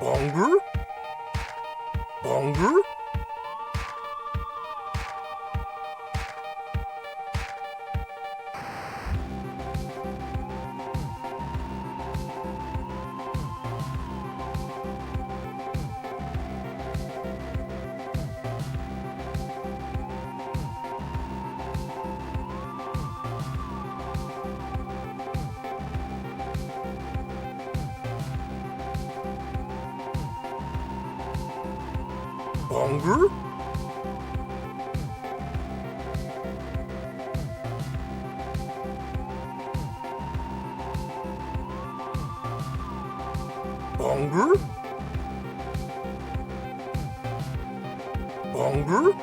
Longer? Longer? Longer? Longer? Longer?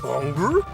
Longer?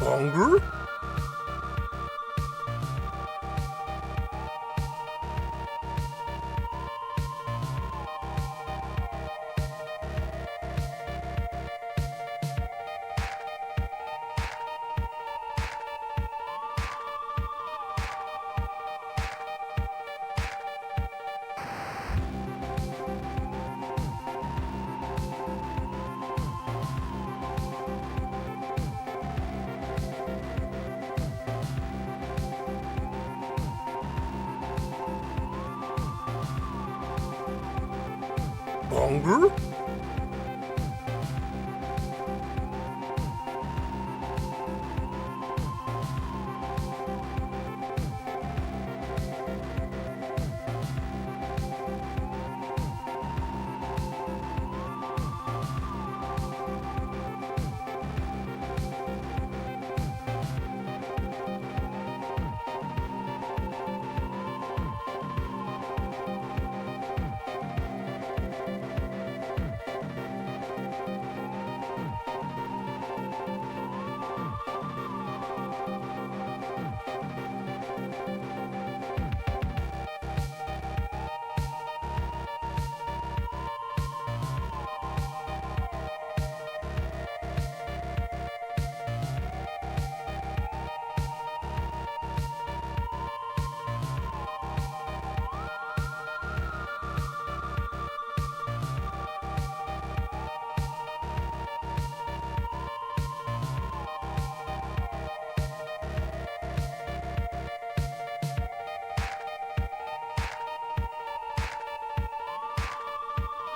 Longer? Longer?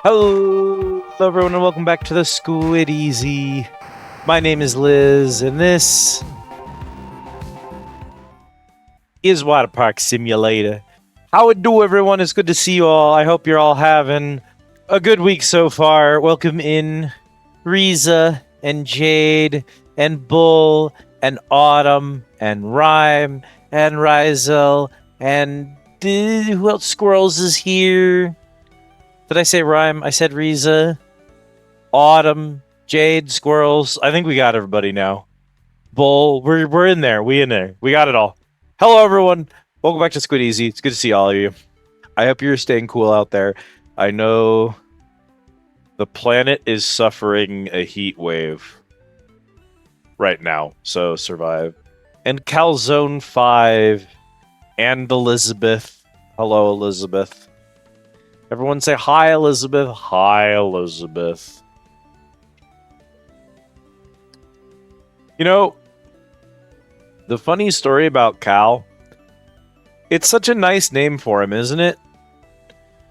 Hello everyone and welcome back to the Squid Easy. My name is Liz and this is Waterpark Simulator. How it do, everyone? It's good to see you all. I hope you're all having a good week so far. Welcome in Riza and Jade and Bull and Autumn and Rhyme and Rizel and who else? Squirrels is here. Did I say Rhyme? I said Riza. Autumn, Jade, Squirrels. I think we got everybody now. Bull, we're in there. We in there. We got it all. Hello, everyone. Welcome back to Squid Easy. It's good to see all of you. I hope you're staying cool out there. I know the planet is suffering a heat wave right now, so survive. And Calzone 5 and Elizabeth. Hello, Elizabeth. Everyone say hi, Elizabeth. Hi, Elizabeth. You know, the funny story about Cal, it's such a nice name for him, isn't it?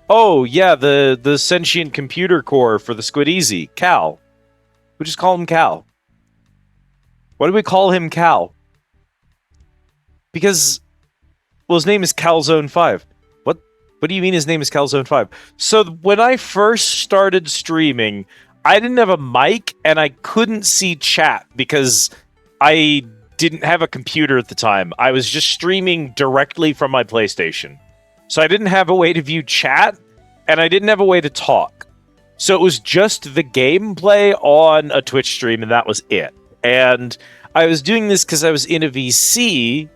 Oh, yeah, the sentient computer core for the Squid Easy. Cal. We just call him Cal. Why do we call him Cal? Because, well, his name is Calzone 5. What do you mean his name is Calzone 5? So when I first started streaming, I didn't have a mic and I couldn't see chat because I didn't have a computer at the time. I was just streaming directly from my PlayStation. So I didn't have a way to view chat and I didn't have a way to talk. So it was just the gameplay on a Twitch stream and that was it. And I was doing this because I was in a VC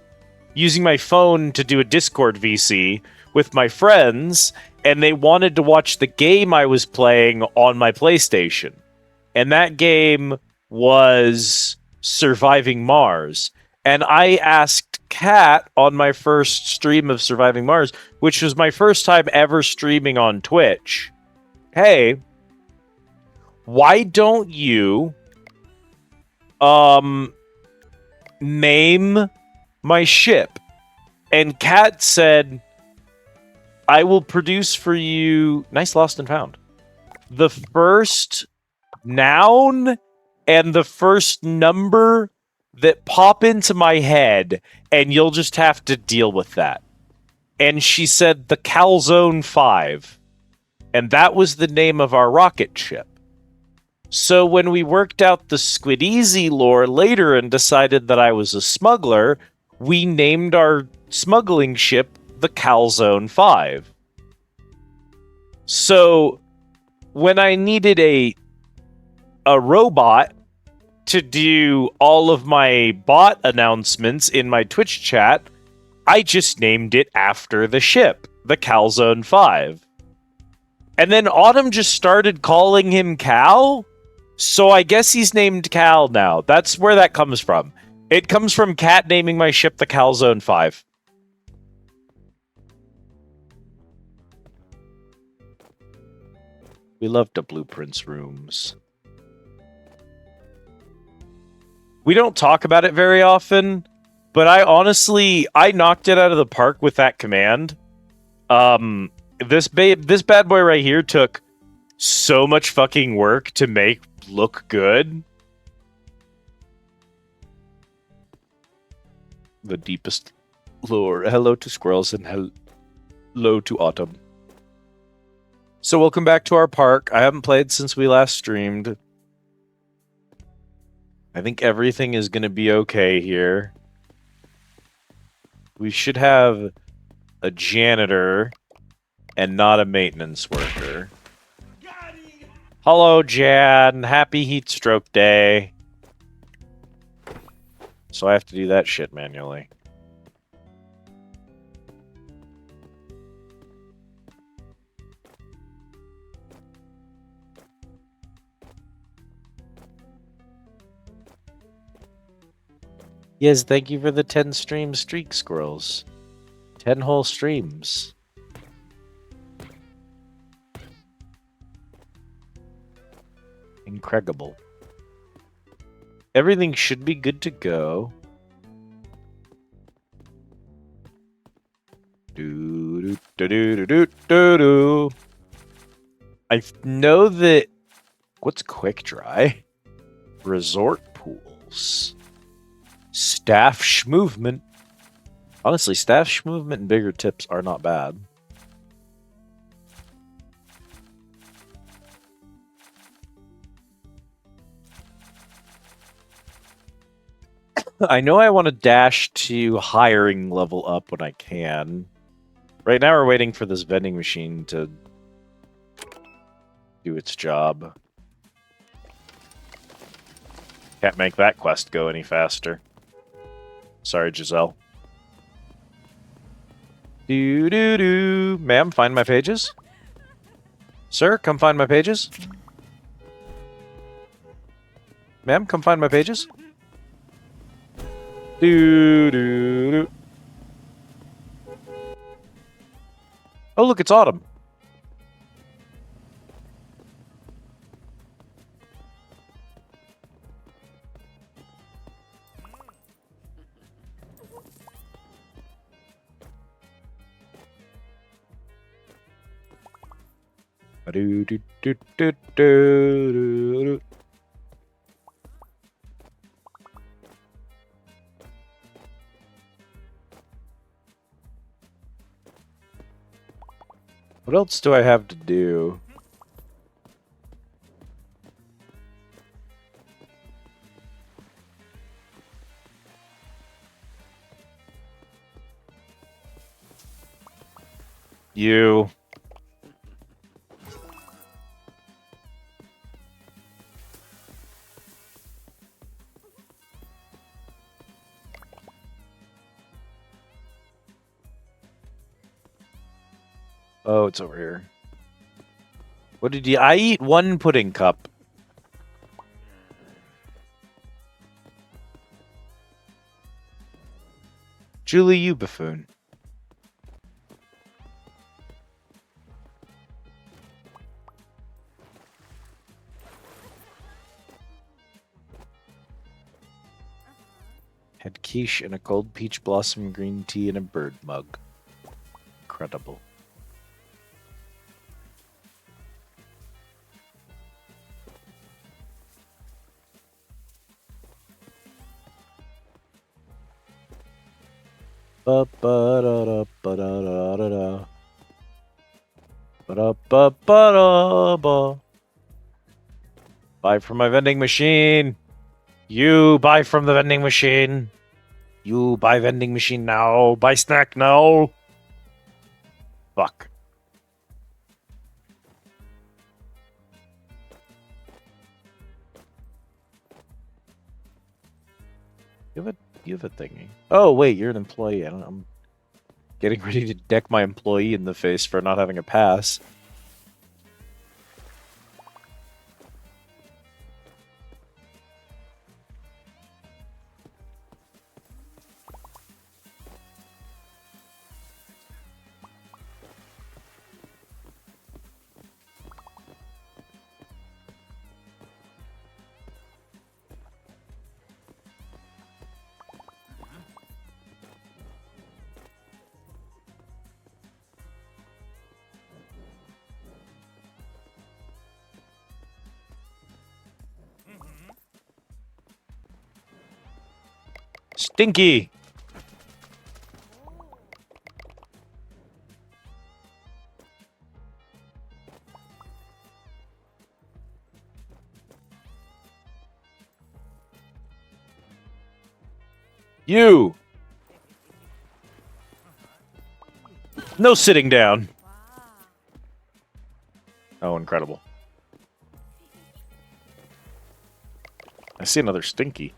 using my phone to do a Discord VC with my friends, and they wanted to watch the game I was playing on my PlayStation. And that game was Surviving Mars. And I asked Kat on my first stream of Surviving Mars, which was my first time ever streaming on Twitch, hey, why don't you name my ship? And Kat said, I will produce for you, nice lost and found, the first noun and the first number that pop into my head, and you'll just have to deal with that. And she said the Calzone 5. And that was the name of our rocket ship. So when we worked out the Squid Easy lore later and decided that I was a smuggler, we named our smuggling ship the Calzone 5. So when I needed a robot to do all of my bot announcements in my Twitch chat, I just named it after the ship, the Calzone 5. And then Autumn just started calling him Cal, so I guess he's named Cal now. That's where that comes from. It comes from Kat naming my ship the Calzone 5. We love the blueprints rooms. We don't talk about it very often, but I knocked it out of the park with that command. This bad boy right here took so much fucking work to make look good. The deepest lore. Hello to squirrels and hello to Autumn. So welcome back to our park. I haven't played since we last streamed. I think everything is going to be okay here. We should have a janitor and not a maintenance worker. Hello, Jan. Happy heat stroke day. So I have to do that shit manually. Yes, thank you for the 10 stream streak, squirrels. 10 whole streams. Incredible. Everything should be good to go. I know that... What's quick dry? Resort pools. Staff movement. Honestly, stash movement and bigger tips are not bad. I know I want to dash to hiring level up when I can. Right now we're waiting for this vending machine to do its job. Can't make that quest go any faster. Sorry, Giselle. Do. Ma'am, find my pages? Sir, come find my pages? Ma'am, come find my pages? Do. Oh, look, it's autumn. Do. What else do I have to do? You. Oh, it's over here. What did you... I eat one pudding cup. Julie, you buffoon. Had quiche and a cold peach blossom green tea in a bird mug. Incredible. Ba-ba-da-da-ba-da-da-da-da. Ba-da-ba-ba-da-ba. Buy from my vending machine. You buy from the vending machine. You buy vending machine now. Buy snack now. Fuck. You have a thingy. Oh wait, you're an employee. I'm getting ready to deck my employee in the face for not having a pass. Stinky! You! No sitting down. Oh, incredible. I see another Stinky.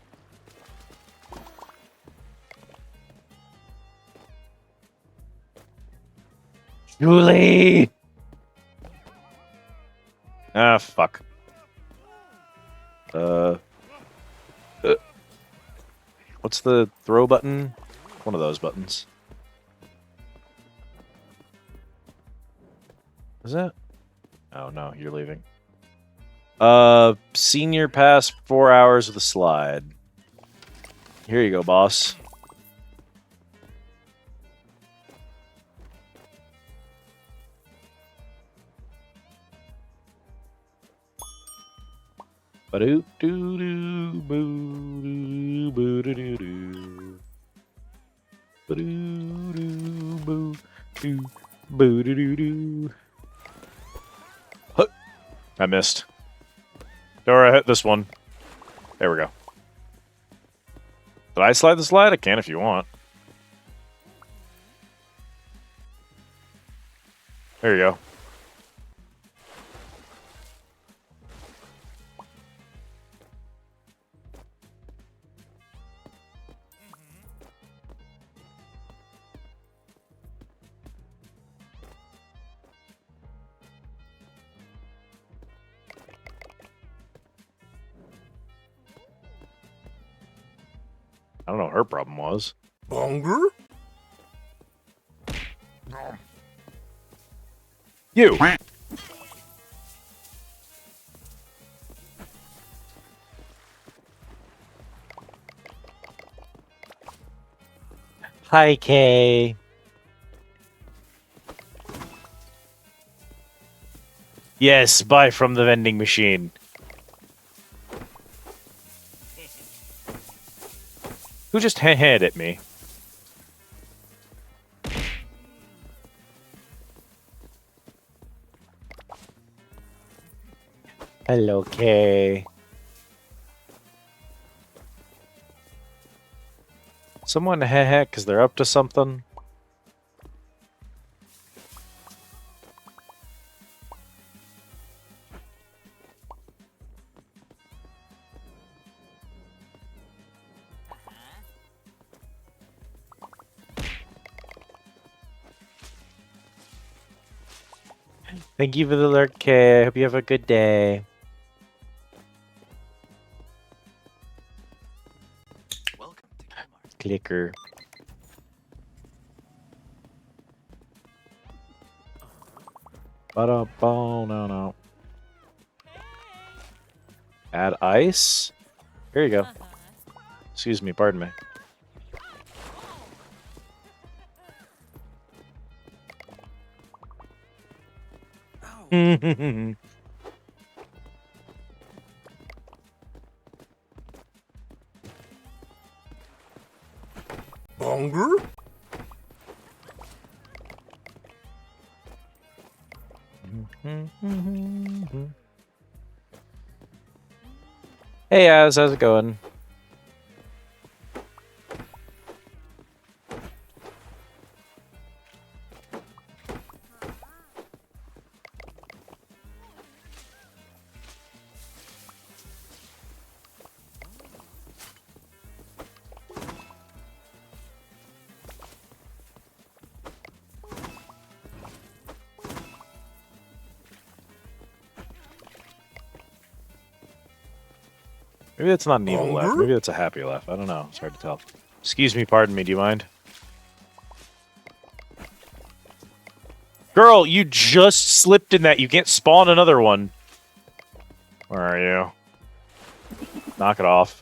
Julie! Ah, fuck. What's the throw button? One of those buttons. Is that? Oh, no, you're leaving. Senior pass 4 hours with a slide. Here you go, boss. Ba-doo doo doo boo doo boo doo doo doo. I missed. Dora, hit this one. There we go. Did I slide the slide? I can if you want. There you go. I don't know what her problem was. Bonger? You! Hi, Kay. Yes, buy from the vending machine. Who just head at me? Hello, Kay. Someone because they're up to something. Thank you for the alert, Kay. I hope you have a good day. Welcome to Kmart. Clicker. No. Add ice? Here you go. Excuse me, pardon me. Bonger? Hey, Az, how's it going? Maybe that's not an evil laugh. Maybe that's a happy laugh. I don't know. It's hard to tell. Excuse me, pardon me. Do you mind? Girl, you just slipped in that. You can't spawn another one. Where are you? Knock it off.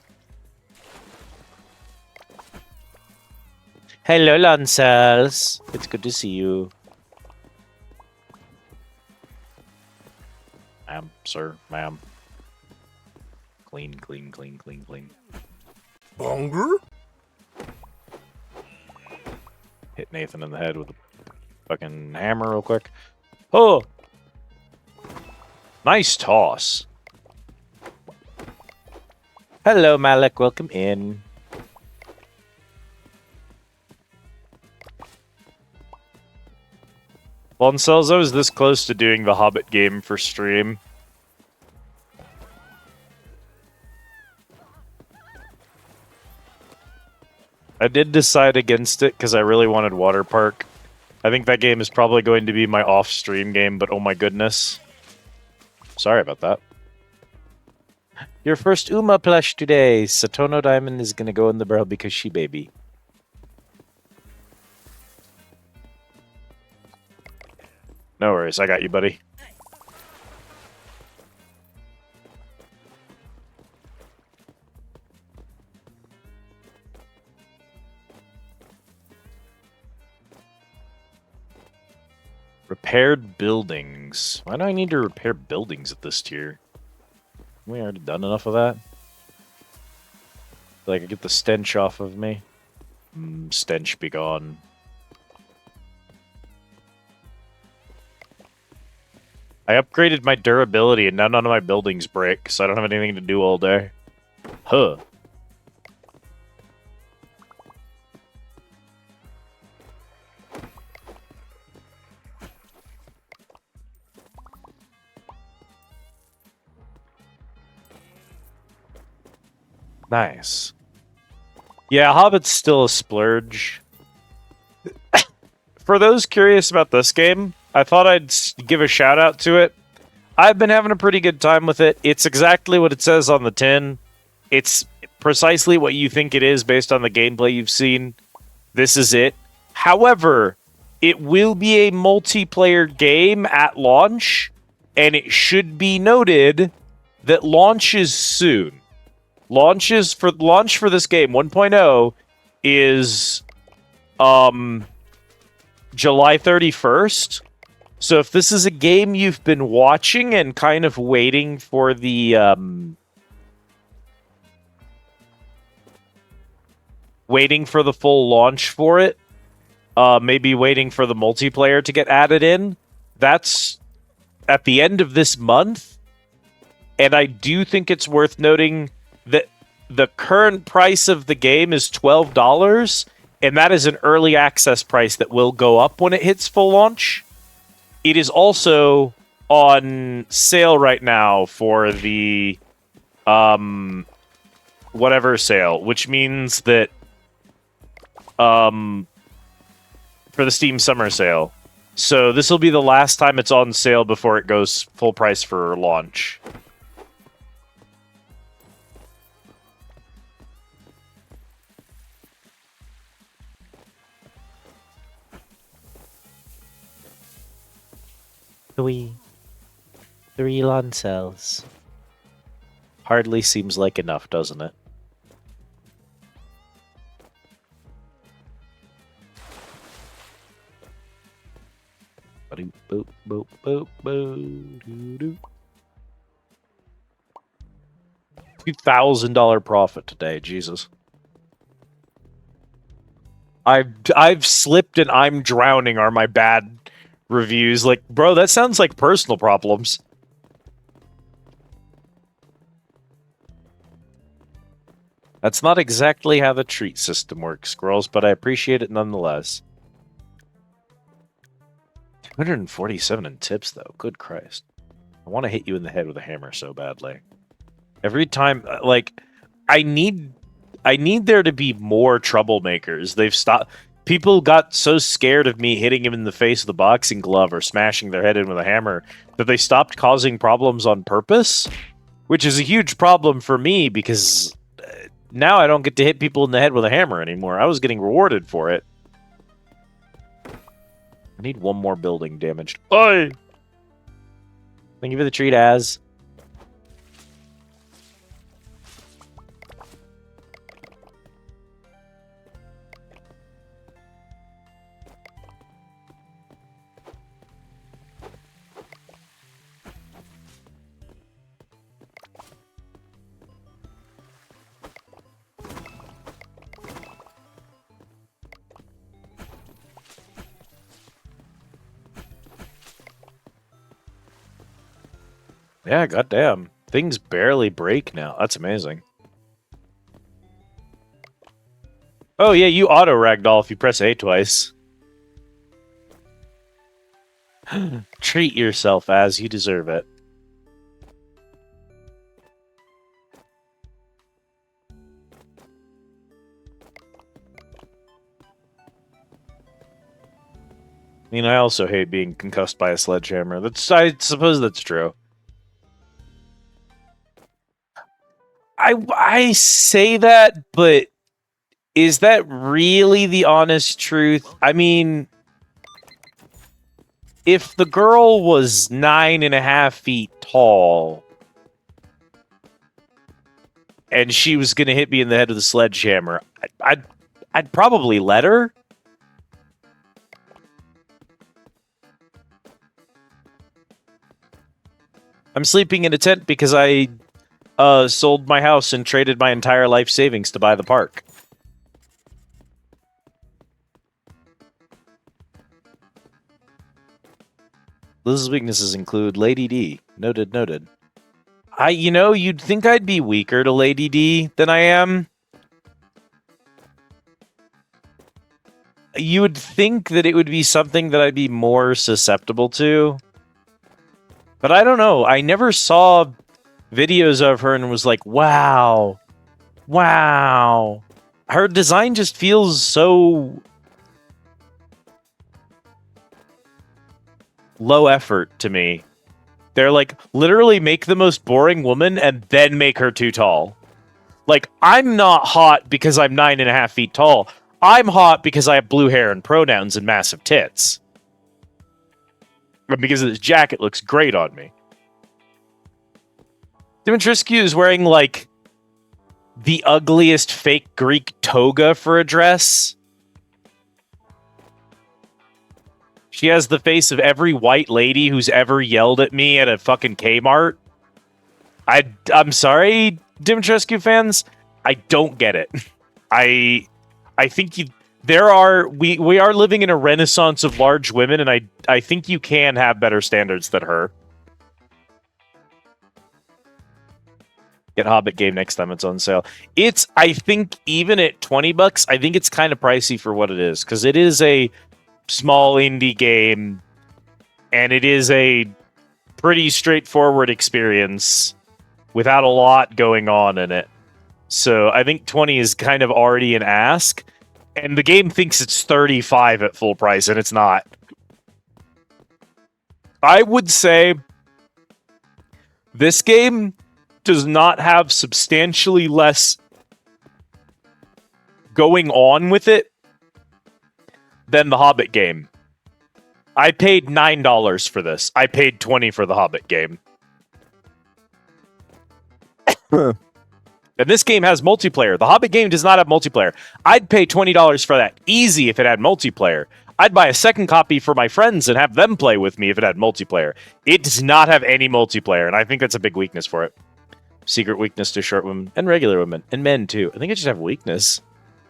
Hello, Lancels. It's good to see you. Ma'am, sir, ma'am. Clean. Bonger? Hit Nathan in the head with a fucking hammer real quick. Oh! Nice toss. Hello, Malik. Welcome in. Lancels, I was this close to doing the Hobbit game for stream. I did decide against it because I really wanted Waterpark. I think that game is probably going to be my off-stream game, but oh my goodness. Sorry about that. Your first Uma plush today. Satono Diamond is going to go in the barrel because she baby. No worries, I got you, buddy. Repaired buildings. Why do I need to repair buildings at this tier? Haven't we already done enough of that? Like, I get the stench off of me. Stench be gone. I upgraded my durability and now none of my buildings break, so I don't have anything to do all day. Huh. Nice. Yeah, Hobbit's still a splurge. For those curious about this game, I thought I'd give a shout out to it. I've been having a pretty good time with it. It's exactly what it says on the tin. It's precisely what you think it is based on the gameplay you've seen. This is it. However, it will be a multiplayer game at launch, and it should be noted that launches soon. Launch for this game 1.0 is July 31st. So if this is a game you've been watching and kind of waiting for the full launch for it, maybe waiting for the multiplayer to get added in, that's at the end of this month. And I do think it's worth noting that the current price of the game is $12, and that is an early access price that will go up when it hits full launch. It is also on sale right now for the whatever sale, which means that for the Steam Summer Sale. So this will be the last time it's on sale before it goes full price for launch. Three lawn cells. Hardly seems like enough, doesn't it? Boop, boop, boop, boop, boop, doo, doo. $2,000 profit today, Jesus. I've slipped and I'm drowning are my bad reviews. Like, bro, that sounds like personal problems. That's not exactly how the treat system works, Squirrels, but I appreciate it nonetheless. 247 in tips, though. Good Christ. I want to hit you in the head with a hammer so badly. Every time, like, I need there to be more troublemakers. They've stopped. People got so scared of me hitting him in the face with a boxing glove or smashing their head in with a hammer that they stopped causing problems on purpose, which is a huge problem for me because now I don't get to hit people in the head with a hammer anymore. I was getting rewarded for it. I need one more building damaged. Oi! Thank you for the treat, Az. Yeah, goddamn. Things barely break now. That's amazing. Oh, yeah, you auto ragdoll if you press A twice. Treat yourself, as you deserve it. I mean, I also hate being concussed by a sledgehammer. I suppose that's true. I say that, but is that really the honest truth? I mean, if the girl was 9.5 feet tall and she was gonna hit me in the head with a sledgehammer, I'd probably let her. I'm sleeping in a tent because I sold my house and traded my entire life savings to buy the park. Liz's weaknesses include Lady D. Noted, noted. You'd think I'd be weaker to Lady D than I am. You would think that it would be something that I'd be more susceptible to. But I don't know. I never saw videos of her and was like, wow. Wow. Her design just feels so low effort to me. They're like, literally make the most boring woman and then make her too tall. Like, I'm not hot because I'm 9.5 feet tall. I'm hot because I have blue hair and pronouns and massive tits. And because this jacket looks great on me. Dimitrescu is wearing, like, the ugliest fake Greek toga for a dress. She has the face of every white lady who's ever yelled at me at a fucking Kmart. I'm sorry, Dimitrescu fans. I don't get it. I think we are living in a renaissance of large women, and I think you can have better standards than her. Get Hobbit game next time it's on sale. I think even at $20, I think it's kind of pricey for what it is, because it is a small indie game, and it is a pretty straightforward experience without a lot going on in it. So I think 20 is kind of already an ask, and the game thinks it's 35 at full price, and it's not. I would say this game does not have substantially less going on with it than the Hobbit game. I paid $9 for this. I paid $20 for the Hobbit game. And this game has multiplayer. The Hobbit game does not have multiplayer. I'd pay $20 for that easy if it had multiplayer. I'd buy a second copy for my friends and have them play with me if it had multiplayer. It does not have any multiplayer, and I think that's a big weakness for it. Secret weakness to short women and regular women and men too. I think I just have weakness.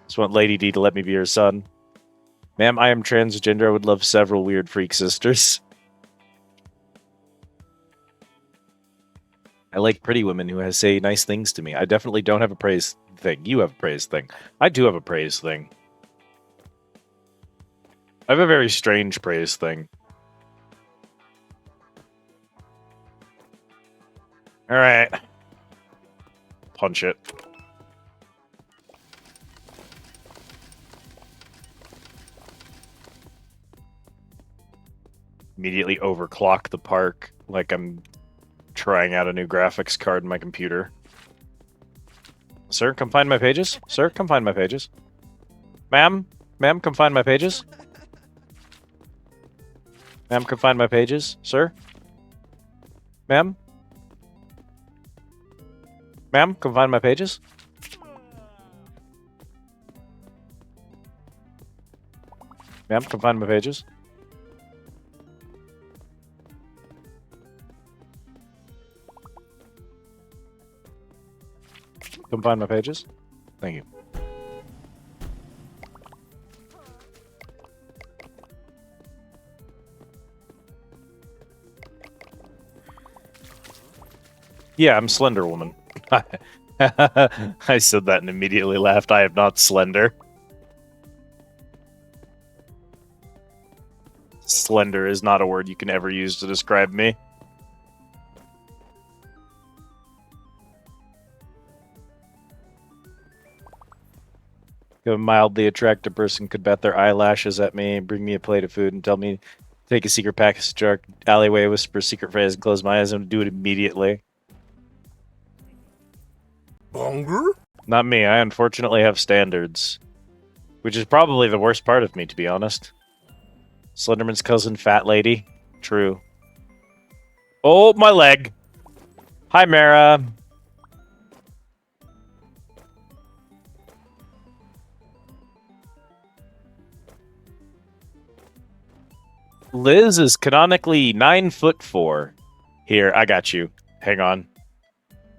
Just want Lady D to let me be her son. Ma'am, I am transgender. I would love several weird freak sisters. I like pretty women who say nice things to me. I definitely don't have a praise thing. You have a praise thing. I do have a praise thing. I have a very strange praise thing. Alright. Punch it. Immediately overclock the park like I'm trying out a new graphics card in my computer. Sir, come find my pages. Sir, come find my pages. Ma'am? Ma'am, come find my pages. Ma'am, come find my pages. Sir? Ma'am? Ma'am, come find my pages. Ma'am, come find my pages. Come find my pages. Thank you. Yeah, I'm Slender Woman. I said that and immediately laughed. I am not slender. Slender is not a word you can ever use to describe me. A mildly attractive person could bat their eyelashes at me, bring me a plate of food, and tell me to take a secret package jar alleyway, whisper a secret phrase, and close my eyes and do it immediately. Bonger? Not me. I unfortunately have standards. Which is probably the worst part of me, to be honest. Slenderman's cousin, fat lady. True. Oh, my leg. Hi, Mara. Liz is canonically 9'4". Here, I got you. Hang on.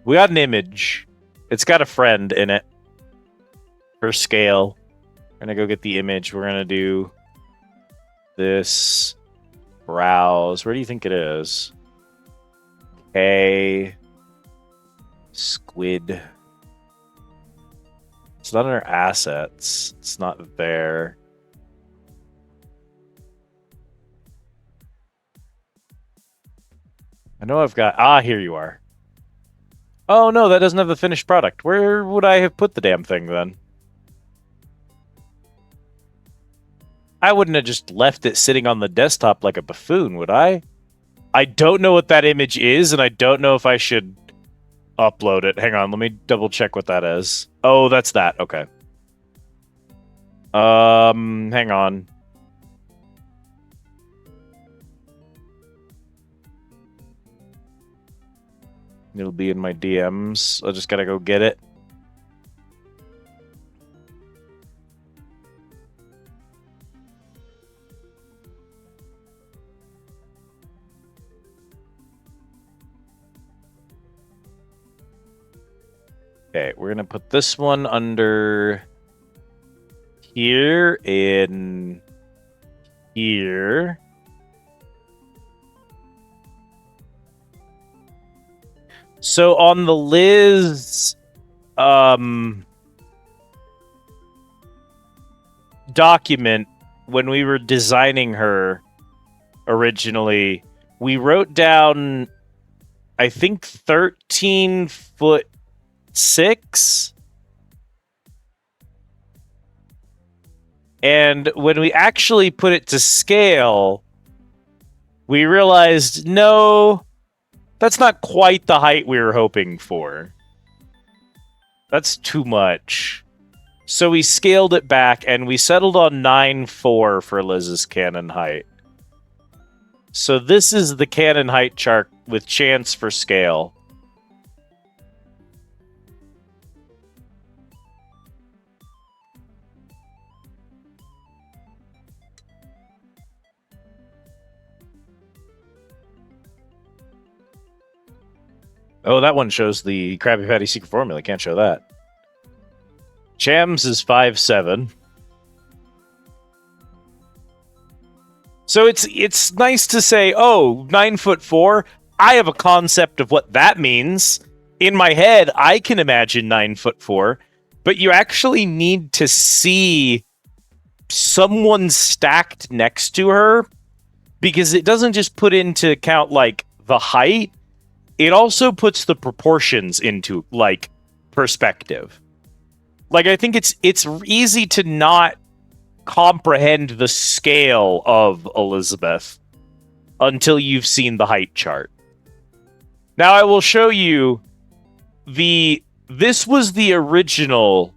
We got an image. It's got a friend in it. For scale. We're gonna go get the image. We're gonna do this. Browse. Where do you think it is? Hey. Squid. It's not in our assets. It's not there. I know I've got... Ah, here you are. Oh, no, that doesn't have the finished product. Where would I have put the damn thing, then? I wouldn't have just left it sitting on the desktop like a buffoon, would I? I don't know what that image is, and I don't know if I should upload it. Hang on, let me double check what that is. Oh, that's that. Okay. Hang on. It'll be in my DMs. I just gotta go get it. Okay, we're gonna put this one under here in here. So on the Liz document, when we were designing her originally, we wrote down, I think, 13'6". And when we actually put it to scale, we realized, no, that's not quite the height we were hoping for. That's too much. So we scaled it back, and we settled on 9'4" for Liz's cannon height. So this is the cannon height chart with chance for scale. Oh, that one shows the Krabby Patty secret formula. Can't show that. Chams is 5'7". So it's nice to say, oh, 9'4". I have a concept of what that means. In my head, I can imagine 9'4", but you actually need to see someone stacked next to her, because it doesn't just put into account like the height. It also puts the proportions into, like, perspective. Like, I think it's easy to not comprehend the scale of Elizabeth until you've seen the height chart. Now, I will show you this was the original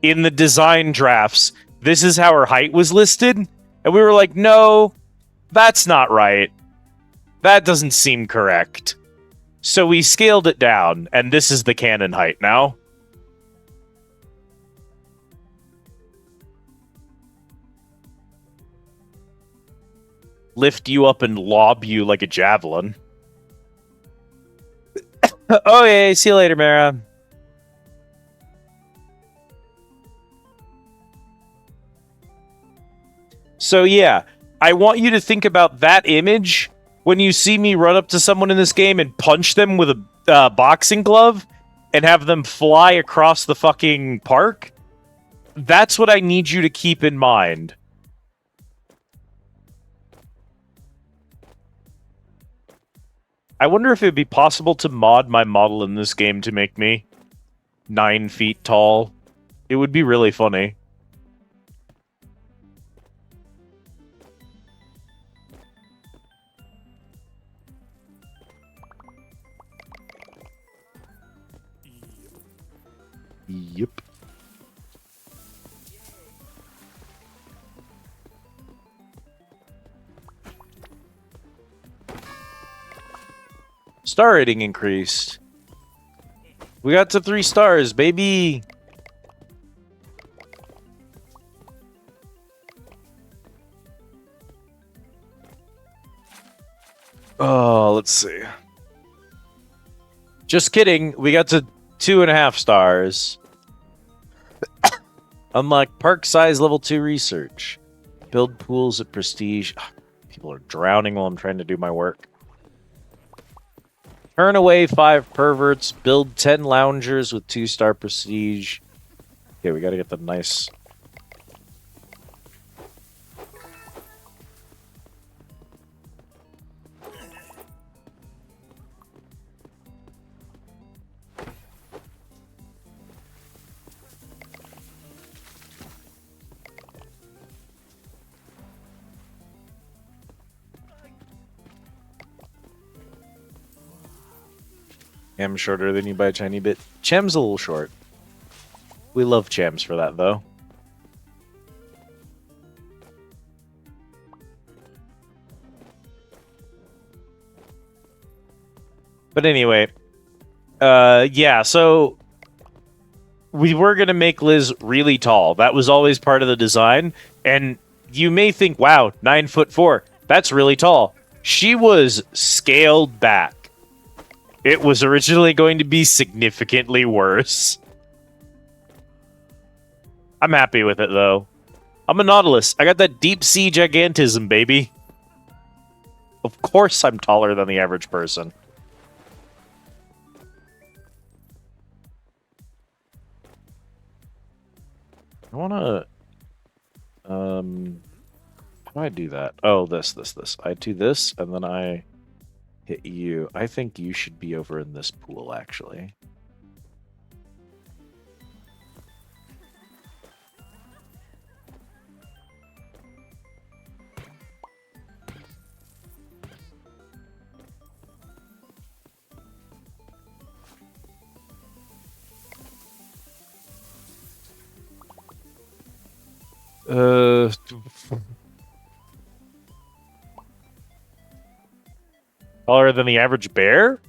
in the design drafts. This is how her height was listed. And we were like, no, that's not right. That doesn't seem correct. So we scaled it down, and this is the cannon height now. Lift you up and lob you like a javelin. Okay, see you later, Mara. So yeah, I want you to think about that image when you see me run up to someone in this game and punch them with a boxing glove and have them fly across the fucking park. That's what I need you to keep in mind. I wonder if it would be possible to mod my model in this game to make me 9 feet tall. It would be really funny. Yep. Star rating increased. We got to 3 stars, baby. Oh, let's see. Just kidding. We got to 2.5 stars. Unlock park size level 2 research. Build pools at prestige. People are drowning while I'm trying to do my work. Turn away 5 perverts. Build 10 loungers with 2-star prestige. Okay, we gotta get the nice... I'm shorter than you by a tiny bit. Chem's a little short. We love Chems for that, though. But anyway, yeah, so we were going to make Liz really tall. That was always part of the design. And you may think, wow, 9'4", that's really tall. She was scaled back. It was originally going to be significantly worse. I'm happy with it, though. I'm a Nautilus. I got that deep sea gigantism, baby. Of course I'm taller than the average person. I want to... how do I do that? Oh, this. I do this, and then I hit you. I think you should be over in this pool, actually. Taller than the average bear?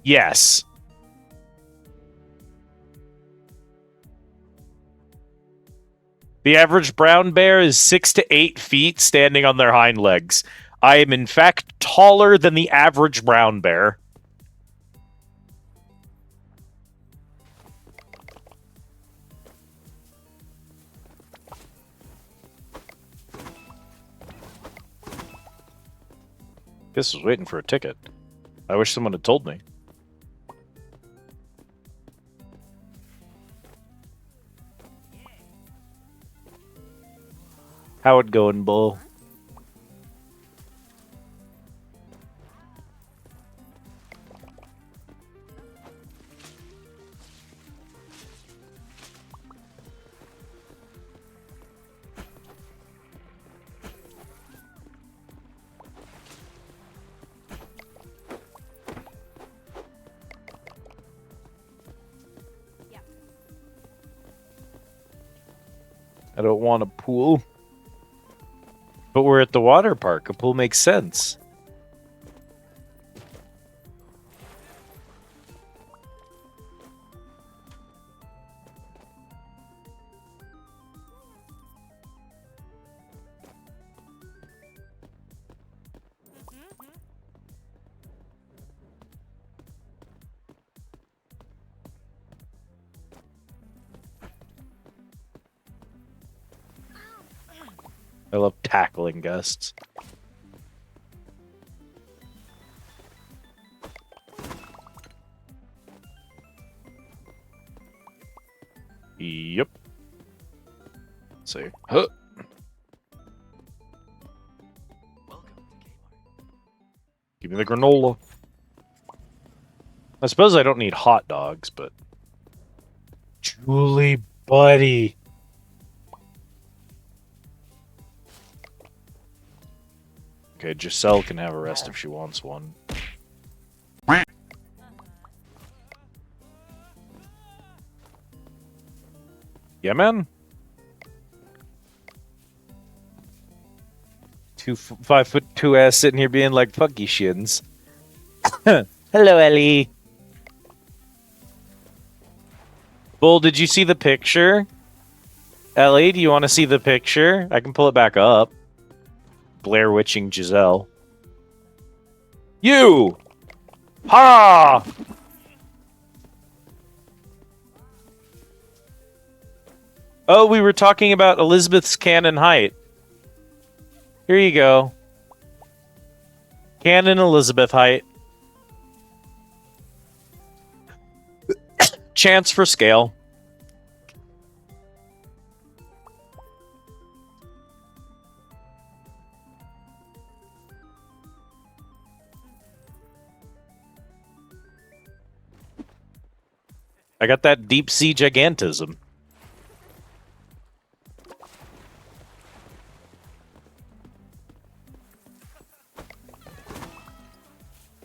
Yes. The average brown bear is 6 to 8 feet standing on their hind legs. I am, in fact, taller than the average brown bear. Guess I was waiting for a ticket. I wish someone had told me. How it going, Bull? I don't want a pool. But we're at the water park. A pool makes sense. I love tackling guests. Yep. Let's see. Huh. Welcome to Kmart. Give me the granola. I suppose I don't need hot dogs, but... Julie, buddy. Okay, Giselle can have a rest if she wants one. Yeah, man. 5'2" ass sitting here being like, fuck you shins. Hello, Ellie. Bull, did you see the picture? Ellie, do you want to see the picture? I can pull it back up. Blair Witching Giselle. You! Ha! Oh, we were talking about Elizabeth's canon height. Here you go. Canon Elizabeth height. Chance for scale. I got that deep sea gigantism.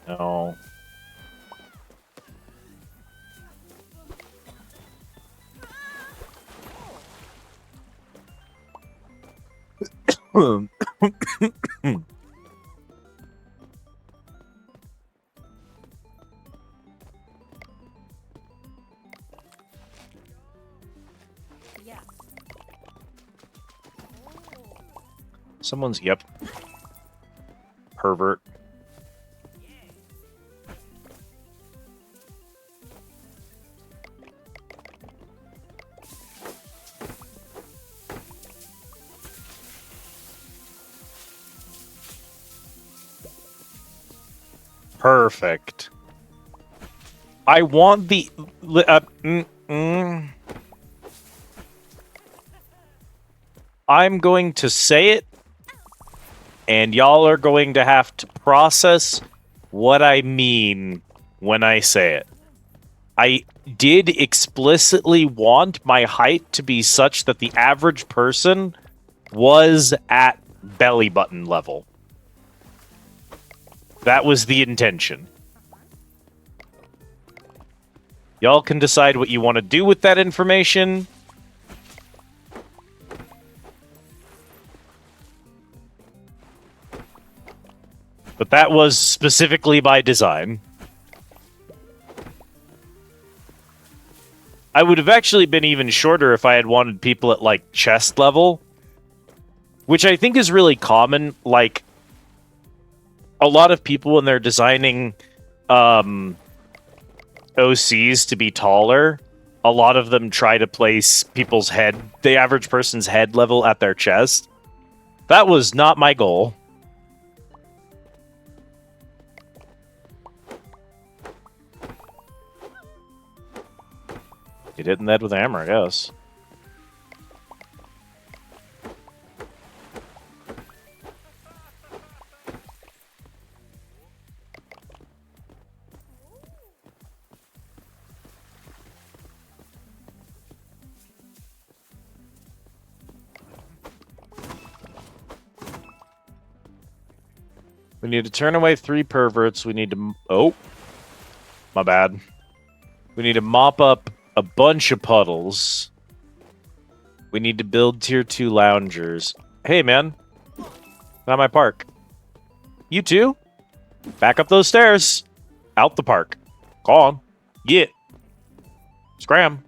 No. Someone's, yep. Pervert. Perfect. I want the... I'm going to say it, and y'all are going to have to process what I mean when I say it. I did explicitly want my height to be such that the average person was at belly button level. That was the intention. Y'all can decide what you want to do with that information. But that was specifically by design. I would have actually been even shorter if I had wanted people at, like, chest level. Which I think is really common. Like, a lot of people when they're designing OCs to be taller, a lot of them try to place people's head, the average person's head level at their chest. That was not my goal. You did that with a hammer, I guess. We need to turn away 3 perverts. We need to... Oh. My bad. We need to mop up a bunch of puddles. We need to build tier 2 loungers. Hey, man. Not my park. You too? Back up those stairs. Out the park. Go on. Get. Scram.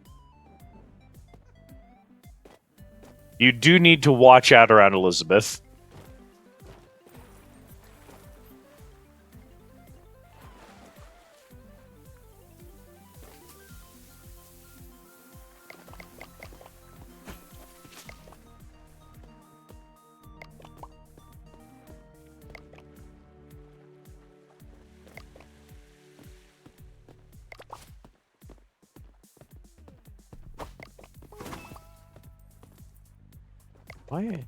You do need to watch out around Elizabeth. Why?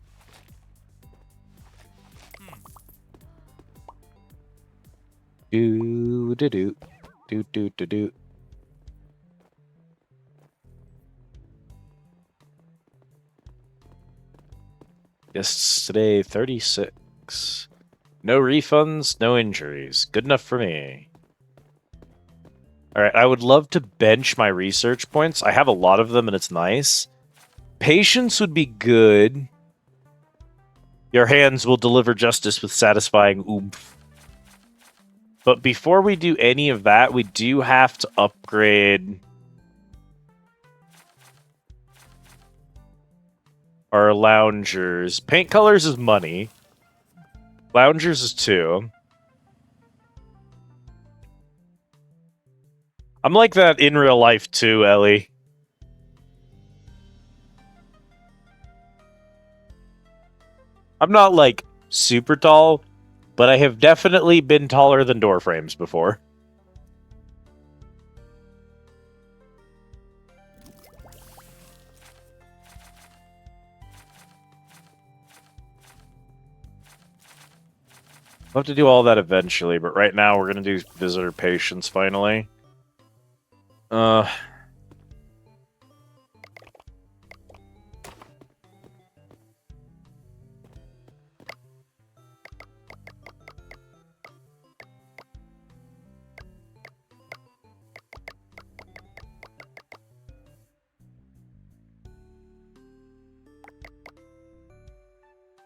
Do do do do do do do. Yesterday, 36. No refunds, no injuries. Good enough for me. Alright, I would love to bench my research points. I have a lot of them and it's nice. Patience would be good. Your hands will deliver justice with satisfying oomph. But before we do any of that, we do have to upgrade our loungers. Paint colors is money. Loungers is 2. I'm like that in real life too, Ellie. I'm not like super tall, but I have definitely been taller than door frames before. We'll have to do all that eventually, but right now we're gonna do visitor patience finally.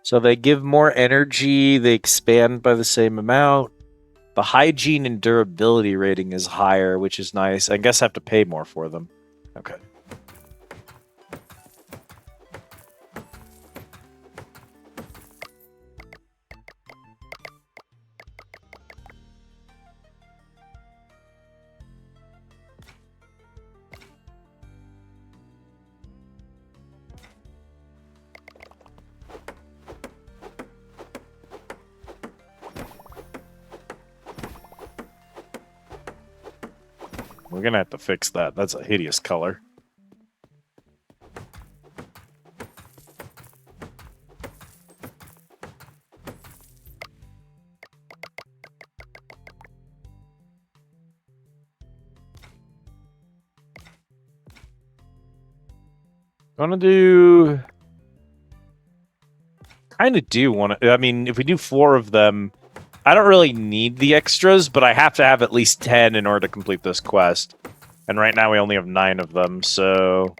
So they give more energy, they expand by the same amount. The hygiene and durability rating is higher, which is nice. I guess I have to pay more for them. Okay. We're gonna have to fix that. That's a hideous color. Gonna do... Kind of do want to... I mean, if we do 4 of them, I don't really need the extras, but I have to have at least 10 in order to complete this quest. And right now we only have 9 of them, so...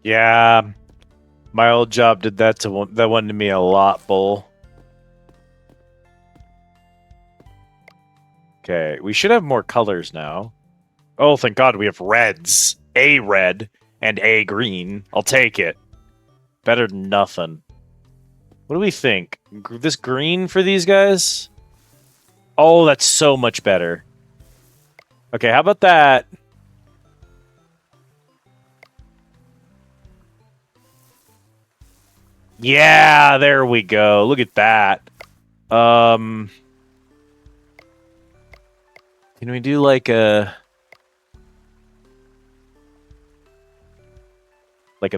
Yeah, my old job did that to that one to me a lot, bull. Okay, we should have more colors now. Oh, thank God we have reds. A red and a green. I'll take it. Better than nothing. What do we think? This green for these guys? Oh, that's so much better. Okay, how about that? Yeah, there we go. Look at that. Can we do like a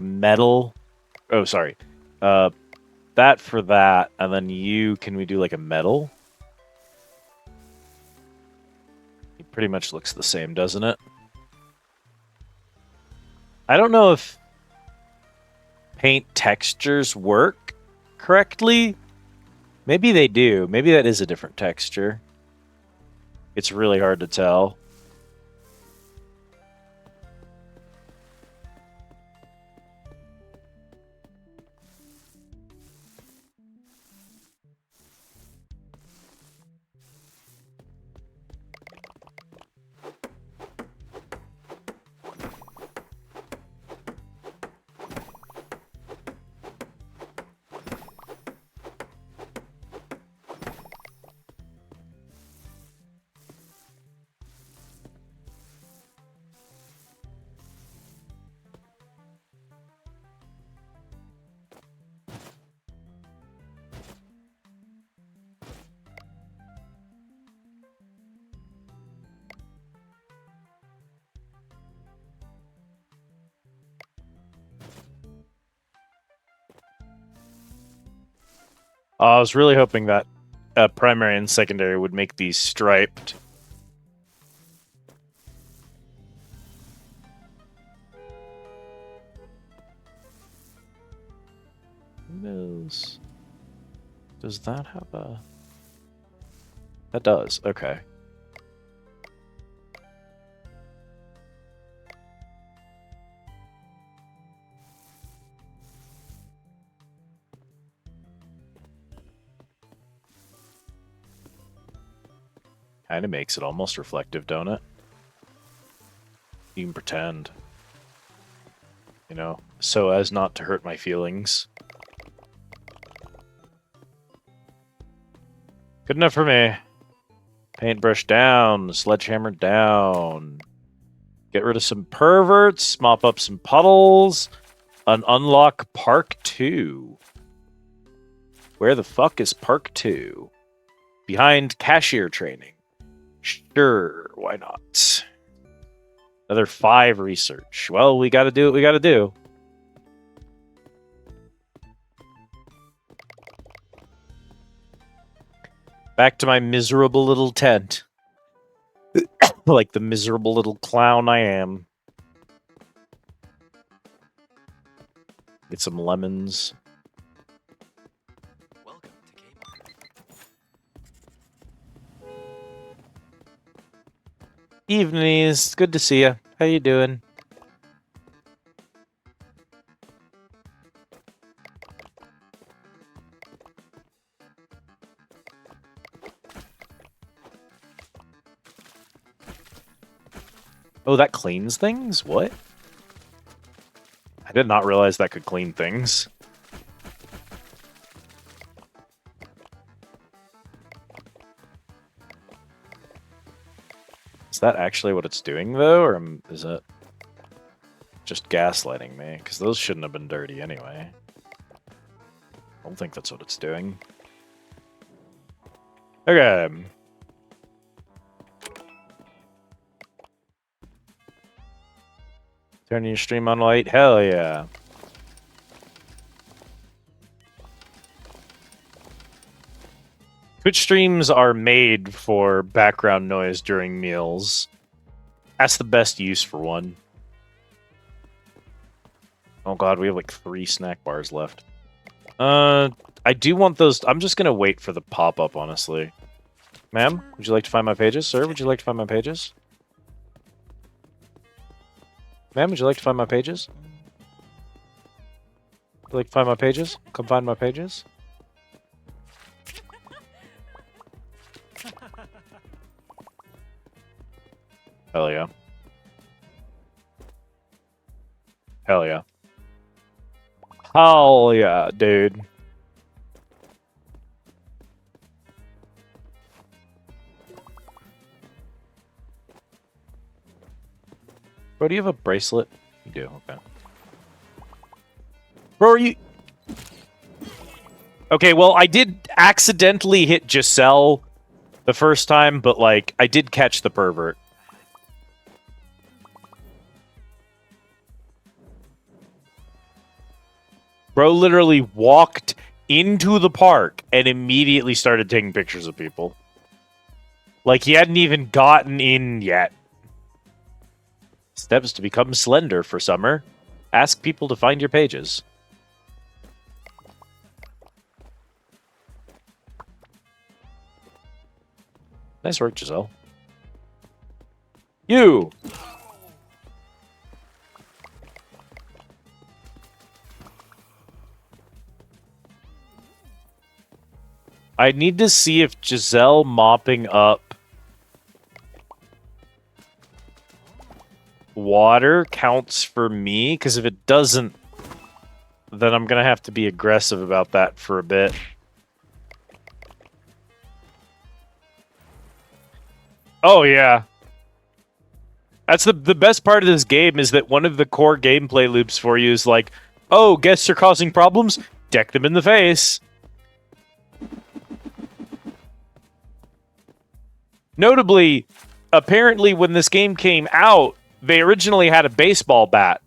metal? Oh, sorry. That for that, and then you. Can we do like a metal? It pretty much looks the same, doesn't it? I don't know if paint textures work correctly. Maybe they do. Maybe that is a different texture. It's really hard to tell. I was really hoping that primary and secondary would make these striped. Who knows? Does that have a... That does, okay. Kind of makes it almost reflective, don't it? You can pretend. You know, so as not to hurt my feelings. Good enough for me. Paintbrush down, sledgehammer down. Get rid of some perverts, mop up some puddles, unlock Park 2. Where the fuck is Park 2? Behind cashier training. Sure, why not? Another 5 research. Well, we gotta do what we gotta do. Back to my miserable little tent. Like the miserable little clown I am. Get some lemons. Welcome to Kmart. Evenings, good to see you. How you doing? Oh, that cleans things? What? I did not realize that could clean things. Is that actually what it's doing, though? Or is it just gaslighting me? Because those shouldn't have been dirty anyway. I don't think that's what it's doing. Okay. Turning your stream on light? Hell yeah. Twitch streams are made for background noise during meals. That's the best use for one. Oh god, we have like 3 snack bars left. I do want those. I'm just gonna wait for the pop-up, honestly. Ma'am, would you like to find my pages? Sir, would you like to find my pages? Ma'am, would you like to find my pages? Would you like to find my pages? Come find my pages. Hell yeah. Hell yeah. Hell yeah, dude. Bro, do you have a bracelet? You do, okay. Bro, are you... Okay, well, I did accidentally hit Giselle the first time, but, like, I did catch the pervert. Bro literally walked into the park and immediately started taking pictures of people. Like, he hadn't even gotten in yet. Steps to become slender for summer. Ask people to find your pages. Nice work, Giselle. You! I need to see if Giselle mopping up water counts for me, because if it doesn't, then I'm going to have to be aggressive about that for a bit. Oh, yeah. That's the best part of this game, is that one of the core gameplay loops for you is like, oh, guests are causing problems? Deck them in the face. Notably, apparently when this game came out, they originally had a baseball bat.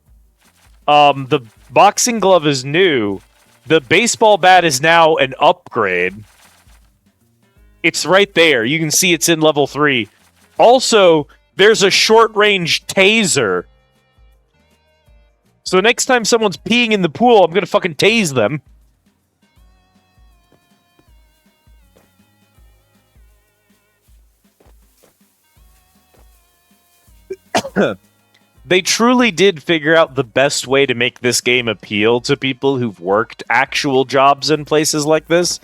The boxing glove is new. The baseball bat is now an upgrade. It's right there. You can see it's in level 3. Also, there's a short-range taser. So next time someone's peeing in the pool, I'm gonna fucking tase them. They truly did figure out the best way to make this game appeal to people who've worked actual jobs in places like this.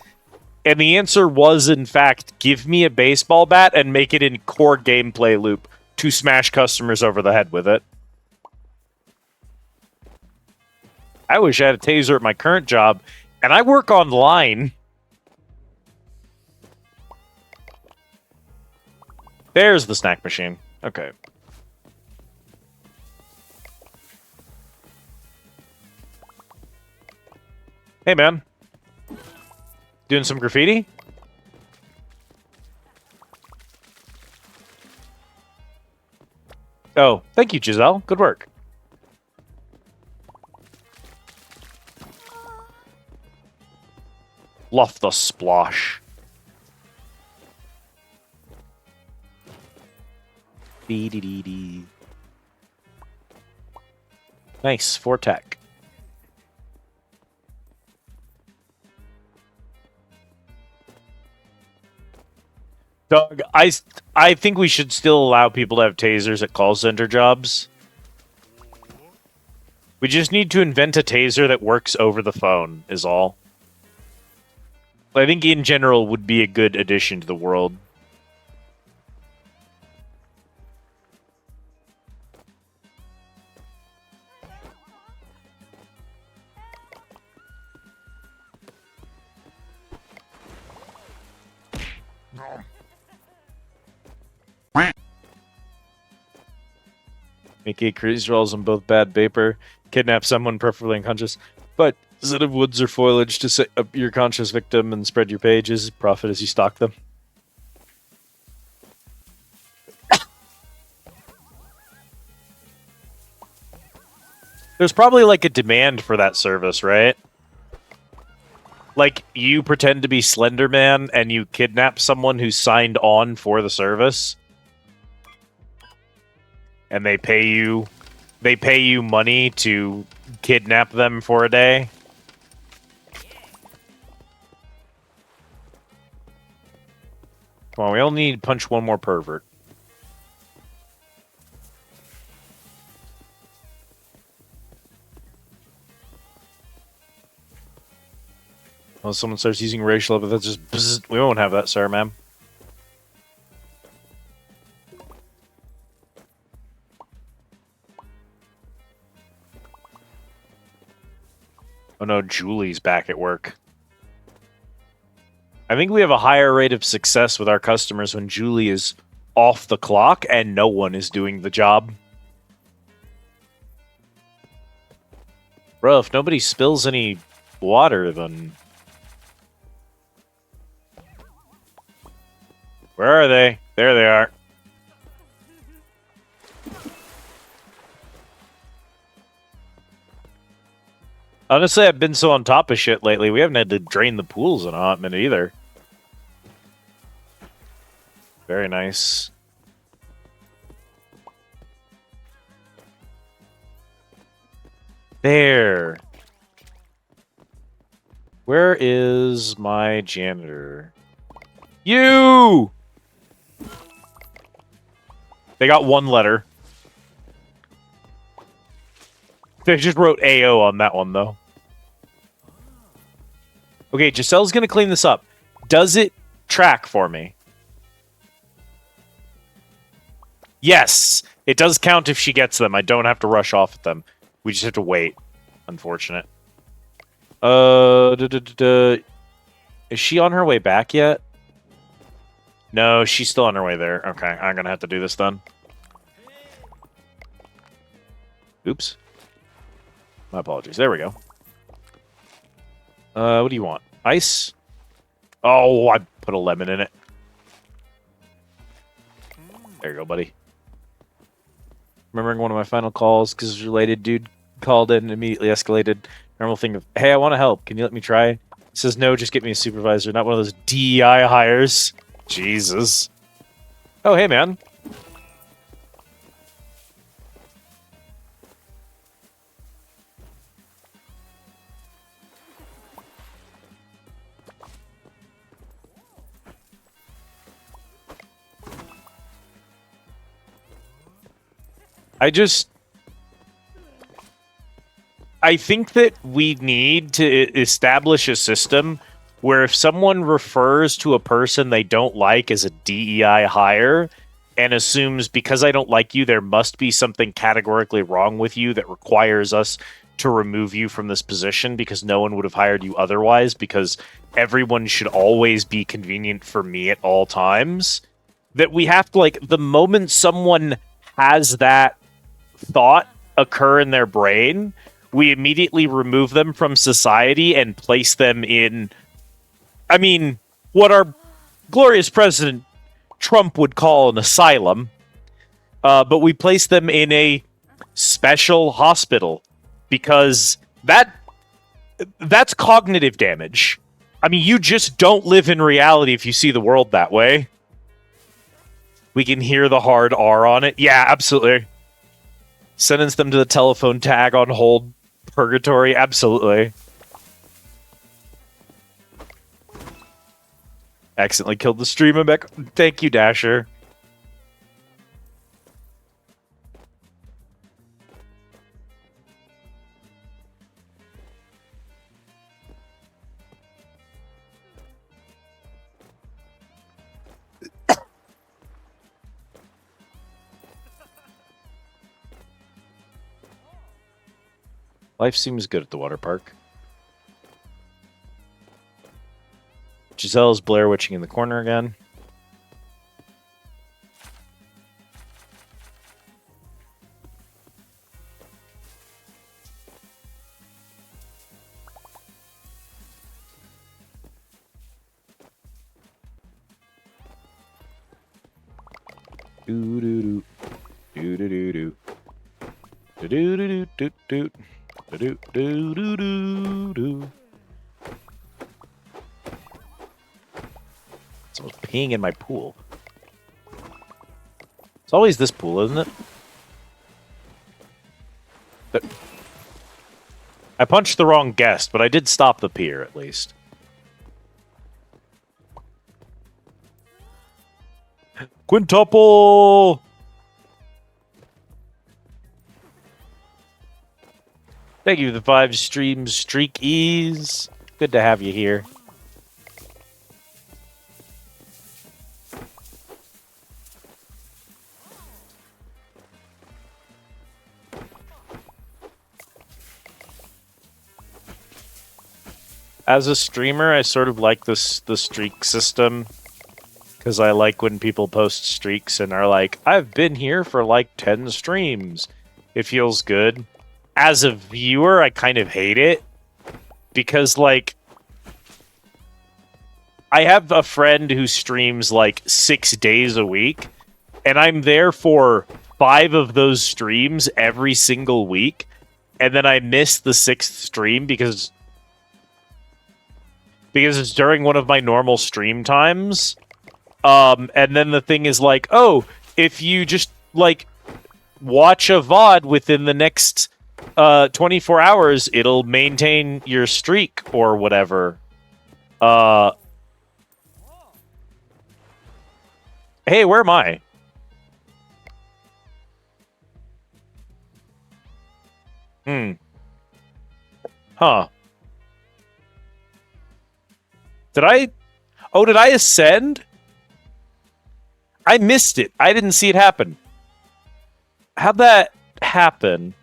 And the answer was, in fact, give me a baseball bat and make it in core gameplay loop to smash customers over the head with it. I wish I had a taser at my current job, and I work online. There's the snack machine. Okay. Hey, man. Doing some graffiti? Oh, thank you, Giselle. Good work. Love the splosh. Dee-dee-dee-dee. Nice, for tech. Doug, I think we should still allow people to have tasers at call center jobs. We just need to invent a taser that works over the phone, is all. I think in general would be a good addition to the world. Make 8 crazy rolls on both bad vapor, kidnap someone preferably unconscious, but instead of woods or foliage to set up your conscious victim and spread your pages, profit as you stalk them. There's probably like a demand for that service, right? Like you pretend to be Slender Man and you kidnap someone who signed on for the service. And they pay you money to kidnap them for a day. Come on, we only need to punch one more pervert. Well, someone starts using racial epithets, just bzzz. We won't have that, sir, ma'am. Oh no, Julie's back at work. I think we have a higher rate of success with our customers when Julie is off the clock and no one is doing the job. Bro, if nobody spills any water, then... Where are they? There they are. Honestly, I've been so on top of shit lately, we haven't had to drain the pools in a hot minute either. Very nice. There. Where is my janitor? You! They got one letter. They just wrote AO on that one, though. Okay, Giselle's gonna clean this up. Does it track for me? Yes! It does count if she gets them. I don't have to rush off at them. We just have to wait. Unfortunate. Is she on her way back yet? No, she's still on her way there. Okay, I'm gonna have to do this then. Oops. My apologies. There we go. What do you want? Ice? Oh, I put a lemon in it. There you go, buddy. Remembering one of my final calls, because it's related, dude called in and immediately escalated. Normal thing of, hey, I want to help. Can you let me try? He says, no, just get me a supervisor. Not one of those DEI hires. Jesus. Oh, hey, man. I think that we need to establish a system where if someone refers to a person they don't like as a DEI hire and assumes because I don't like you, there must be something categorically wrong with you that requires us to remove you from this position because no one would have hired you otherwise, because everyone should always be convenient for me at all times, that we have to, like, the moment someone has that thought occur in their brain, we immediately remove them from society and place them in, I mean, what our glorious president Trump would call an asylum, but we place them in a special hospital because that's cognitive damage. I mean, you just don't live in reality if you see the world that way. We can hear the hard R on it. Yeah, absolutely. Sentence them to the telephone tag on hold purgatory. Absolutely. Accidentally killed the stream. I'm back. Thank you, Dasher. Life seems good at the water park. Giselle's Blair witching in the corner again. Do do do do do do do do do do do do. Do do do do do. Someone's peeing in my pool. It's always this pool, isn't it? But I punched the wrong guest, but I did stop the peer at least. Quintuple! Thank you for the 5 streams, Streak Ease. Good to have you here. As a streamer, I sort of like the streak system because I like when people post streaks and are like, I've been here for like 10 streams. It feels good. As a viewer, I kind of hate it because, like, I have a friend who streams like 6 days a week, and I'm there for 5 of those streams every single week, and then I miss the 6th stream because it's during one of my normal stream times. And then the thing is like, oh, if you just like watch a VOD within the next 24 hours, it'll maintain your streak or whatever. Hey, where am I? Huh. Did I ascend? I missed it. I didn't see it happen. How'd that happen?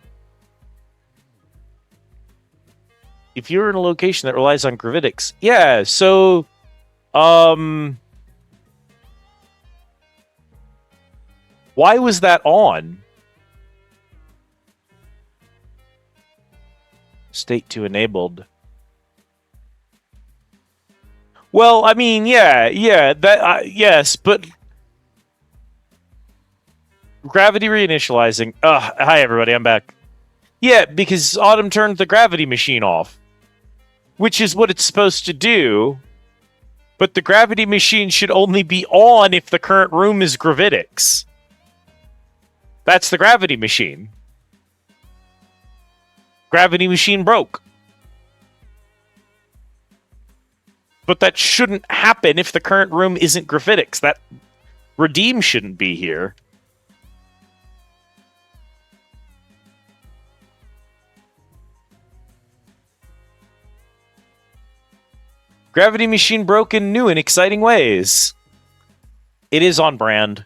If you're in a location that relies on gravitics. Yeah, so why was that on? State 2 enabled. Well, I mean, yeah, that yes, but gravity reinitializing. Hi everybody, I'm back. Yeah, because Autumn turned the gravity machine off, which is what it's supposed to do. But the gravity machine should only be on if the current room is gravitics. That's the gravity machine. Gravity machine broke. But that shouldn't happen if the current room isn't gravitics. That Redeem shouldn't be here. Gravity machine broke in new and exciting ways. It is on brand.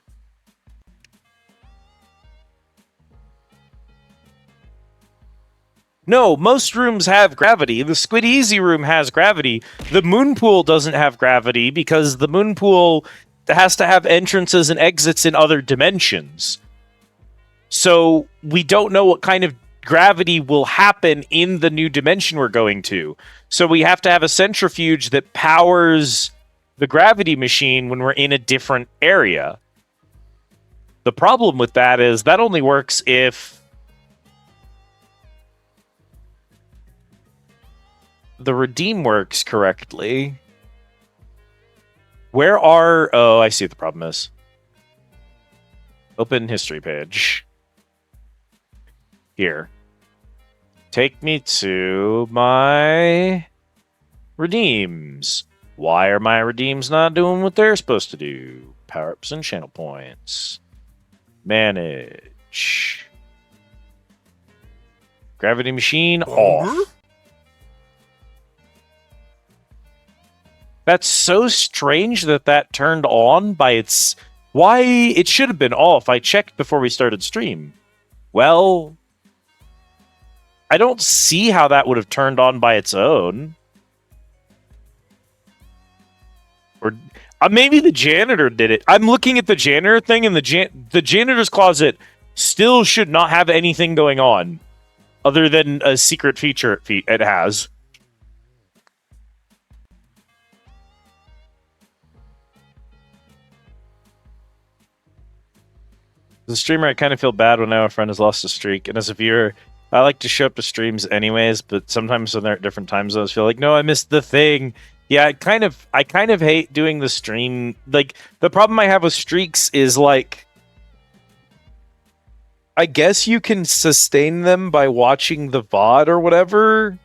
No, most rooms have gravity. The Squid Easy room has gravity. The moon pool doesn't have gravity because the moon pool has to have entrances and exits in other dimensions. So we don't know what kind of gravity will happen in the new dimension we're going to. So we have to have a centrifuge that powers the gravity machine when we're in a different area. The problem with that is that only works if the redeem works correctly. Where are... Oh, I see what the problem is. Open history page. Here. Take me to my redeems. Why are my redeems not doing what they're supposed to do? Power-ups and channel points. Manage. Gravity machine off. That's so strange that that turned on by its... Why? It should have been off. I checked before we started stream. Well, I don't see how that would have turned on by its own. Or maybe the janitor did it. I'm looking at the janitor thing, and the janitor's closet still should not have anything going on other than a secret feature it has. As a streamer, I kind of feel bad when I know a friend has lost a streak, and as a viewer, I like to show up to streams anyways, but sometimes when they're at different time zones, I feel like, no, I missed the thing. Yeah, I kind of hate doing the stream. Like, the problem I have with streaks is, like, I guess you can sustain them by watching the VOD or whatever,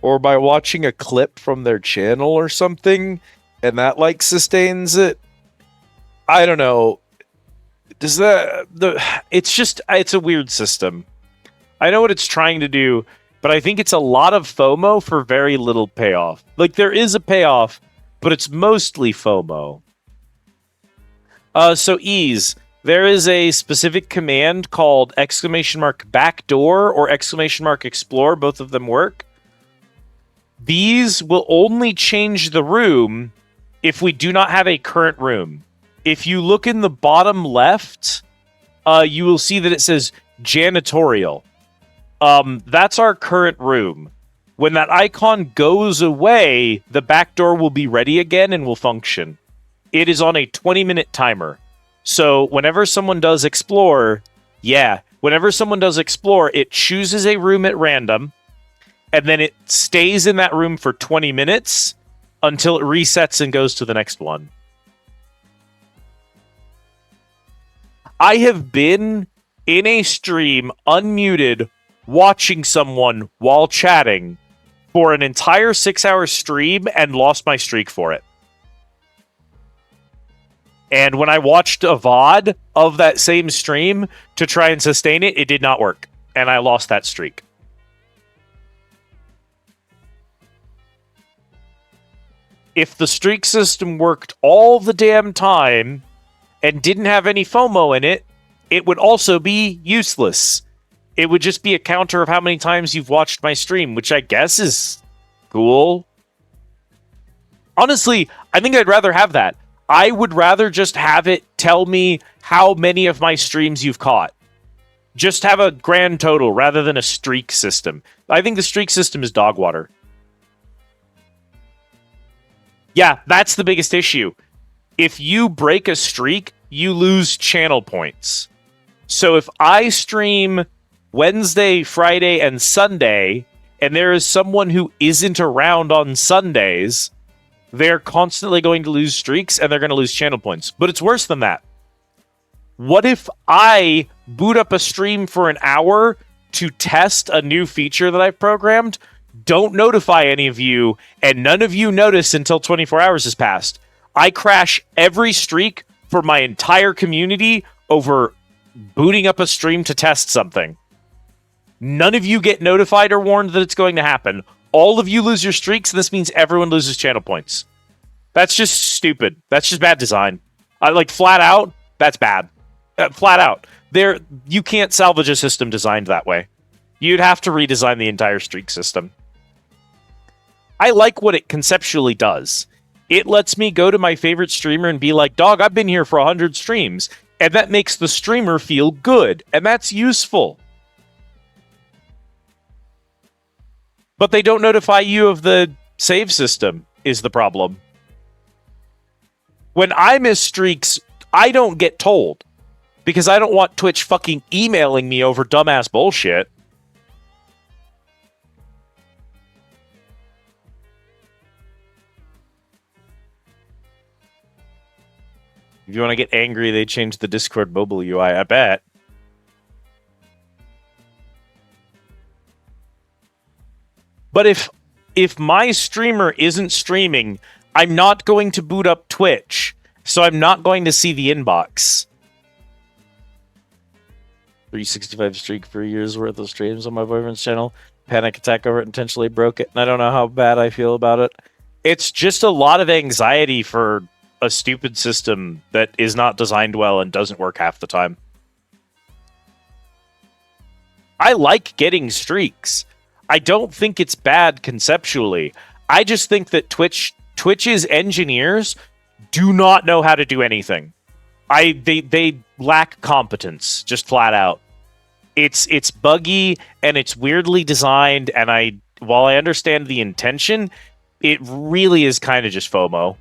or by watching a clip from their channel or something, and that, like, sustains it. I don't know. Does that... It's a weird system. I know what it's trying to do, but I think it's a lot of FOMO for very little payoff. Like, there is a payoff, but it's mostly FOMO. So ease. There is a specific command called !backdoor or !explore. Both of them work. These will only change the room if we do not have a current room. If you look in the bottom left, you will see that it says janitorial. That's our current room. When that icon goes away, the back door will be ready again and will function. It is on a 20-minute timer. So whenever someone does explore, it chooses a room at random, and then it stays in that room for 20 minutes until it resets and goes to the next one. I have been in a stream, unmuted, watching someone while chatting for an entire 6-hour stream and lost my streak for it. And when I watched a VOD of that same stream to try and sustain it, it did not work. And I lost that streak. If the streak system worked all the damn time and didn't have any FOMO in it, it would also be useless. It would just be a counter of how many times you've watched my stream, which I guess is cool. Honestly, I think I'd rather have that. I would rather just have it tell me how many of my streams you've caught. Just have a grand total rather than a streak system. I think the streak system is dog water. Yeah, that's the biggest issue. If you break a streak, you lose channel points. So if I stream Wednesday, Friday, and Sunday, and there is someone who isn't around on Sundays, they're constantly going to lose streaks, and they're going to lose channel points. But it's worse than that. What if I boot up a stream for an hour to test a new feature that I've programmed, don't notify any of you, and none of you notice until 24 hours has passed? I crash every streak for my entire community over booting up a stream to test something. None of you get notified or warned that it's going to happen. all of you lose your streaks, and this means everyone loses channel points. That's just stupid. That's just bad design. Like, flat out, that's bad. Flat out. You can't salvage a system designed that way. You'd have to redesign the entire streak system. I like what it conceptually does. It lets me go to my favorite streamer and be like, dog, I've been here for 100 streams. And that makes the streamer feel good. And that's useful. But they don't notify you of the save system, is the problem. When I miss streaks, I don't get told. Because I don't want Twitch fucking emailing me over dumbass bullshit. If you want to get angry, they changed the Discord mobile UI, I bet. But if my streamer isn't streaming, I'm not going to boot up Twitch, so I'm not going to see the inbox. 365 streak for a year's worth of streams on my boyfriend's channel. Panic attack over it, intentionally broke it, and I don't know how bad I feel about it. It's just a lot of anxiety for a stupid system that is not designed well and doesn't work half the time. I like getting streaks. I don't think it's bad conceptually. I just think that Twitch's engineers do not know how to do anything. They lack competence, just flat out. It's buggy and it's weirdly designed, and while I understand the intention, it really is kind of just FOMO.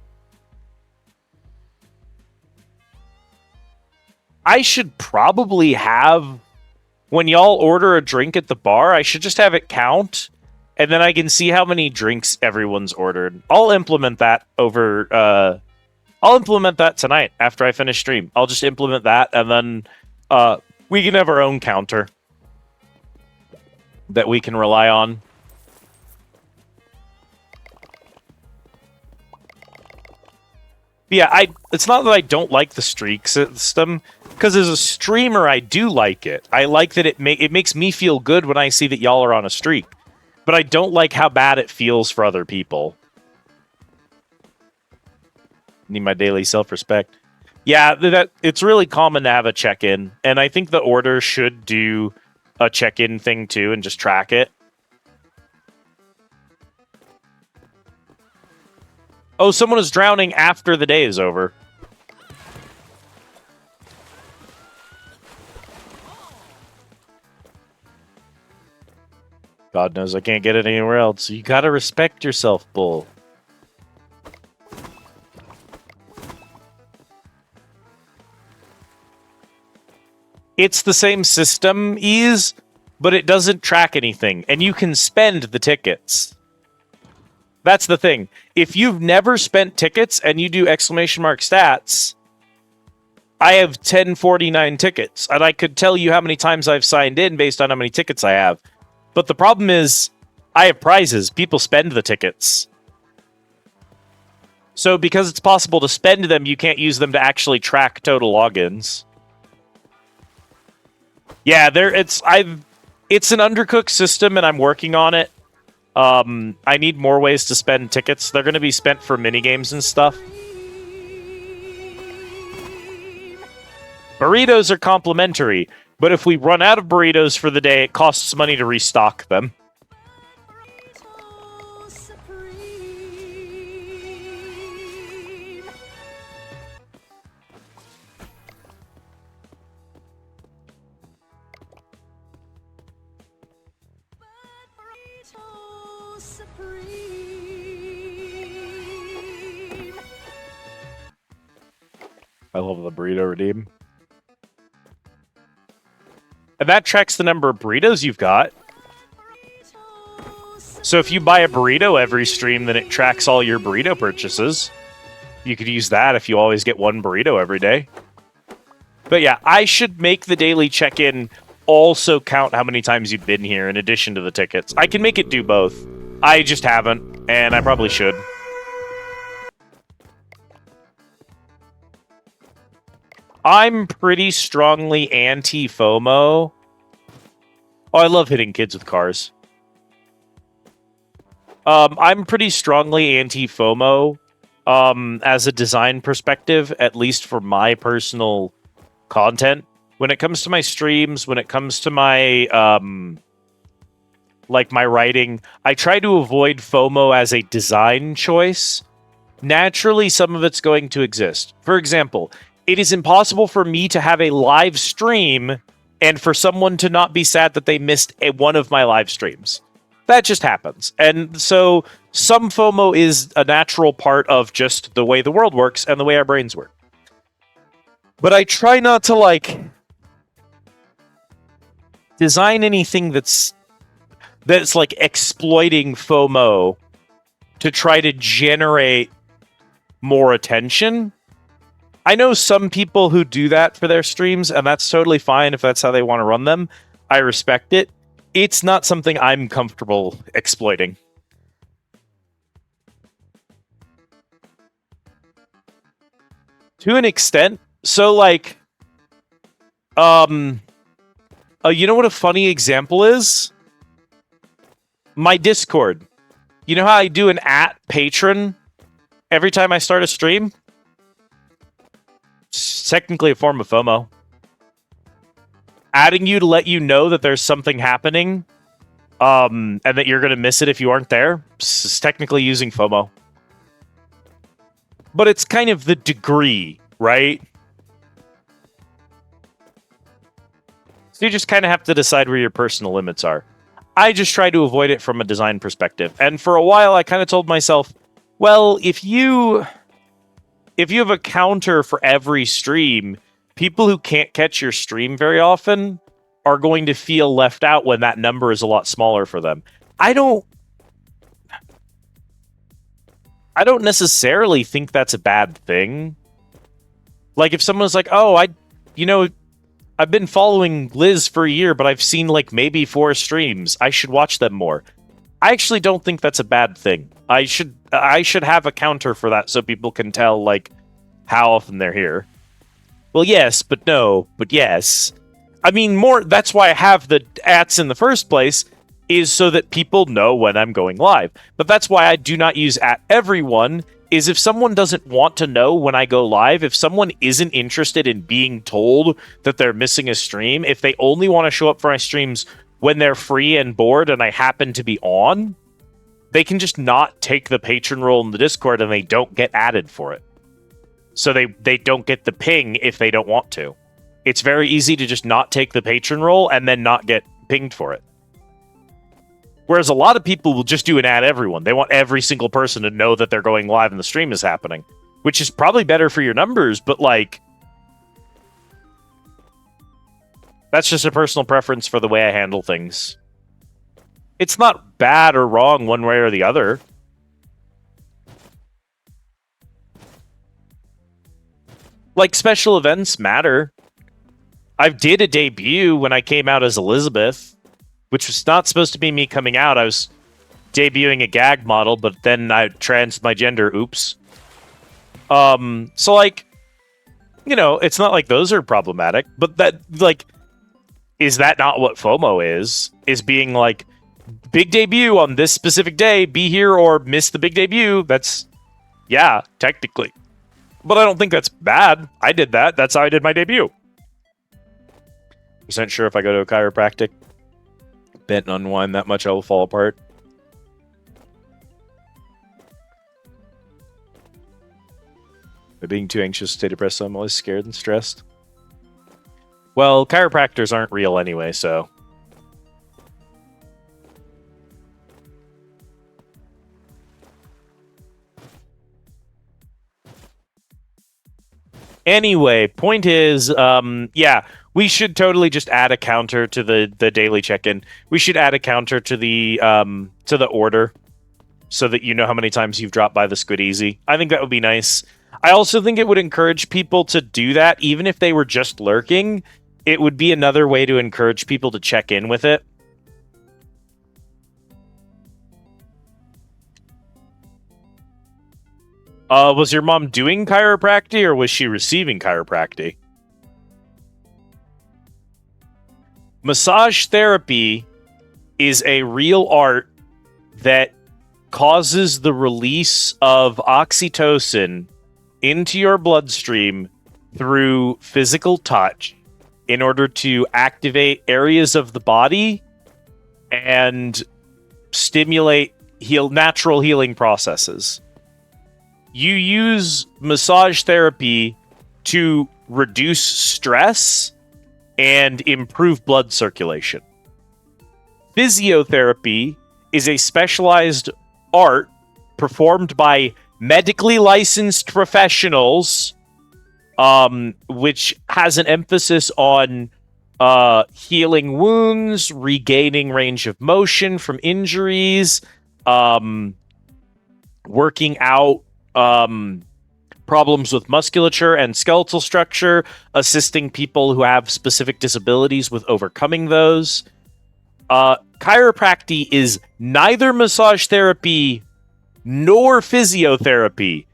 I should probably have, when y'all order a drink at the bar, I should just have it count, and then I can see how many drinks everyone's ordered. I'll implement that I'll implement that tonight after I finish stream. I'll just implement that, and then we can have our own counter that we can rely on. Yeah, it's not that I don't like the streak system, because as a streamer, I do like it. I like that it makes me feel good when I see that y'all are on a streak. But I don't like how bad it feels for other people. Need my daily self-respect. Yeah, it's really common to have a check-in, and I think the order should do a check-in thing too and just track it. Oh, someone is drowning after the day is over. God knows I can't get it anywhere else. You gotta respect yourself, bull. It's the same system ease, but it doesn't track anything, and you can spend the tickets. That's the thing. If you've never spent tickets and you do exclamation mark stats, I have 1049 tickets, and I could tell you how many times I've signed in based on how many tickets I have. But the problem is, I have prizes. People spend the tickets. So because it's possible to spend them, you can't use them to actually track total logins. Yeah, it's an undercooked system, and I'm working on it. I need more ways to spend tickets. They're going to be spent for minigames and stuff. Burritos are complimentary, but if we run out of burritos for the day, it costs money to restock them. I love the burrito redeem. And that tracks the number of burritos you've got. So if you buy a burrito every stream, then it tracks all your burrito purchases. You could use that if you always get one burrito every day. But yeah, I should make the daily check-in also count how many times you've been here in addition to the tickets. I can make it do both. I just haven't, and I probably should. I'm pretty strongly anti-FOMO. Oh, I love hitting kids with cars. I'm pretty strongly anti-FOMO as a design perspective, at least for my personal content. When it comes to my streams, when it comes to my my writing, I try to avoid FOMO as a design choice. Naturally, some of it's going to exist. For example, it is impossible for me to have a live stream and for someone to not be sad that they missed one of my live streams. That just happens. And so some FOMO is a natural part of just the way the world works and the way our brains work. But I try not to design anything that's like exploiting FOMO to try to generate more attention. I know some people who do that for their streams, and that's totally fine if that's how they want to run them. I respect it. It's not something I'm comfortable exploiting. To an extent. So, you know what a funny example is? My Discord. You know how I do an @patron every time I start a stream? It's technically a form of FOMO. Adding you to let you know that there's something happening, and that you're going to miss it if you aren't there. It's technically using FOMO. But it's kind of the degree, right? So you just kind of have to decide where your personal limits are. I just try to avoid it from a design perspective. And for a while, I kind of told myself, well, if you have a counter for every stream, people who can't catch your stream very often are going to feel left out when that number is a lot smaller for them. I don't necessarily think that's a bad thing. Like if someone's like, "Oh, I've been following Liz for a year, but I've seen maybe 4 streams. I should watch them more." I actually don't think that's a bad thing. I should have a counter for that so people can tell how often they're here. Well, yes, but no, but yes. I mean, that's why I have the ats in the first place, is so that people know when I'm going live. But that's why I do not use @everyone, is if someone doesn't want to know when I go live, if someone isn't interested in being told that they're missing a stream, if they only want to show up for my streams when they're free and bored and I happen to be on, they can just not take the patron role in the Discord and they don't get added for it. So they don't get the ping if they don't want to. It's very easy to just not take the patron role and then not get pinged for it. Whereas a lot of people will just do an @everyone. They want every single person to know that they're going live and the stream is happening, which is probably better for your numbers, but that's just a personal preference for the way I handle things. It's not bad or wrong one way or the other. Special events matter. I did a debut when I came out as Elizabeth, which was not supposed to be me coming out. I was debuting a gag model, but then I transed my gender. Oops. So it's not like those are problematic, but that is that not what FOMO is? Is being big debut on this specific day, be here or miss the big debut. That's, yeah, technically. But I don't think that's bad. I did that. That's how I did my debut. % sure if I go to a chiropractic, bent and unwind that much, I will fall apart. By being too anxious to stay depressed, so I'm always scared and stressed. Well, chiropractors aren't real anyway, so... Anyway, point is, yeah, we should totally just add a counter to the daily check-in. We should add a counter to the order, so that you know how many times you've dropped by the Squid Easy. I think that would be nice. I also think it would encourage people to do that, even if they were just lurking. It would be another way to encourage people to check in with it. Was your mom doing chiropractic, or was she receiving chiropractic? Massage therapy is a real art that causes the release of oxytocin into your bloodstream through physical touch in order to activate areas of the body and stimulate natural healing processes. You use massage therapy to reduce stress and improve blood circulation. Physiotherapy is a specialized art performed by medically licensed professionals, which has an emphasis on healing wounds, regaining range of motion from injuries, working out problems with musculature and skeletal structure, assisting people who have specific disabilities with overcoming those. Chiropractic is neither massage therapy nor physiotherapy.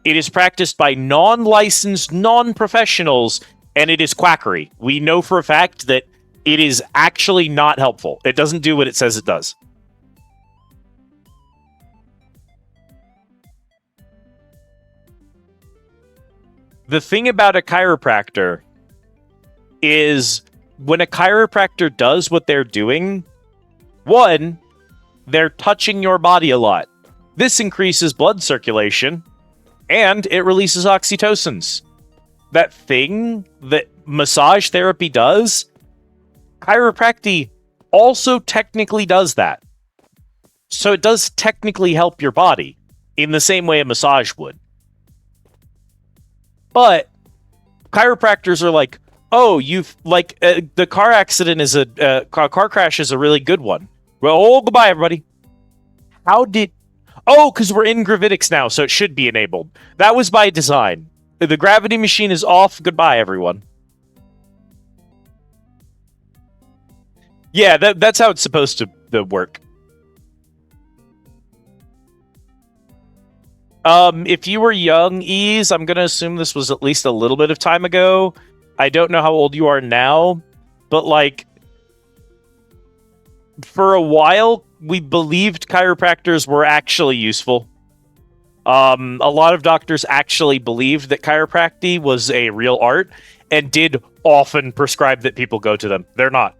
It is practiced by non-licensed, non-professionals, and it is quackery. We know for a fact that it is actually not helpful. It doesn't do what it says it does. The thing about a chiropractor is when a chiropractor does what they're doing, one, they're touching your body a lot. This increases blood circulation, and it releases oxytocins. That thing that massage therapy does, chiropractic also technically does that. So it does technically help your body in the same way a massage would. But chiropractors are like, oh, the car accident is car crash is a really good one. Well, goodbye, everybody. Because we're in gravitics now, so it should be enabled. That was by design. The gravity machine is off. Goodbye, everyone. Yeah, that's how it's supposed to work. If you were young, Ease, I'm going to assume this was at least a little bit of time ago. I don't know how old you are now, but for a while, we believed chiropractors were actually useful. A lot of doctors actually believed that chiropractic was a real art and did often prescribe that people go to them. They're not.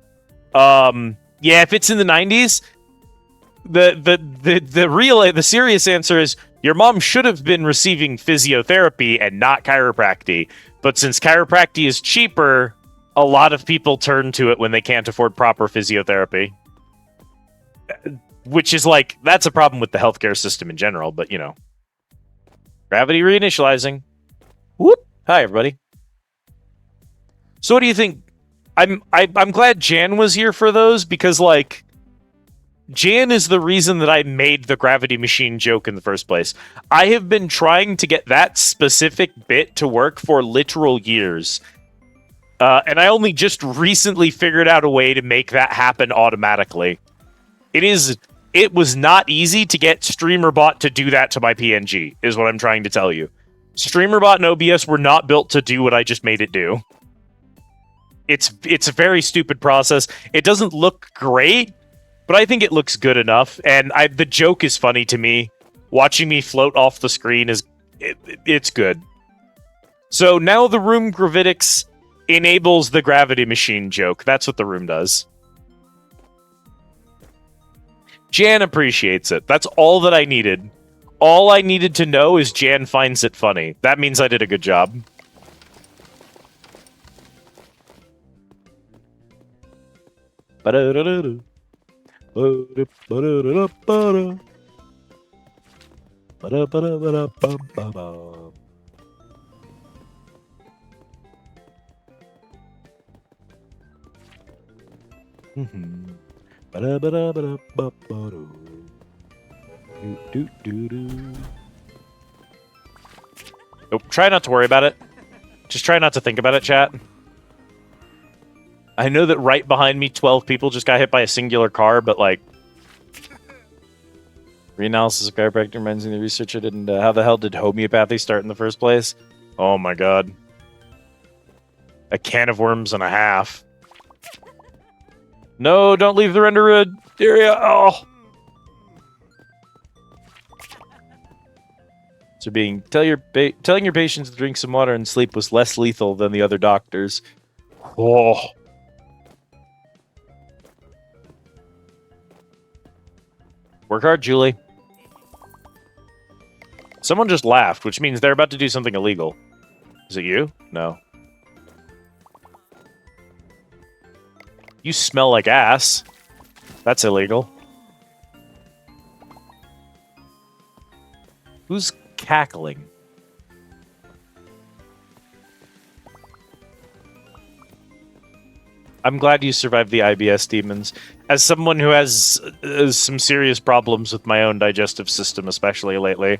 Yeah, if it's in the 90s, the serious answer is your mom should have been receiving physiotherapy and not chiropractic. But since chiropractic is cheaper, a lot of people turn to it when they can't afford proper physiotherapy. Which is that's a problem with the healthcare system in general, but Gravity reinitializing. Whoop! Hi, everybody. So what do you think? I'm glad Jan was here for those because Jan is the reason that I made the gravity machine joke in the first place. I have been trying to get that specific bit to work for literal years. And I only just recently figured out a way to make that happen automatically. It was not easy to get StreamerBot to do that to my PNG, is what I'm trying to tell you. StreamerBot and OBS were not built to do what I just made it do. It's a very stupid process. It doesn't look great, but I think it looks good enough, and the joke is funny to me. Watching me float off the screen it's good. So now the room gravitics enables the gravity machine joke. That's what the room does. Jan appreciates it. That's all that I needed. All I needed to know is Jan finds it funny. That means I did a good job. Ba-da-da-da-da. Ba-da-ba-da-ba-da. Ba-da-ba-da-ba-da-ba-ba-ba. Ba-da-ba-da-ba-da-ba-ba-do. Do-do-do-do. Nope, try not to worry about it. Just try not to think about it, chat. I know that right behind me, 12 people just got hit by a singular car, but reanalysis of chiropractic reminds me of the researcher didn't. How the hell did homeopathy start in the first place? Oh my god. A can of worms and a half. No, don't leave the render area. Oh. So telling your patients to drink some water and sleep was less lethal than the other doctors. Oh. Work hard, Julie. Someone just laughed, which means they're about to do something illegal. Is it you? No. You smell like ass. That's illegal. Who's cackling? I'm glad you survived the IBS demons. As someone who has some serious problems with my own digestive system, especially lately,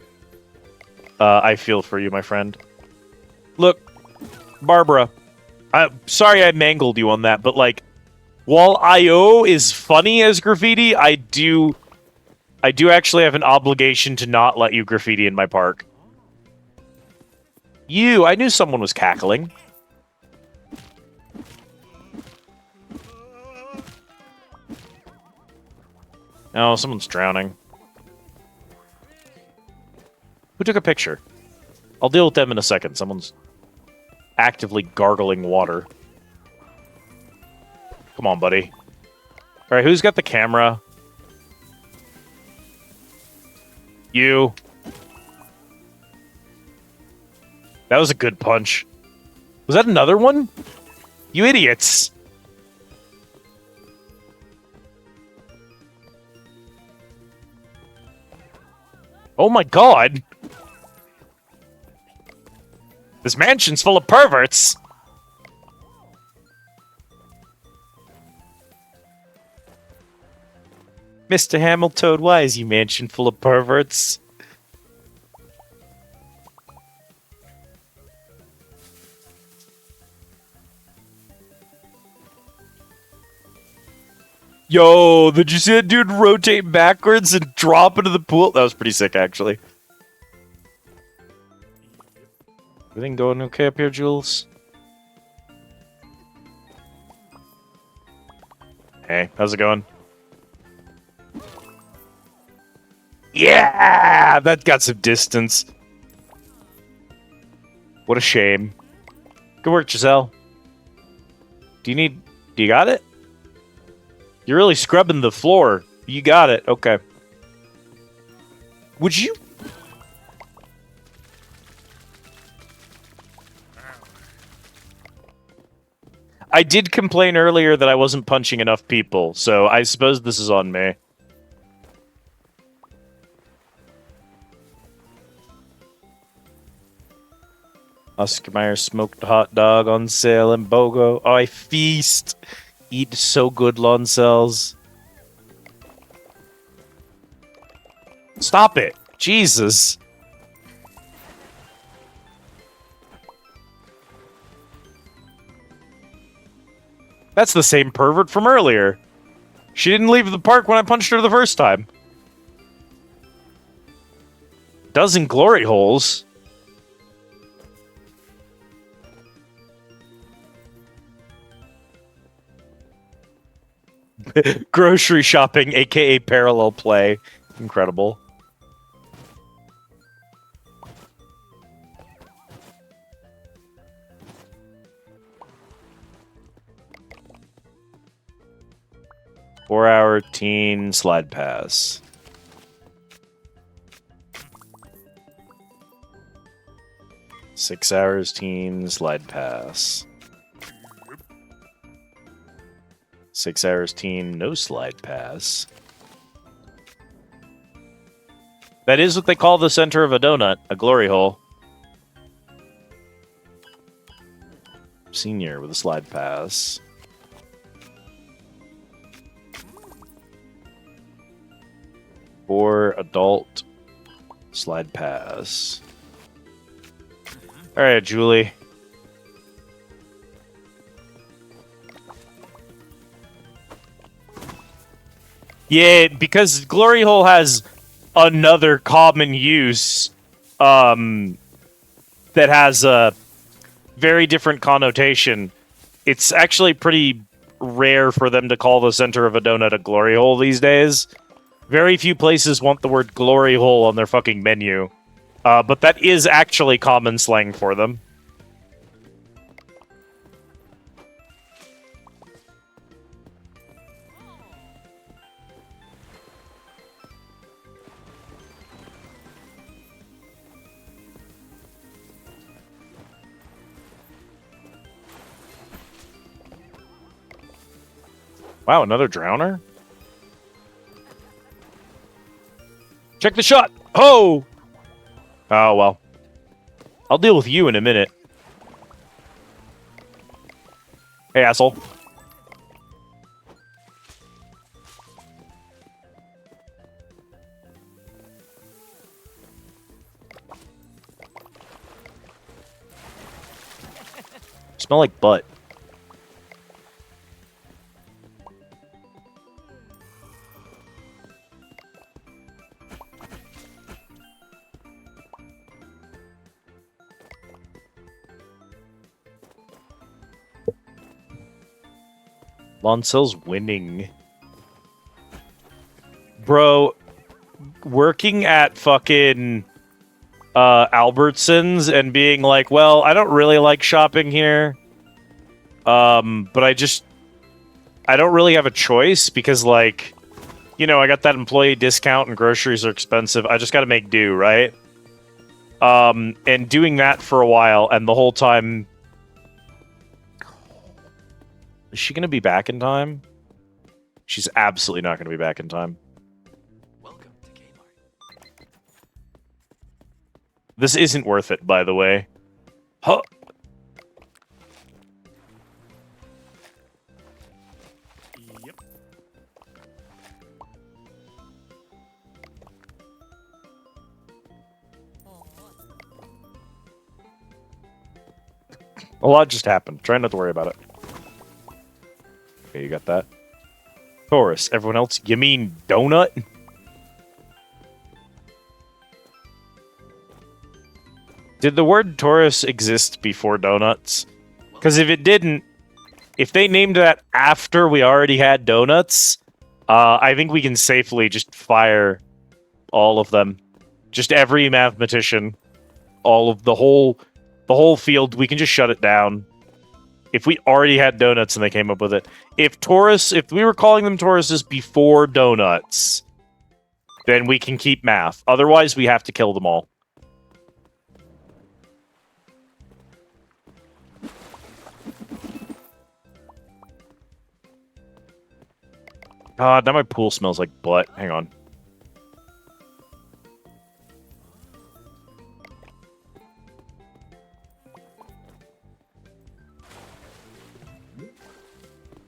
I feel for you, my friend. Look, Barbara, sorry I mangled you on that, but like, while IO is funny as graffiti, I do actually have an obligation to not let you graffiti in my park. I knew someone was cackling. Oh, someone's drowning. Who took a picture? I'll deal with them in a second. Someone's actively gargling water. Come on, buddy. Alright, who's got the camera? You. That was a good punch. Was that another one? You idiots! Oh my god! This mansion's full of perverts! Mr. Hamilton, why is your mansion full of perverts? Yo, did you see that dude rotate backwards and drop into the pool? That was pretty sick, actually. Everything going okay up here, Jules? Hey, how's it going? Yeah! That got some distance. What a shame. Good work, Giselle. Do you got it? You're really scrubbing the floor. You got it. Okay. Would you... I did complain earlier that I wasn't punching enough people, so I suppose this is on me. Oscar Mayer smoked a hot dog on sale in BOGO. Oh, I feast. Eat so good, lawn cells. Stop it. Jesus. That's the same pervert from earlier. She didn't leave the park when I punched her the first time. Dozen glory holes. Grocery shopping, aka parallel play. Incredible. Four-hour teen slide pass. Six hours teen slide pass. 6 hours teen, no slide pass. That is what they call the center of a donut, a glory hole. Senior with a slide pass. Or adult slide pass. Alright, Julie. Yeah, because glory hole has another common use that has a very different connotation. It's actually pretty rare for them to call the center of a donut a glory hole these days. Very few places want the word glory hole on their fucking menu. But that is actually common slang for them. Wow, another drowner? Check the shot! Oh! Oh, well. I'll deal with you in a minute. Hey, asshole. Smell like butt. Lonsel's winning. Bro, working at fucking Albertsons and being like, well, I don't really like shopping here. But I don't really have a choice because, like, you know, I got that employee discount and groceries are expensive. I just gotta make do, right? And doing that for a while, and the whole time... Is she gonna be back in time? She's absolutely not gonna be back in time. Welcome to Kmart. This isn't worth it, by the way. Huh. Yep. A lot just happened. Try not to worry about it. Okay, you got that. Taurus. Everyone else, you mean donut? Did the word Taurus exist before donuts? Because if it didn't, if they named that after we already had donuts, I think we can safely just fire all of them. Just every mathematician. All of the whole field, we can just shut it down. If we already had donuts and they came up with it. If we were calling them Tauruses before donuts, then we can keep math. Otherwise, we have to kill them all. God, now my pool smells like butt. Hang on.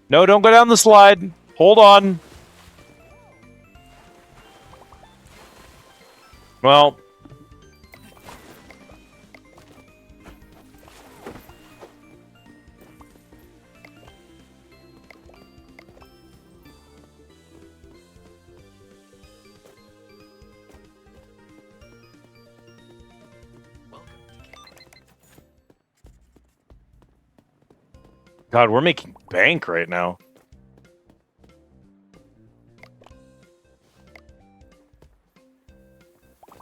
No, don't go down the slide. Hold on. Well. Welcome to Kmart. God, we're making bank right now.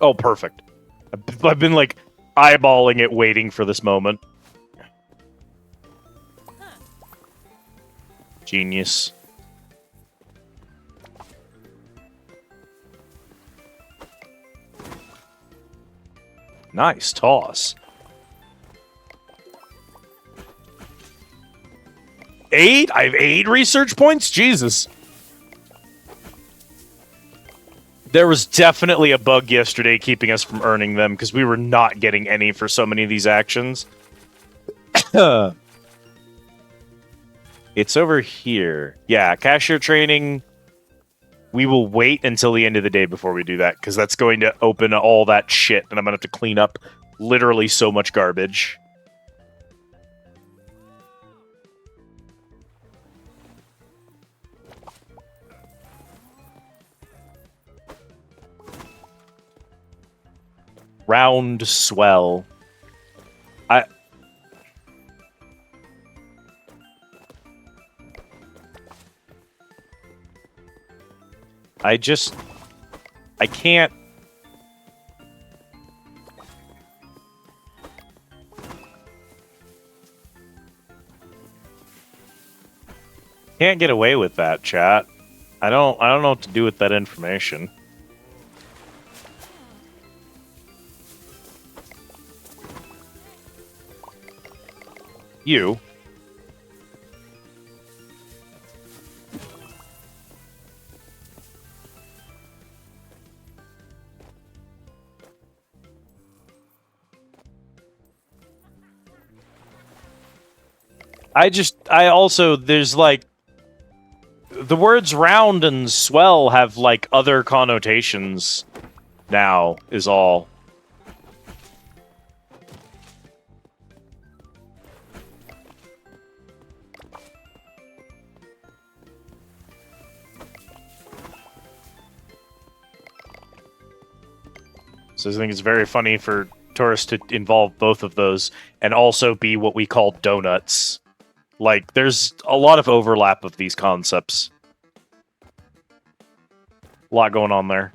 Oh, perfect. I've been, like, eyeballing it, waiting for this moment. Genius. Nice toss. 8? I have 8 research points? Jesus. There was definitely a bug yesterday keeping us from earning them, because we were not getting any for so many of these actions. It's over here. Yeah, cashier training. We will wait until the end of the day before we do that, because that's going to open all that shit, and I'm going to have to clean up literally so much garbage. Round swell. I can't. Can't get away with that, chat. I don't know what to do with that information. You. I also, there's like, the words round and swell have like other connotations now, is all. So I think it's very funny for tourists to involve both of those and also be what we call donuts. Like, there's a lot of overlap of these concepts. A lot going on there.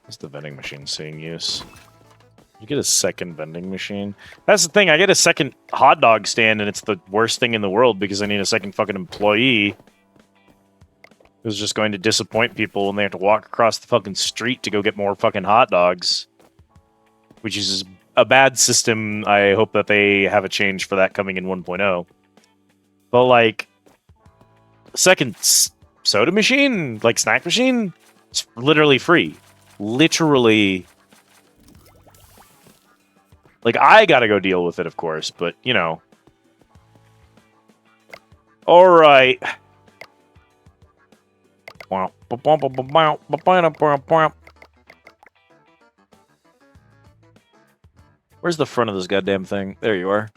Is the vending machine seeing use? You get a second vending machine? That's the thing, I get a second hot dog stand and it's the worst thing in the world because I need a second fucking employee who's just going to disappoint people when they have to walk across the fucking street to go get more fucking hot dogs. Which is a bad system. I hope that they have a change for that coming in 1.0. But like, second soda machine, like snack machine, it's literally free. Literally. Like, I gotta go deal with it, of course, but, you know. Alright. Where's the front of this goddamn thing? There you are.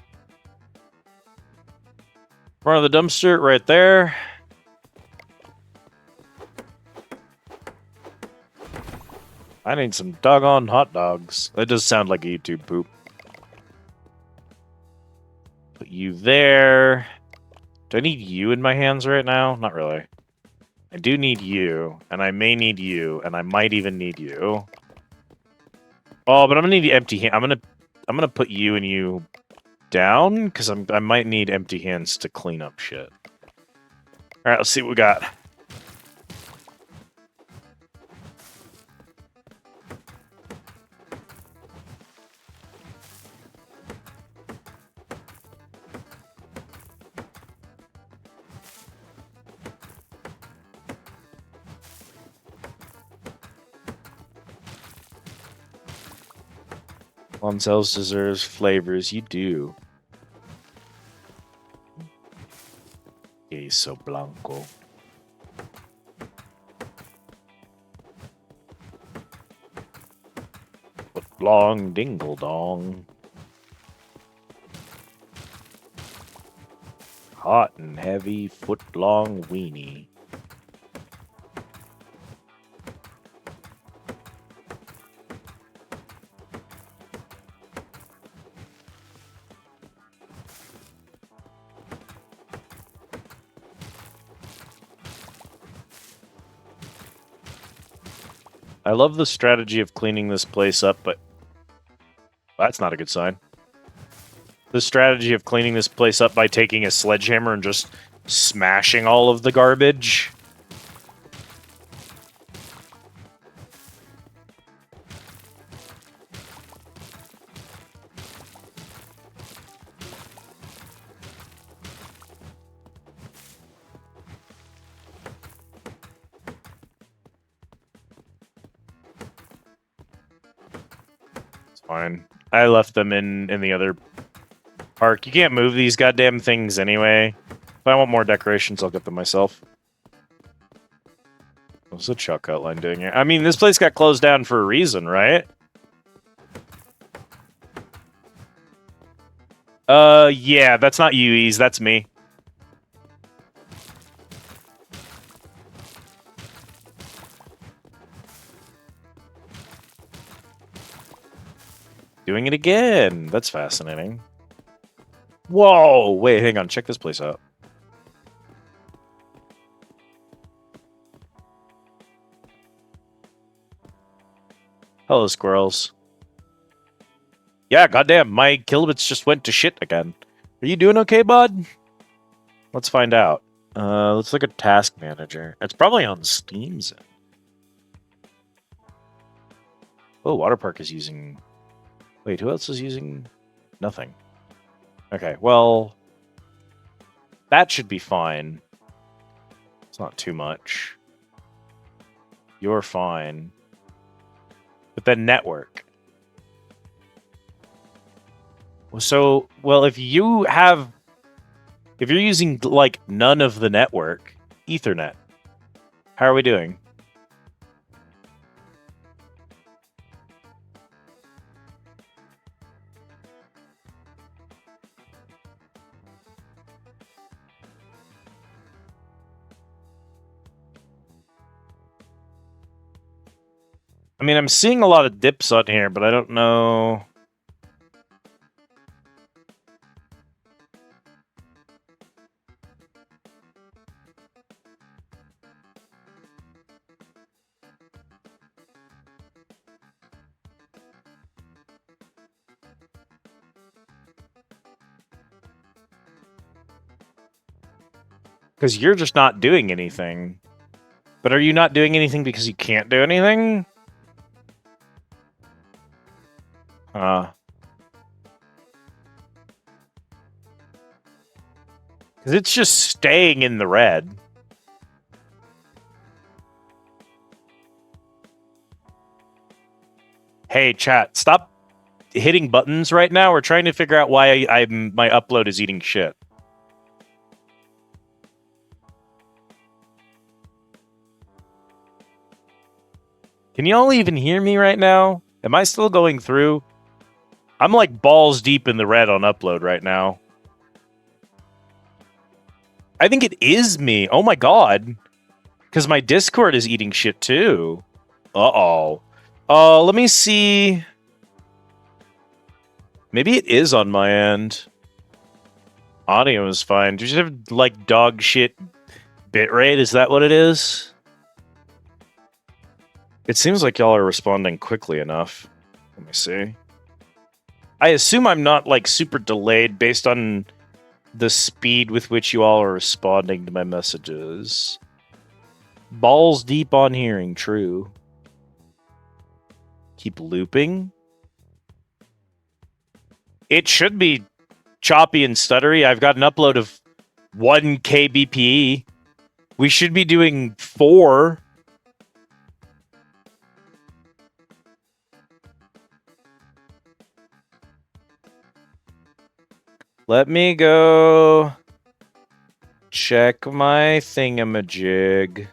Front of the dumpster, right there. I need some doggone hot dogs. That does sound like a YouTube poop. Put you there. Do I need you in my hands right now? Not really. I do need you, and I may need you, and I might even need you. Oh, but I'm gonna need the empty hand. I'm gonna put you and you down because I might need empty hands to clean up shit. All right, let's see what we got. Gonzales deserves flavors. You do. Queso blanco. Foot long dingle dong. Hot and heavy foot long weenie. I love the strategy of cleaning this place up, but that's not a good sign. The strategy of cleaning this place up by taking a sledgehammer and just smashing all of the garbage. Fine. I left them in the other park. You can't move these goddamn things anyway. If I want more decorations, I'll get them myself. What's the Chuck outline doing here? I mean, this place got closed down for a reason, right? Yeah, that's not UEs, that's me. Doing it again. That's fascinating. Whoa! Wait, hang on. Check this place out. Hello, squirrels. Yeah, goddamn, my kilobits just went to shit again. Are you doing okay, bud? Let's find out. Let's look at Task Manager. It's probably on Steam's end. Oh, Waterpark is using... Wait, who else is using... Nothing. Okay, well... That should be fine. It's not too much. You're fine. But then network. So, well, if you have... If you're using, like, none of the network, Ethernet, how are we doing? I mean, I'm seeing a lot of dips on here, but I don't know... Because you're just not doing anything. But are you not doing anything because you can't do anything? Because it's just staying in the red. Hey, chat, stop hitting buttons right now. We're trying to figure out why my upload is eating shit. Can y'all even hear me right now? Am I still going through? I'm like balls deep in the red on upload right now. I think it is me. Oh my god. Because my Discord is eating shit too. Uh-oh. Let me see. Maybe it is on my end. Audio is fine. Do you just have, like, dog shit bitrate? Is that what it is? It seems like y'all are responding quickly enough. Let me see. I assume I'm not, like, super delayed based on the speed with which you all are responding to my messages. Balls deep on hearing, true. Keep looping. It should be choppy and stuttery. I've got an upload of 1 kbpe. We should be doing 4. Let me go check my thingamajig.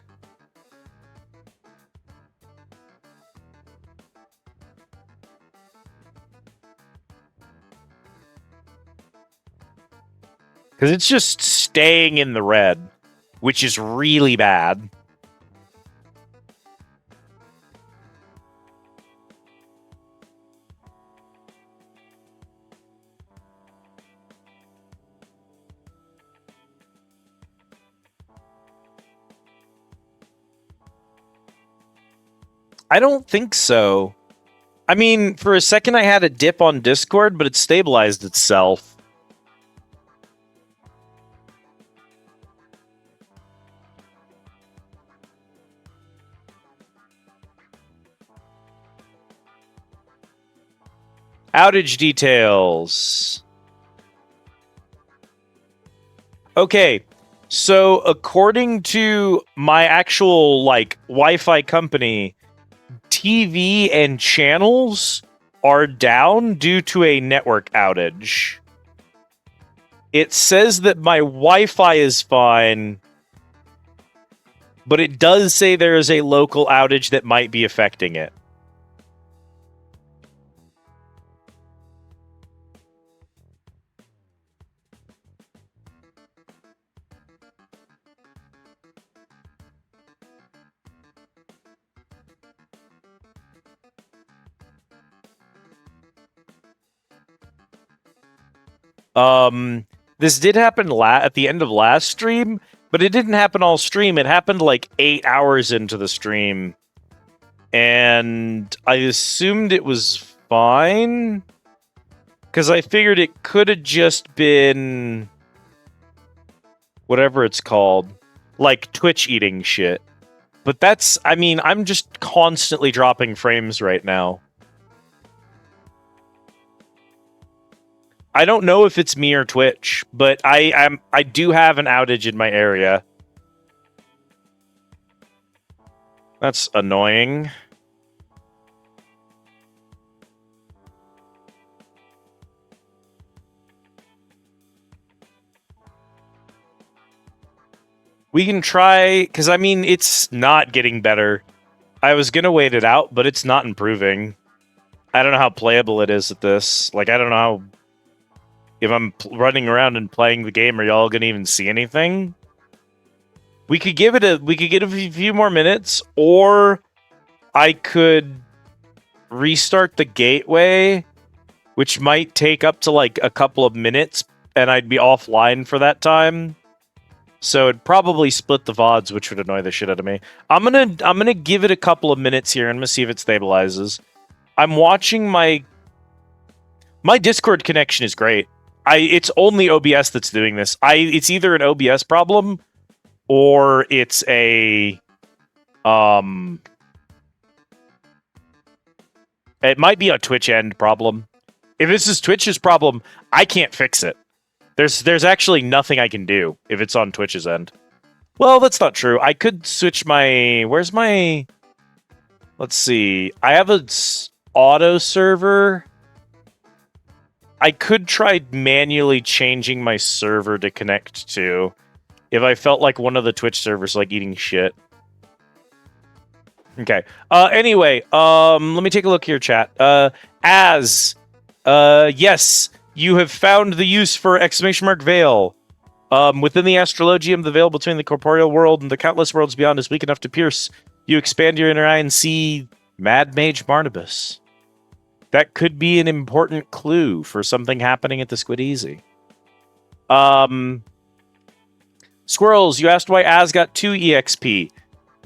Because it's just staying in the red, which is really bad. I don't think so. I mean, for a second I had a dip on Discord, but it stabilized itself. Outage details. Okay, so according to my actual, like, Wi-Fi company, TV and channels are down due to a network outage. It says that my Wi-Fi is fine, but it does say there is a local outage that might be affecting it. This did happen at the end of last stream, but it didn't happen all stream. It happened like 8 hours into the stream. And I assumed it was fine. Because I figured it could have just been... whatever it's called. Like Twitch eating shit. But that's... I mean, I'm just constantly dropping frames right now. I don't know if it's me or Twitch, but I do have an outage in my area. That's annoying. We can try, because I mean, it's not getting better. I was gonna wait it out, but it's not improving. I don't know how playable it is at this. Like, I don't know how... if I'm running around and playing the game, are y'all gonna even see anything? We could give it a few more minutes, or I could restart the gateway, which might take up to like a couple of minutes, and I'd be offline for that time. So it'd probably split the VODs, which would annoy the shit out of me. I'm gonna give it a couple of minutes here, and I'm gonna see if it stabilizes. I'm watching my Discord connection is great. It's only OBS that's doing this. It's either an OBS problem or it's a it might be a Twitch end problem. If this is Twitch's problem, I can't fix it. There's actually nothing I can do if it's on Twitch's end. Well, that's not true. I could switch my... where's my... let's see. I have a auto server. I could try manually changing my server to connect to if I felt like one of the Twitch servers like eating shit. Okay. Anyway, let me take a look here, chat. Yes, you have found the use for !veil. Within the astrologium, the veil between the corporeal world and the countless worlds beyond is weak enough to pierce. You expand your inner eye and see Mad Mage Barnabas. That could be an important clue for something happening at the Squid Easy. Squirrels, you asked why Az got 2 EXP.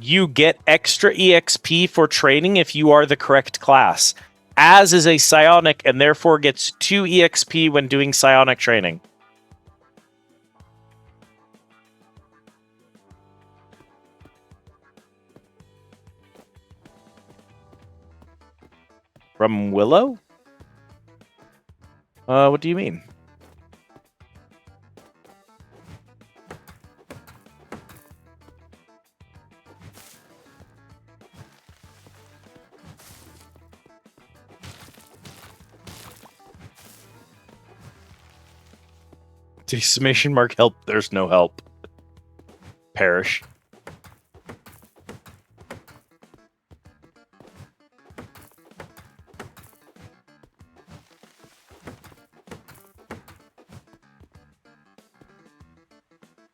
You get extra EXP for training if you are the correct class. Az is a psionic and therefore gets 2 EXP when doing psionic training. From Willow? What do you mean? Exclamation mark help. There's no help. Perish.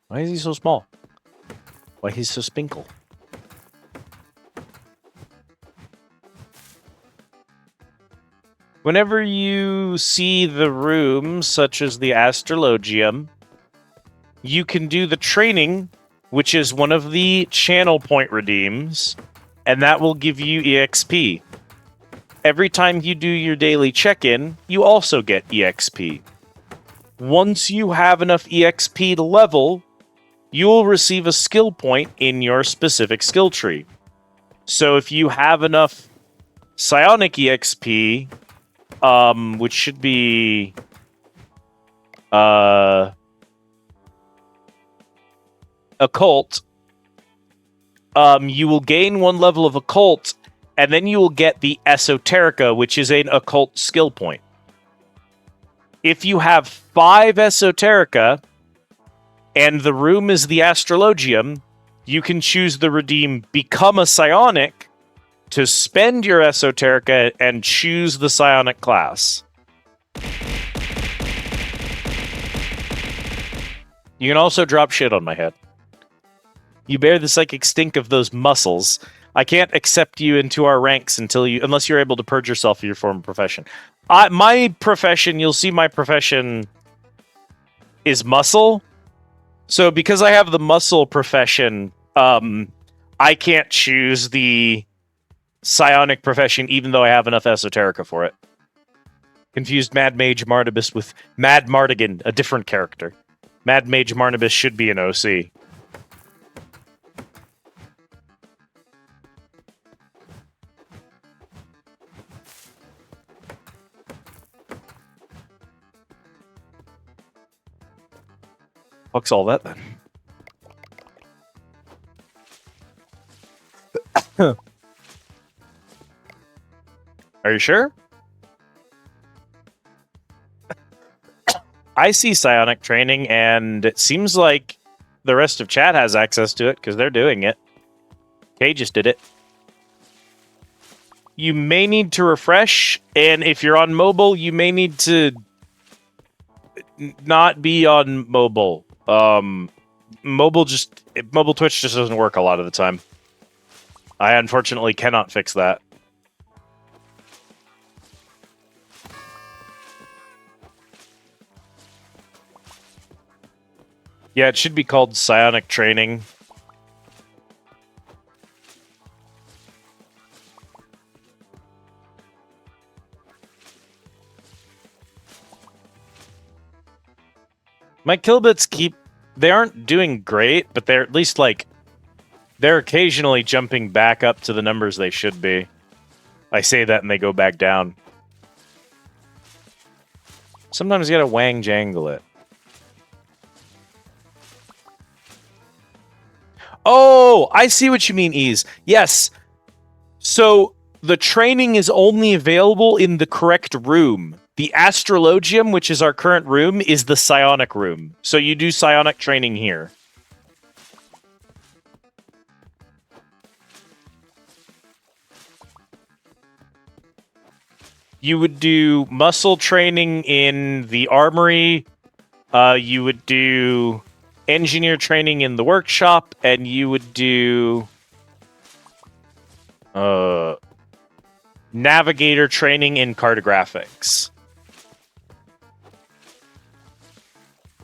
Why is he so small? Why he's so spinkle? Whenever you see the room, such as the astrologium, you can do the training, which is one of the channel point redeems, and that will give you EXP. Every time you do your daily check-in, you also get EXP. Once you have enough EXP to level, you will receive a skill point in your specific skill tree. So if you have enough psionic EXP, which should be occult, you will gain 1 level of occult, and then you will get the esoterica, which is an occult skill point. If you have 5 esoterica and the room is the astrologium, you can choose the redeem become a psionic to spend your esoterica and choose the psionic class. You can also drop shit on my head. You bear the psychic stink of those muscles. I can't accept you into our ranks unless you're able to purge yourself of your former profession. My profession, you'll see my profession is muscle. So because I have the muscle profession, I can't choose the psionic profession, even though I have enough esoterica for it. Confused Mad Mage Marnibus with Mad Mardigan, a different character. Mad Mage Marnibus should be an OC. Fuck's all that then. Are you sure? I see psionic training, and it seems like the rest of chat has access to it because they're doing it. Kay just did it. You may need to refresh, and if you're on mobile, you may need to not be on mobile. Mobile Twitch just doesn't work a lot of the time. I unfortunately cannot fix that. Yeah, it should be called psionic training. My killbits they aren't doing great, but they're at least they're occasionally jumping back up to the numbers they should be. I say that and they go back down. Sometimes you gotta wang jangle it. Oh, I see what you mean, Ease. Yes. So the training is only available in the correct room. The Astrologium, which is our current room, is the psionic room. So you do psionic training here. You would do muscle training in the armory. You would do engineer training in the workshop, and you would do navigator training in cartographics.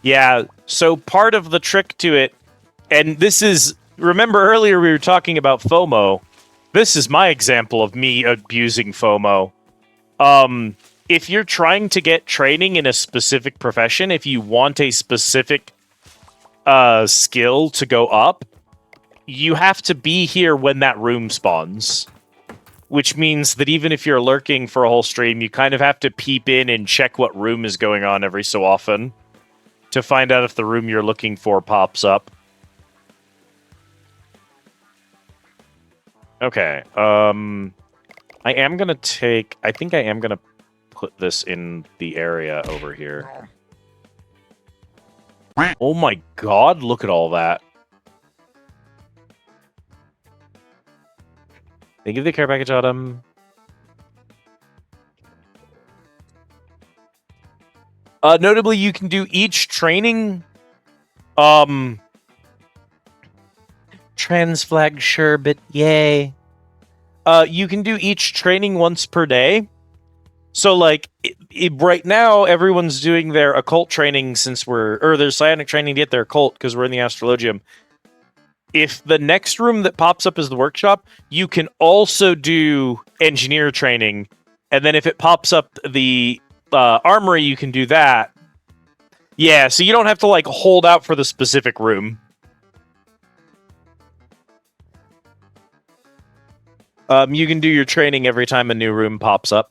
Yeah, so part of the trick to it, and this is, remember earlier we were talking about FOMO. This is my example of me abusing FOMO. If you're trying to get training in a specific profession, if you want a specific skill to go up, you have to be here when that room spawns. Which means that even if you're lurking for a whole stream, you kind of have to peep in and check what room is going on every so often to find out if the room you're looking for pops up. Okay, I think I am gonna put this in the area over here. Oh my god, look at all that. Thank you for the care package, Autumn. Notably, you can do each training. Trans flag sherbet, yay. You can do each training once per day. So, right now, everyone's doing their occult training their psionic training to get their occult because we're in the Astrologium. If the next room that pops up is the workshop, you can also do engineer training. And then if it pops up the armory, you can do that. Yeah, so you don't have to, hold out for the specific room. You can do your training every time a new room pops up.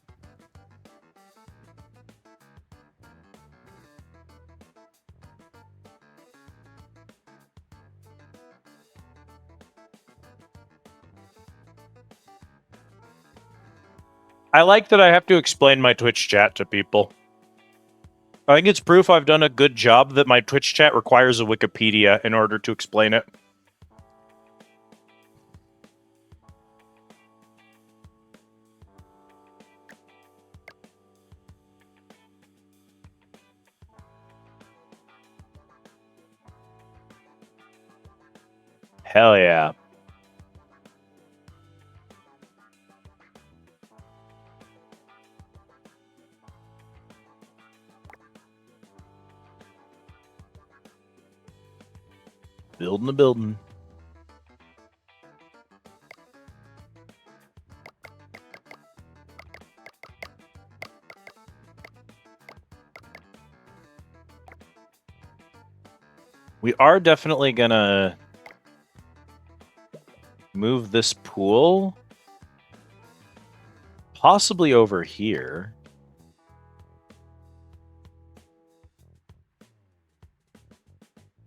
I like that I have to explain my Twitch chat to people. I think it's proof I've done a good job that my Twitch chat requires a Wikipedia in order to explain it. Hell yeah. Building a building. We are definitely gonna move this pool possibly over here.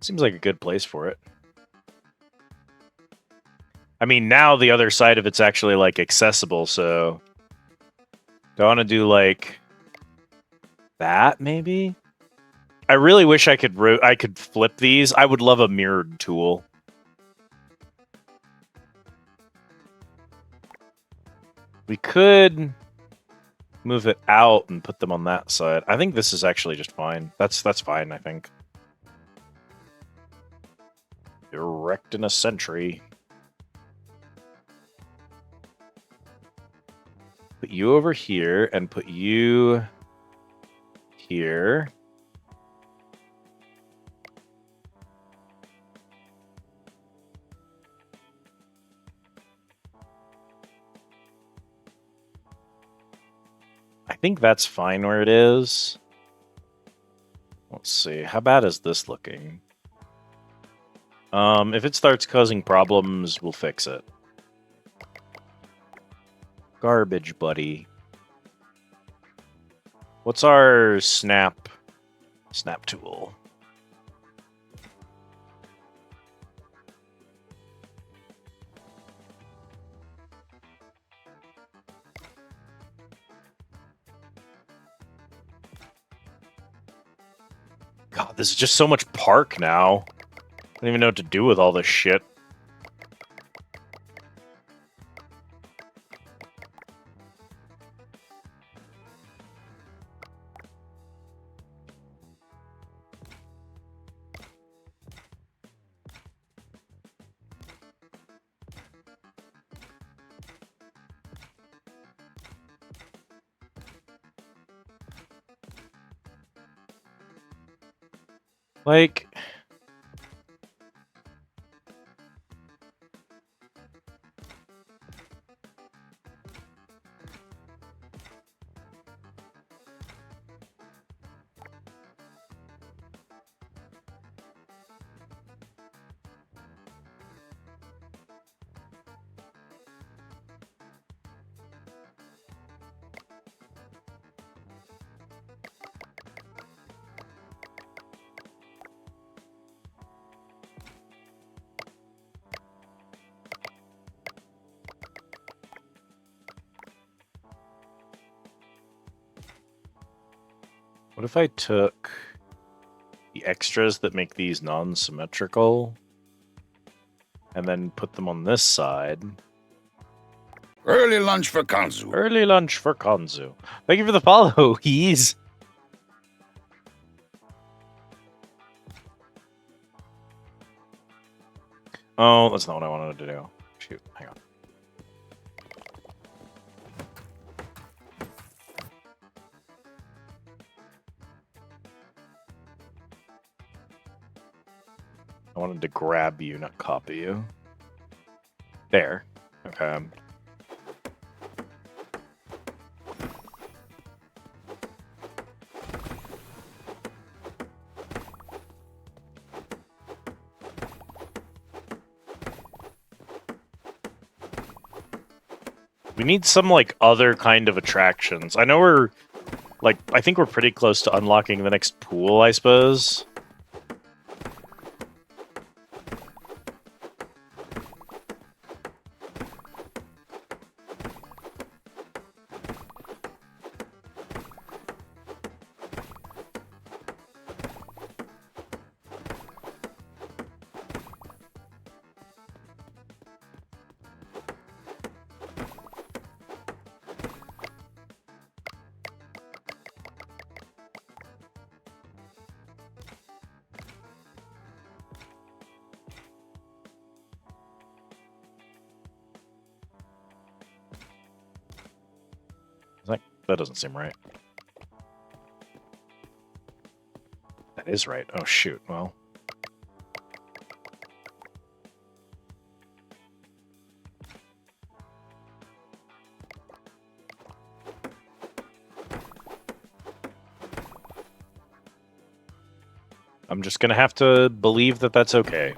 Seems like a good place for it. I mean, now the other side of it's actually like accessible, so do I want to do like that maybe? I really wish I could flip these. I would love a mirrored tool. We could move it out and put them on that side. I think this is actually just fine. That's fine, I think. Erect in a century. Put you over here and put you here. I think that's fine where it is. Let's see. How bad is this looking? If it starts causing problems, we'll fix it. Garbage buddy. What's our snap tool? God, this is just so much park now. I don't even know what to do with all this shit. Like... What if I took the extras that make these non-symmetrical and then put them on this side? Early lunch for Kanzu. Early lunch for Konzu. Thank you for the follow, He's. Oh, that's not what I wanted to do. Shoot, hang on. I wanted to grab you, not copy you. There. Okay. We need some, like, other kind of attractions. I know we're, like, I think we're pretty close to unlocking the next pool, I suppose. That doesn't seem right. That is right. Oh, shoot. Well. I'm just gonna have to believe that that's okay.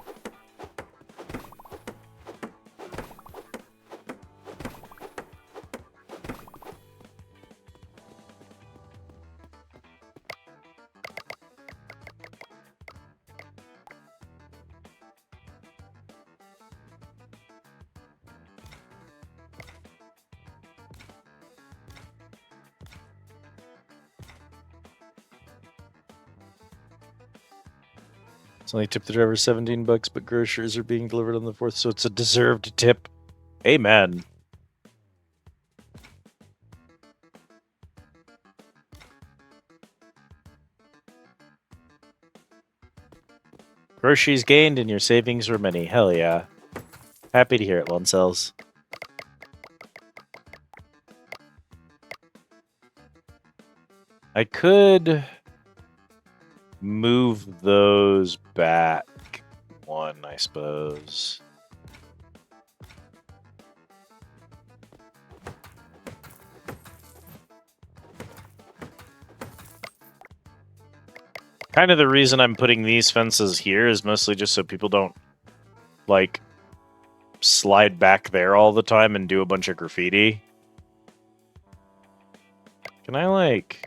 It's only tip the driver $17, but groceries are being delivered on the 4th, so it's a deserved tip. Amen. Groceries gained and your savings were many. Hell yeah. Happy to hear it, Luncels. I could move those back one, I suppose. Kind of the reason I'm putting these fences here is mostly just so people don't, like, slide back there all the time and do a bunch of graffiti. Can I, like...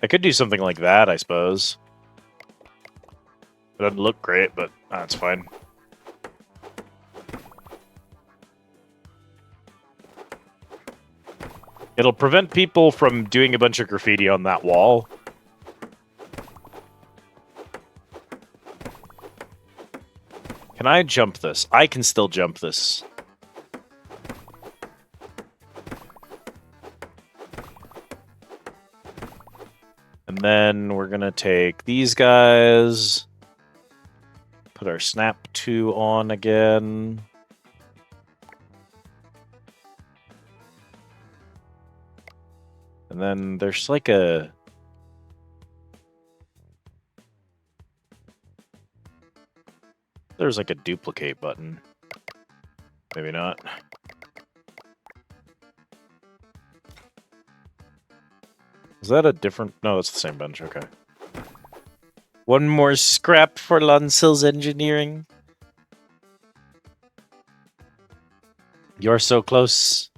I could do something like that, I suppose. It doesn't look great, but that's fine. It'll prevent people from doing a bunch of graffiti on that wall. Can I jump this? I can still jump this. And then we're gonna take these guys, put our snap 2 on again. And then there's like a... There's like a duplicate button. Maybe not. Is that a different... No, it's the same bench, okay. One more scrap for Lunsil's engineering. You're so close.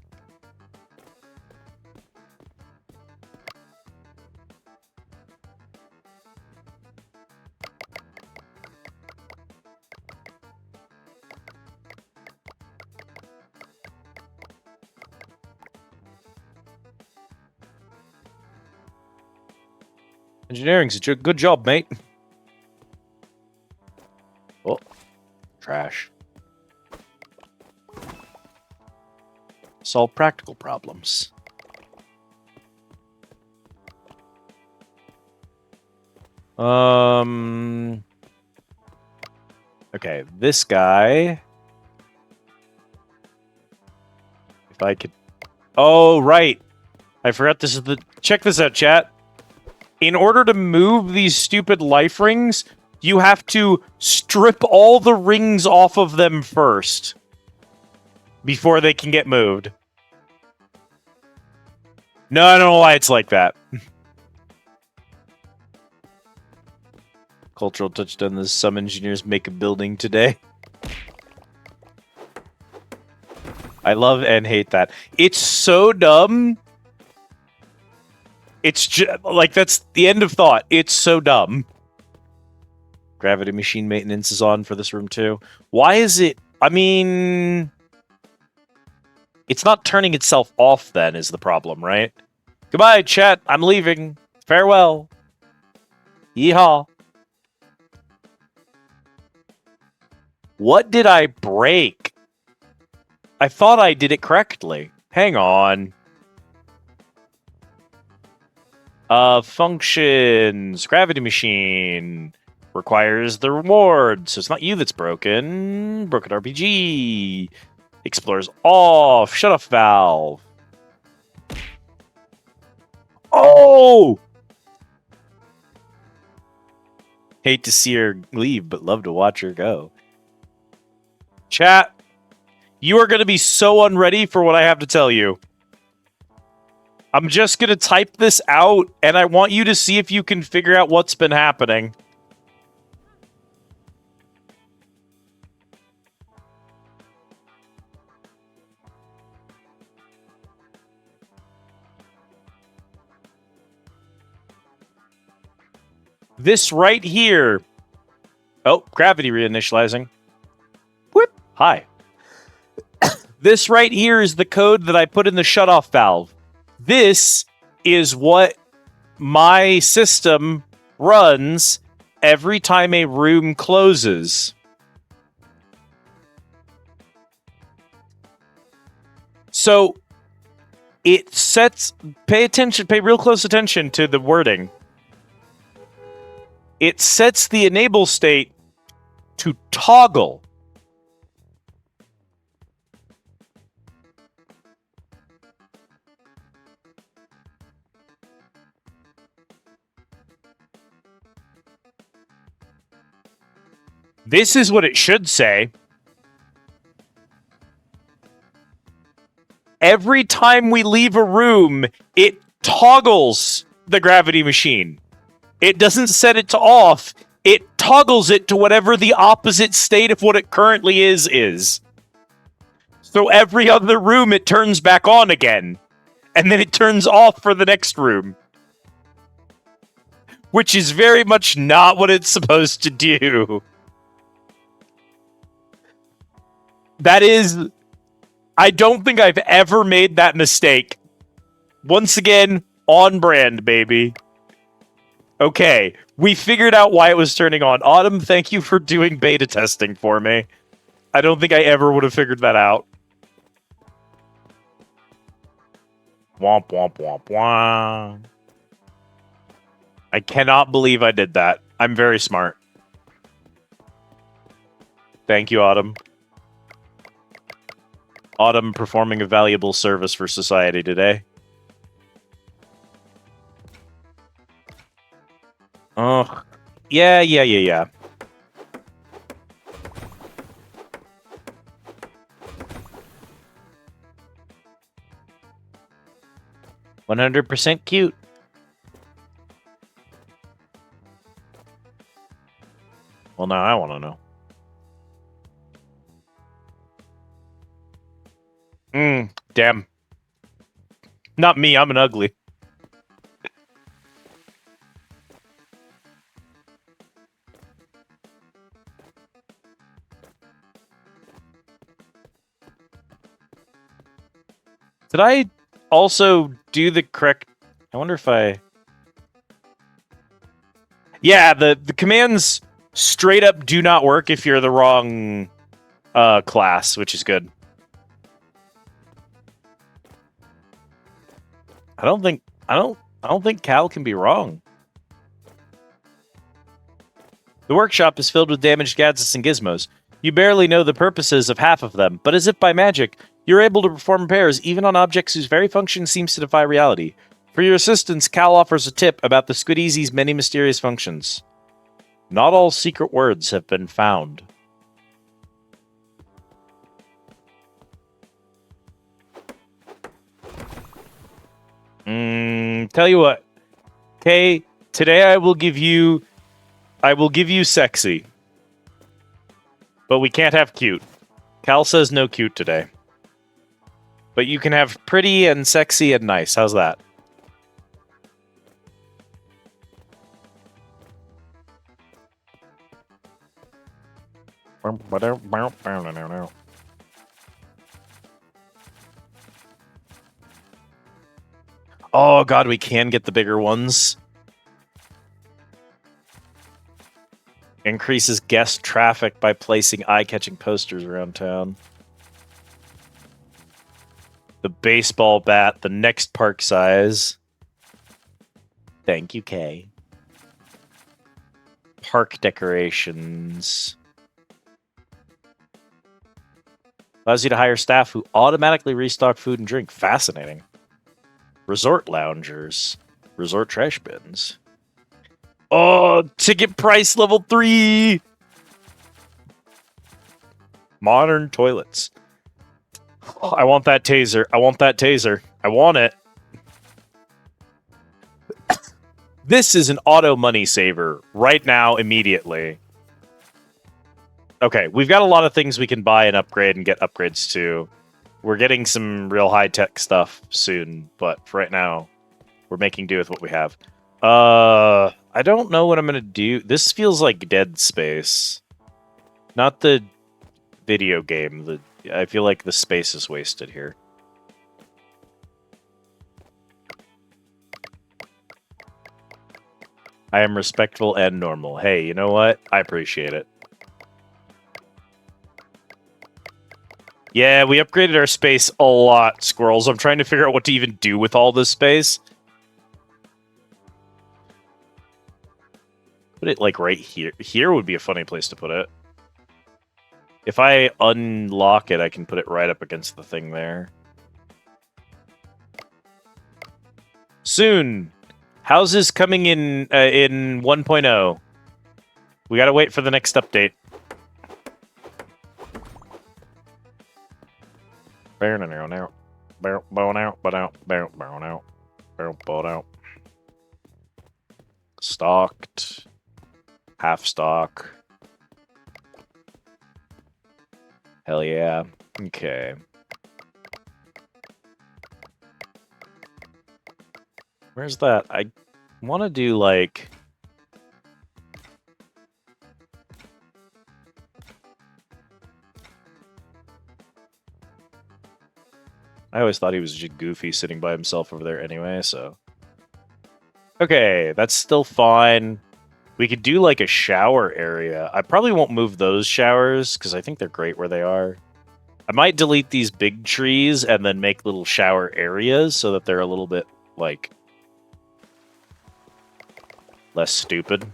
Engineering's a good job, mate. Oh, trash. Solve practical problems. Okay, this guy. If I could... Oh, right. I forgot this is the... Check this out, chat. In order to move these stupid life rings, you have to strip all the rings off of them first before they can get moved. No, I don't know why it's like that. Cultural touchdown is some engineers make a building today. I love and hate that. It's so dumb. It's just, like, that's the end of thought. It's so dumb. Gravity machine maintenance is on for this room, too. Why is it... I mean... It's not turning itself off, then, is the problem, right? Goodbye, chat. I'm leaving. Farewell. Yeehaw. What did I break? I thought I did it correctly. Hang on. Functions. Gravity machine. Requires the reward. So it's not you that's broken. Broken RPG. Explores off. Shut off valve. Oh! Hate to see her leave, but love to watch her go. Chat. You are going to be so unready for what I have to tell you. I'm just going to type this out, and I want you to see if you can figure out what's been happening. This right here. Oh, gravity reinitializing. Whoop. Hi. This right here is the code that I put in the shutoff valve. This is what my system runs every time a room closes. So it sets, pay real close attention to the wording. It sets the enable state to toggle. This is what it should say. Every time we leave a room, it toggles the gravity machine. It doesn't set it to off. It toggles it to whatever the opposite state of what it currently is. So every other room, it turns back on again. And then it turns off for the next room. Which is very much not what it's supposed to do. That is... I don't think I've ever made that mistake. Once again, on brand, baby. Okay, we figured out why it was turning on. Autumn, thank you for doing beta testing for me. I don't think I ever would have figured that out. Womp, womp, womp, womp. I cannot believe I did that. I'm very smart. Thank you, Autumn. Autumn performing a valuable service for society today. Oh, yeah. 100% cute. Well, now I want to know. Damn. Not me, I'm an ugly. Did I also do the correct... I wonder if I... Yeah, the commands straight up do not work if you're the wrong class, which is good. I don't think Cal can be wrong. The workshop is filled with damaged gadgets and gizmos. You barely know the purposes of half of them, but as if by magic, you're able to perform repairs even on objects whose very function seems to defy reality. For your assistance, Cal offers a tip about the Squiddy's many mysterious functions. Not all secret words have been found. Tell you what. Okay, today I will give you sexy. But we can't have cute. Cal says no cute today. But you can have pretty and sexy and nice. How's that? Oh god, we can get the bigger ones. Increases guest traffic by placing eye-catching posters around town. The baseball bat, the next park size. Thank you, Kay. Park decorations. Allows you to hire staff who automatically restock food and drink. Fascinating. Resort loungers. Resort trash bins. Oh, ticket price level 3! Modern toilets. Oh, I want that taser. I want that taser. I want it. This is an auto money saver right now, immediately. Okay, we've got a lot of things we can buy and upgrade and get upgrades to. We're getting some real high-tech stuff soon, but for right now, we're making do with what we have. I don't know what I'm going to do. This feels like Dead Space. Not the video game. I feel like the space is wasted here. I am respectful and normal. Hey, you know what? I appreciate it. Yeah, we upgraded our space a lot, squirrels. I'm trying to figure out what to even do with all this space. Put it, like, right here. Here would be a funny place to put it. If I unlock it, I can put it right up against the thing there. Soon. Houses coming in 1.0. We gotta wait for the next update. Stocked. Half stock. Hell yeah. Okay. Where's that? I want to do, like... I always thought he was just goofy sitting by himself over there anyway, so... Okay, that's still fine. We could do, like, a shower area. I probably won't move those showers, because I think they're great where they are. I might delete these big trees and then make little shower areas so that they're a little bit, like... less stupid.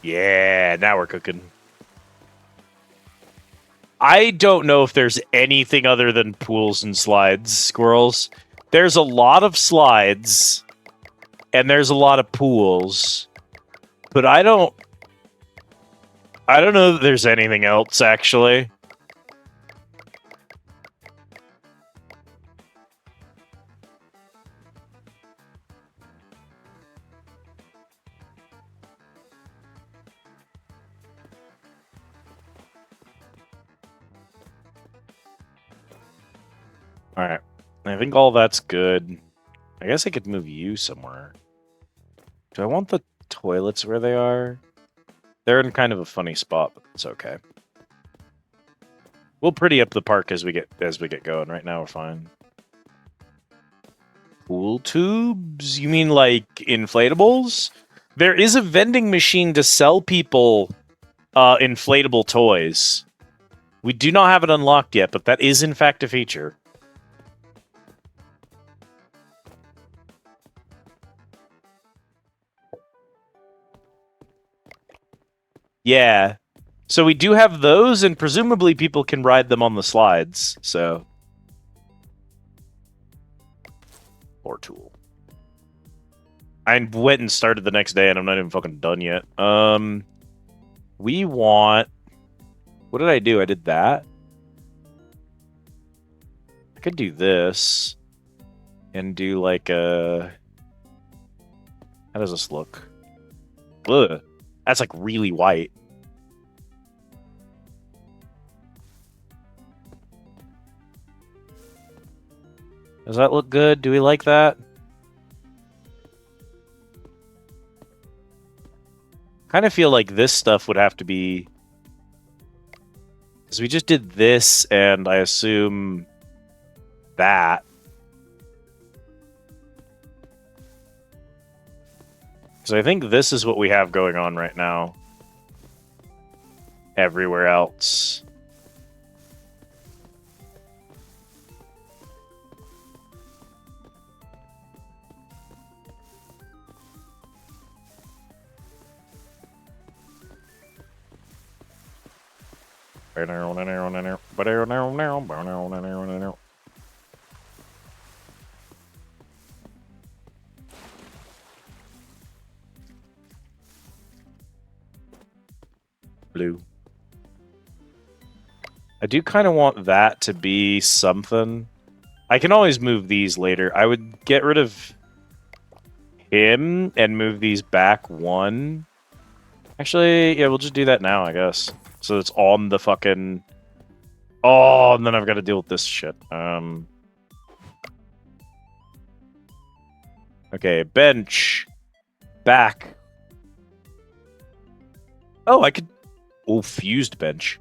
Yeah, now we're cooking. I don't know if there's anything other than pools and slides, squirrels. There's a lot of slides, and there's a lot of pools, but I don't know that there's anything else, actually. Alright. I think all that's good. I guess I could move you somewhere. Do I want the toilets where they are? They're in kind of a funny spot, but it's okay. We'll pretty up the park as we get going. Right now we're fine. Pool tubes? You mean like inflatables? There is a vending machine to sell people inflatable toys. We do not have it unlocked yet, but that is in fact a feature. Yeah. So we do have those, and presumably people can ride them on the slides, so... Or tool. I went and started the next day, and I'm not even fucking done yet. We want... What did I do? I did that? I could do this. And do, like, a... How does this look? Ugh. That's, like, really white. Does that look good? Do we like that? Kind of feel like this stuff would have to be... Because we just did this, and I assume... that. So I think this is what we have going on right now. Everywhere else. Blue. I do kind of want that to be something. I can always move these later. I would get rid of him and move these back one. Actually, yeah, we'll just do that now, I guess. So it's on the fucking... Oh, and then I've got to deal with this shit. Okay, bench. Back. Oh, I could... Oh, fused bench.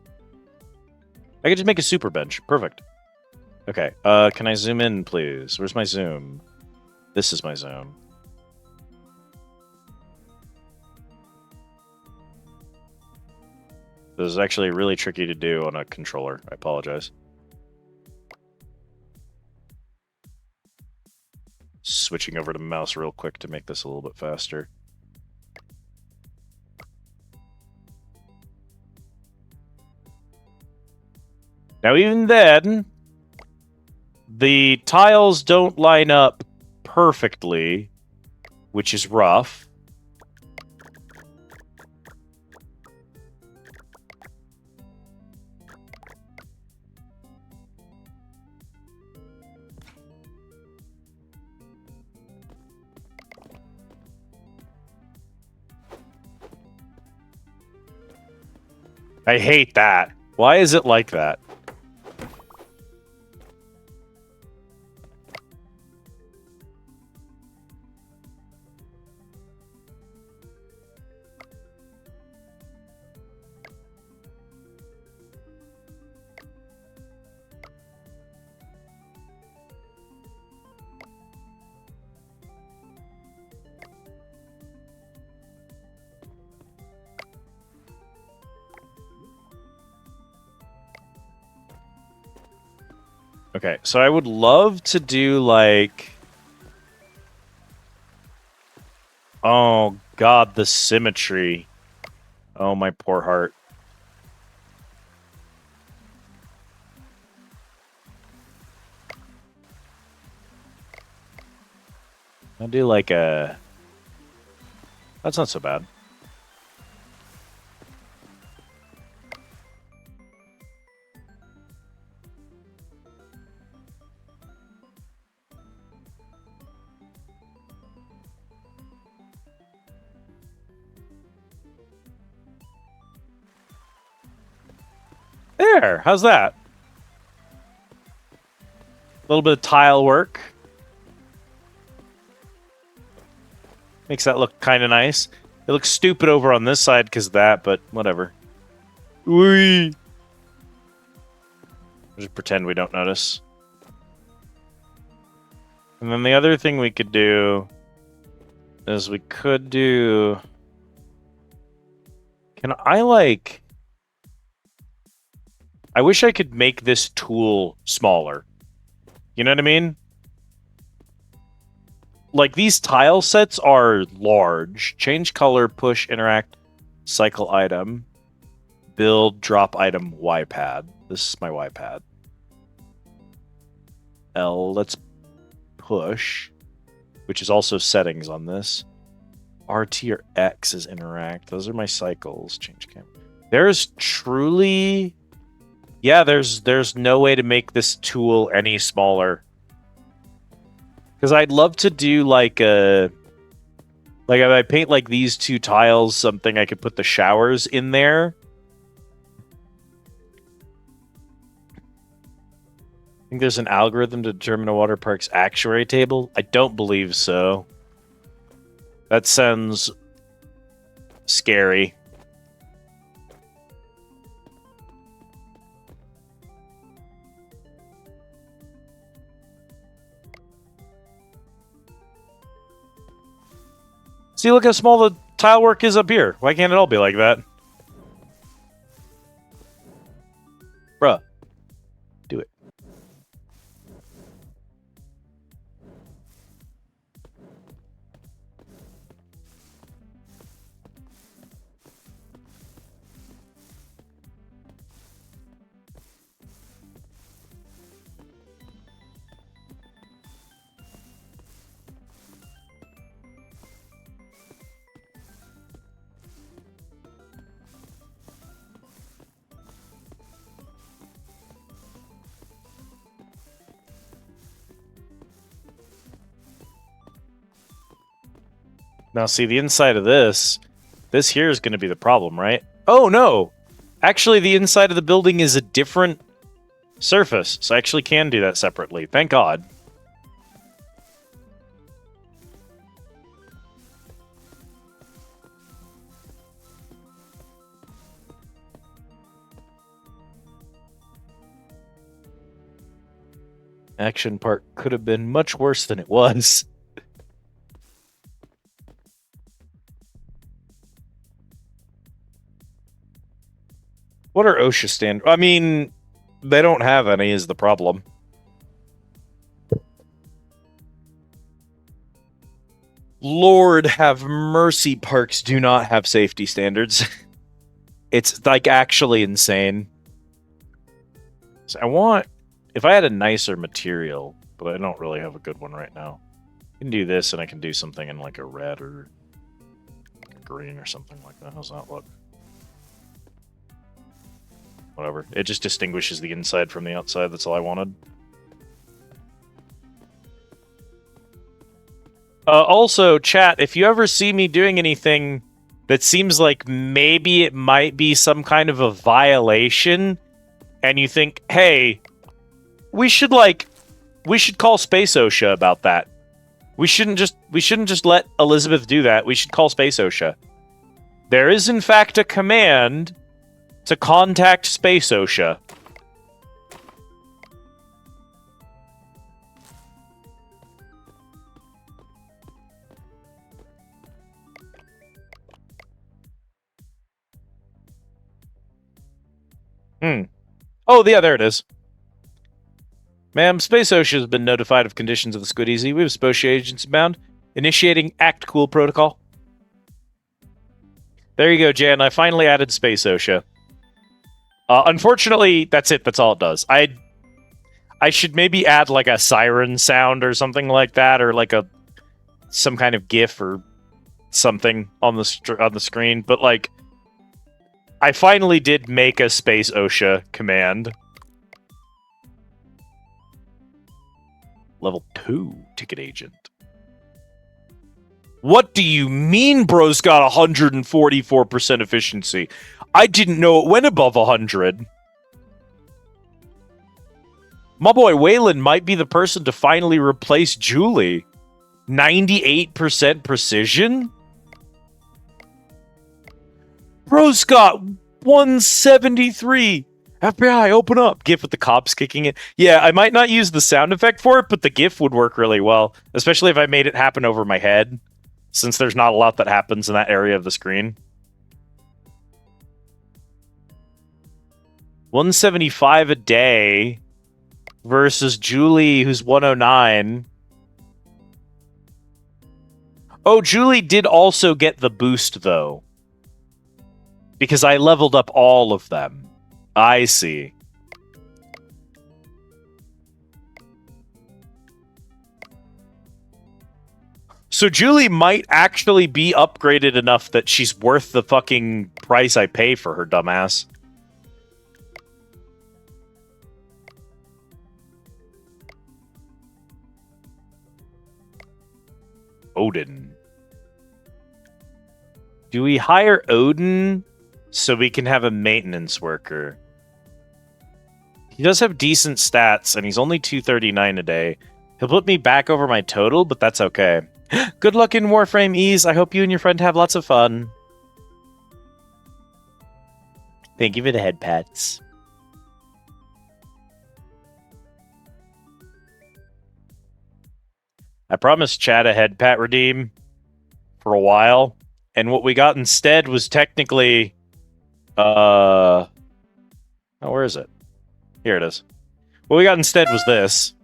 I could just make a super bench. Perfect. Okay, can I zoom in, please? Where's my zoom? This is my zoom. This is actually really tricky to do on a controller. I apologize. Switching over to mouse real quick to make this a little bit faster. Now, even then, the tiles don't line up perfectly, which is rough. I hate that. Why is it like that? Okay, so I would love to do like... Oh, God, the symmetry. Oh, my poor heart. I'll do like a... That's not so bad. There, how's that? A little bit of tile work. Makes that look kind of nice. It looks stupid over on this side because of that, but whatever. Whee! Just pretend we don't notice. And then the other thing we could do is we could do... Can I, like... I wish I could make this tool smaller. You know what I mean? Like, these tile sets are large. Change color, push, interact, cycle item, build, drop item, Y pad. This is my Y pad. L, let's push, which is also settings on this. RT or X is interact. Those are my cycles. Change camera. There's truly... Yeah, there's no way to make this tool any smaller. Because I'd love to do like a... Like if I paint like these two tiles, something I could put the showers in there. I think there's an algorithm to determine a water park's actuary table. I don't believe so. That sounds scary. See, look how small the tile work is up here. Why can't it all be like that? Bruh. Do it. Now, see, the inside of this here is going to be the problem, right? Oh, no! Actually, the inside of the building is a different surface, so I actually can do that separately. Thank God. Action Park could have been much worse than it was. What are OSHA standards? I mean, they don't have any is the problem. Lord have mercy, parks do not have safety standards. It's like actually insane. So I want, if I had a nicer material, but I don't really have a good one right now. I can do this and I can do something in like a red or green or something like that. How's that look? Whatever. It just distinguishes the inside from the outside. That's all I wanted. Also, chat, if you ever see me doing anything that seems like maybe it might be some kind of a violation, and you think, hey, we should call Space OSHA about that. We shouldn't just let Elizabeth do that. We should call Space OSHA. There is, in fact, a command to contact Space OSHA. Oh, yeah, there it is. Ma'am, Space OSHA has been notified of conditions of the Squid Easy. We have Spotia agents inbound. Initiating Act Cool protocol. There you go, Jan. I finally added Space OSHA. Unfortunately, that's it. That's all it does. I should maybe add like a siren sound or something like that, or like some kind of GIF or something on the screen. But like, I finally did make a Space OSHA command. Level 2 ticket agent. What do you mean bro's got 144% efficiency? I didn't know it went above 100. My boy Waylon might be the person to finally replace Julie. 98% precision? Bro's got 173. FBI, open up. GIF with the cops kicking it. Yeah, I might not use the sound effect for it, but the GIF would work really well. Especially if I made it happen over my head. Since there's not a lot that happens in that area of the screen. 175 a day versus Julie, who's 109. Oh, Julie did also get the boost, though. Because I leveled up all of them. I see. So Julie might actually be upgraded enough that she's worth the fucking price I pay for her, dumbass. Odin. Do we hire Odin so we can have a maintenance worker? He does have decent stats, and he's only 239 a day. He'll put me back over my total, but that's okay. Good luck in Warframe Ease. I hope you and your friend have lots of fun. Thank you for the head pats. I promised Chad a head pat redeem for a while, and what we got instead was technically, oh, where is it? Here it is. What we got instead was this,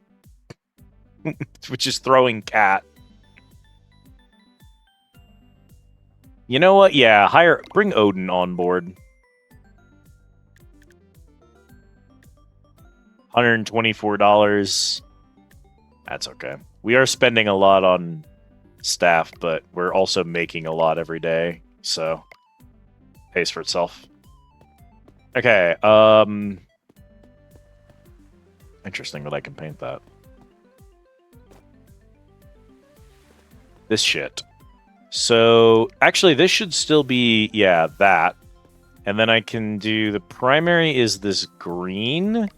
which is throwing cat. You know what? Yeah, bring Odin on board. $124. That's okay. We are spending a lot on staff, but we're also making a lot every day, so pays for itself. Okay, interesting that I can paint that. This shit. So, actually, this should still be, yeah, that. And then I can do, the primary is this green,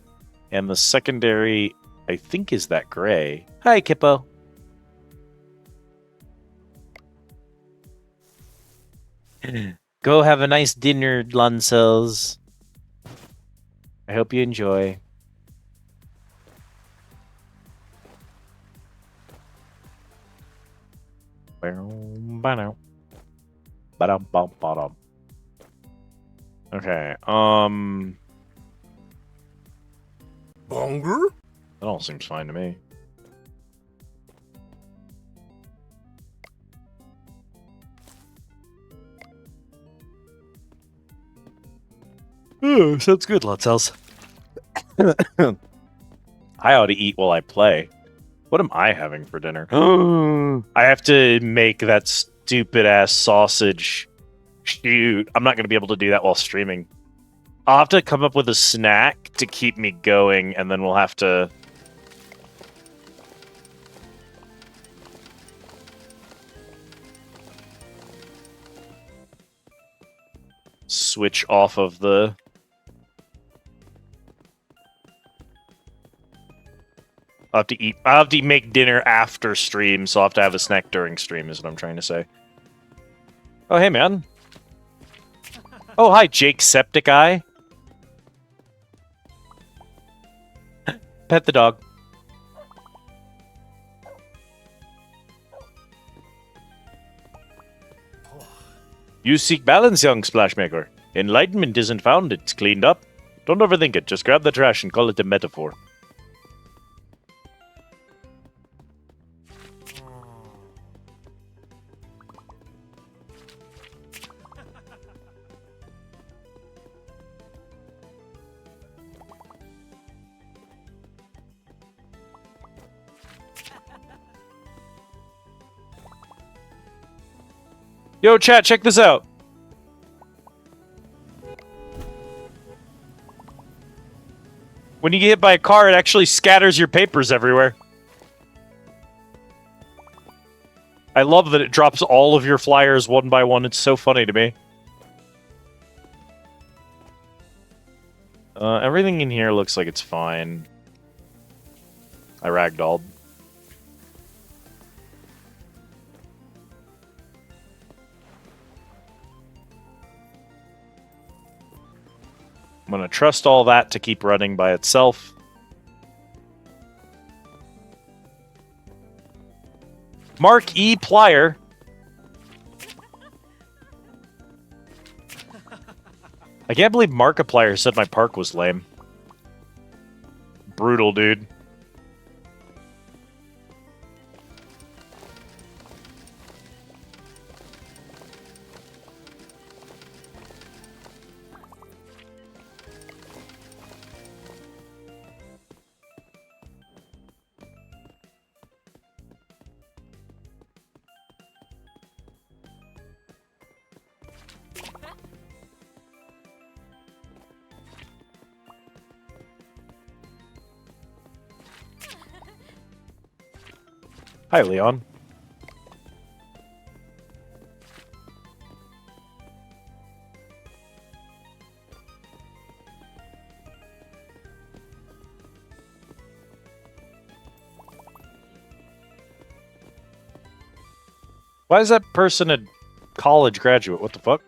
and the secondary, I think, is that gray. Hi, Kippo. Go have a nice dinner, Luncels. I hope you enjoy. Okay, Bonger? that all seems fine to me. Oh, sounds good, Lutzels. I ought to eat while I play. What am I having for dinner? I have to make that stupid-ass sausage. Shoot, I'm not going to be able to do that while streaming. I'll have to come up with a snack to keep me going, and then we'll have to... switch off of the... I'll have to make dinner after stream, so I'll have to have a snack during stream, is what I'm trying to say. Oh, hey, man. Oh, hi, Jake Septic Eye. Pet the dog. You seek balance, young Splashmaker. Enlightenment isn't found, it's cleaned up. Don't overthink it, just grab the trash and call it a metaphor. Yo, chat, check this out. When you get hit by a car, it actually scatters your papers everywhere. I love that it drops all of your flyers one by one. It's so funny to me. Everything in here looks like it's fine. I ragdolled. I'm going to trust all that to keep running by itself. Mark E. Plier. I can't believe Markiplier said my park was lame. Brutal, dude. Hi, Leon. Why is that person a college graduate? What the fuck?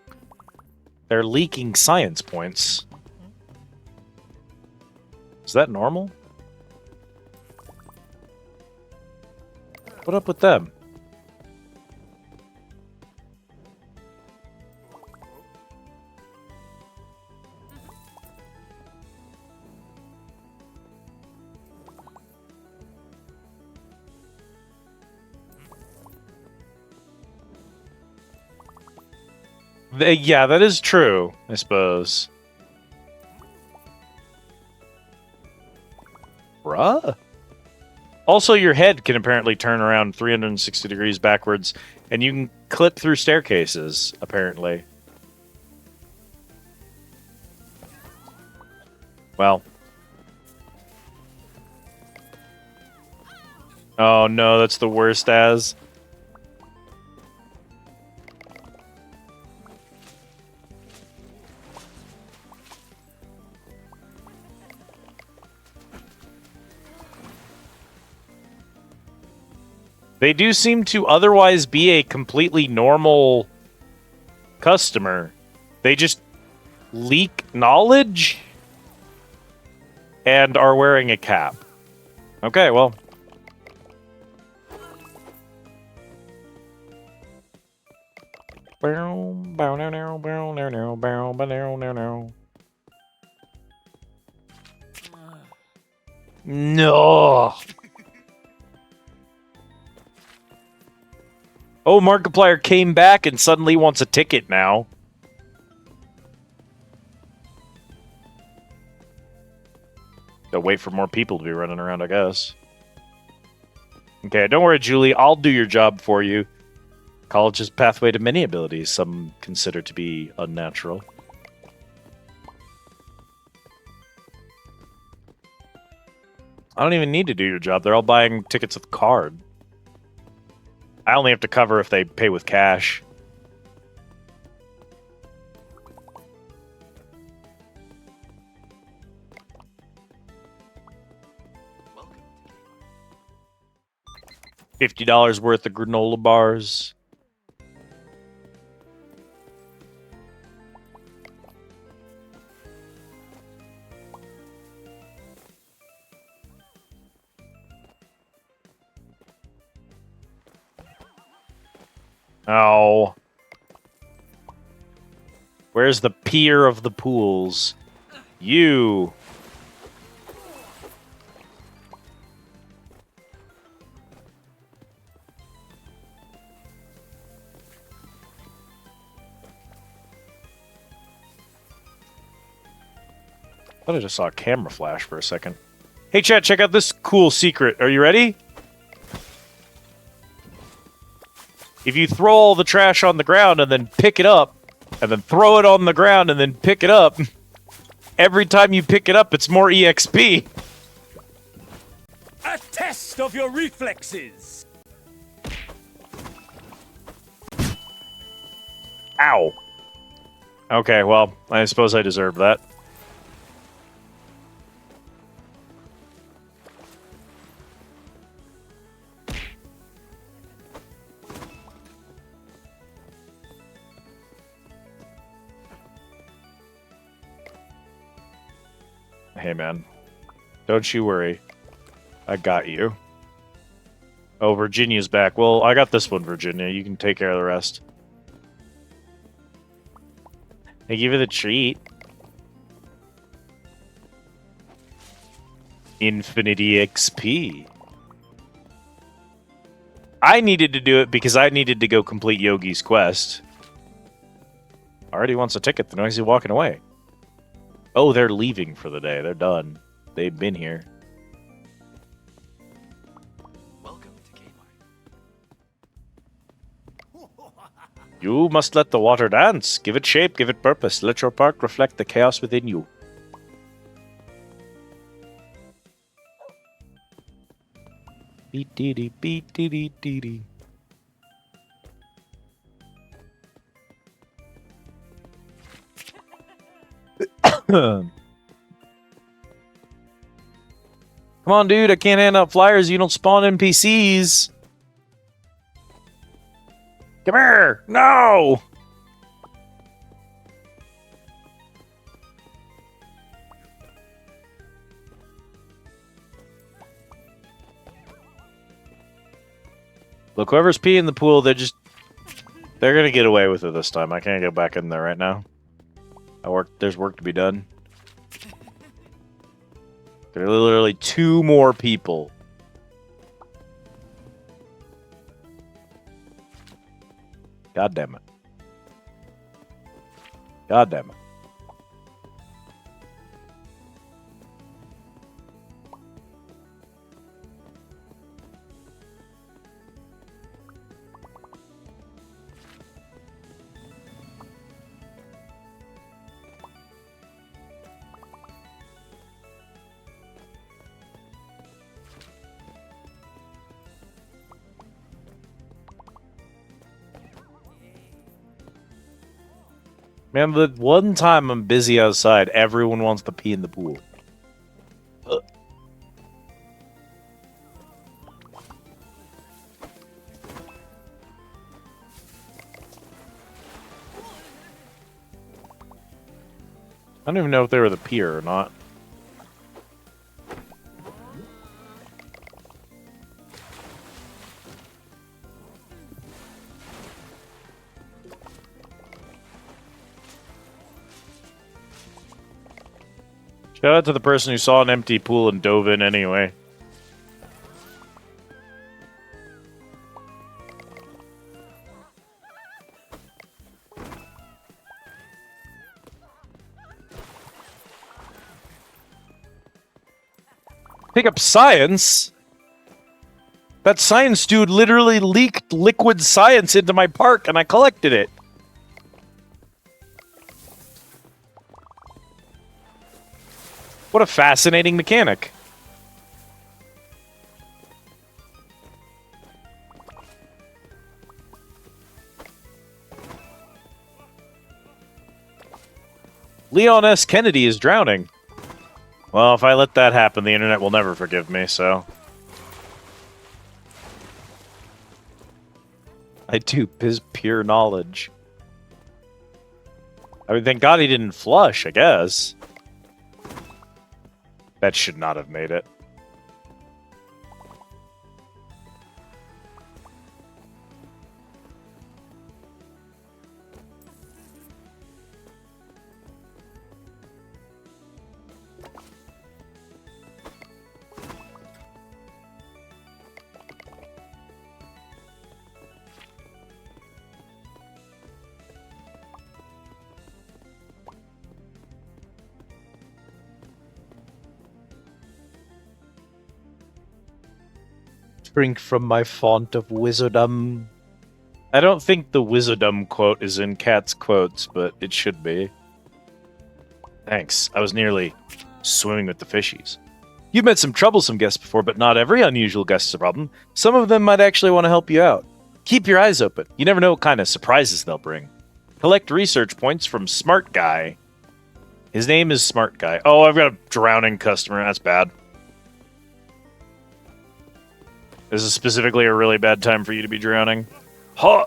They're leaking science points. Is that normal? What up with them? Yeah, that is true, I suppose. Bruh? Also, your head can apparently turn around 360 degrees backwards, and you can clip through staircases, apparently. Well. Oh no, that's the worst as. They do seem to otherwise be a completely normal customer. They just leak knowledge and are wearing a cap. Okay, well. No. Oh, Markiplier came back and suddenly wants a ticket now. They'll wait for more people to be running around, I guess. Okay, don't worry, Julie. I'll do your job for you. College's pathway to many abilities, some consider to be unnatural. I don't even need to do your job. They're all buying tickets with card. I only have to cover if they pay with cash. Welcome to Kmart. $50 worth of granola bars. Oh. Where's the peer of the pools? You. I thought I just saw a camera flash for a second. Hey, chat, check out this cool secret. Are you ready? If you throw all the trash on the ground and then pick it up, and then throw it on the ground and then pick it up, every time you pick it up, it's more EXP. A test of your reflexes. Ow. Okay, well, I suppose I deserve that. Hey, man. Don't you worry. I got you. Oh, Virginia's back. Well, I got this one, Virginia. You can take care of the rest. I give you the treat. Infinity XP. I needed to do it because I needed to go complete Yogi's quest. Already wants a ticket, then why is he walking away? Oh, they're leaving for the day. They're done. They've been here. Welcome to Kmart. You must let the water dance. Give it shape, give it purpose. Let your park reflect the chaos within you. Beat dee dee beat dee dee dee dee. Come on, dude. I can't hand out flyers. You don't spawn NPCs. Come here. No. Look, whoever's peeing in the pool, they're going to get away with it this time. I can't go back in there right now. There's work to be done. There are literally 2 more people. God damn it. God damn it. Man, the one time I'm busy outside, everyone wants to pee in the pool. Ugh. I don't even know if they were the pier or not. Shout out to the person who saw an empty pool and dove in anyway. Pick up science? That science dude literally leaked liquid science into my park and I collected it. What a fascinating mechanic. Leon S. Kennedy is drowning. Well, if I let that happen, the internet will never forgive me, so... I do, his pure knowledge. I mean, thank God he didn't flush, I guess. That should not have made it. Drink from my font of wizardom. I don't think the wizardom quote is in Cat's quotes, but it should be. Thanks. I was nearly swimming with the fishies. You've met some troublesome guests before, but not every unusual guest is a problem. Some of them might actually want to help you out. Keep your eyes open. You never know what kind of surprises they'll bring. Collect research points from Smart Guy. His name is Smart Guy. Oh, I've got a drowning customer. That's bad. This is specifically a really bad time for you to be drowning. Huh!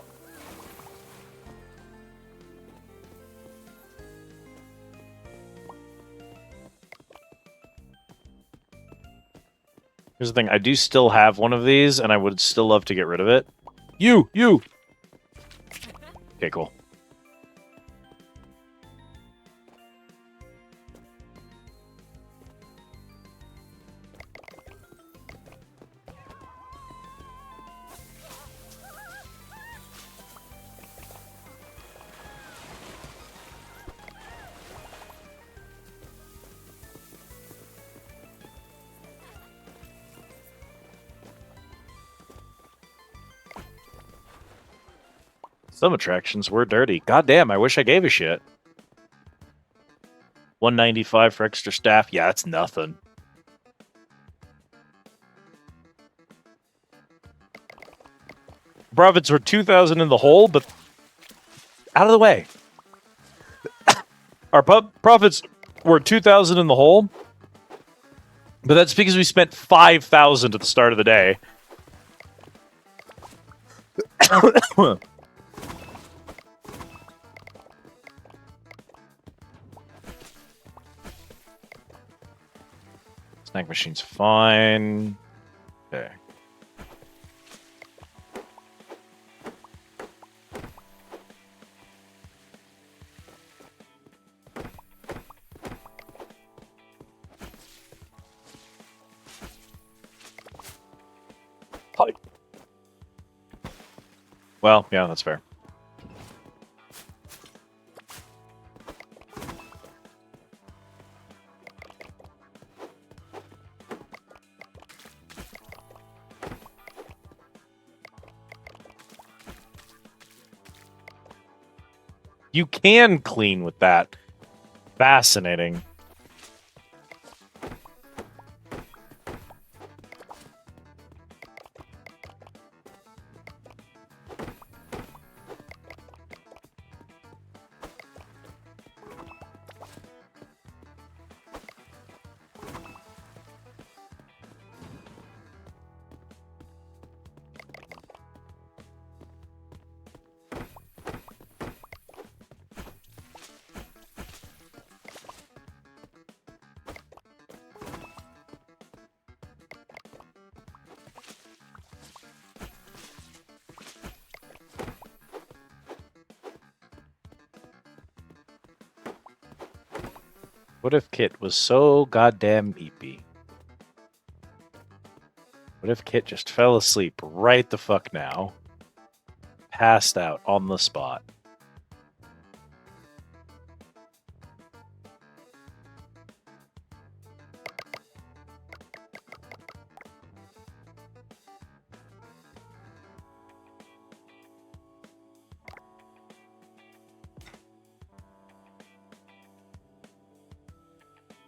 Here's the thing, I do still have one of these, and I would still love to get rid of it. You! Okay, cool. Some attractions were dirty. God damn, I wish I gave a shit. 195 for extra staff. Yeah, that's nothing. Profits were 2,000 in the hole, but out of the way. Our profits were 2,000 in the hole, but that's because we spent 5,000 at the start of the day. Snack machine's fine. Okay. Hi. Well, yeah, that's fair. You can clean with that. Fascinating. What if Kit was so goddamn eepy? What if Kit just fell asleep right the fuck now? Passed out on the spot.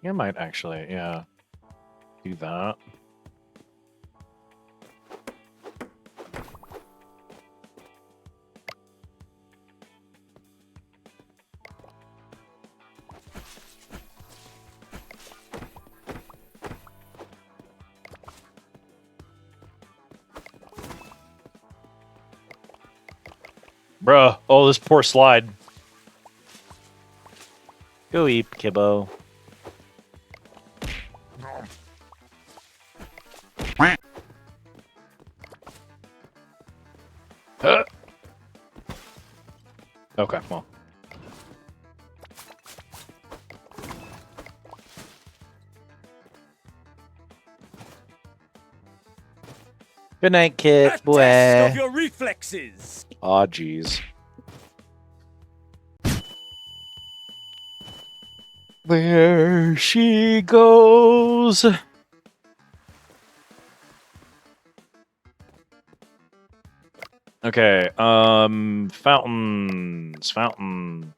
I might actually, yeah, do that. Bruh, oh, this poor slide. Go eat, kibbo. Okay, well. Good night, Kit. A Boy. test of your reflexes. Aw, jeez. There she goes. Okay, fountains. Fountain.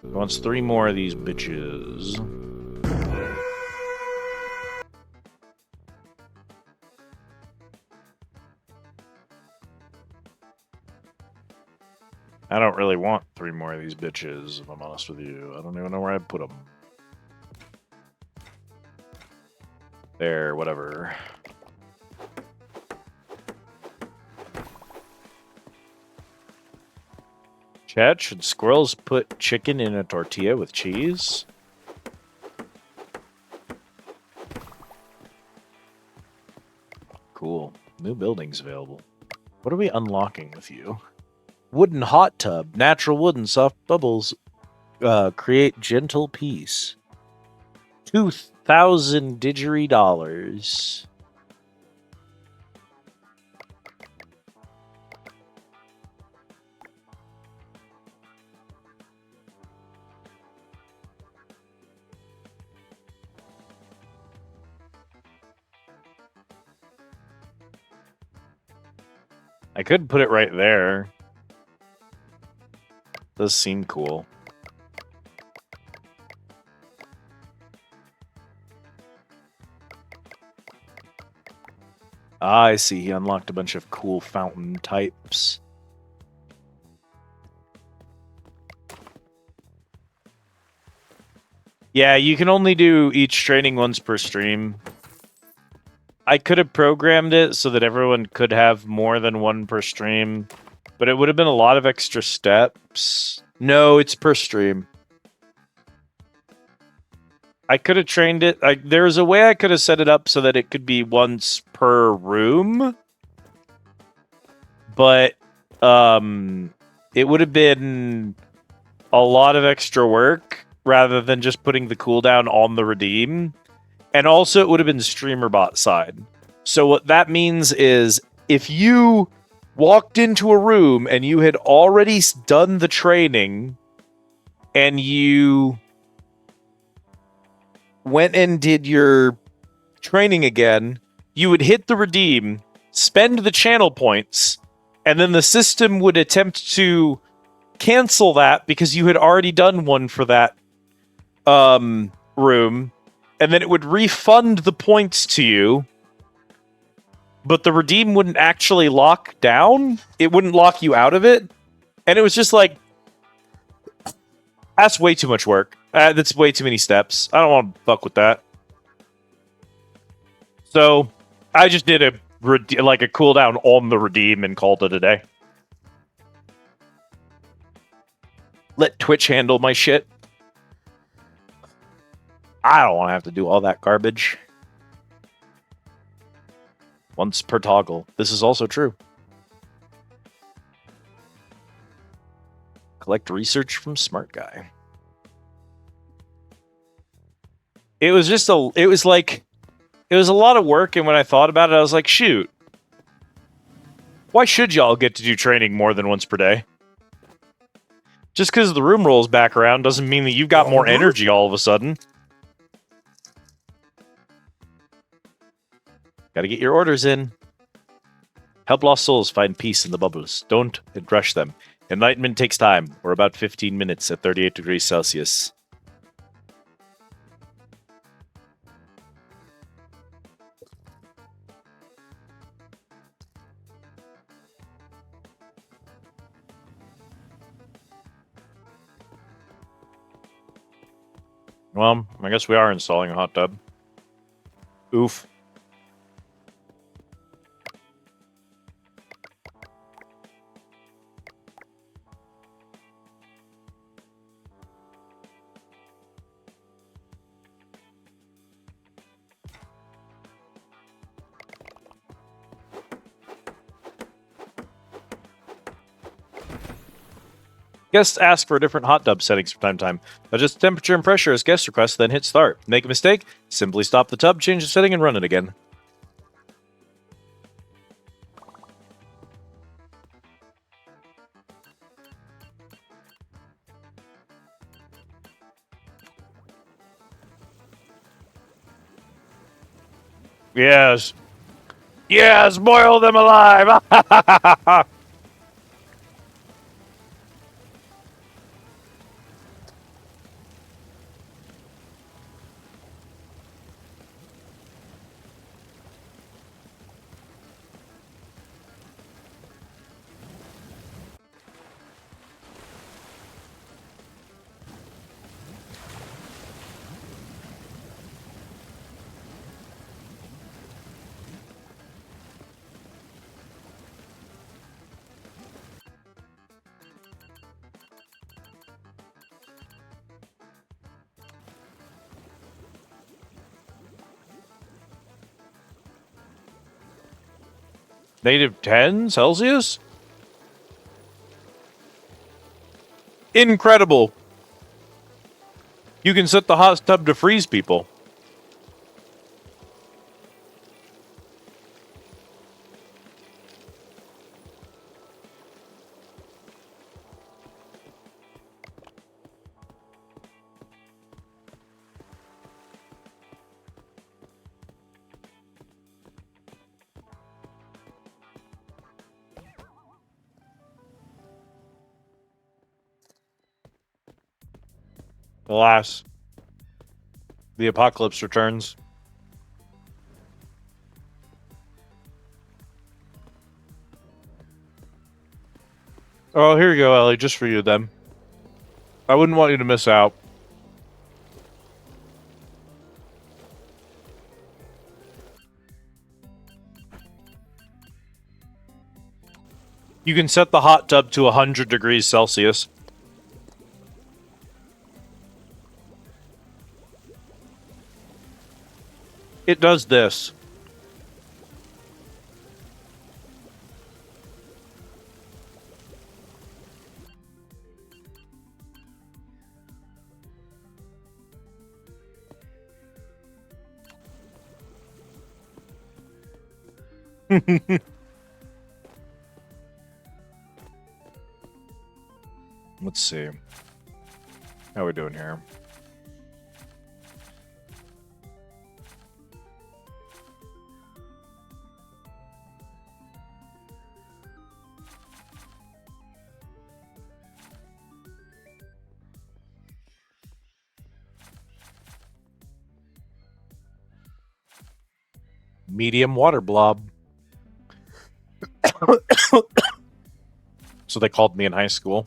Wants 3 more of these bitches. I don't really want 3 more of these bitches, if I'm honest with you. I don't even know where I'd put them. There, whatever. Chad, should squirrels put chicken in a tortilla with cheese? Cool. New buildings available. What are we unlocking with you? Wooden hot tub. Natural wood and soft bubbles create gentle peace. 2,000 $. I could put it right there. Does seem cool. Ah, I see. He unlocked a bunch of cool fountain types. Yeah, you can only do each training once per stream. I could have programmed it so that everyone could have more than one per stream, but it would have been a lot of extra steps. No, it's per stream. I could have trained it. There's a way I could have set it up so that it could be once per room, but it would have been a lot of extra work rather than just putting the cooldown on the redeem. And also, it would have been streamer bot side. So what that means is, if you walked into a room and you had already done the training, and you went and did your training again, you would hit the redeem, spend the channel points, and then the system would attempt to cancel that because you had already done one for that room. And then it would refund the points to you, but the redeem wouldn't actually lock down. It wouldn't lock you out of it. And it was just like, that's way too much work. That's way too many steps. I don't want to fuck with that. So I just did a cooldown on the redeem and called it a day. Let Twitch handle my shit. I don't want to have to do all that garbage. Once per toggle. This is also true. Collect research from Smart Guy. It was just it was a lot of work, and when I thought about it, I was like, shoot. Why should y'all get to do training more than once per day? Just because the room rolls back around doesn't mean that you've got more energy all of a sudden. Gotta get your orders in. Help lost souls find peace in the bubbles. Don't rush them. Enlightenment takes time. We're about 15 minutes at 38 degrees Celsius. Well, I guess we are installing a hot tub. Oof. Guests ask for different hot tub settings from time to time. Adjust temperature and pressure as guest requests, then hit start. Make a mistake, simply stop the tub, change the setting, and run it again. Yes. Yes, boil them alive! Negative 10 Celsius? Incredible. You can set the hot tub to freeze people. Alas, the apocalypse returns. Oh, here you go, Ellie, just for you then. I wouldn't want you to miss out. You can set the hot tub to 100 degrees Celsius. It does this. Let's see. How are we doing here? Medium water blob. So they called me in high school.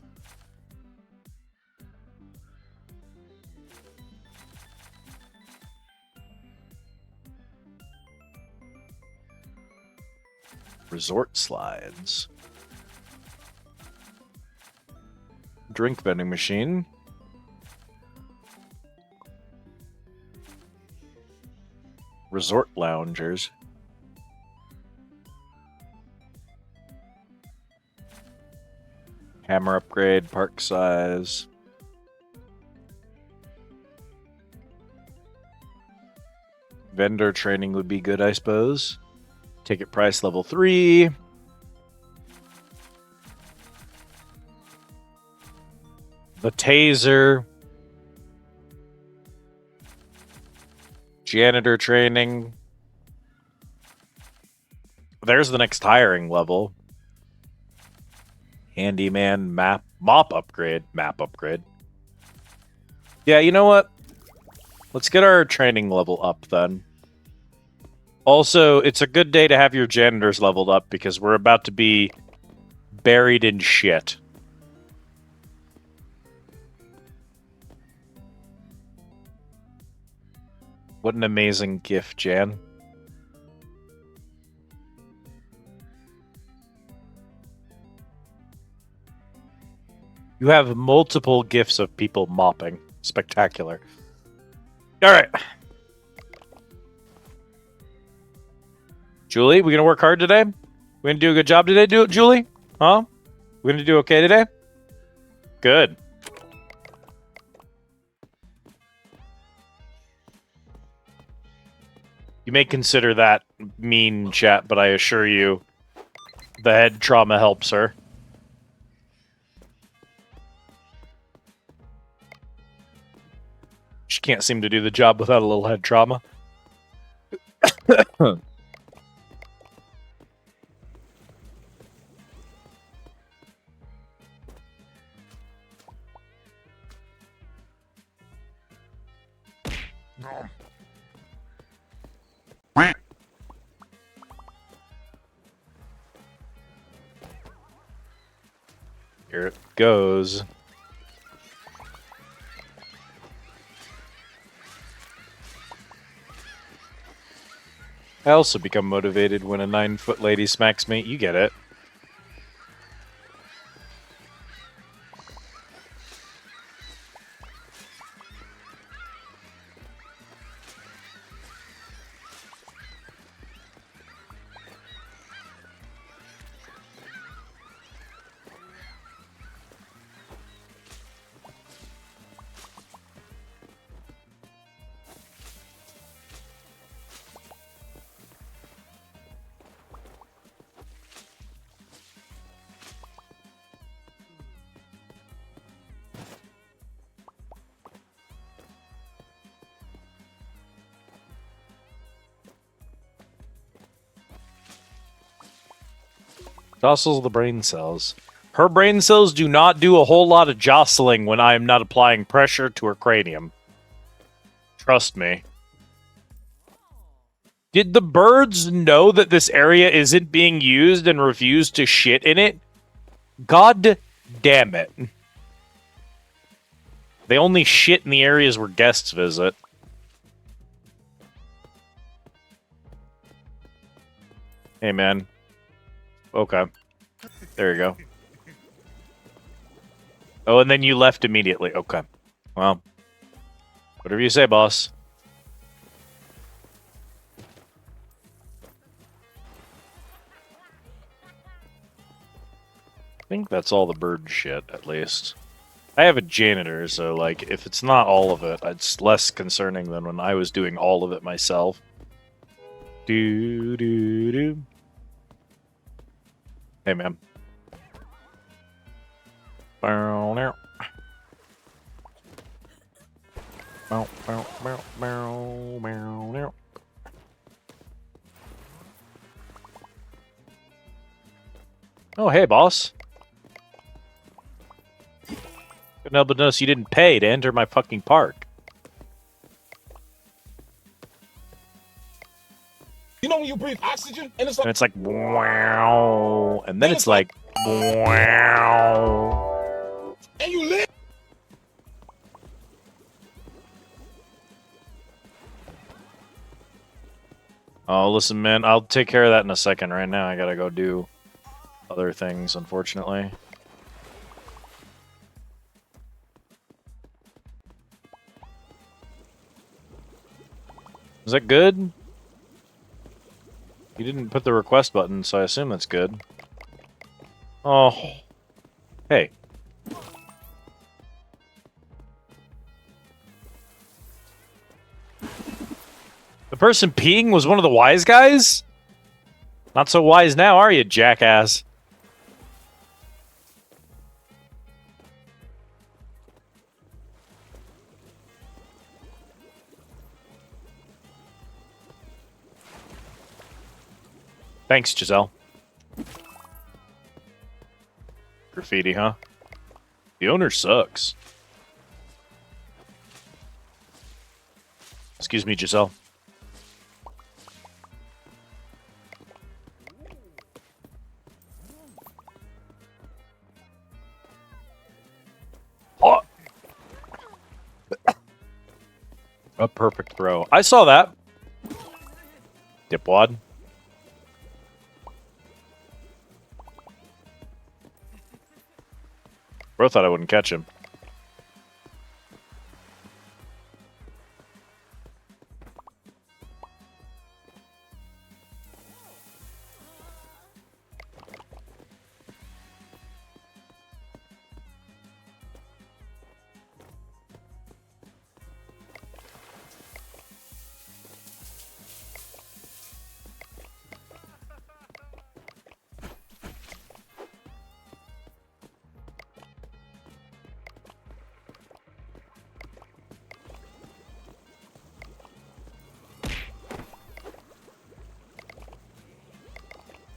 Resort slides. Drink vending machine. Resort loungers. Hammer upgrade, park size. Vendor training would be good, I suppose. Ticket price level 3. The taser. Janitor training. There's the next hiring level. Handyman mop upgrade. Map upgrade. Yeah, you know what? Let's get our training level up then. Also, it's a good day to have your janitors leveled up because we're about to be buried in shit. What an amazing gift, Jan. You have multiple gifts of people mopping. Spectacular. All right. Julie, we gonna work hard today? We gonna do a good job today, Julie? Huh? We gonna do okay today? Good. You may consider that mean, chat, but I assure you, the head trauma helps her. She can't seem to do the job without a little head trauma. Here it goes. I also become motivated when a 9-foot lady smacks me. You get it. Jostles the brain cells. Her brain cells do not do a whole lot of jostling when I am not applying pressure to her cranium. Trust me. Did the birds know that this area isn't being used and refuse to shit in it? God damn it. They only shit in the areas where guests visit. Hey, man. Okay. There you go. Oh, and then you left immediately. Okay. Well, whatever you say, boss. I think that's all the bird shit, at least. I have a janitor, so, like, if it's not all of it, it's less concerning than when I was doing all of it myself. Do-do-do. Hey, man. Oh, hey, boss. Couldn't help but notice you didn't pay to enter my fucking park. You know when you breathe oxygen and And it's like, wow. And then it's like, wow. and you live. Oh, listen, man, I'll take care of that in a second. Right now, I gotta go do other things, unfortunately. Is that good? You didn't put the request button, so I assume that's good. Oh. Hey. The person peeing was one of the wise guys? Not so wise now, are you, jackass? Thanks, Giselle. Graffiti, huh? The owner sucks. Excuse me, Giselle. Oh. A perfect throw. I saw that. Dipwad. Bro thought I wouldn't catch him.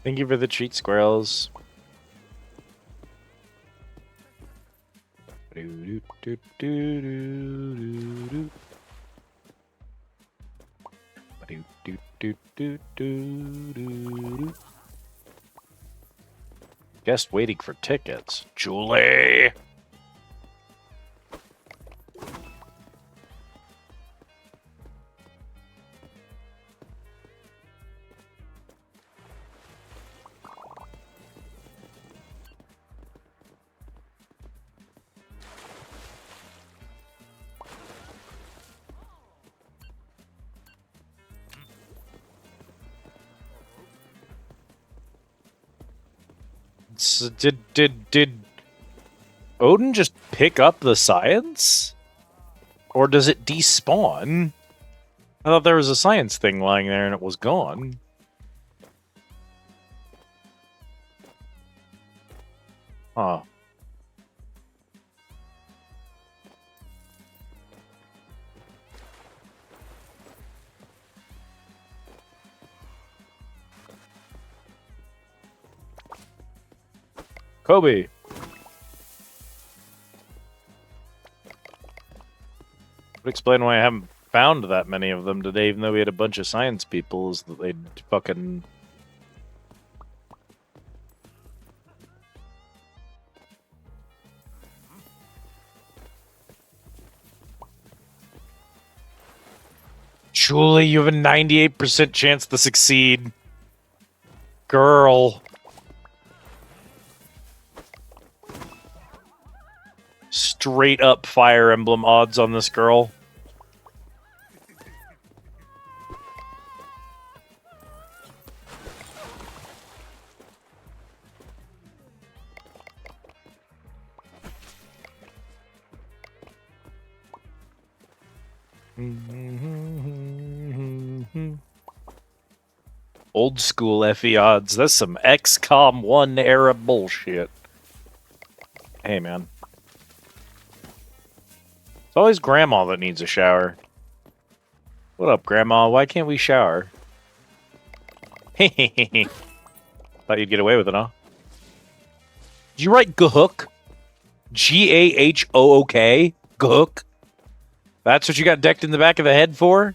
Thank you for the treat, squirrels. Guest waiting for tickets. Julie! So did Odin just pick up the science? Or does it despawn? I thought there was a science thing lying there and it was gone. Huh. Kobe. Would explain why I haven't found that many of them today, even though we had a bunch of science people, is that they'd fucking... Julie, you have a 98% chance to succeed. Girl. Straight up Fire Emblem odds on this girl. Old school FE odds. That's some XCOM 1 era bullshit. Hey, man. It's always Grandma that needs a shower. What up, Grandma? Why can't we shower? Hehehe. Thought you'd get away with it, huh? Did you write Gahook? G-A-H-O-O-K? Gahook? That's what you got decked in the back of the head for?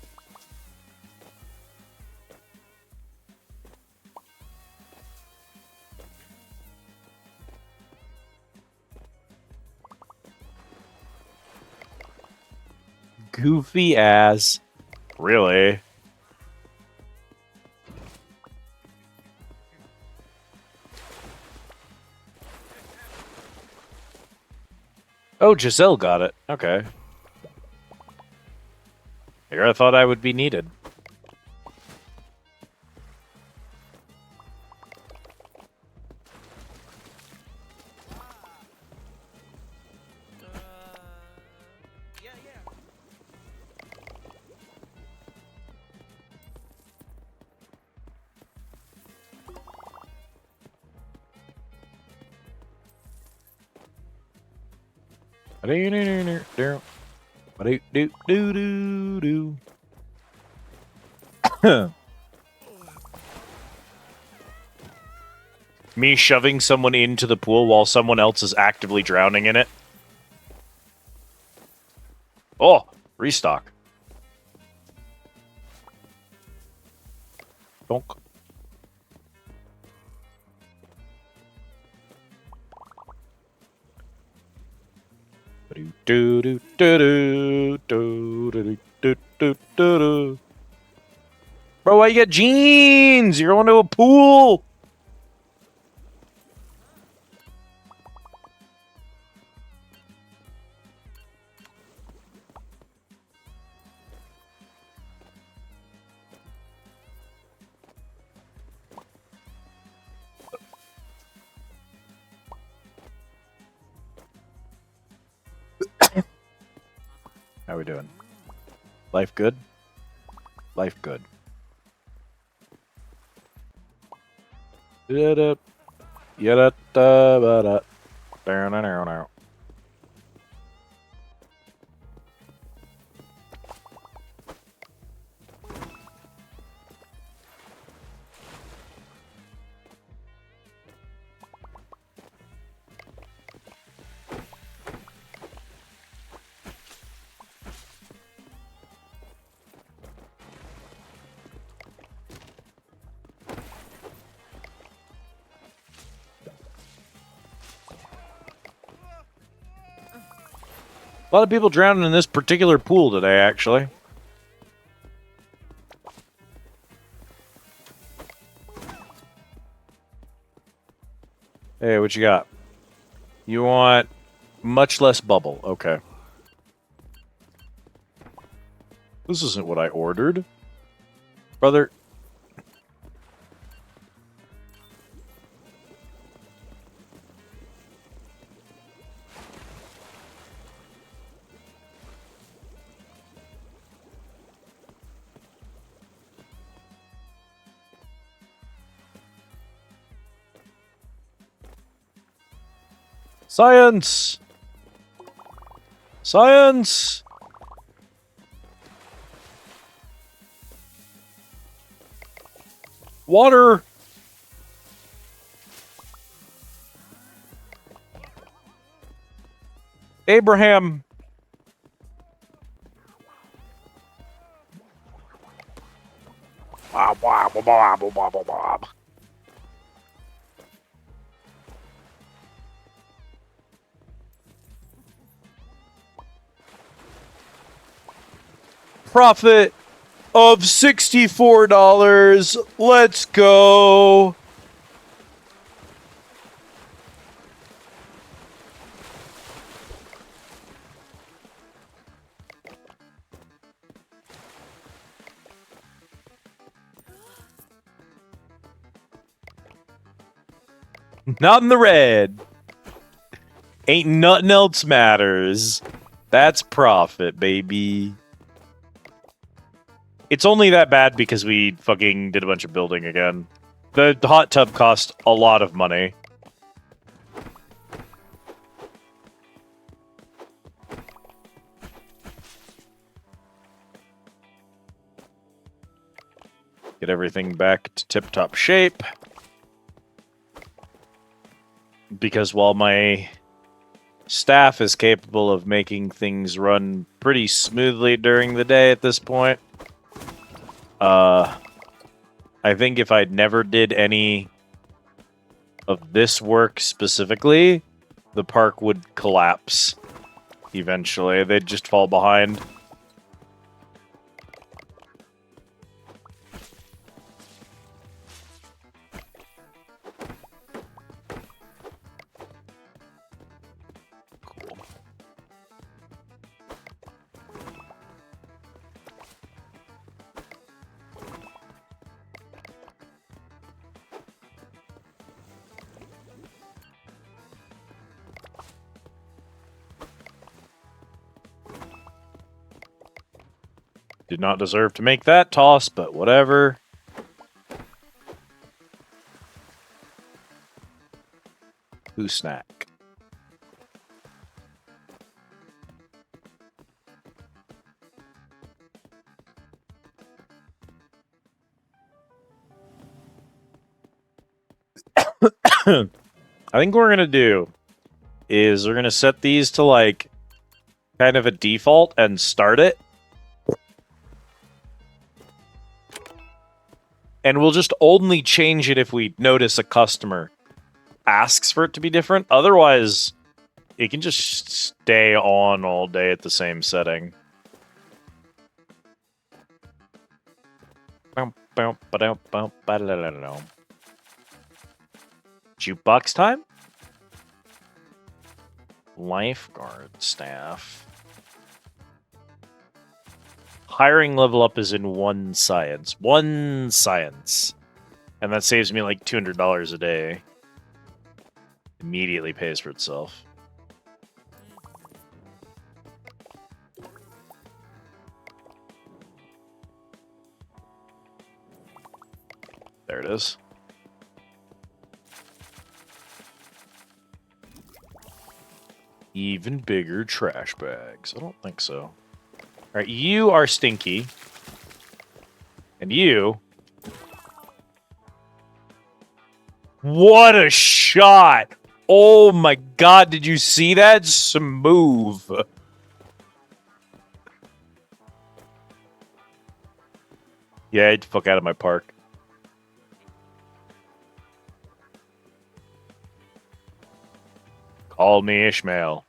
Goofy ass. Really? Oh, Giselle got it. Okay. Here I thought I would be needed. Me shoving someone into the pool while someone else is actively drowning in it. Oh, restock. Donk. Bro, why you got jeans? You're going to a pool. How we doing? Life good? Life good. Yada yada da da. A lot of people drowning in this particular pool today, actually. Hey, what you got? You want much less bubble. Okay. This isn't what I ordered. Brother. Science! Science! Water! Abraham! Bob, bob, bob, bob, bob, bob. Profit of $64. Let's go. Not in the red. Ain't nothing else matters. That's profit, baby. It's only that bad because we fucking did a bunch of building again. The hot tub cost a lot of money. Get everything back to tip-top shape. Because while my staff is capable of making things run pretty smoothly during the day at this point, I think if I'd never did any of this work specifically, the park would collapse eventually. They'd just fall behind. Cool. Did not deserve to make that toss, but whatever. Who snack? I think what we're gonna do is we're gonna set these to like kind of a default and start it. And we'll just only change it if we notice a customer asks for it to be different. Otherwise, it can just stay on all day at the same setting. Jukebox time? Lifeguard staff. Hiring level up is in 1 science. 1 science. And that saves me like $200 a day. Immediately pays for itself. There it is. Even bigger trash bags. I don't think so. Alright, you are stinky. And you... What a shot! Oh my god, did you see that? Smooth. Yeah, get the fuck out of my park. Call me Ishmael.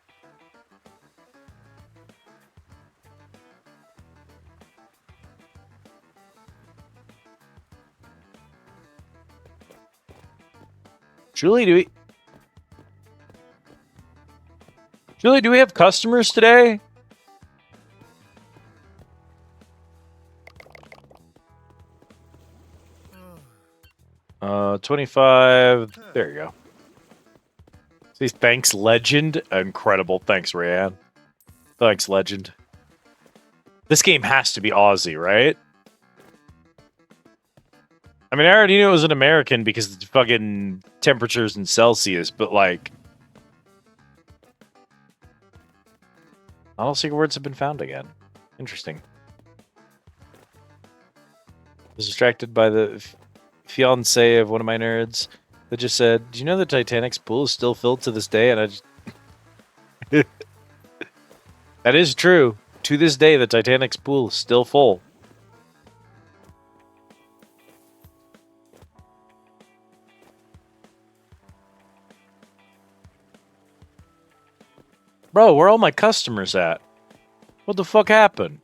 Julie, do we have customers today? Uh, 25. There you go. See, thanks, Legend. Incredible. Thanks, Rayanne. Thanks, Legend. This game has to be Aussie, right? I mean, I already knew it was an American because it's fucking temperatures in Celsius, but like... All secret words have been found again. Interesting. I was distracted by the fiance of one of my nerds that just said, "Do you know the Titanic's pool is still filled to this day?" And I just... That is true. To this day, the Titanic's pool is still full. Bro, where are all my customers at? What the fuck happened?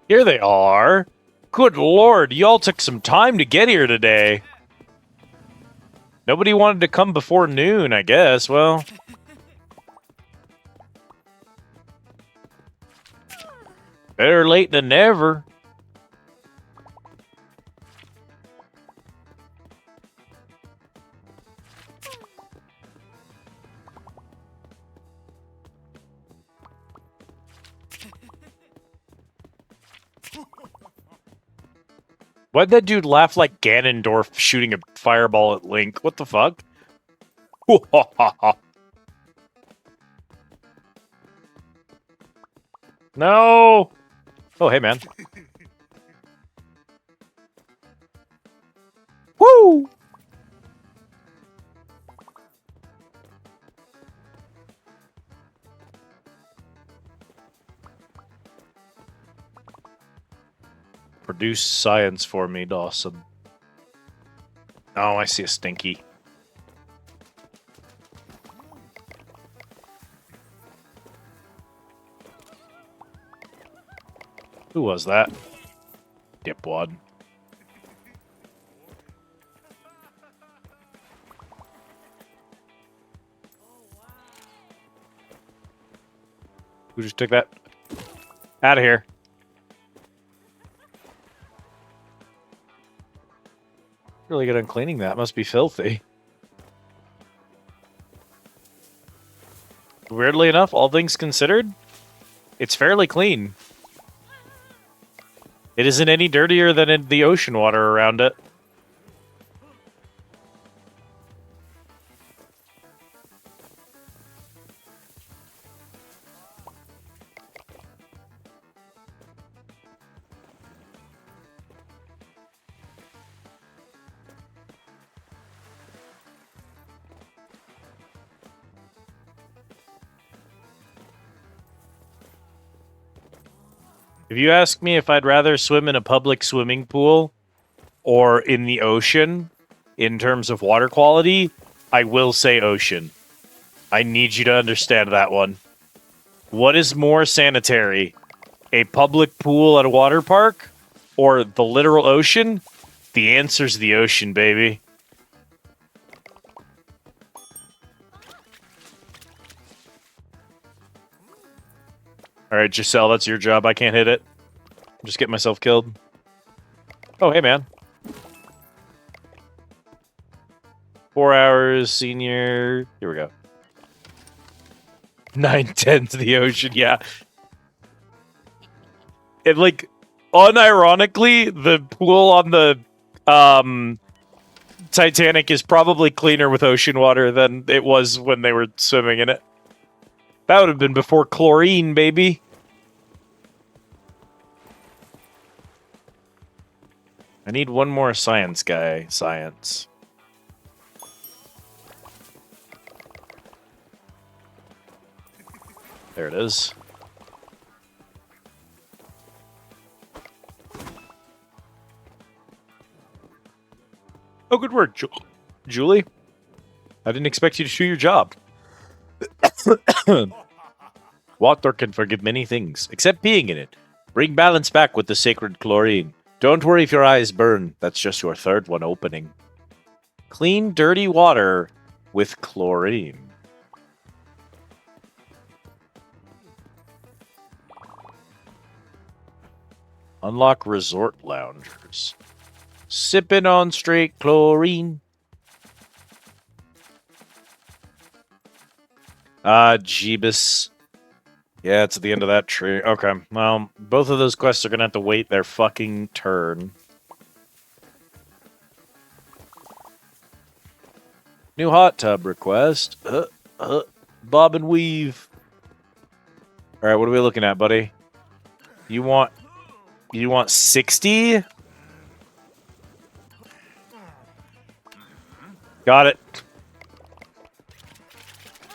Here they are. Good lord, y'all took some time to get here today. Nobody wanted to come before noon, I guess. Well... Better late than never. Why'd that dude laugh like Ganondorf shooting a fireball at Link? What the fuck? No! Oh, hey, man. Woo! Produce science for me, Dawson. Oh, I see a stinky. Who was that? Dipwad. Who just took that? Out of here. Really good on cleaning that. Must be filthy. Weirdly enough, all things considered, it's fairly clean. It isn't any dirtier than in the ocean water around it. If you ask me if I'd rather swim in a public swimming pool or in the ocean in terms of water quality, I will say ocean. I need you to understand that one. What is more sanitary? A public pool at a water park or the literal ocean? The answer's the ocean, baby. Alright, Giselle, that's your job. I can't hit it. Just get myself killed. Oh, hey, man. 4 hours, senior. Here we go. 9:10 to the ocean, yeah. And, like, unironically, the pool on the Titanic is probably cleaner with ocean water than it was when they were swimming in it. That would have been before chlorine, baby. I need one more science guy. Science. There it is. Oh, good work, Julie. I didn't expect you to do your job. Water can forgive many things, except peeing in it. Bring balance back with the sacred chlorine. Don't worry if your eyes burn. That's just your third one opening. Clean, dirty water with chlorine. Unlock resort loungers. Sipping on straight chlorine. Jeebus. Yeah, it's at the end of that tree. Okay, well, both of those quests are gonna have to wait their fucking turn. New hot tub request. Bob and weave. All right, what are we looking at, buddy? You want 60? Got it.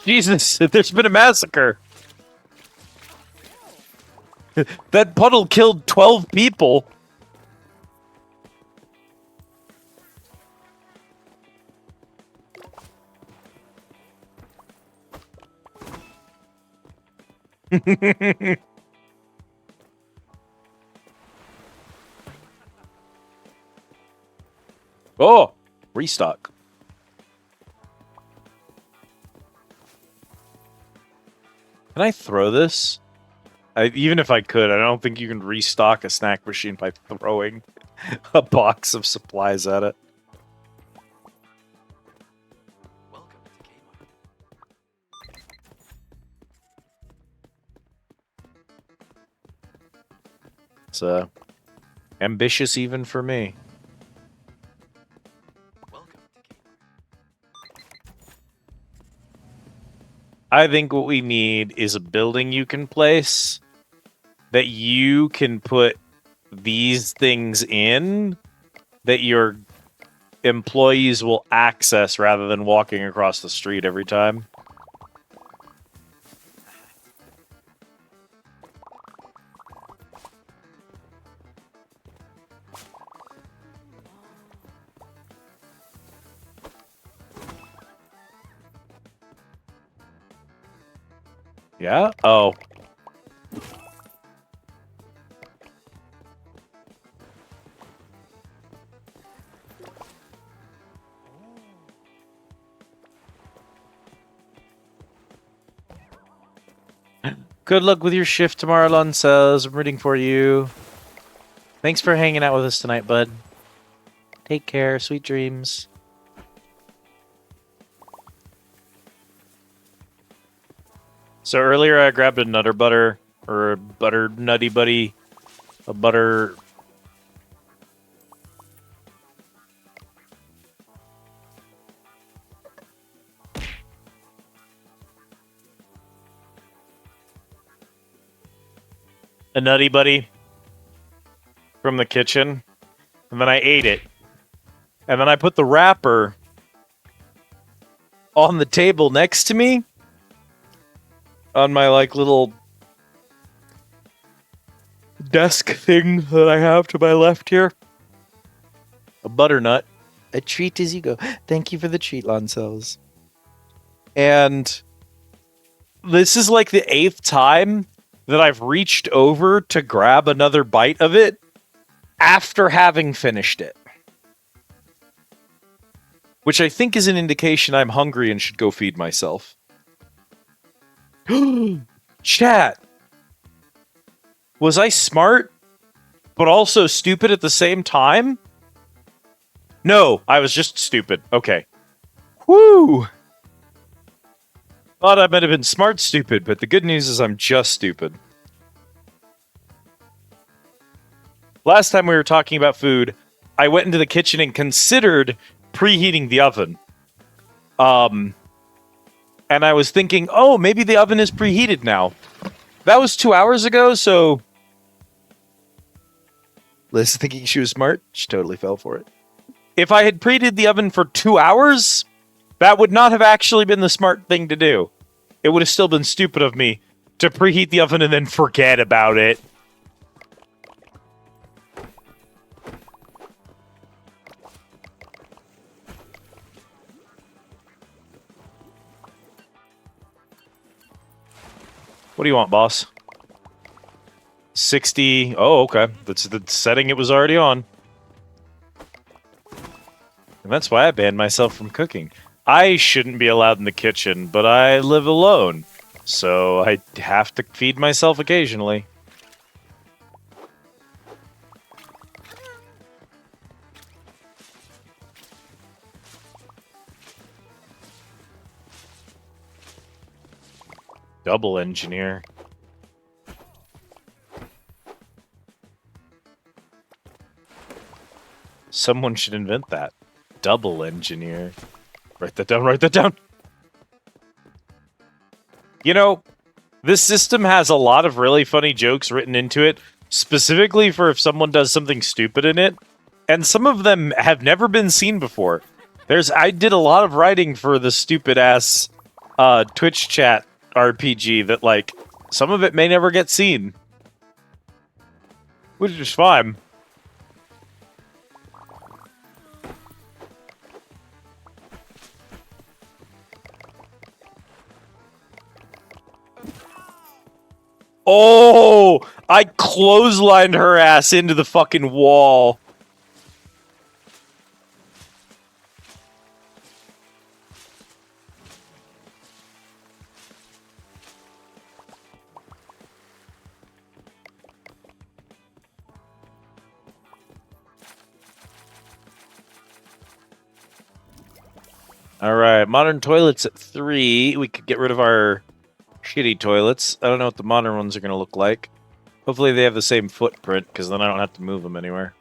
Jesus, there's been a massacre. That puddle killed 12 people. Oh, restock. Can I throw this? Even if I could, I don't think you can restock a snack machine by throwing a box of supplies at it. Welcome to Kmart. It's ambitious even for me. Welcome to Kmart. I think what we need is a building you can place that you can put these things in that your employees will access rather than walking across the street every time. Yeah? Oh. Good luck with your shift tomorrow, Lon says. I'm rooting for you. Thanks for hanging out with us tonight, bud. Take care. Sweet dreams. So earlier I grabbed a Nutter Butter, or a Butter Nutty Buddy, a butter a Nutty Buddy from the kitchen, and then I ate it. And then I put the wrapper on the table next to me on my like little desk thing that I have to my left here. A butternut. A treat as you go. Thank you for the treat, Lancels. And this is like the 8th time that I've reached over to grab another bite of it after having finished it. Which I think is an indication I'm hungry and should go feed myself. Chat! Was I smart, but also stupid at the same time? No, I was just stupid. Okay. Woo! Thought I might have been smart stupid, but the good news is I'm just stupid. Last time we were talking about food, I went into the kitchen and considered preheating the oven. And I was thinking, oh, maybe the oven is preheated now. That was 2 hours ago, so... Liz thinking she was smart, she totally fell for it. If I had preheated the oven for 2 hours, that would not have actually been the smart thing to do. It would have still been stupid of me to preheat the oven and then forget about it. What do you want, boss? 60... Oh, okay. That's the setting it was already on. And that's why I banned myself from cooking. I shouldn't be allowed in the kitchen, but I live alone. So I have to feed myself occasionally. Double engineer. Someone should invent that. Double engineer. Write that down, write that down! You know, this system has a lot of really funny jokes written into it, specifically for if someone does something stupid in it, and some of them have never been seen before. I did a lot of writing for the stupid-ass Twitch chat RPG that, like, some of it may never get seen. Which is fine. Oh! I clotheslined her ass into the fucking wall. Alright, modern toilets at 3. We could get rid of our shitty toilets. I don't know what the modern ones are going to look like. Hopefully they have the same footprint, because then I don't have to move them anywhere.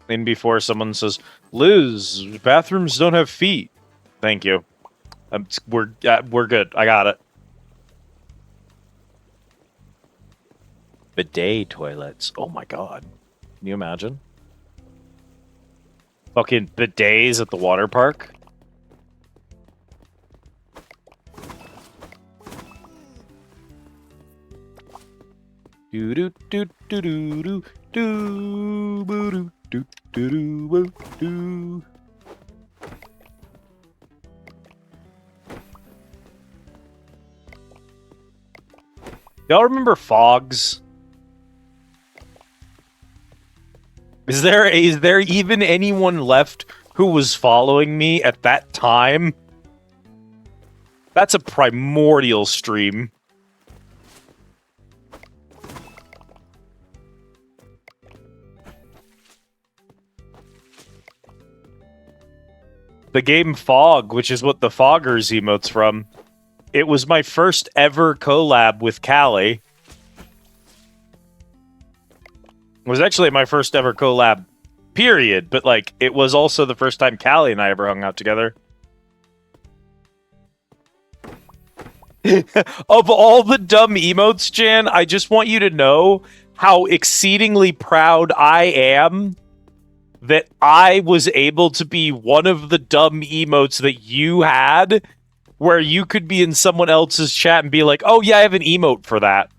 In before someone says, Liz, bathrooms don't have feet. Thank you. We're good. I got it. Bidet toilets. Oh my god. Can you imagine? Fucking bidets at the water park. Do do do do do do do do do do do do. Y'all remember fogs? Is there even anyone left who was following me at that time? That's a primordial stream. The game Fog, which is what the Foggers emote's from, it was my first ever collab with Callie. It was actually my first ever collab, period, but, like, it was also the first time Callie and I ever hung out together. Of all the dumb emotes, Jan, I just want you to know how exceedingly proud I am that I was able to be one of the dumb emotes that you had, where you could be in someone else's chat and be like, oh yeah, I have an emote for that.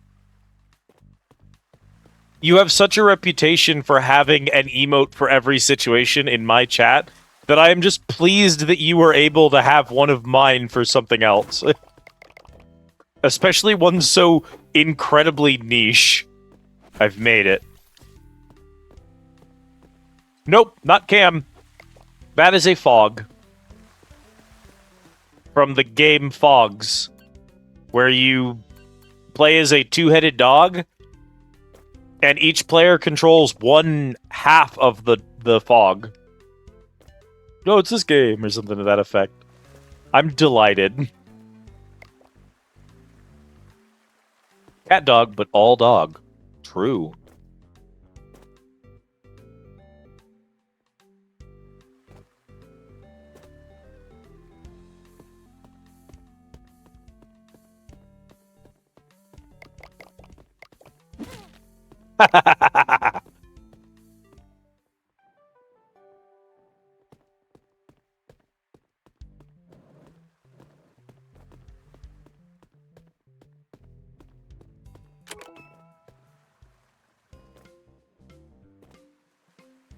You have such a reputation for having an emote for every situation in my chat that I am just pleased that you were able to have one of mine for something else. Especially one so incredibly niche. I've made it. Nope, not Cam. That is a fog. From the game Fogs, where you play as a two-headed dog, and each player controls one half of the fog. No, it's this game, or something to that effect. I'm delighted. Cat dog, but all dog. True.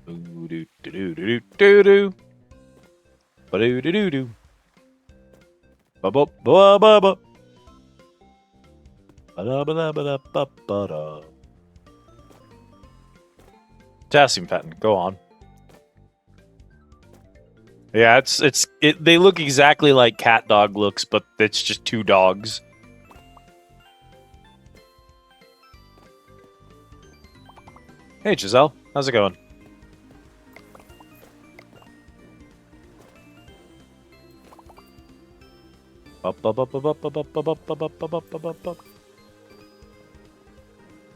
Do-do-do-do-do-do-do. Ba-do-do-do-do. Ba-ba-ba-ba-ba. Ba-da-ba-da-ba-da-ba-ba-da. Potassium patent, go on. Yeah, they look exactly like cat dog looks, but it's just two dogs. Hey Giselle, how's it going?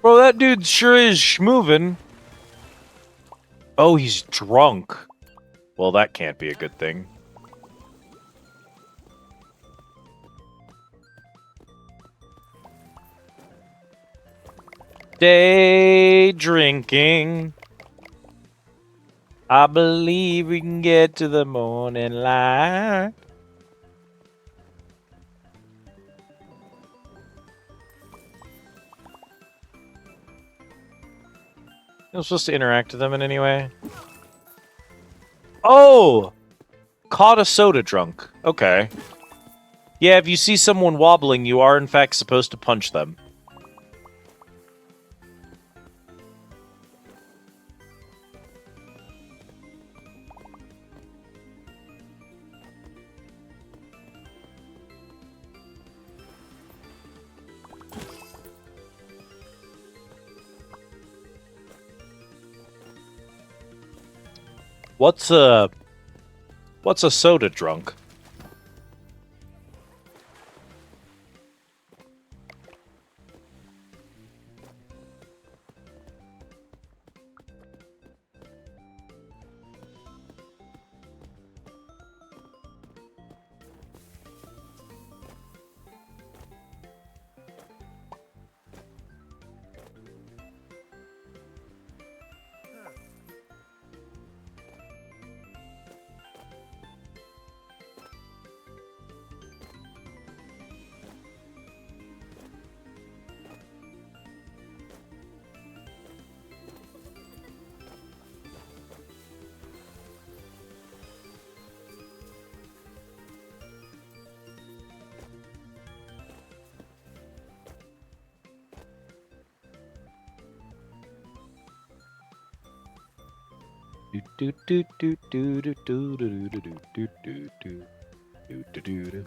Bro, that dude sure is schmovin'. Oh, he's drunk. Well, that can't be a good thing. Day drinking. I believe we can get to the morning light. I'm supposed to interact with them in any way. Oh! Caught a soda drunk. Okay. Yeah, if you see someone wobbling, you are in fact supposed to punch them. What's a soda drunk? Do do do do do do do do do do do do do do do.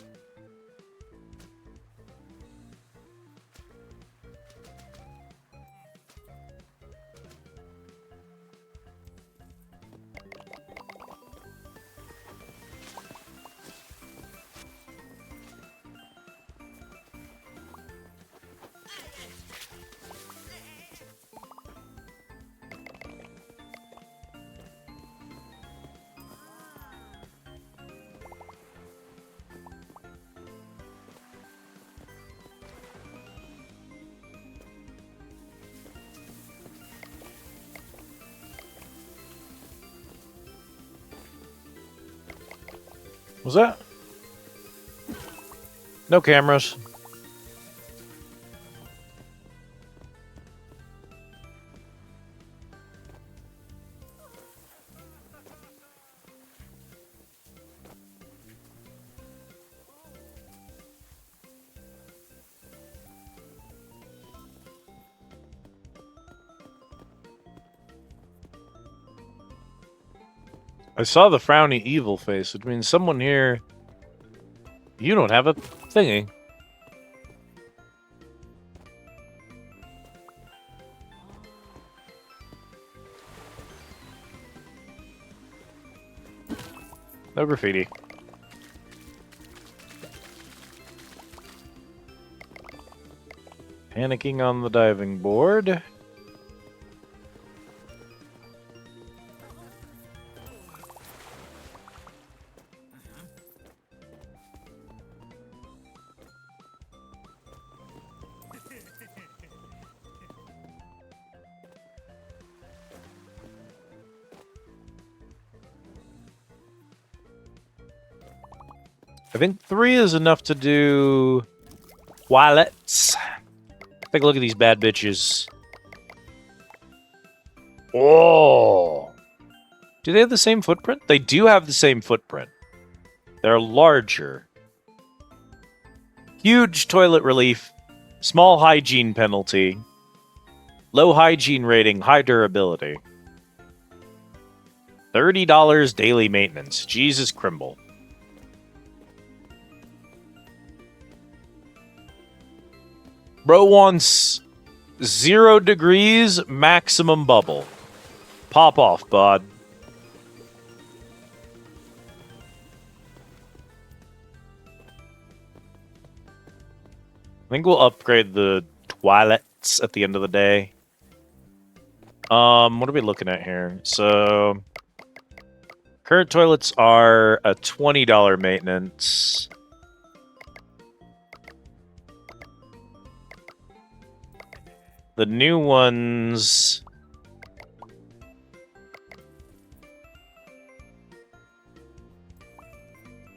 Was that? No cameras. I saw the frowny evil face, which means someone here... You don't have a thingy. No graffiti. Panicking on the diving board. I think 3 is enough to do wallets. Take a look at these bad bitches. Oh! Do they have the same footprint? They do have the same footprint. They're larger. Huge toilet relief. Small hygiene penalty. Low hygiene rating, high durability. $30 daily maintenance. Jesus Crimble. Bro wants 0 degrees, maximum bubble. Pop off, bud. I think we'll upgrade the toilets at the end of the day. What are we looking at here? So, current toilets are a $20 maintenance. The new ones...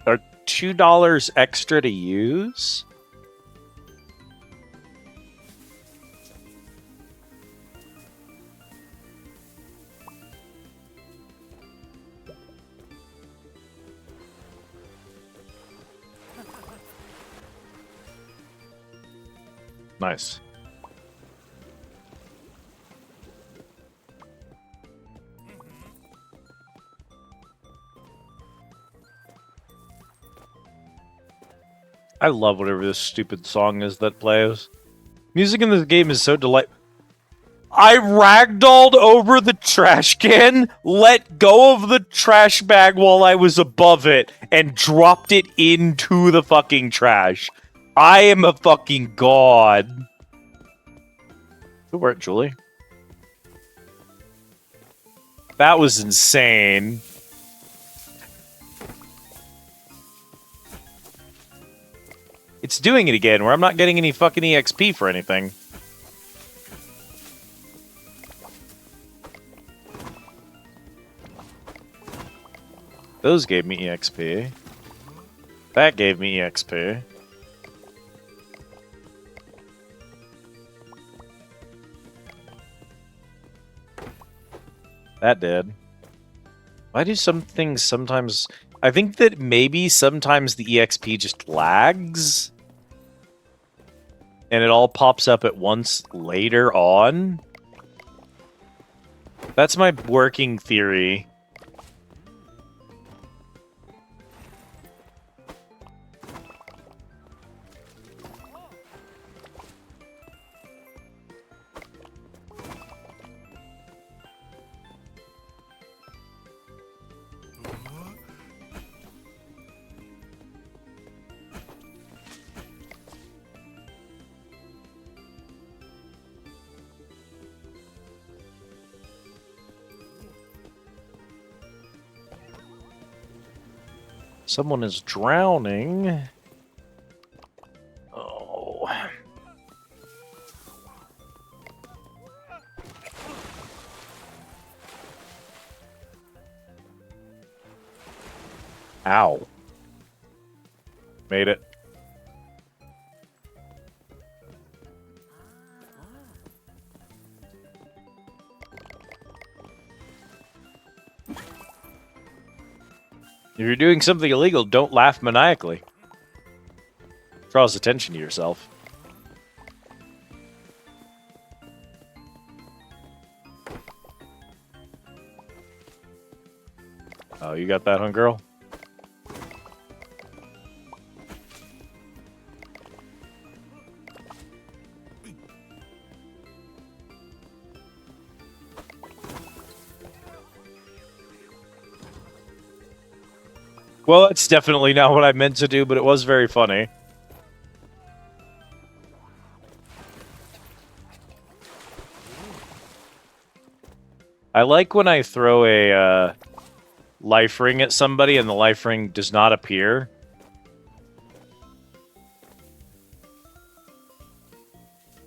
are $2 extra to use? Nice. I love whatever this stupid song is that plays. Music in this game is so delightful. I ragdolled over the trash can, let go of the trash bag while I was above it, and dropped it into the fucking trash. I am a fucking god. Good work, Julie. That was insane. It's doing it again, where I'm not getting any fucking EXP for anything. Those gave me EXP. That gave me EXP. That did. Why do some things sometimes... I think that maybe sometimes the EXP just lags. And it all pops up at once later on. That's my working theory. Someone is drowning. Oh. Ow. Made it. If you're doing something illegal, don't laugh maniacally. Draws attention to yourself. Oh, you got that, huh, girl? Well, that's definitely not what I meant to do, but it was very funny. I like when I throw a life ring at somebody and the life ring does not appear.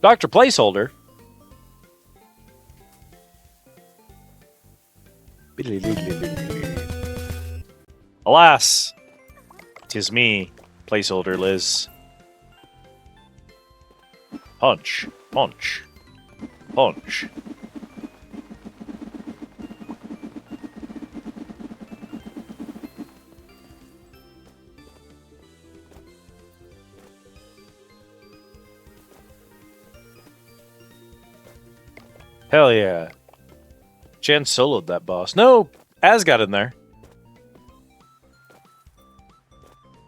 Dr. Placeholder. Alas, 'tis me, Placeholder Liz. Punch, punch, punch. Hell yeah. Jan soloed that boss. No, Az got in there.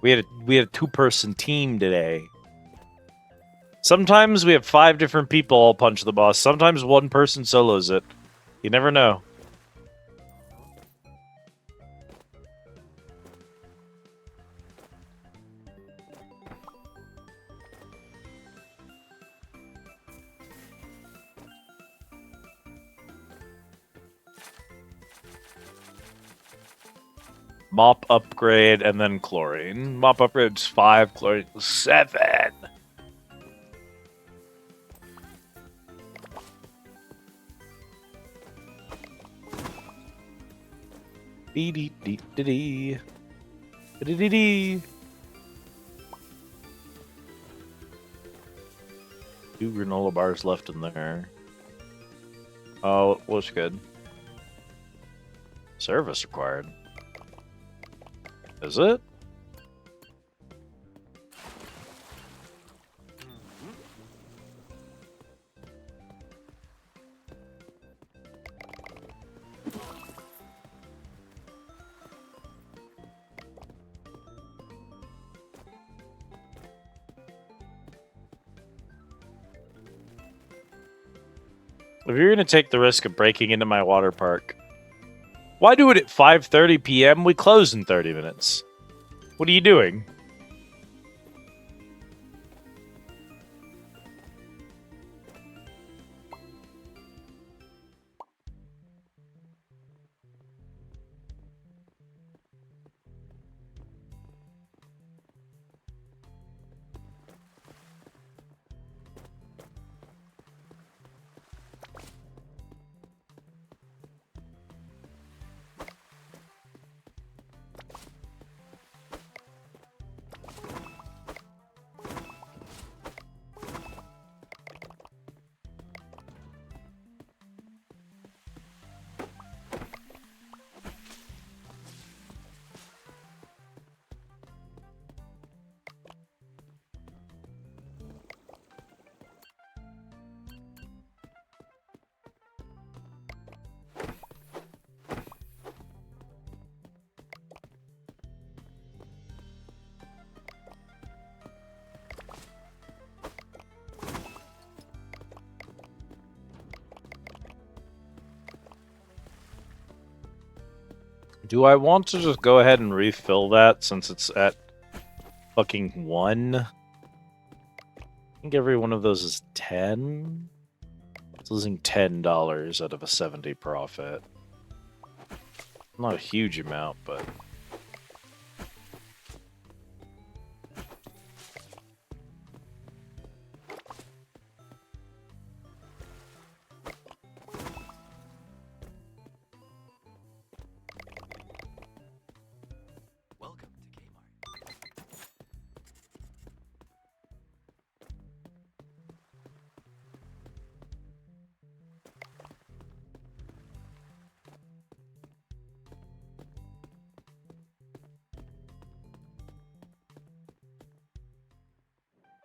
We had a two-person team today. Sometimes we have 5 different people all punch the boss. Sometimes one person solos it. You never know. Mop upgrade and then chlorine. Mop upgrade's 5, chlorine 7. Dee dee dee dee dee. Dee dee dee. 2 granola bars left in there. Oh, looks good. Service required. Is it? If you're going to take the risk of breaking into my water park, why do it at 5:30 p.m.? We close in 30 minutes. What are you doing? Do I want to just go ahead and refill that since it's at fucking 1? I think every one of those is 10. It's losing $10 out of a 70 profit. Not a huge amount, but... Welcome to Kmart.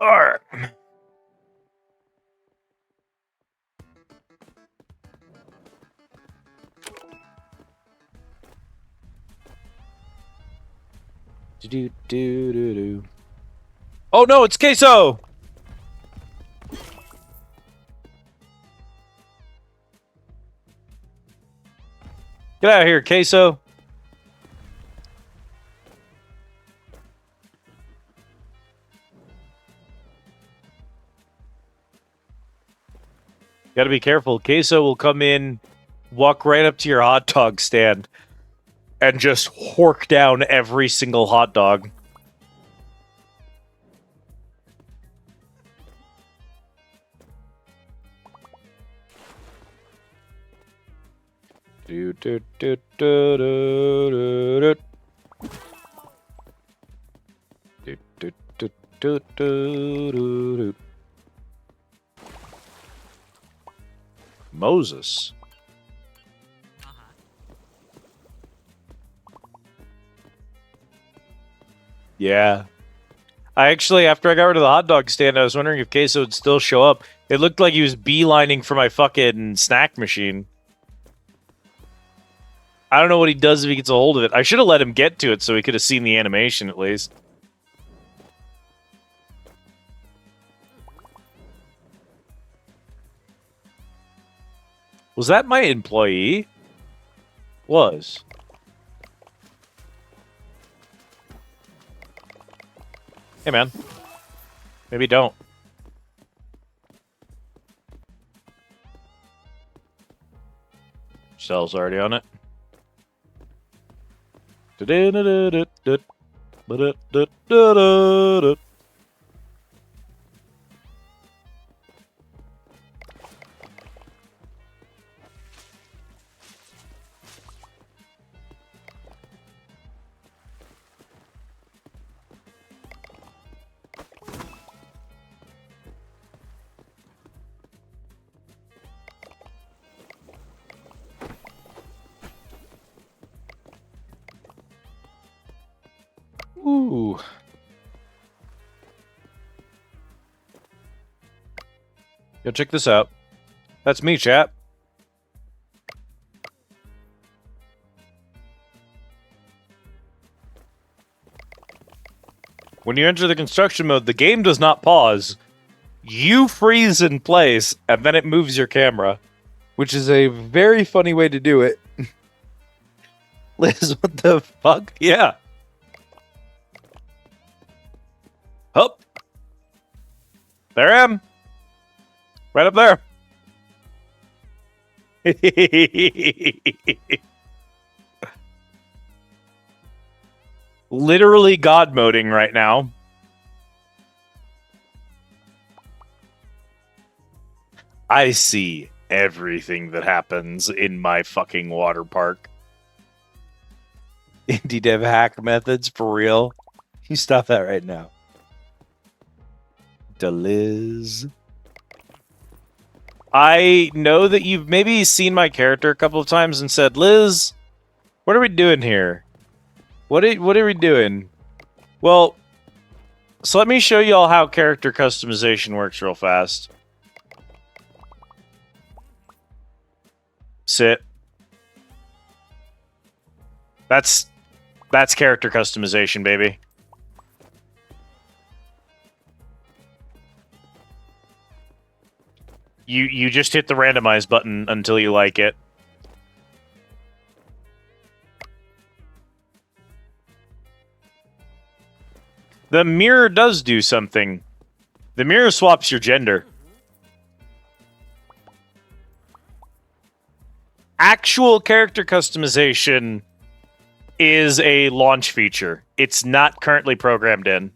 Alright. Do. Oh no, it's Queso! Get out of here, Queso. Gotta be careful. Queso will come in, walk right up to your hot dog stand, and just hork down every single hot dog. Do, do, do, do, do, do, do. Do, do, do, do, do, do. Moses. Yeah. I actually, after I got rid of the hot dog stand, I was wondering if Queso would still show up. It looked like he was beelining for my fucking snack machine. I don't know what he does if he gets a hold of it. I should have let him get to it so he could have seen the animation at least. Was that my employee? Was. Hey, man. Maybe don't. Cell's already on it. Ooh. Yo, check this out. That's me, chat. When you enter the construction mode, the game does not pause. You freeze in place, and then it moves your camera, which is a very funny way to do it. Liz, what the fuck? Yeah. Hup. There I am. Right up there. Literally God moding right now. I see everything that happens in my fucking water park. Indie dev hack methods for real. You stop that right now. Liz. I know that you've maybe seen my character a couple of times and said, Liz, what are we doing here? What are we doing? Well, so let me show you all how character customization works real fast. Sit. That's character customization, baby. You just hit the randomize button until you like it. The mirror does do something. The mirror swaps your gender. Actual character customization is a launch feature. It's not currently programmed in.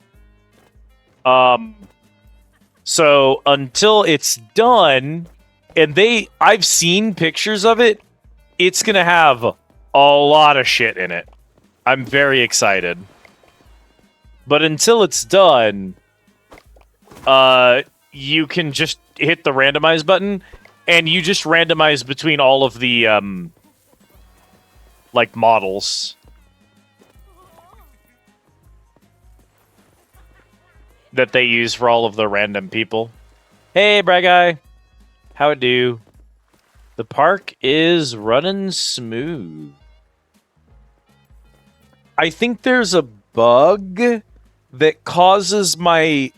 So until it's done, and I've seen pictures of it, it's gonna have a lot of shit in it. I'm very excited. But until it's done, you can just hit the randomize button, and you just randomize between all of the, like, models. that they use for all of the random people. Hey, Brad Guy. How it do? The park is running smooth. I think there's a bug that causes my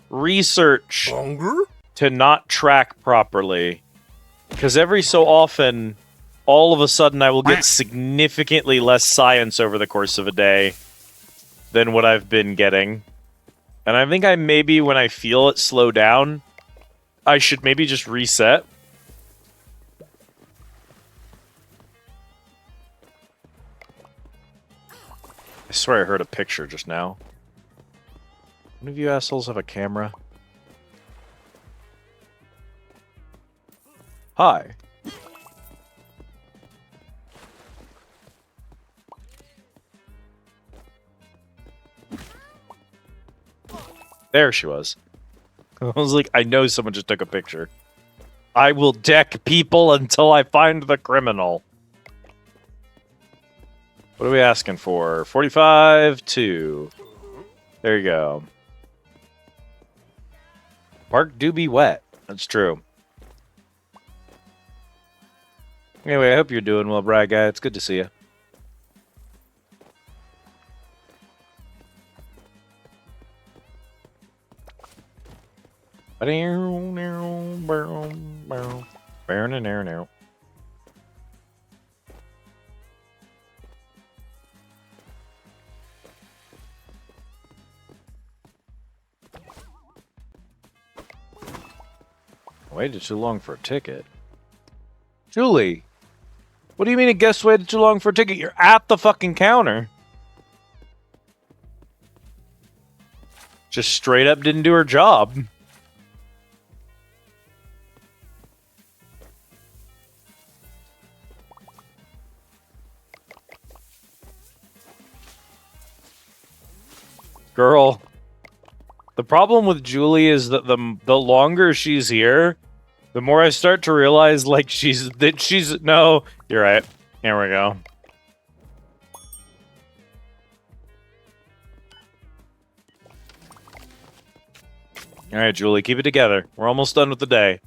research to not track properly. Because every so often, all of a sudden, I will get significantly less science over the course of a day than what I've been getting. And I think maybe when I feel it slow down, I should maybe just reset. I swear I heard a picture just now. One of you assholes have a camera? Hi. There she was. I was like, I know someone just took a picture. I will deck people until I find the criminal. What are we asking for? 45-2. There you go. Park do be wet. That's true. Anyway, I hope you're doing well, Brad Guy. It's good to see you. Waited too long for a ticket. Julie, what do you mean a guest waited too long for a ticket? You're at the fucking counter. Just straight up didn't do her job. Girl, the problem with Julie is that the longer she's here, the more I start to realize like she's no, you're right. Here we go. All right, Julie, keep it together. We're almost done with the day.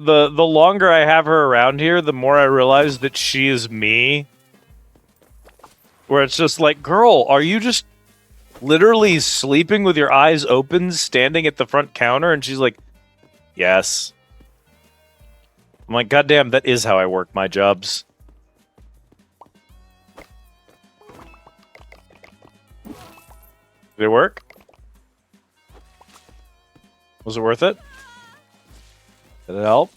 The longer I have her around here, the more I realize that she is me. Where it's just like, girl, are you just literally sleeping with your eyes open, standing at the front counter? And she's like, yes. I'm like, goddamn, that is how I work my jobs. Did it work? Was it worth it? Did it help?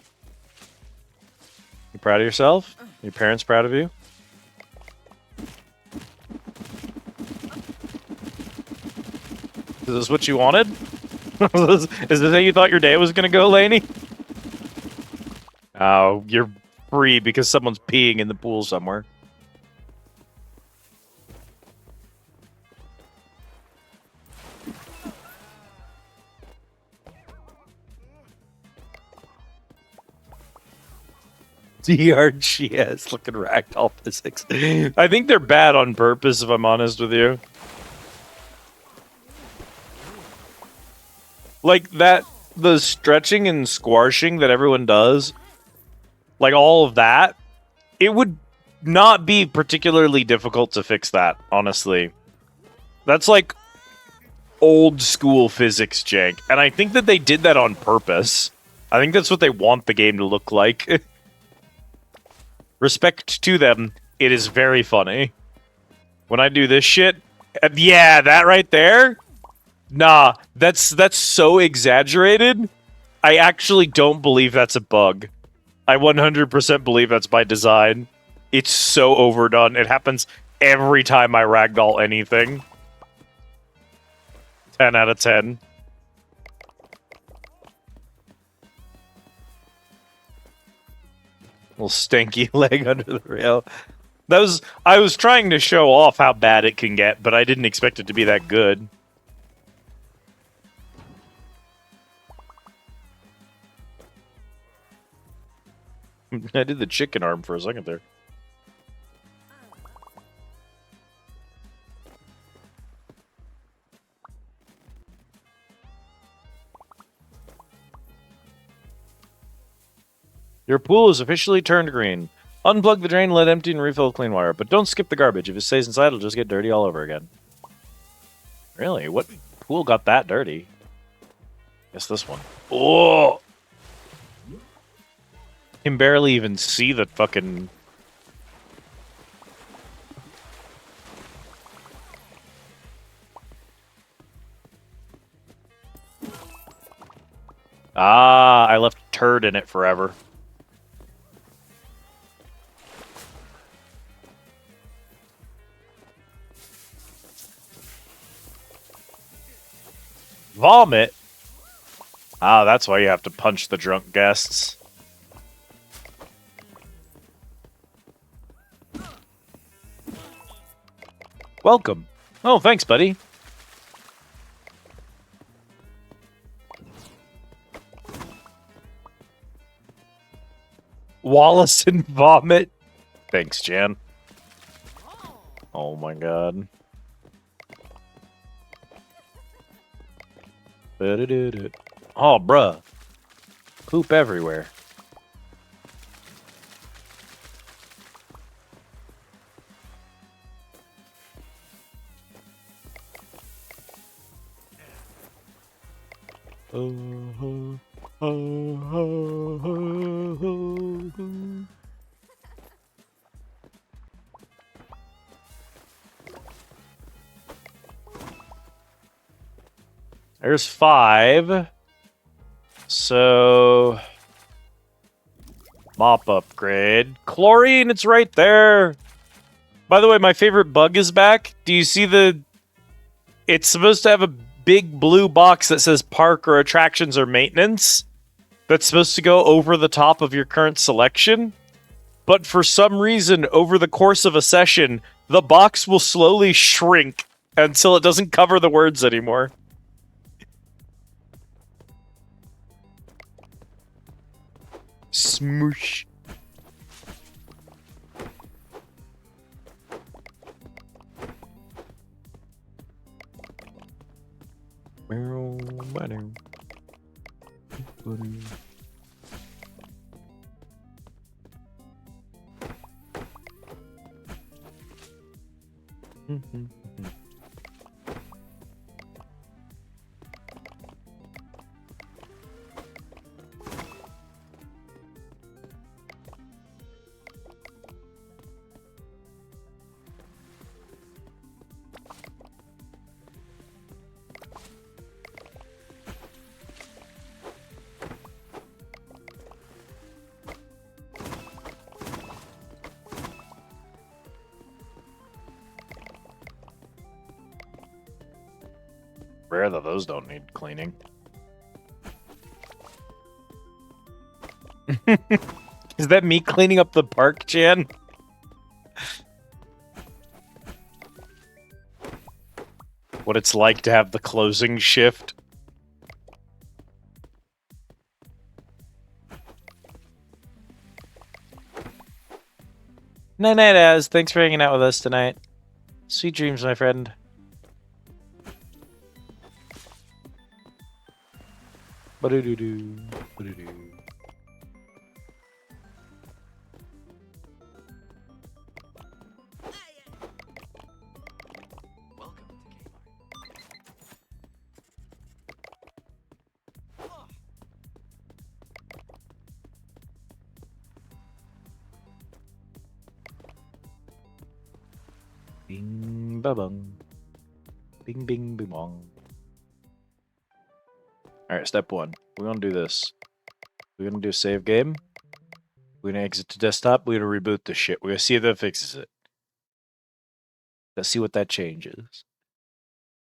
You proud of yourself? Your parents proud of you? Is this what you wanted? Is this how you thought your day was gonna go, Lainey? Oh, you're free because someone's peeing in the pool somewhere. DRGS looking ragdoll physics. I think they're bad on purpose, if I'm honest with you. Like that, the stretching and squashing that everyone does, like all of that, it would not be particularly difficult to fix that, honestly. That's like old school physics jank, and I think that they did that on purpose. I think that's what they want the game to look like. Respect to them, it is very funny. When I do this shit, yeah, that right there? Nah, that's so exaggerated. I actually don't believe that's a bug. I 100% believe that's by design. It's so overdone. It happens every time I ragdoll anything. 10 out of 10. Little stanky leg under the rail. I was trying to show off how bad it can get, but I didn't expect it to be that good. I did the chicken arm for a second there. Your pool is officially turned green. Unplug the drain, let empty, and refill with clean water. But don't skip the garbage. If it stays inside, it'll just get dirty all over again. Really? What pool got that dirty? Guess this one. Oh! Can barely even see the fucking... Ah, I left a turd in it forever. Vomit? Ah, that's why you have to punch the drunk guests. Welcome. Oh, thanks, buddy. Wallace and vomit. Thanks, Jan. Oh my god. Oh, bruh. Poop everywhere. There's 5. So... Mop upgrade. Chlorine, it's right there! By the way, my favorite bug is back. Do you see the... It's supposed to have a big blue box that says park or attractions or maintenance. That's supposed to go over the top of your current selection. But for some reason, over the course of a session, the box will slowly shrink until it doesn't cover the words anymore. Smoosh. Rare that those don't need cleaning. Is that me cleaning up the park, Jan? What it's like to have the closing shift. Night night, Az. Thanks for hanging out with us tonight. Sweet dreams, my friend. Ba-do-do-do. Ba-do-do. Welcome to Kmart. Bing ba bung. Bing bing bing bong. Alright, step 1. We're gonna do this. We're gonna do a save game. We're gonna exit to desktop. We're gonna reboot this shit. We're gonna see if that fixes it. Let's see what that changes.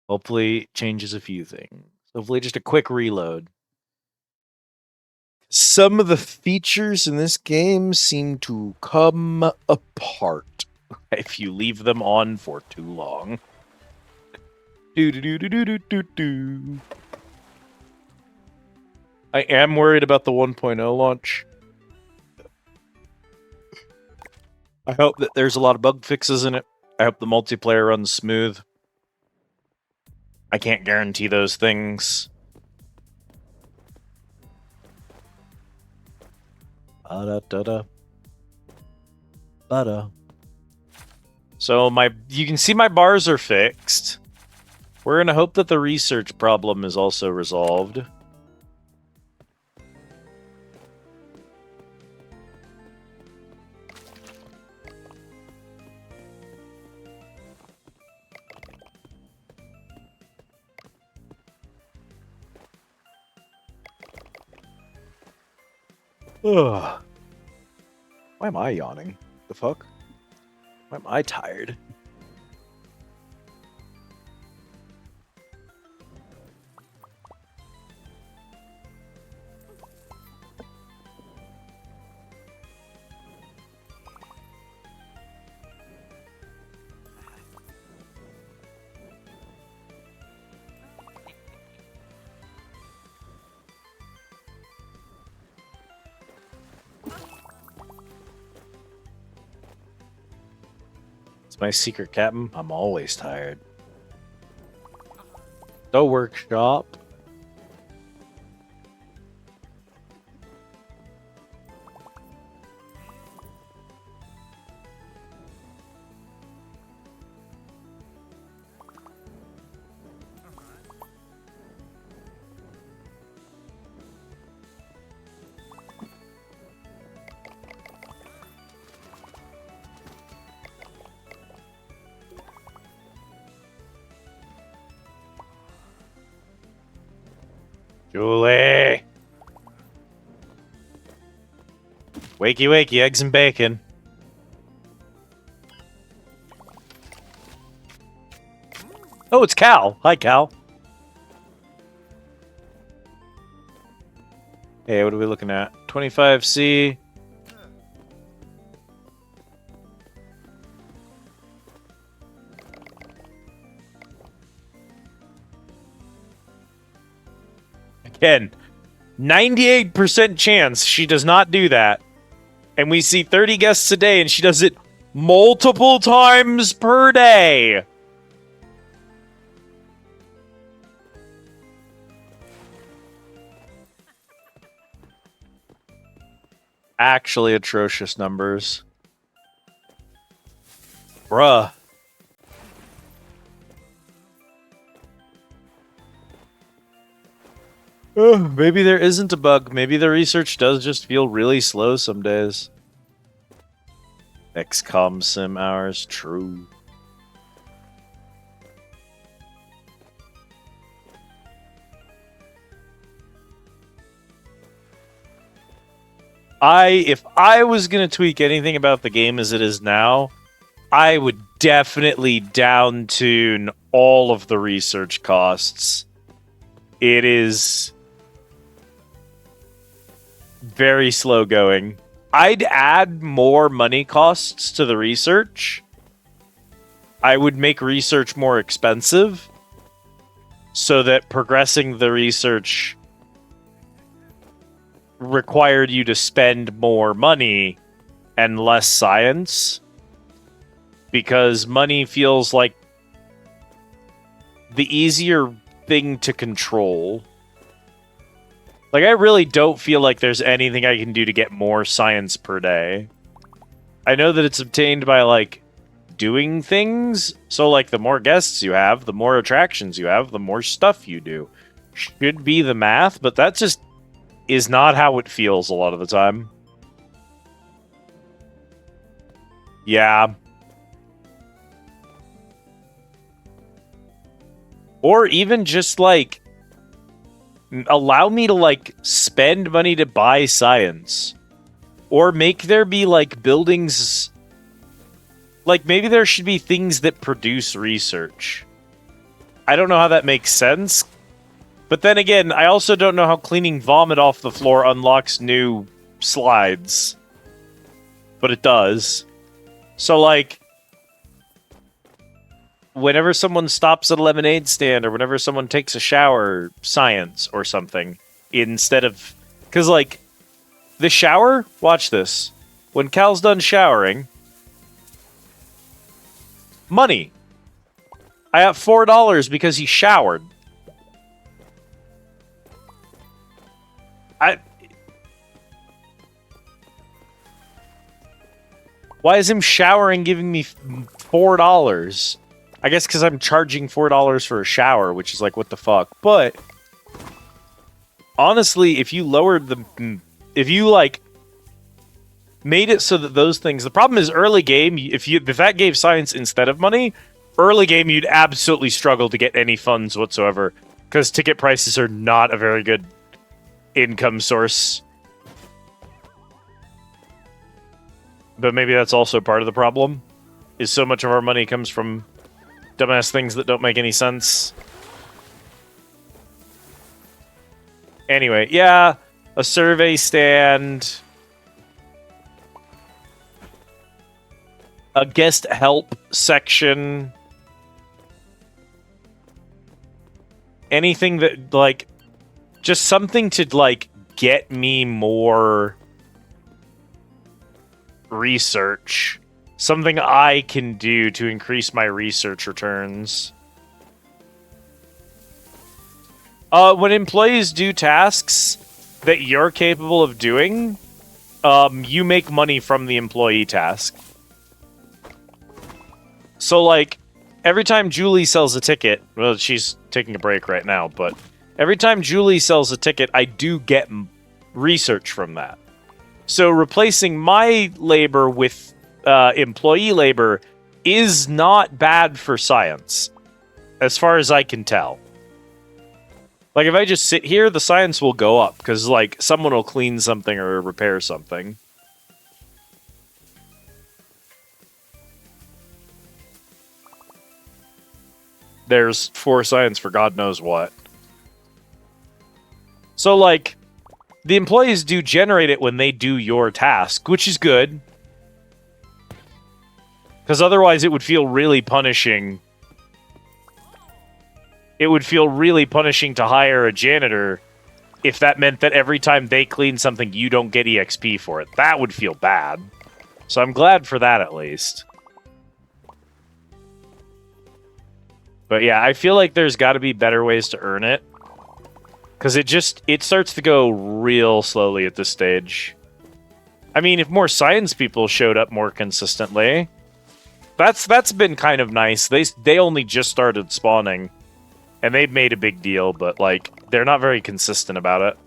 Hopefully changes a few things. Hopefully just a quick reload. Some of the features in this game seem to come apart if you leave them on for too long. Do do do do do do do. I am worried about the 1.0 launch. I hope that there's a lot of bug fixes in it. I hope the multiplayer runs smooth. I can't guarantee those things. Ba-da-da-da. Ba-da. So you can see my bars are fixed. We're gonna hope that the research problem is also resolved. Ugh. Why am I yawning? The fuck? Why am I tired? It's my secret captain. I'm always tired. No workshop. Julie! Wakey, wakey, eggs and bacon. Oh, it's Cal. Hi, Cal. Hey, what are we looking at? 25C. Again, 98% chance she does not do that. And we see 30 guests a day, and she does it multiple times per day. Actually atrocious numbers. Bruh. Maybe there isn't a bug. Maybe the research does just feel really slow some days. XCOM sim hours, true. If I was gonna tweak anything about the game as it is now, I would definitely down tune all of the research costs. It is very slow going. I'd add more money costs to the research. I would make research more expensive so that progressing the research required you to spend more money and less science, because money feels like the easier thing to control. Like, I really don't feel like there's anything I can do to get more science per day. I know that it's obtained by, like, doing things. So, like, the more guests you have, the more attractions you have, the more stuff you do. Should be the math, but that just is not how it feels a lot of the time. Yeah. Or even just, like, allow me to, like, spend money to buy science. Or make there be, like, buildings... Like, maybe there should be things that produce research. I don't know how that makes sense. But then again, I also don't know how cleaning vomit off the floor unlocks new slides. But it does. So, like, whenever someone stops at a lemonade stand, or whenever someone takes a shower, science or something, instead of... Because, like, the shower, watch this. When Cal's done showering, money. I got $4 because he showered. Why is him showering giving me $4? I guess because I'm charging $4 for a shower, which is like, what the fuck? But honestly, if you lowered the... If you, like, made it so that those things... The problem is early game, if that gave science instead of money, early game you'd absolutely struggle to get any funds whatsoever, because ticket prices are not a very good income source. But maybe that's also part of the problem, is so much of our money comes from dumbass things that don't make any sense. Anyway, yeah, a survey stand, a guest help section, anything that, like, just something to, like, get me more research. Something I can do to increase my research returns. When employees do tasks that you're capable of doing, you make money from the employee task. So, like, every time Julie sells a ticket, well, she's taking a break right now, but every time Julie sells a ticket, I do get research from that. So replacing my labor with employee labor is not bad for science, as far as I can tell. Like, if I just sit here, the science will go up, because, like, someone will clean something or repair something. There's 4 science for God knows what. So, like, the employees do generate it when they do your task, which is good. Because otherwise it would feel really punishing. It would feel really punishing to hire a janitor if that meant that every time they clean something, you don't get EXP for it. That would feel bad. So I'm glad for that, at least. But yeah, I feel like there's got to be better ways to earn it. Because it starts to go real slowly at this stage. I mean, if more science people showed up more consistently, that's been kind of nice. They only just started spawning, and they've made a big deal, but, like, they're not very consistent about it.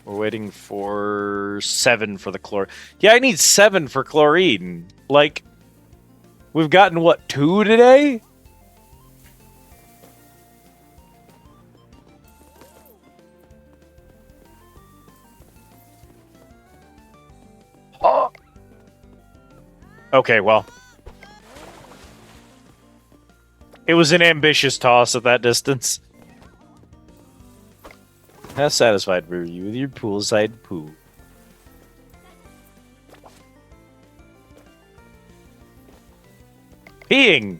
We're waiting for 7 for the chlorine. Yeah, I need 7 for chlorine. Like, we've gotten, what, 2 today? Oh. Okay, well. It was an ambitious toss at that distance. How satisfied were you with your poolside poo? Peeing!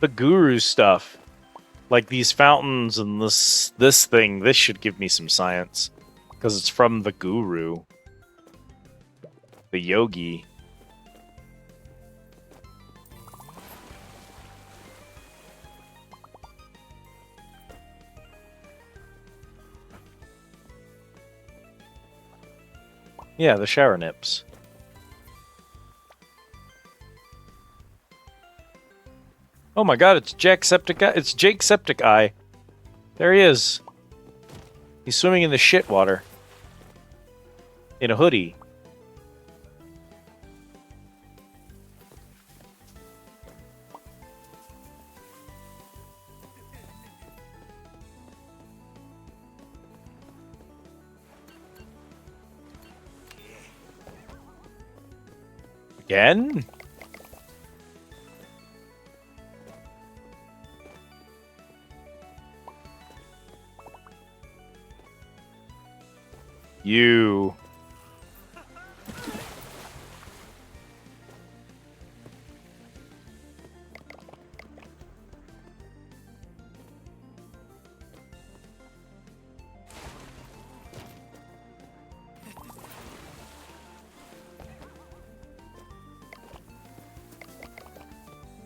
The guru stuff. Like these fountains and this thing, this should give me some science. Because it's from the guru. The yogi. Yeah, the shower nips. Oh my god, it's Jacksepticeye. It's Jacksepticeye. There he is. He's swimming in the shit water. In a hoodie. Again? You.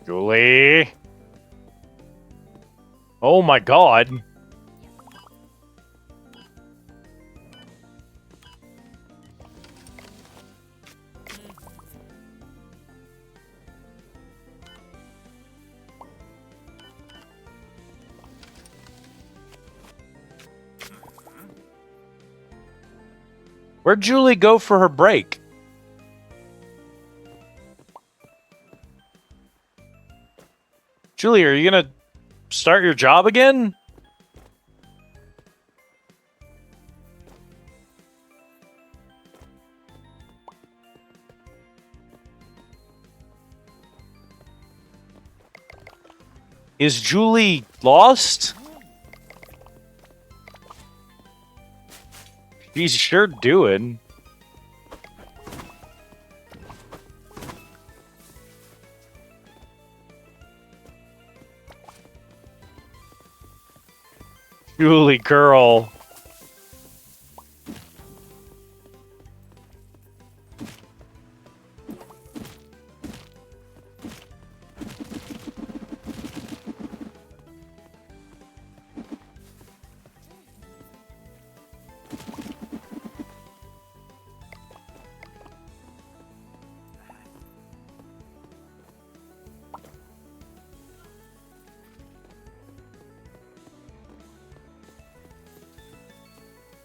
Julie. Oh my god. Where'd Julie go for her break? Julie, are you gonna start your job again? Is Julie lost? She's sure doing. Julie, girl.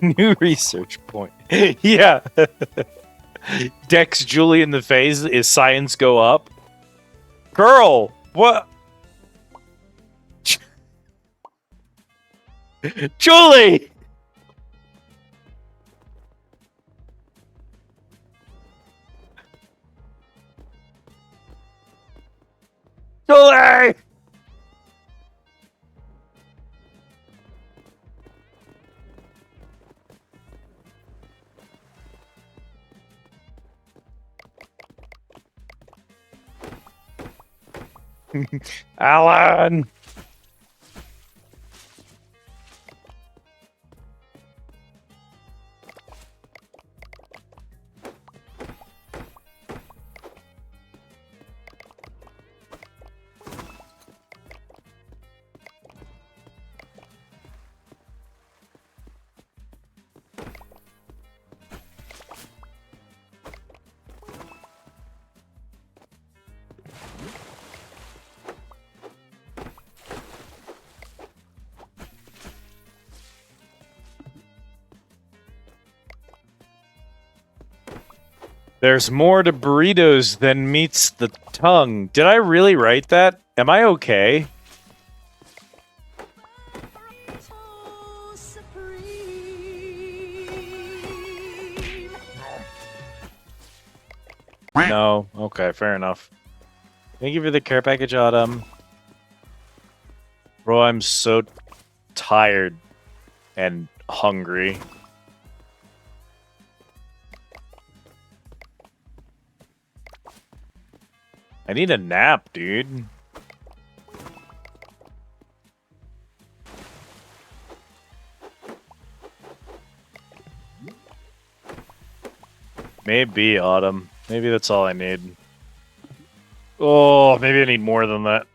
New research point. Yeah. Dex Julie in the phase is science go up. Girl, what? Julie! Julie! Alan! There's more to burritos than meets the tongue. Did I really write that? Am I okay? No. Okay, fair enough. Thank you for the care package, Autumn. Bro, I'm so tired and hungry. I need a nap, dude. Maybe, Autumn. Maybe that's all I need. Oh, maybe I need more than that.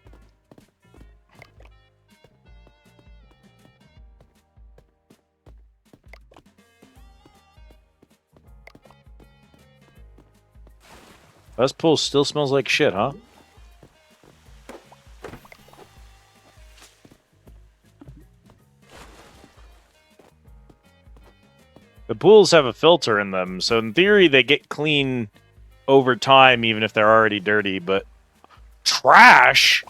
This pool still smells like shit, huh? The pools have a filter in them, so in theory they get clean over time, even if they're already dirty, but... Trash?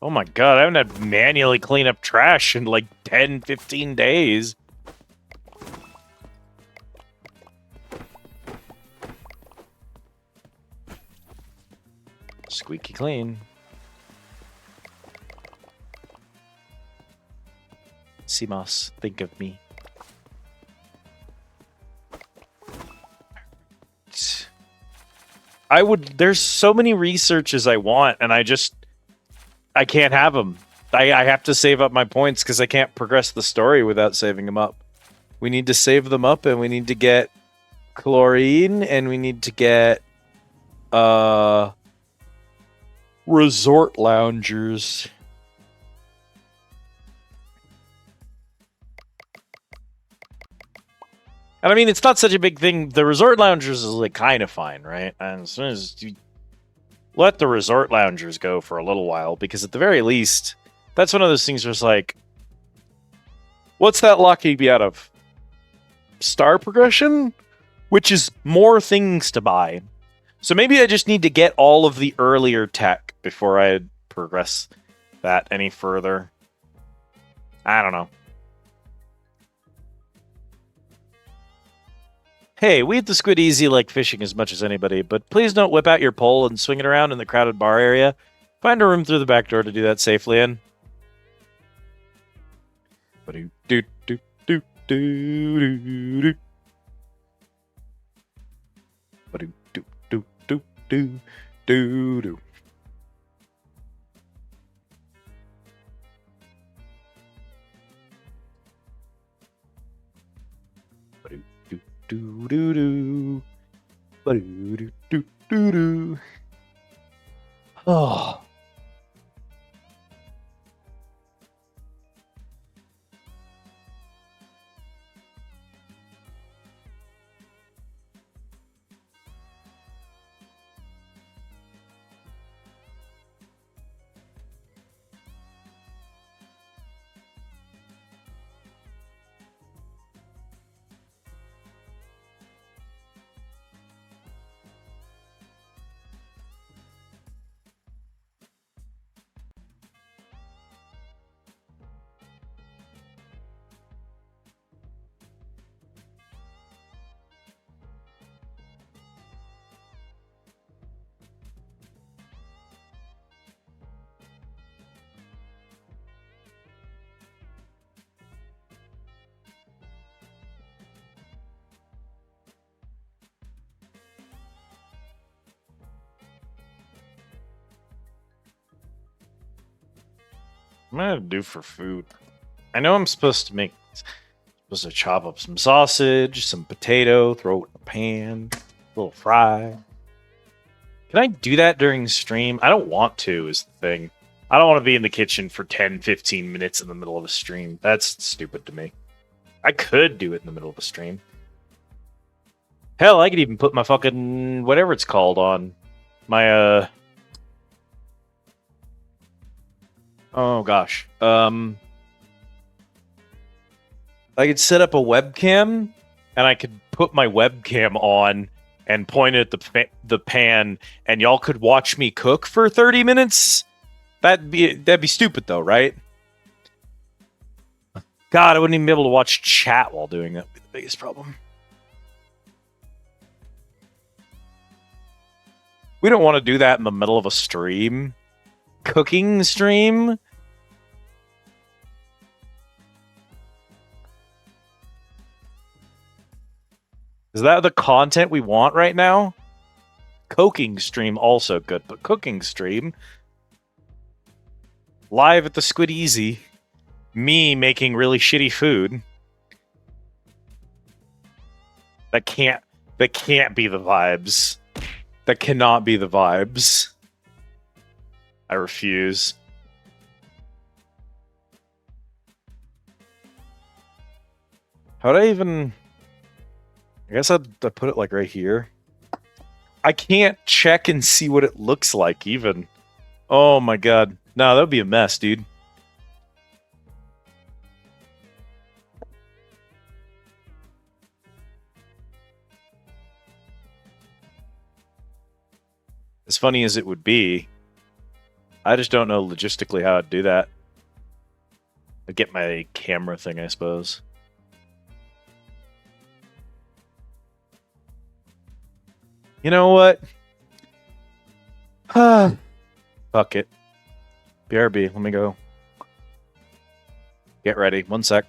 Oh my god, I haven't had to manually clean up trash in like 10, 15 days. Squeaky clean. Simas, think of me. There's so many researches I want, and I can't have them. I have to save up my points because I can't progress the story without saving them up. We need to save them up, and we need to get chlorine, and we need to get resort loungers. And I mean, it's not such a big thing. The resort loungers is like kind of fine, right? And as soon as you let the resort loungers go for a little while, because at the very least, that's one of those things where it's like, what's that locking me out of? Star progression? Which is more things to buy. So maybe I just need to get all of the earlier tech before I progress that any further. I don't know. Hey, we at the Squid Easy like fishing as much as anybody, but please don't whip out your pole and swing it around in the crowded bar area. Find a room through the back door to do that safely in. Oh. What am I gonna do for food? I know I'm supposed to chop up some sausage, some potato, throw it in a pan, a little fry. Can I do that during stream? I don't want to, is the thing. I don't want to be in the kitchen for 10, 15 minutes in the middle of a stream. That's stupid to me. I could do it in the middle of a stream. Hell, I could even put my fucking whatever it's called on. My oh gosh. I could set up a webcam, and I could put my webcam on and point it at the pan, and y'all could watch me cook for 30 minutes. That'd be stupid though, right? God, I wouldn't even be able to watch chat while doing that. Would be the biggest problem. We don't want to do that in the middle of a stream. Cooking stream? Is that the content we want right now? Cooking stream also good, but cooking stream? Live at the Squid Easy. Me making really shitty food. That can't be the vibes. That cannot be the vibes. I refuse. How'd I even... I guess I'd put it like right here. I can't check and see what it looks like even. Oh my god. No, that would be a mess, dude. As funny as it would be, I just don't know logistically how I'd do that. I'd get my camera thing, I suppose. You know what? Fuck it. BRB, let me go. Get ready. One sec.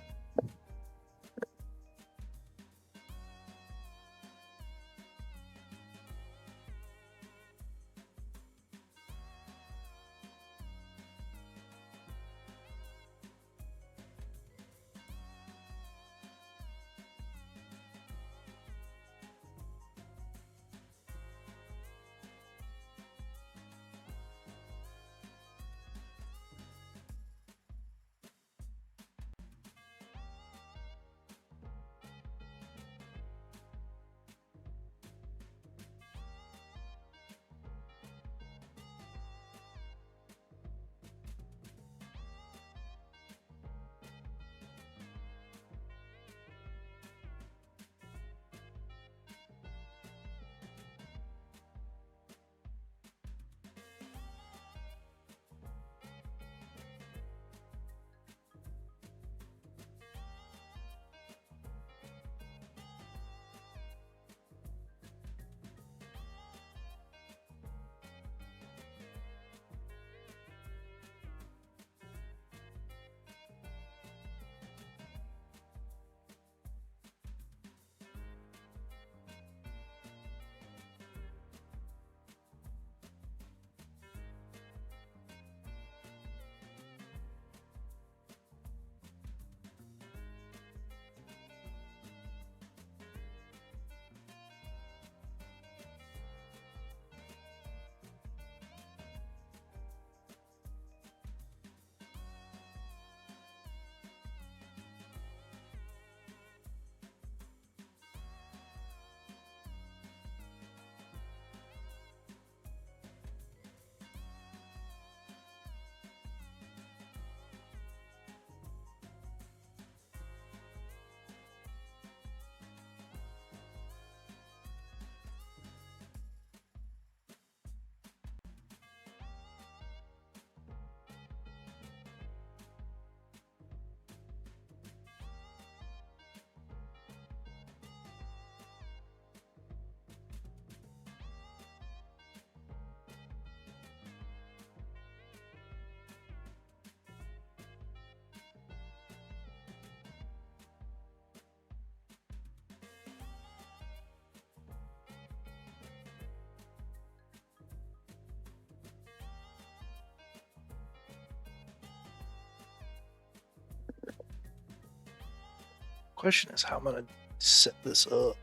Question is how I'm gonna set this up.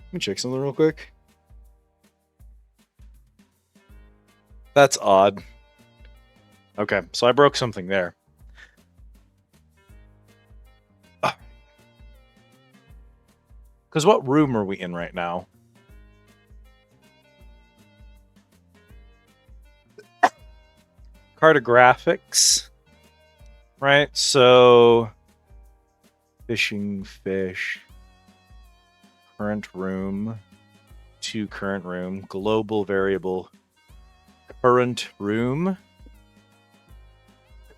Let me check something real quick. That's odd. Okay, so I broke something there. Because what room are we in right now? Cartographics. Right, so fishing, fish, current room, to current room, global variable, current room,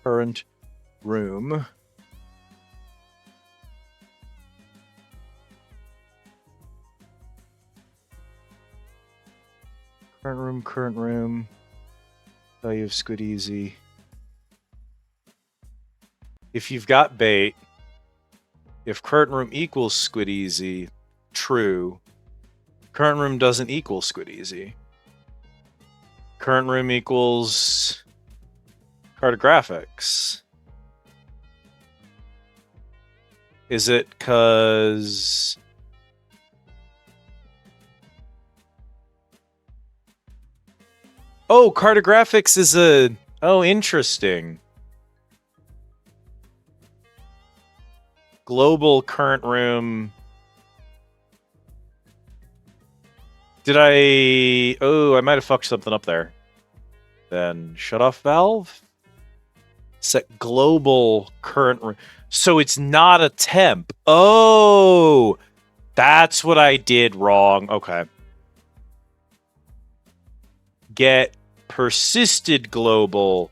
current room. Current room, value of squid easy. If you've got bait, if current room equals squid easy, true. Current room doesn't equal squid easy. Current room equals cartographics. Is it because... Oh, cartographics is a... Oh, interesting. Global current room. Did I... Oh, I might have fucked something up there. Then shut off valve. Set global current room. So it's not a temp. Oh, that's what I did wrong. Okay. Get persisted global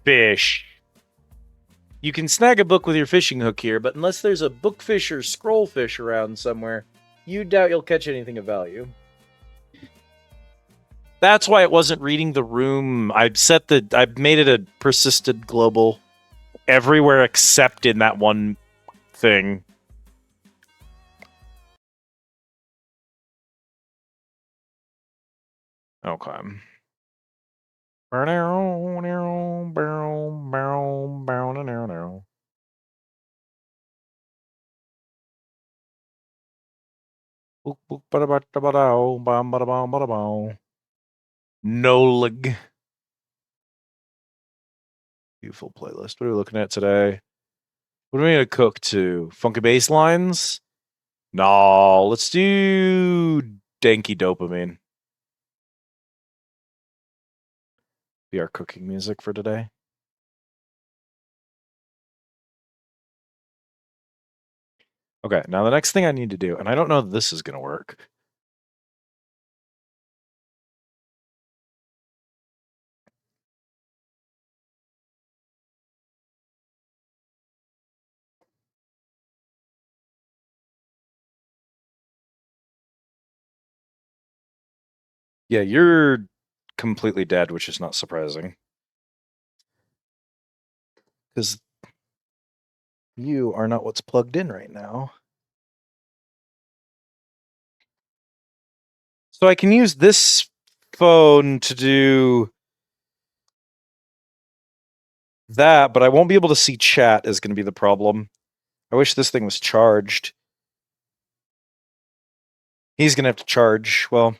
fish. You can snag a book with your fishing hook here, but unless there's a bookfish or scrollfish around somewhere, you doubt you'll catch anything of value. That's why it wasn't reading the room. I've made it a persisted global everywhere except in that one thing. Okay. Nolig. Beautiful playlist. What are we looking at today? What are we gonna cook to? Funky bass lines? No, let's do danky dopamine. Be our cooking music for today. Okay, now the next thing I need to do, and I don't know if this is gonna work. Yeah, you're completely dead, which is not surprising. Because you are not what's plugged in right now. So I can use this phone to do that, but I won't be able to see chat is going to be the problem. I wish this thing was charged. He's going to have to charge. Well,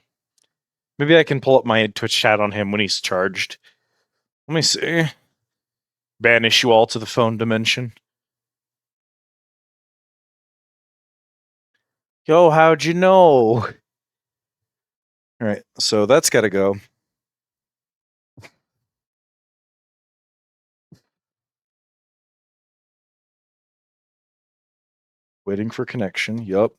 maybe I can pull up my Twitch chat on him when he's charged. Let me see. Banish you all to the phone dimension. Yo, how'd you know? All right, so that's got to go. Waiting for connection. Yup.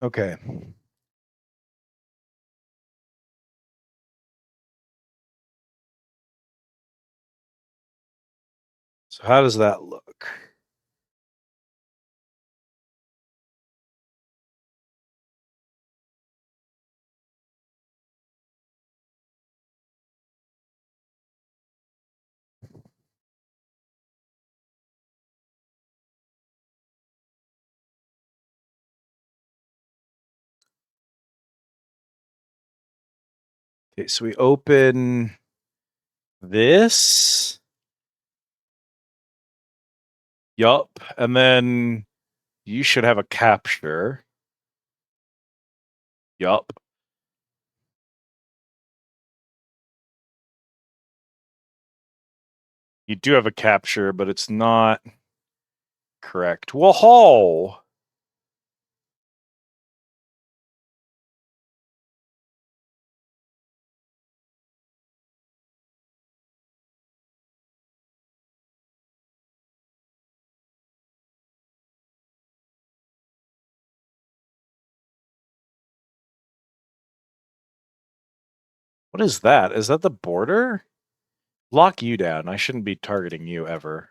Okay. So how does that look? Okay, so we open this. Yup. And then you should have a capture. Yup. You do have a capture, but it's not correct. Whoa! What is that? Is that the border? Lock you down. I shouldn't be targeting you ever.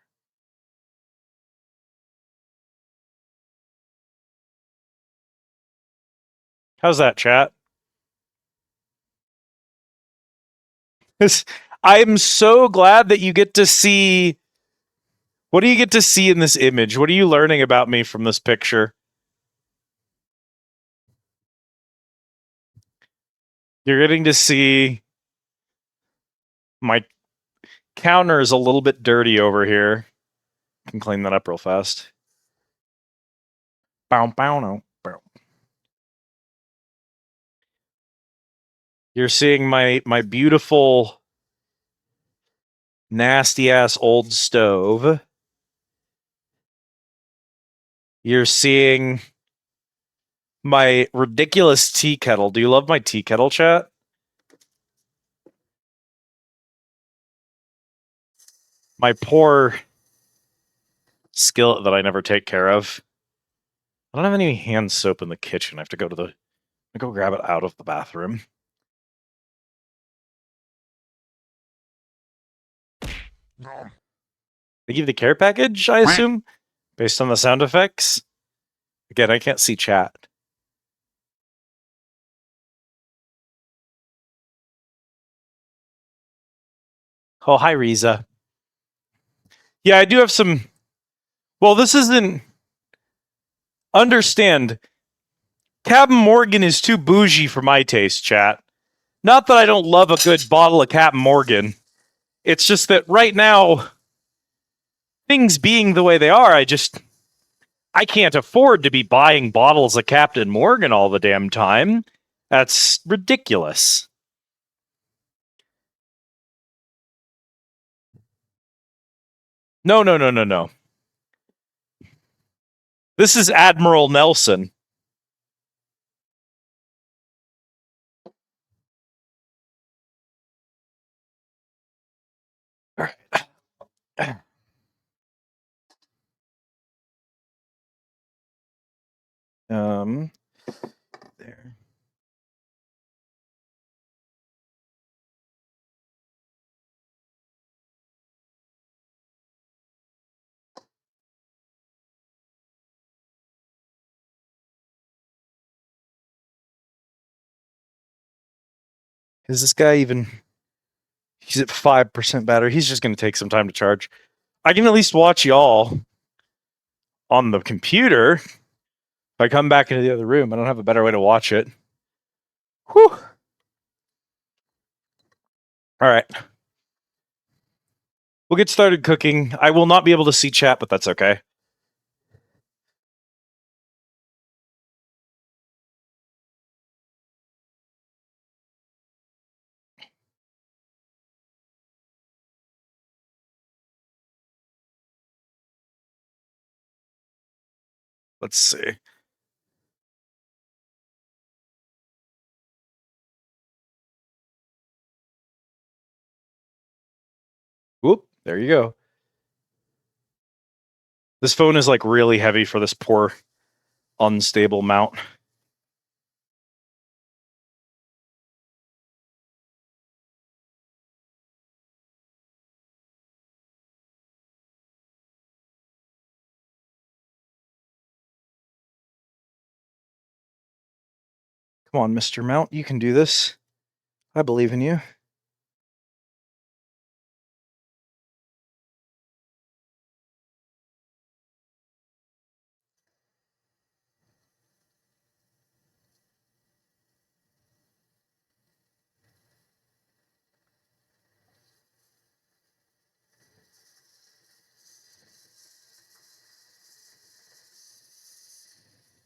How's that, chat? I'm so glad that you get to see. What do you get to see in this image? What are you learning about me from this picture? You're getting to see my counter is a little bit dirty over here. Can clean that up real fast. Bow, bow, no, bow. You're seeing my beautiful, nasty ass old stove. You're seeing my ridiculous tea kettle. Do you love my tea kettle, chat? My poor skillet that I never take care of. I don't have any hand soap in the kitchen. I have to go grab it out of the bathroom. They give you the care package, I assume, based on the sound effects. Again, I can't see chat. Oh, hi, Riza. Yeah, I do have some. Well, this isn't. Understand, Captain Morgan is too bougie for my taste, chat. Not that I don't love a good bottle of Captain Morgan. It's just that right now, things being the way they are, I can't afford to be buying bottles of Captain Morgan all the damn time. That's ridiculous. No, no, no, no, no. This is Admiral Nelson. All right. There. Is this guy even? He's at 5% battery. He's just going to take some time to charge. I can at least watch y'all on the computer. If I come back into the other room, I don't have a better way to watch it. Whew. All right. We'll get started cooking. I will not be able to see chat, but that's okay. Let's see. Whoop, there you go. This phone is like really heavy for this poor unstable mount. Come on, Mr. Mount, you can do this. I believe in you.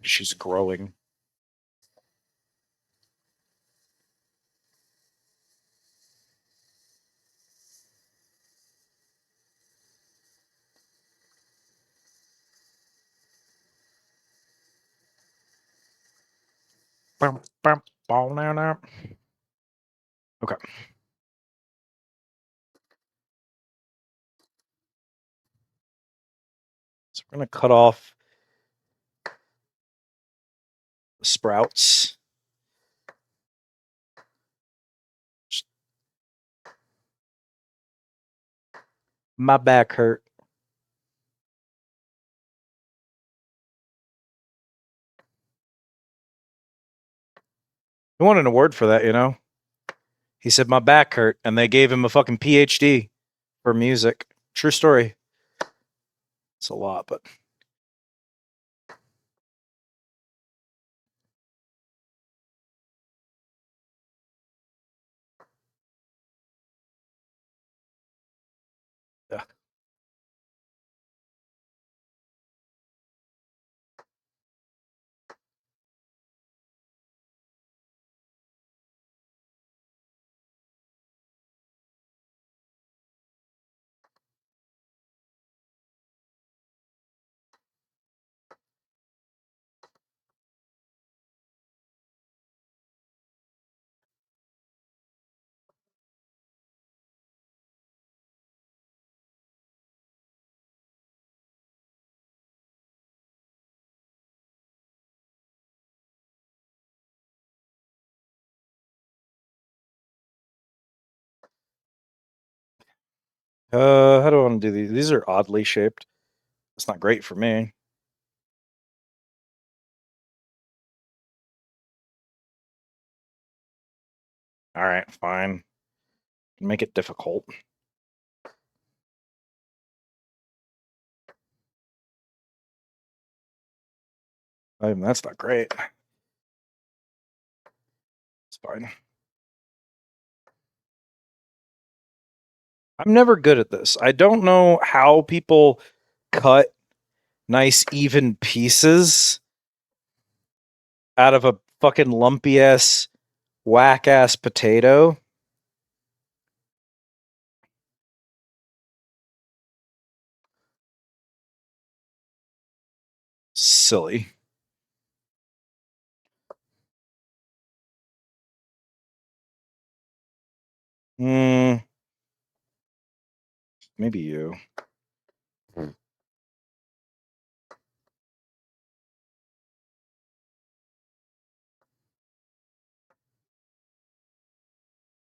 She's growing. Okay. So we're going to cut off the sprouts. My back hurt. He won an award for that, you know? He said, my back hurt, and they gave him a fucking PhD for music. True story. It's a lot, but... yeah. How do I want to do these? These are oddly shaped. It's not great for me. All right, fine. Make it difficult. That's not great. It's fine. I'm never good at this. I don't know how people cut nice, even pieces out of a fucking lumpy ass, whack ass potato. Silly. Maybe you. This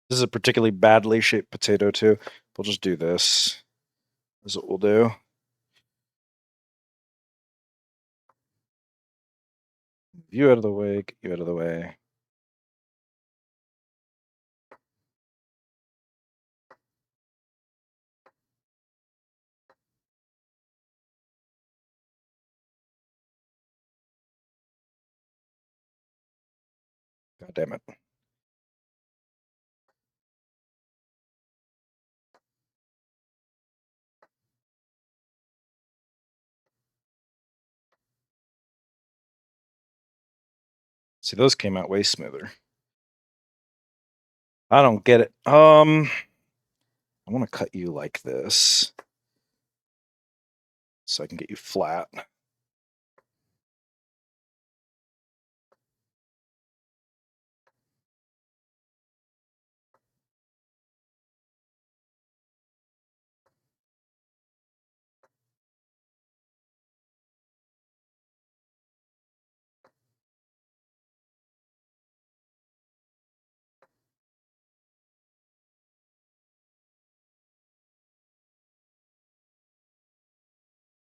is a particularly badly shaped potato too. We'll just do this. This is what we'll do. You out of the way, get you out of the way. God damn it. See, those came out way smoother. I don't get it. I want to cut you like this so I can get you flat.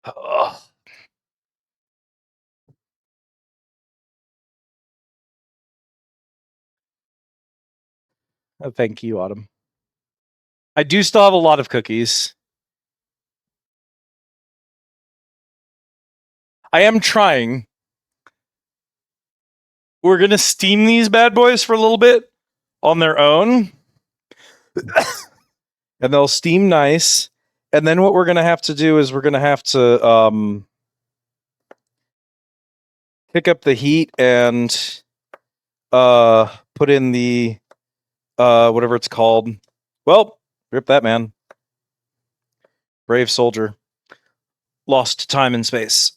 Ugh. Thank you, Autumn. I do still have a lot of cookies. I am trying. We're going to steam these bad boys for a little bit on their own. And they'll steam nice. And then what we're going to have to do is we're going to have to pick up the heat and put in the whatever it's called. Well, rip that man. Brave soldier. Lost to time and space.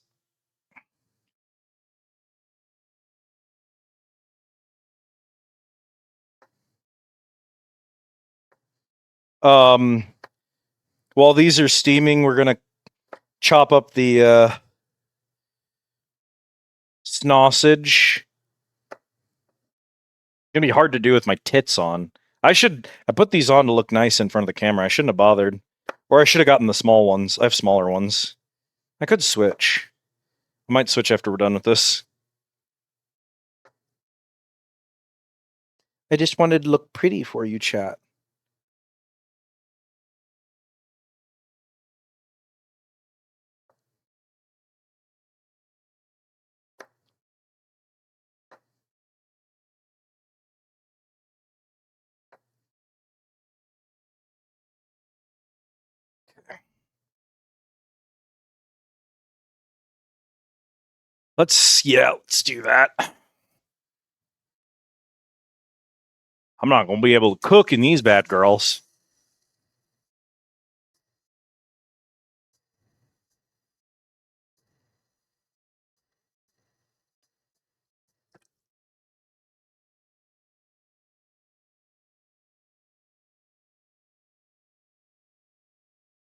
While these are steaming, we're gonna chop up the sausage. It's gonna be hard to do with my tits on. I put these on to look nice in front of the camera. I shouldn't have bothered. Or I should have gotten the small ones. I have smaller ones. I could switch. I might switch after we're done with this. I just wanted to look pretty for you, chat. Let's do that. I'm not going to be able to cook in these bad girls.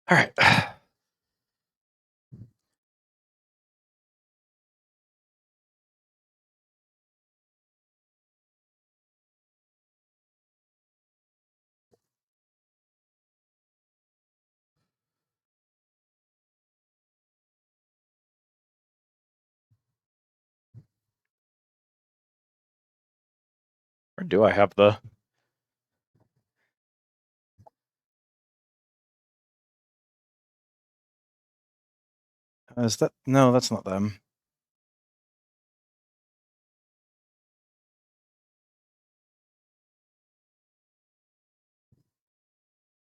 All right. Or do I have the... Is that... No, that's not them.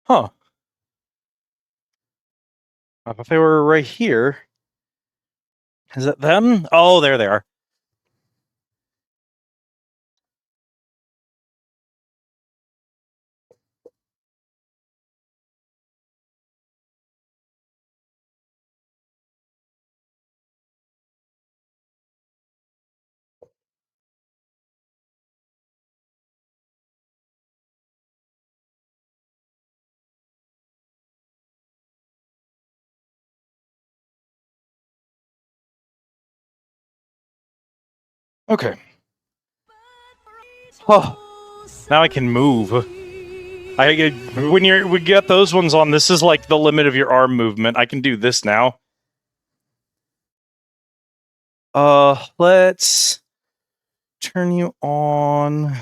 Huh. I thought they were right here. Is that them? Oh, there they are. Okay. Oh, now I can move. When we get those ones on, this is like the limit of your arm movement. I can do this now. Let's turn you on.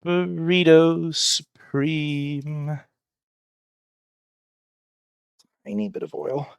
Burrito Supreme. Tiny bit of oil.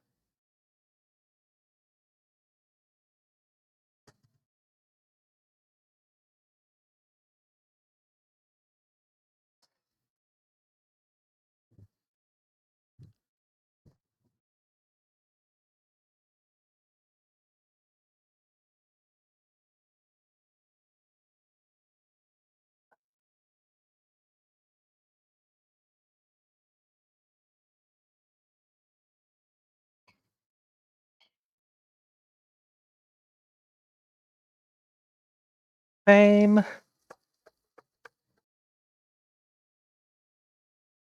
Fame.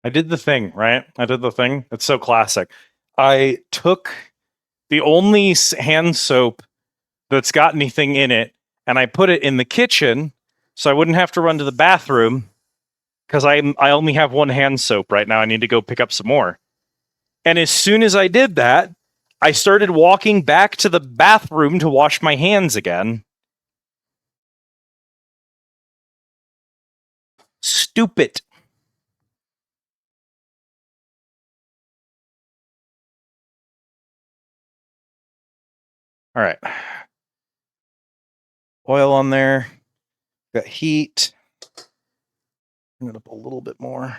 I did the thing, right? I did the thing. It's so classic. I took the only hand soap that's got anything in it, and I put it in the kitchen so I wouldn't have to run to the bathroom because I only have one hand soap right now. I need to go pick up some more. And as soon as I did that, I started walking back to the bathroom to wash my hands again. Stupid stupid. All right. Oil on there. Got heat. Bring it up a little bit more.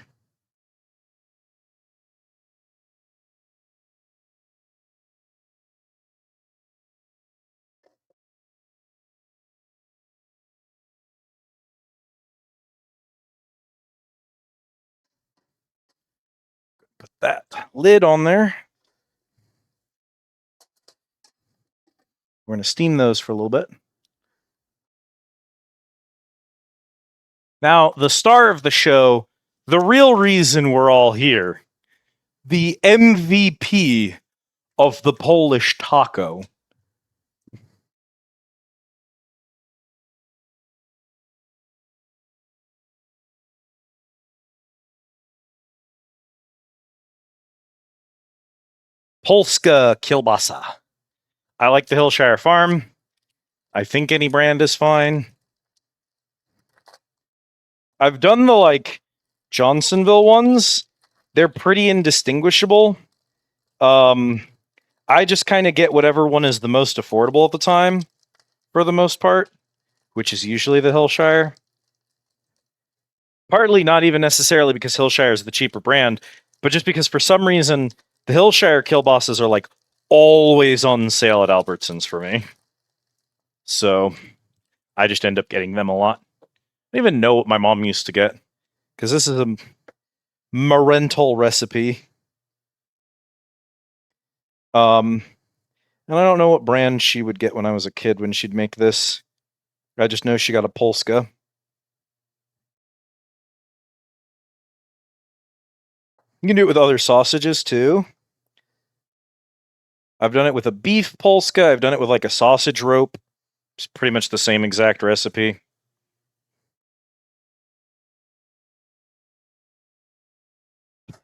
Put that lid on there. We're going to steam those for a little bit. Now, the star of the show, the real reason we're all here, the MVP of the Polish taco. Polska kielbasa. I like the Hillshire Farm. I think any brand is fine. I've done the Johnsonville ones. They're pretty indistinguishable. I just kind of get whatever one is the most affordable at the time, for the most part, which is usually the Hillshire. Partly not even necessarily because Hillshire is the cheaper brand, but just because for some reason the Hillshire kielbasas are always on sale at Albertsons for me. So I just end up getting them a lot. I don't even know what my mom used to get, because this is a Marental recipe. And I don't know what brand she would get when I was a kid when she'd make this. I just know she got a Polska. You can do it with other sausages too. I've done it with a beef Polska. I've done it with a sausage rope. It's pretty much the same exact recipe.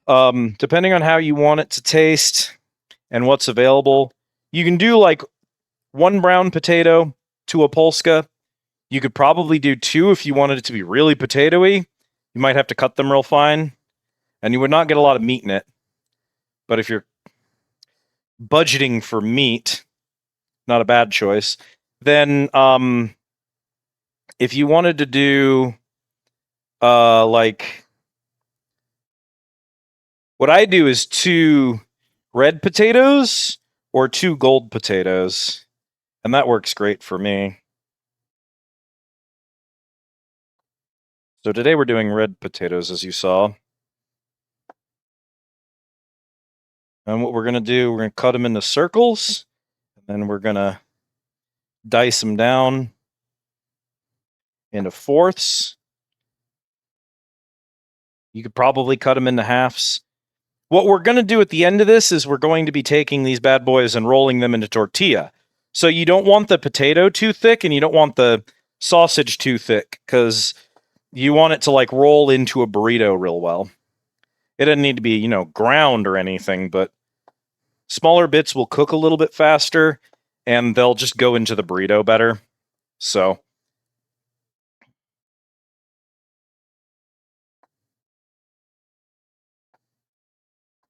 Depending on how you want it to taste and what's available, you can do one brown potato to a Polska. You could probably do two if you wanted it to be really potatoey. You might have to cut them real fine, and you would not get a lot of meat in it. But if you're budgeting for meat, not a bad choice. Then if you wanted to do what I do is 2 red potatoes or 2 gold potatoes, and that works great for me. So today we're doing red potatoes, as you saw. And what we're going to do, we're going to cut them into circles, and then we're going to dice them down into fourths. You could probably cut them into halves. What we're going to do at the end of this is we're going to be taking these bad boys and rolling them into tortilla. So you don't want the potato too thick, and you don't want the sausage too thick, because you want it to roll into a burrito real well. It doesn't need to be, ground or anything, but smaller bits will cook a little bit faster, and they'll just go into the burrito better. So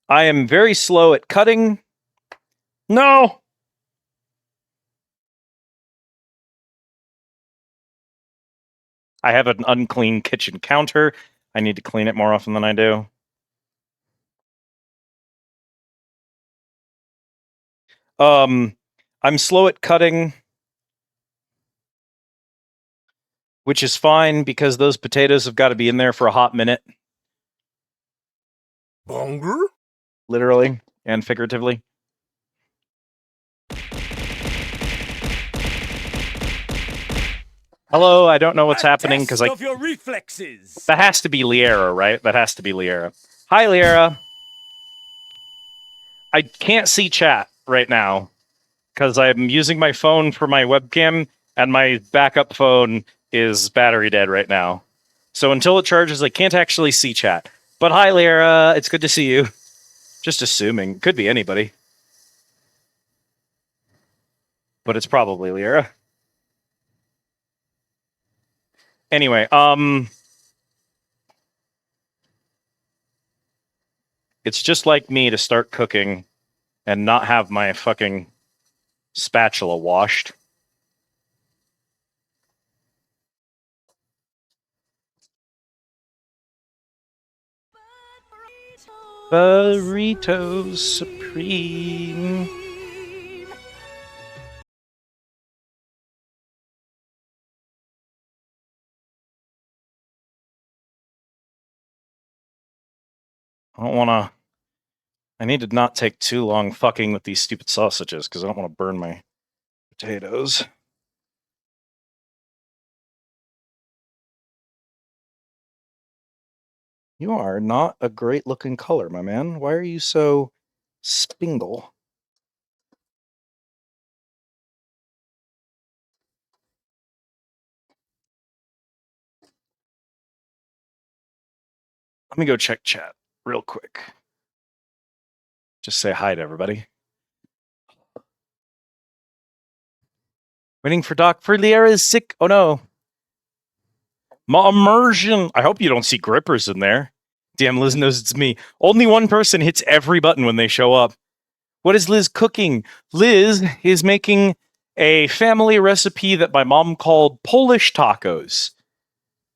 I am very slow at cutting. No! I have an unclean kitchen counter. I need to clean it more often than I do. I'm slow at cutting, which is fine because those potatoes have got to be in there for a hot minute. Bunger? Literally and figuratively. Hello, I don't know what's happening because Of your reflexes. that has to be Liera, right? That has to be Liera. Hi, Liera. I can't see chat right now because I'm using my phone for my webcam, and my backup phone is battery dead right now. So until it charges, I can't actually see chat. But hi, Liera. It's good to see you. Just assuming. Could be anybody. But it's probably Liera. Anyway, It's just like me to start cooking and not have my fucking spatula washed. Burritos Supreme. I don't want to... I need to not take too long fucking with these stupid sausages because I don't want to burn my potatoes. You are not a great looking color, my man. Why are you so spingle? Let me go check chat real quick. Just say hi to everybody. Waiting for Doc Ferlier is sick. Oh no. My immersion. I hope you don't see grippers in there. Damn, Liz knows it's me. Only one person hits every button when they show up. What is Liz cooking? Liz is making a family recipe that my mom called Polish tacos.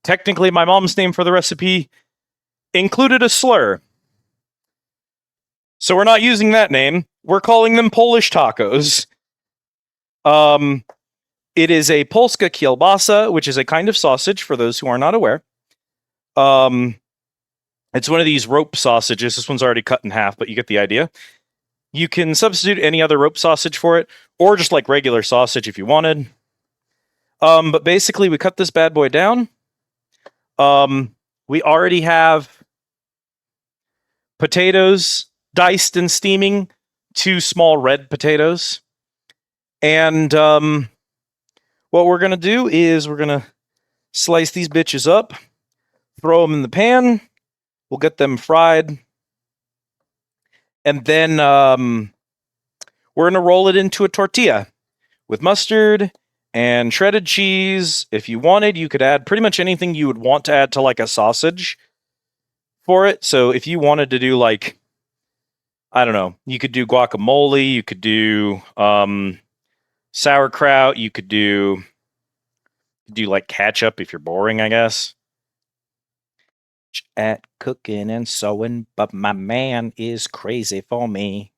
Technically, my mom's name for the recipe included a slur. So we're not using that name. We're calling them Polish tacos. It is a Polska kielbasa, which is a kind of sausage for those who are not aware. It's one of these rope sausages. This one's already cut in half, but you get the idea. You can substitute any other rope sausage for it, or just like regular sausage if you wanted. But basically, we cut this bad boy down. We already have potatoes diced and steaming, 2 small red potatoes. And what we're going to do is we're going to slice these bitches up, throw them in the pan. We'll get them fried. And then we're going to roll it into a tortilla with mustard and shredded cheese. If you wanted, you could add pretty much anything you would want to add to like a sausage for it. So if you wanted to do like, I don't know, you could do guacamole, you could do sauerkraut, you could do like ketchup if you're boring, I guess. At cooking and sewing, but my man is crazy for me.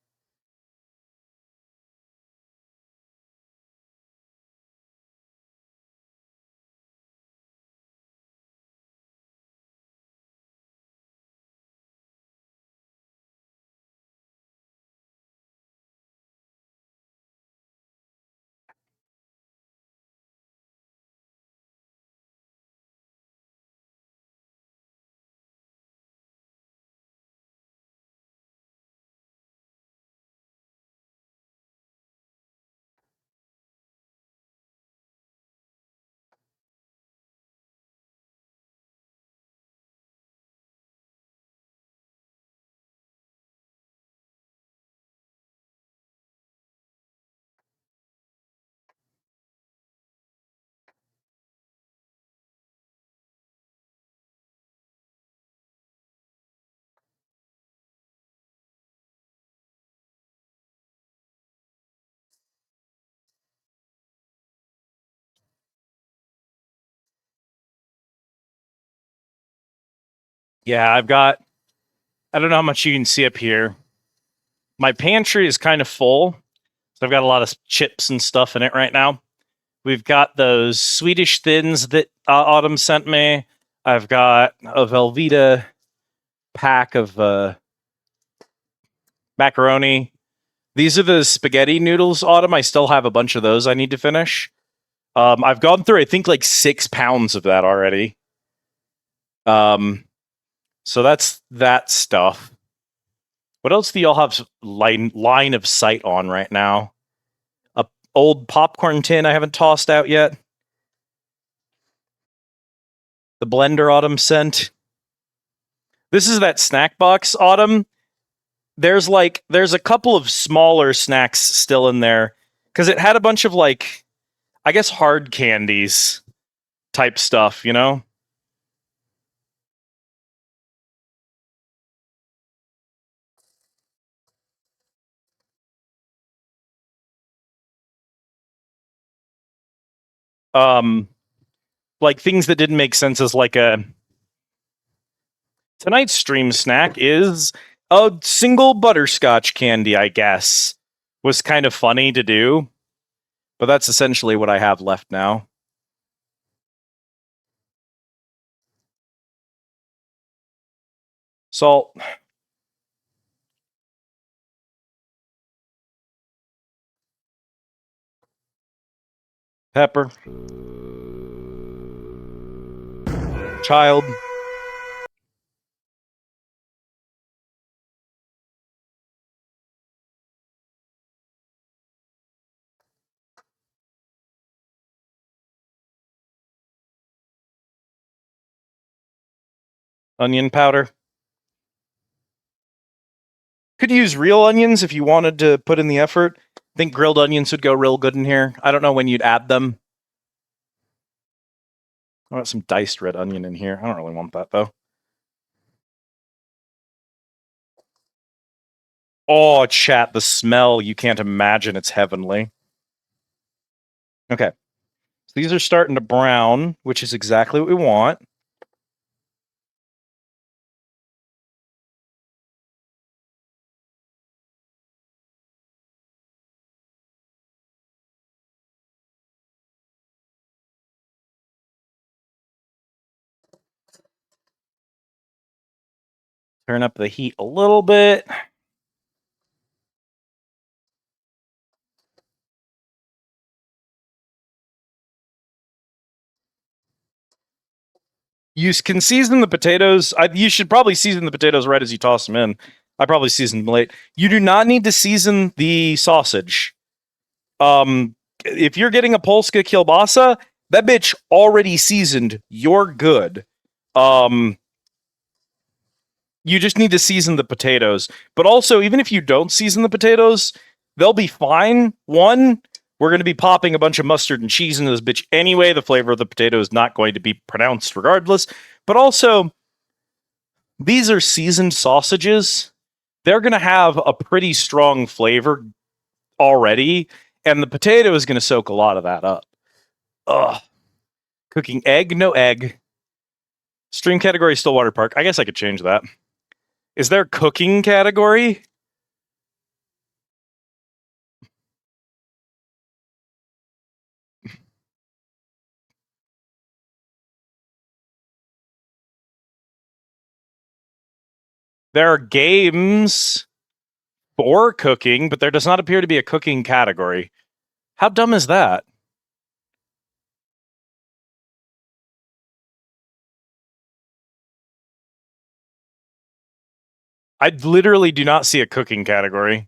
Yeah, I don't know how much you can see up here. My pantry is kind of full. So I've got a lot of chips and stuff in it right now. We've got those Swedish thins that Autumn sent me. I've got a Velveeta pack of macaroni. These are the spaghetti noodles, Autumn. I still have a bunch of those I need to finish. I've gone through, I think, like 6 pounds of that already. So that's that stuff. What else do y'all have line of sight on right now? A old popcorn tin I haven't tossed out yet. The blender Autumn sent. This is that snack box, Autumn. There's a couple of smaller snacks still in there because it had a bunch of like, I guess, hard candies type stuff, you know? Like things that didn't make sense as like a tonight's stream snack is a single butterscotch candy, I guess. Was kind of funny to do, but that's essentially what I have left now. Salt. Pepper. Child. Onion powder. Could use real onions if you wanted to put in the effort. I think grilled onions would go real good in here. I don't know when you'd add them. I want some diced red onion in here. I don't really want that though. Oh, chat, the smell, you can't imagine. It's heavenly. Okay. So these are starting to brown, which is exactly what we want. Turn up the heat a little bit. You can season the potatoes. You should probably season the potatoes right as you toss them in. I probably seasoned them late. You do not need to season the sausage. If you're getting a Polska kielbasa, that bitch already seasoned. You're good. You just need to season the potatoes. But also, even if you don't season the potatoes, they'll be fine. One, we're going to be popping a bunch of mustard and cheese into this bitch anyway. The flavor of the potato is not going to be pronounced regardless. But also, these are seasoned sausages. They're going to have a pretty strong flavor already, and the potato is going to soak a lot of that up. Ugh. Cooking egg, no egg. Stream category still Waterpark. I guess I could change that. Is there a cooking category? There are games for cooking, but there does not appear to be a cooking category. How dumb is that? I literally do not see a cooking category.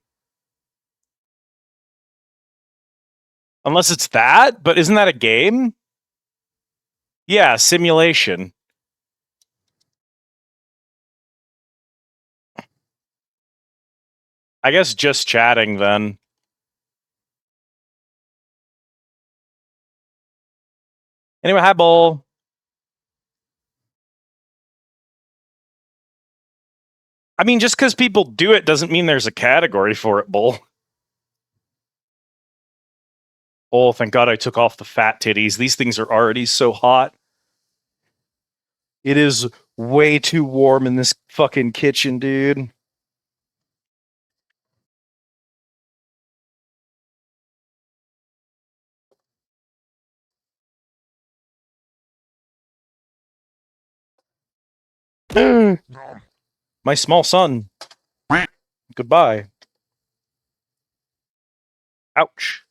Unless it's that, but isn't that a game? Yeah, simulation. I guess just chatting then. Anyway, hi, Bull. I mean, just because people do it doesn't mean there's a category for it, Bull. Oh, thank God I took off the fat titties. These things are already so hot. It is way too warm in this fucking kitchen, dude. My small son. Goodbye. Ouch.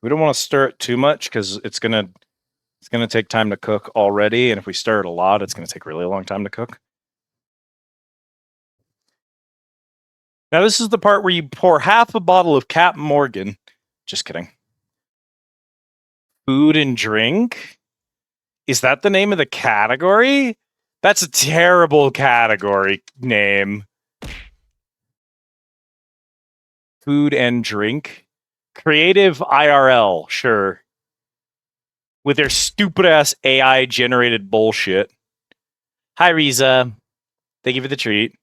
We don't want to stir it too much because it's gonna take time to cook already, and if we stir it a lot, it's gonna take a really long time to cook. Now this is the part where you pour half a bottle of Captain Morgan. Just kidding. Food and drink? Is that the name of the category? That's a terrible category name. Food and drink? Creative IRL, sure. With their stupid ass AI generated bullshit. Hi, Riza. Thank you for the treat.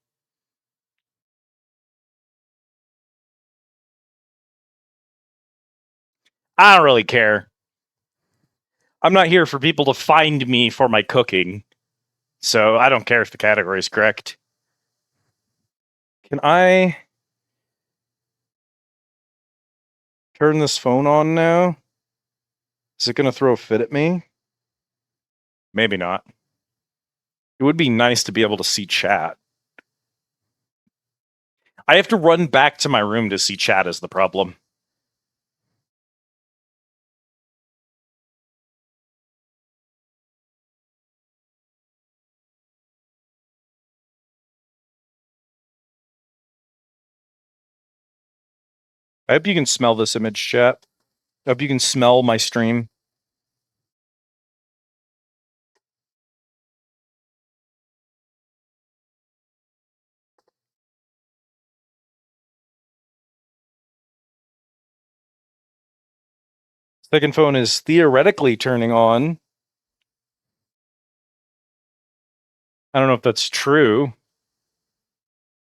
I don't really care. I'm not here for people to find me for my cooking. So I don't care if the category is correct. Can I turn this phone on now? Is it going to throw a fit at me? Maybe not. It would be nice to be able to see chat. I have to run back to my room to see chat is the problem. I hope you can smell this image, chat. I hope you can smell my stream. Second phone is theoretically turning on. I don't know if that's true.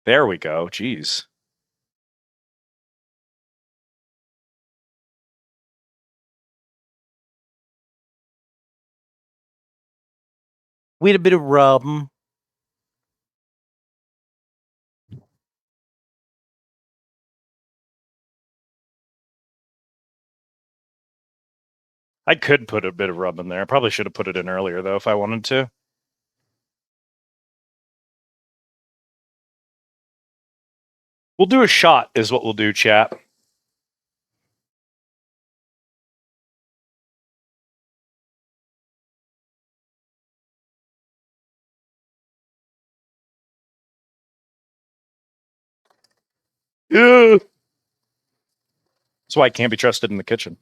There we go. Jeez. We had a bit of rum. I could put a bit of rum in there. I probably should have put it in earlier, though, if I wanted to. We'll do a shot, is what we'll do, chat. Yeah. That's why I can't be trusted in the kitchen.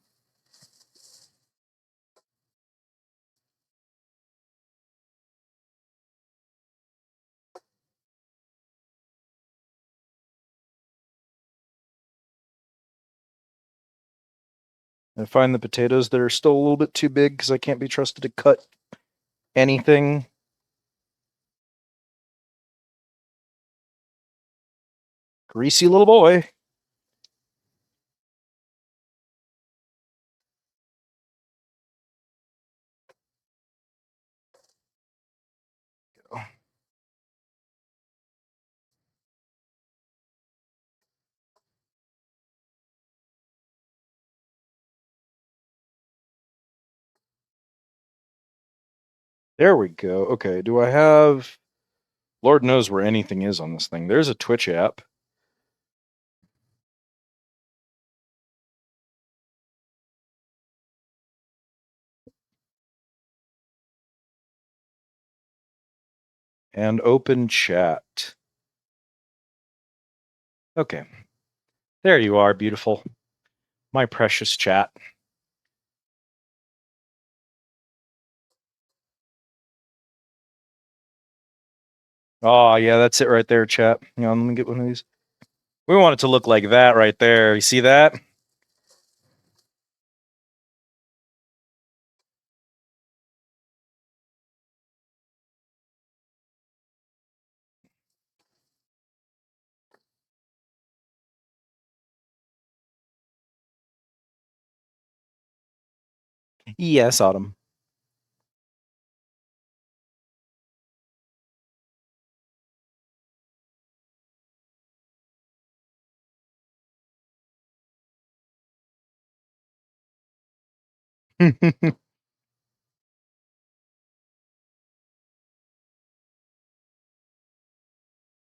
I find the potatoes that are still a little bit too big because I can't be trusted to cut anything. Greasy little boy. There we go. Okay, do I have... Lord knows where anything is on this thing. There's a Twitch app. And open chat. Okay. There you are, beautiful. My precious chat. Oh, yeah, that's it right there, chat. Hang on, let me get one of these. We want it to look like that right there. You see that? Yes, Autumn.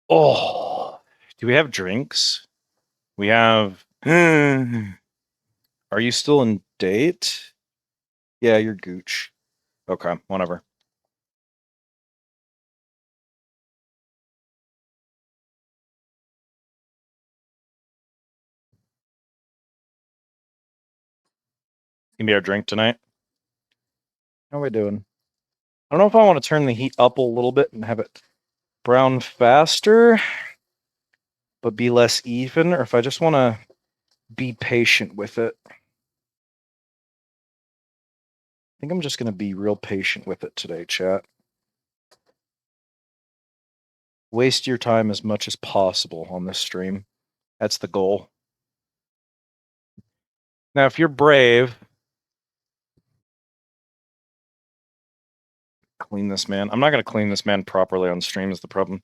Oh, do we have drinks? We have... Are you still in date? Yeah, you're gooch. Okay, whatever. Gonna be our drink tonight. How are we doing? I don't know if I want to turn the heat up a little bit and have it brown faster, but be less even, or if I just want to be patient with it. I think I'm just going to be real patient with it today, chat. waste your time as much as possible on this stream. That's the goal. Now, if you're brave, clean this man. I'm not going to clean this man properly on stream is the problem.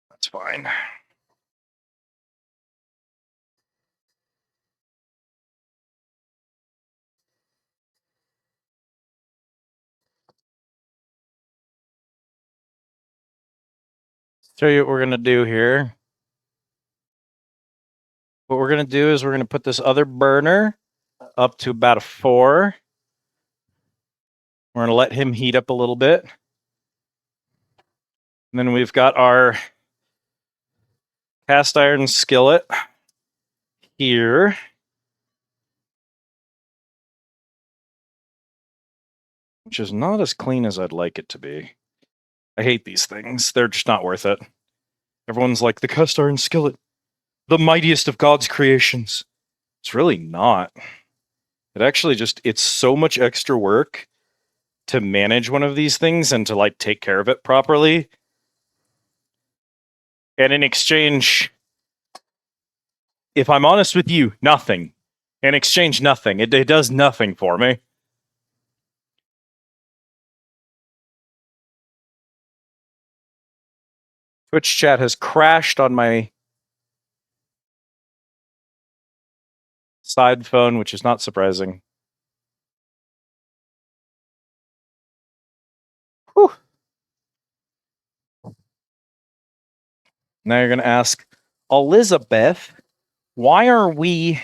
That's fine. Show you what we're going to do here. What we're going to do is we're going to put this other burner up to about a 4. We're going to let him heat up a little bit. And then we've got our cast iron skillet here. Which is not as clean as I'd like it to be. I hate these things. They're just not worth it. Everyone's like, the cast iron skillet, the mightiest of God's creations. It's really not. It actually just, it's so much extra work to manage one of these things and to like take care of it properly. And in exchange, if I'm honest with you, nothing. In exchange, nothing. It does nothing for me. Twitch chat has crashed on my side phone, which is not surprising. Whew. Now you're going to ask, Elizabeth, why are we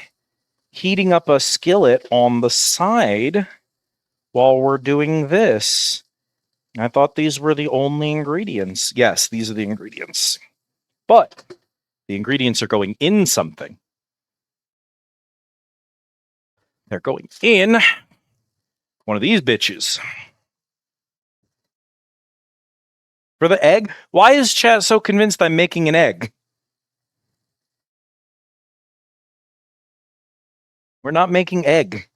heating up a skillet on the side while we're doing this? I thought these were the only ingredients. Yes, these are the ingredients. But the ingredients are going in something. They're going in one of these bitches. For the egg? Why is chat so convinced I'm making an egg? We're not making egg.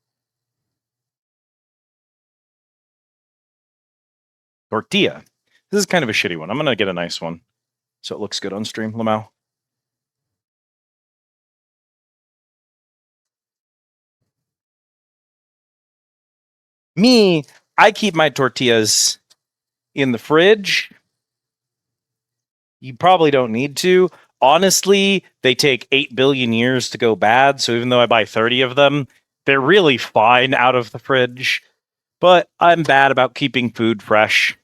Tortilla. This is kind of a shitty one. I'm going to get a nice one so it looks good on stream, Lamau. Me, I keep my tortillas in the fridge. You probably don't need to. Honestly, they take 8 billion years to go bad, so even though I buy 30 of them, they're really fine out of the fridge. But I'm bad about keeping food fresh.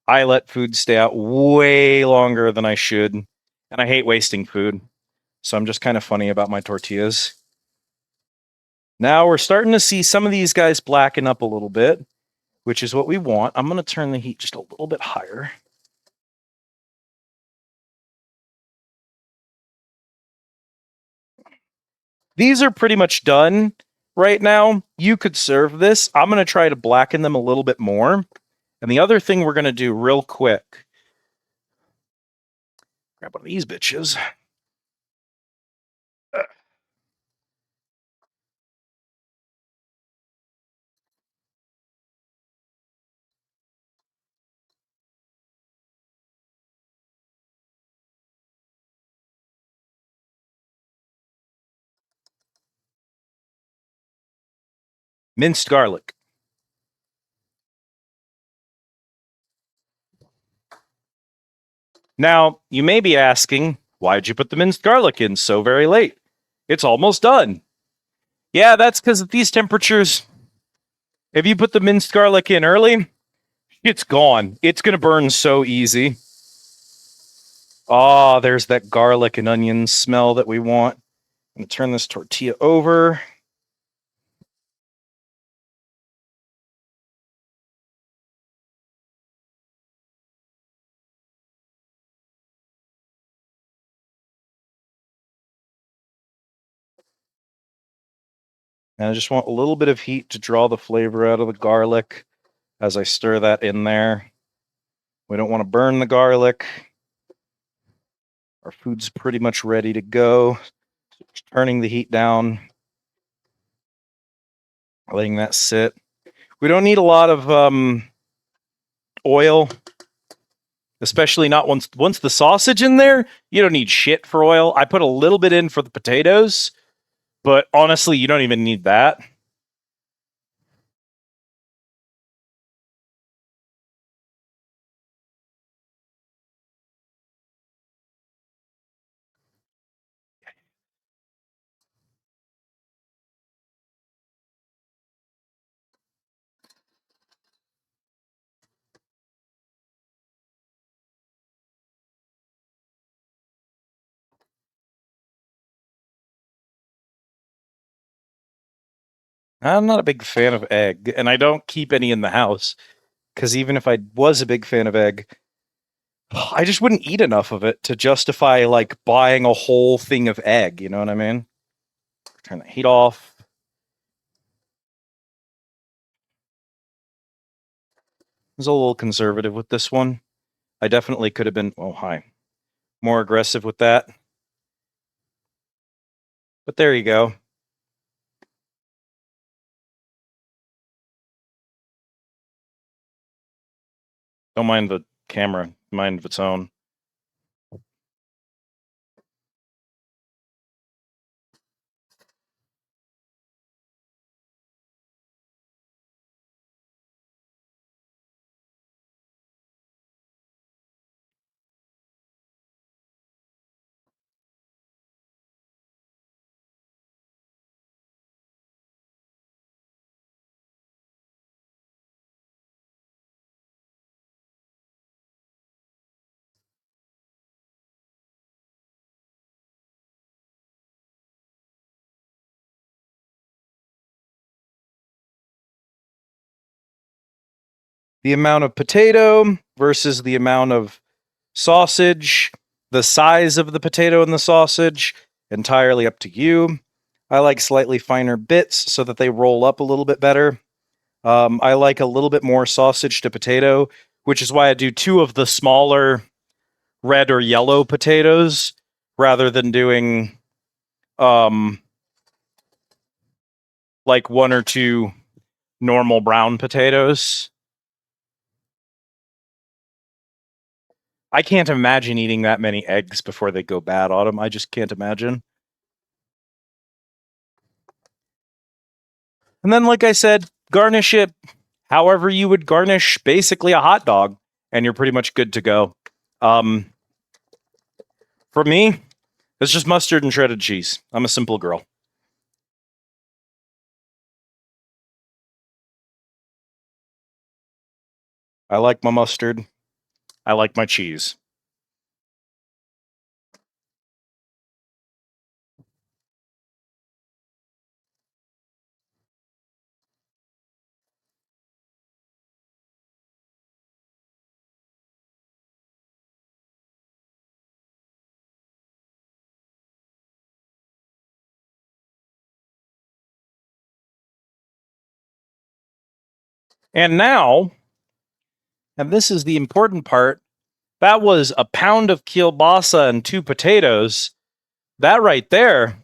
I let food stay out way longer than I should, and I hate wasting food. So I'm just kind of funny about my tortillas. Now we're starting to see some of these guys blacken up a little bit, which is what we want. I'm going to turn the heat just a little bit higher. These are pretty much done right now. You could serve this. I'm going to try to blacken them a little bit more. And the other thing we're going to do real quick, grab one of these bitches. Minced garlic. Now, you may be asking, why'd you put the minced garlic in so very late? It's almost done. Yeah, that's because at these temperatures, if you put the minced garlic in early, it's gone. It's going to burn so easy. Oh, there's that garlic and onion smell that we want. I'm going to turn this tortilla over. And I just want a little bit of heat to draw the flavor out of the garlic as I stir that in there. We don't want to burn the garlic. Our food's pretty much ready to go. Just turning the heat down, letting that sit. We don't need a lot of oil, especially not once the sausage in there. You don't need shit for oil. I put a little bit in for the potatoes, but honestly, you don't even need that. I'm not a big fan of egg, and I don't keep any in the house because even if I was a big fan of egg, I just wouldn't eat enough of it to justify like buying a whole thing of egg. You know what I mean? Turn the heat off. I was a little conservative with this one. I definitely could have been, oh, hi, more aggressive with that. But there you go. Don't mind the camera, mind of its own. The amount of potato versus the amount of sausage, the size of the potato and the sausage, entirely up to you. I like slightly finer bits so that they roll up a little bit better. I like a little bit more sausage to potato, which is why I do 2 of the smaller red or yellow potatoes rather than doing like 1 or 2 normal brown potatoes. I can't imagine eating that many eggs before they go bad, Autumn. I just can't imagine. And then, like I said, garnish it however you would garnish basically a hot dog, and you're pretty much good to go. For me, it's just mustard and shredded cheese. I'm a simple girl. I like my mustard. I like my cheese. And now, and this is the important part, that was a pound of kielbasa and 2 potatoes. That right there,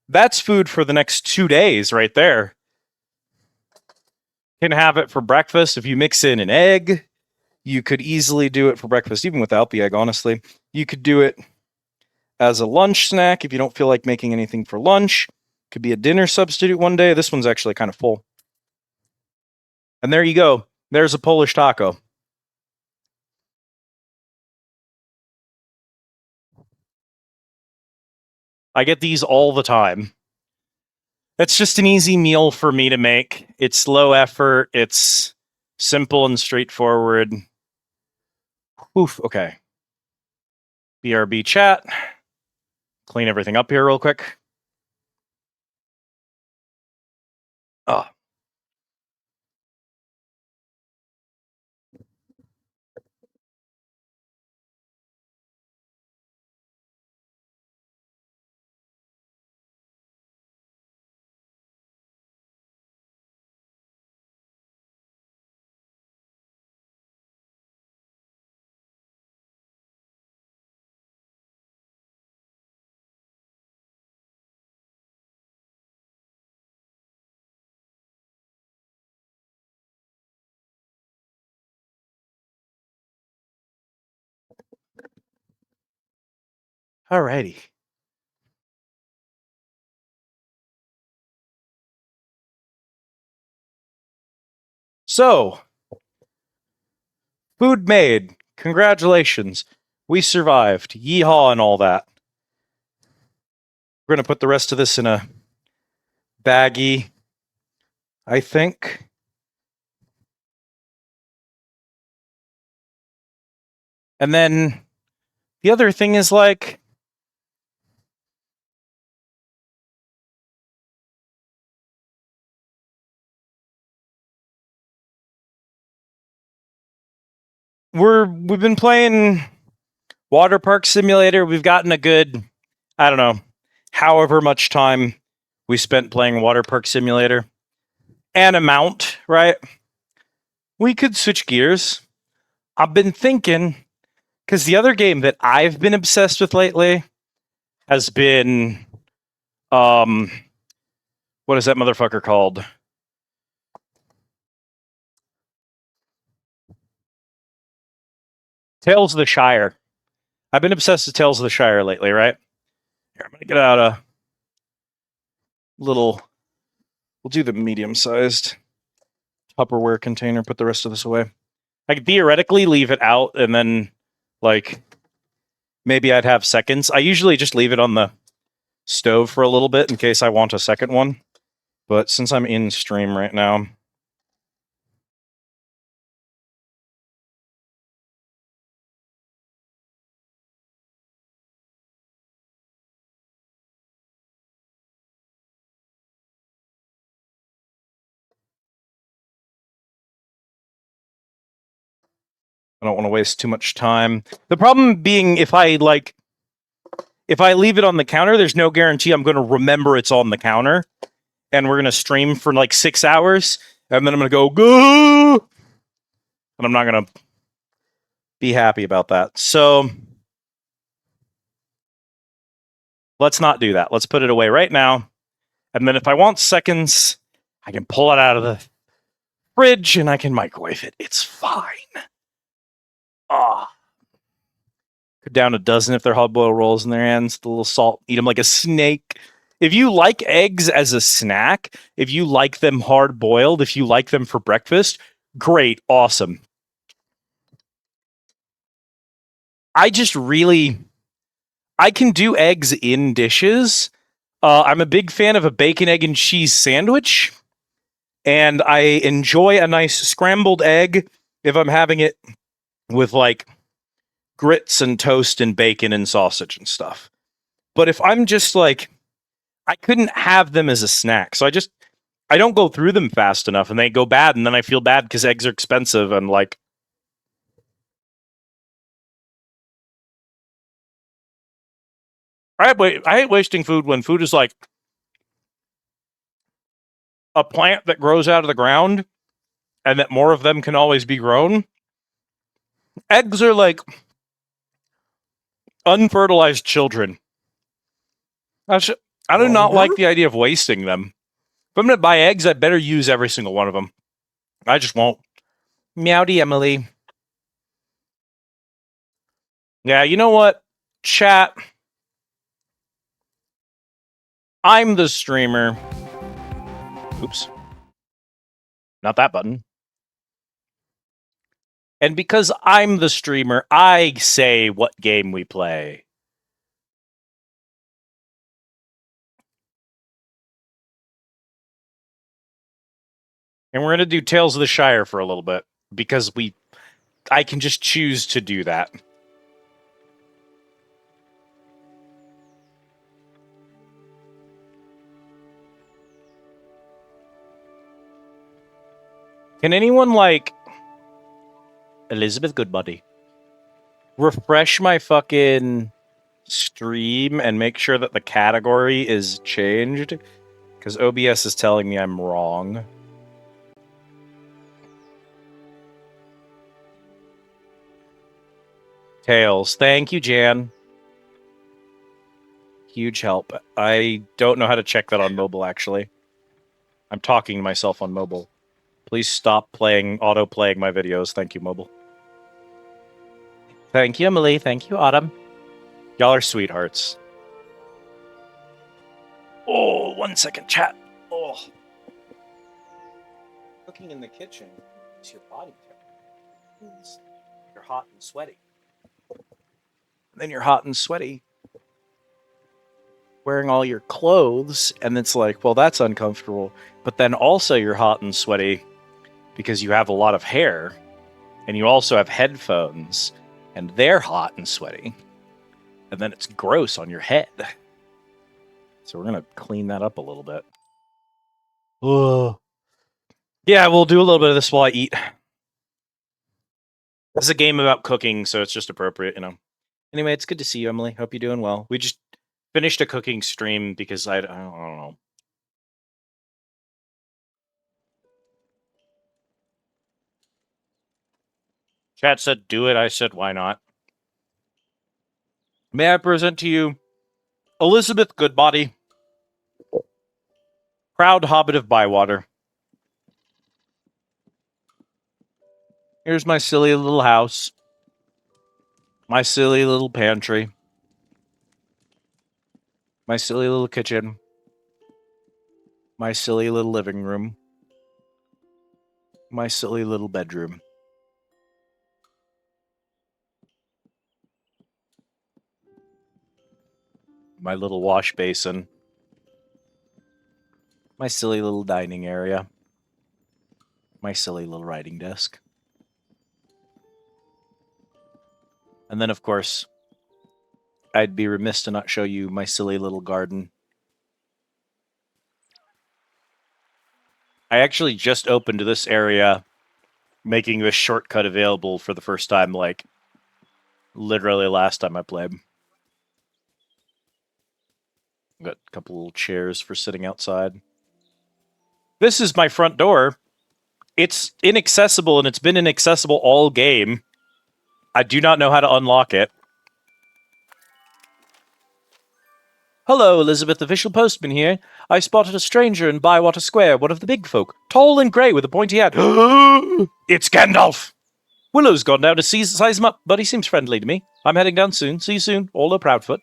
that's food for the next 2 days right there. You can have it for breakfast. If you mix in an egg, you could easily do it for breakfast, even without the egg, honestly. You could do it as a lunch snack if you don't feel like making anything for lunch. Could be a dinner substitute one day. This one's actually kind of full. And there you go. There's a Polish taco. I get these all the time. It's just an easy meal for me to make. It's low effort. It's simple and straightforward. Oof, okay. BRB chat. Clean everything up here real quick. Oh, Alrighty. So, food made. Congratulations. We survived. Yeehaw and all that. We're going to put the rest of this in a baggie, I think. And then the other thing is like, we've been playing Waterpark Simulator. We've gotten a good, I don't know, however much time we spent playing Waterpark Simulator. An amount, right? We could switch gears. I've been thinking, because the other game that I've been obsessed with lately has been, what is that motherfucker called? Tales of the Shire. I've been obsessed with Tales of the Shire lately, right? Here, I'm going to get out a little, we'll do the medium-sized Tupperware container, put the rest of this away. I could theoretically leave it out and then, like, maybe I'd have seconds. I usually just leave it on the stove for a little bit in case I want a second one. But since I'm in stream right now, I don't want to waste too much time. The problem being if I leave it on the counter, there's no guarantee I'm going to remember it's on the counter. And we're going to stream for like 6 hours. And then I'm going to go, and I'm not going to be happy about that. So let's not do that. Let's put it away right now. And then if I want seconds, I can pull it out of the fridge and I can microwave it. It's fine. Could down a dozen if they're hard boiled rolls in their hands. The little salt, eat them like a snake. If you like eggs as a snack, if you like them hard boiled, if you like them for breakfast, great, awesome. I can do eggs in dishes. I'm a big fan of a bacon, egg, and cheese sandwich. And I enjoy a nice scrambled egg if I'm having it with like grits and toast and bacon and sausage and stuff. But if I'm just like, I couldn't have them as a snack. So I don't go through them fast enough and they go bad. And then I feel bad because eggs are expensive and like, I hate wasting food when food is like a plant that grows out of the ground and that more of them can always be grown. Eggs are like unfertilized children. I do not like the idea of wasting them. If I'm going to buy eggs, I better use every single one of them. I just won't. Meowdy Emily. Yeah, you know what? Chat. I'm the streamer. Oops. Not that button. And because I'm the streamer, I say what game we play. And we're going to do Tales of the Shire for a little bit because I can just choose to do that. Can anyone like Elizabeth Goodbody refresh my fucking stream and make sure that the category is changed? Because OBS is telling me I'm wrong. Tails. Thank you, Jan. Huge help. I don't know how to check that on mobile, actually. I'm talking to myself on mobile. Please stop auto-playing my videos. Thank you, mobile. Thank you, Emily. Thank you, Autumn. Y'all are sweethearts. Oh, 1 second, chat. Oh. Cooking in the kitchen is your body temperature. You're hot and sweaty. Then you're hot and sweaty, wearing all your clothes, and it's like, well, that's uncomfortable. But then also you're hot and sweaty because you have a lot of hair, and you also have headphones, and they're hot and sweaty. And then it's gross on your head. So we're going to clean that up a little bit. Ugh. Yeah, we'll do a little bit of this while I eat. This is a game about cooking, so it's just appropriate, you know. Anyway, it's good to see you, Emily. Hope you're doing well. We just finished a cooking stream because I don't know. Chat said do it. I said why not. May I present to you Elizabeth Goodbody, proud hobbit of Bywater. Here's my silly little house. My silly little pantry. My silly little kitchen. My silly little living room. My silly little bedroom. My little wash basin. My silly little dining area. My silly little writing desk. And then, of course, I'd be remiss to not show you my silly little garden. I actually just opened this area, making this shortcut available for the first time, like, literally last time I played. Got a couple little chairs for sitting outside. This is my front door. It's inaccessible, and it's been inaccessible all game. I do not know how to unlock it. Hello, Elizabeth, official postman here. I spotted a stranger in Bywater Square, one of the big folk, tall and grey with a pointy hat. It's Gandalf! Willow's gone down to size him up, but he seems friendly to me. I'm heading down soon. See you soon. All Proudfoot.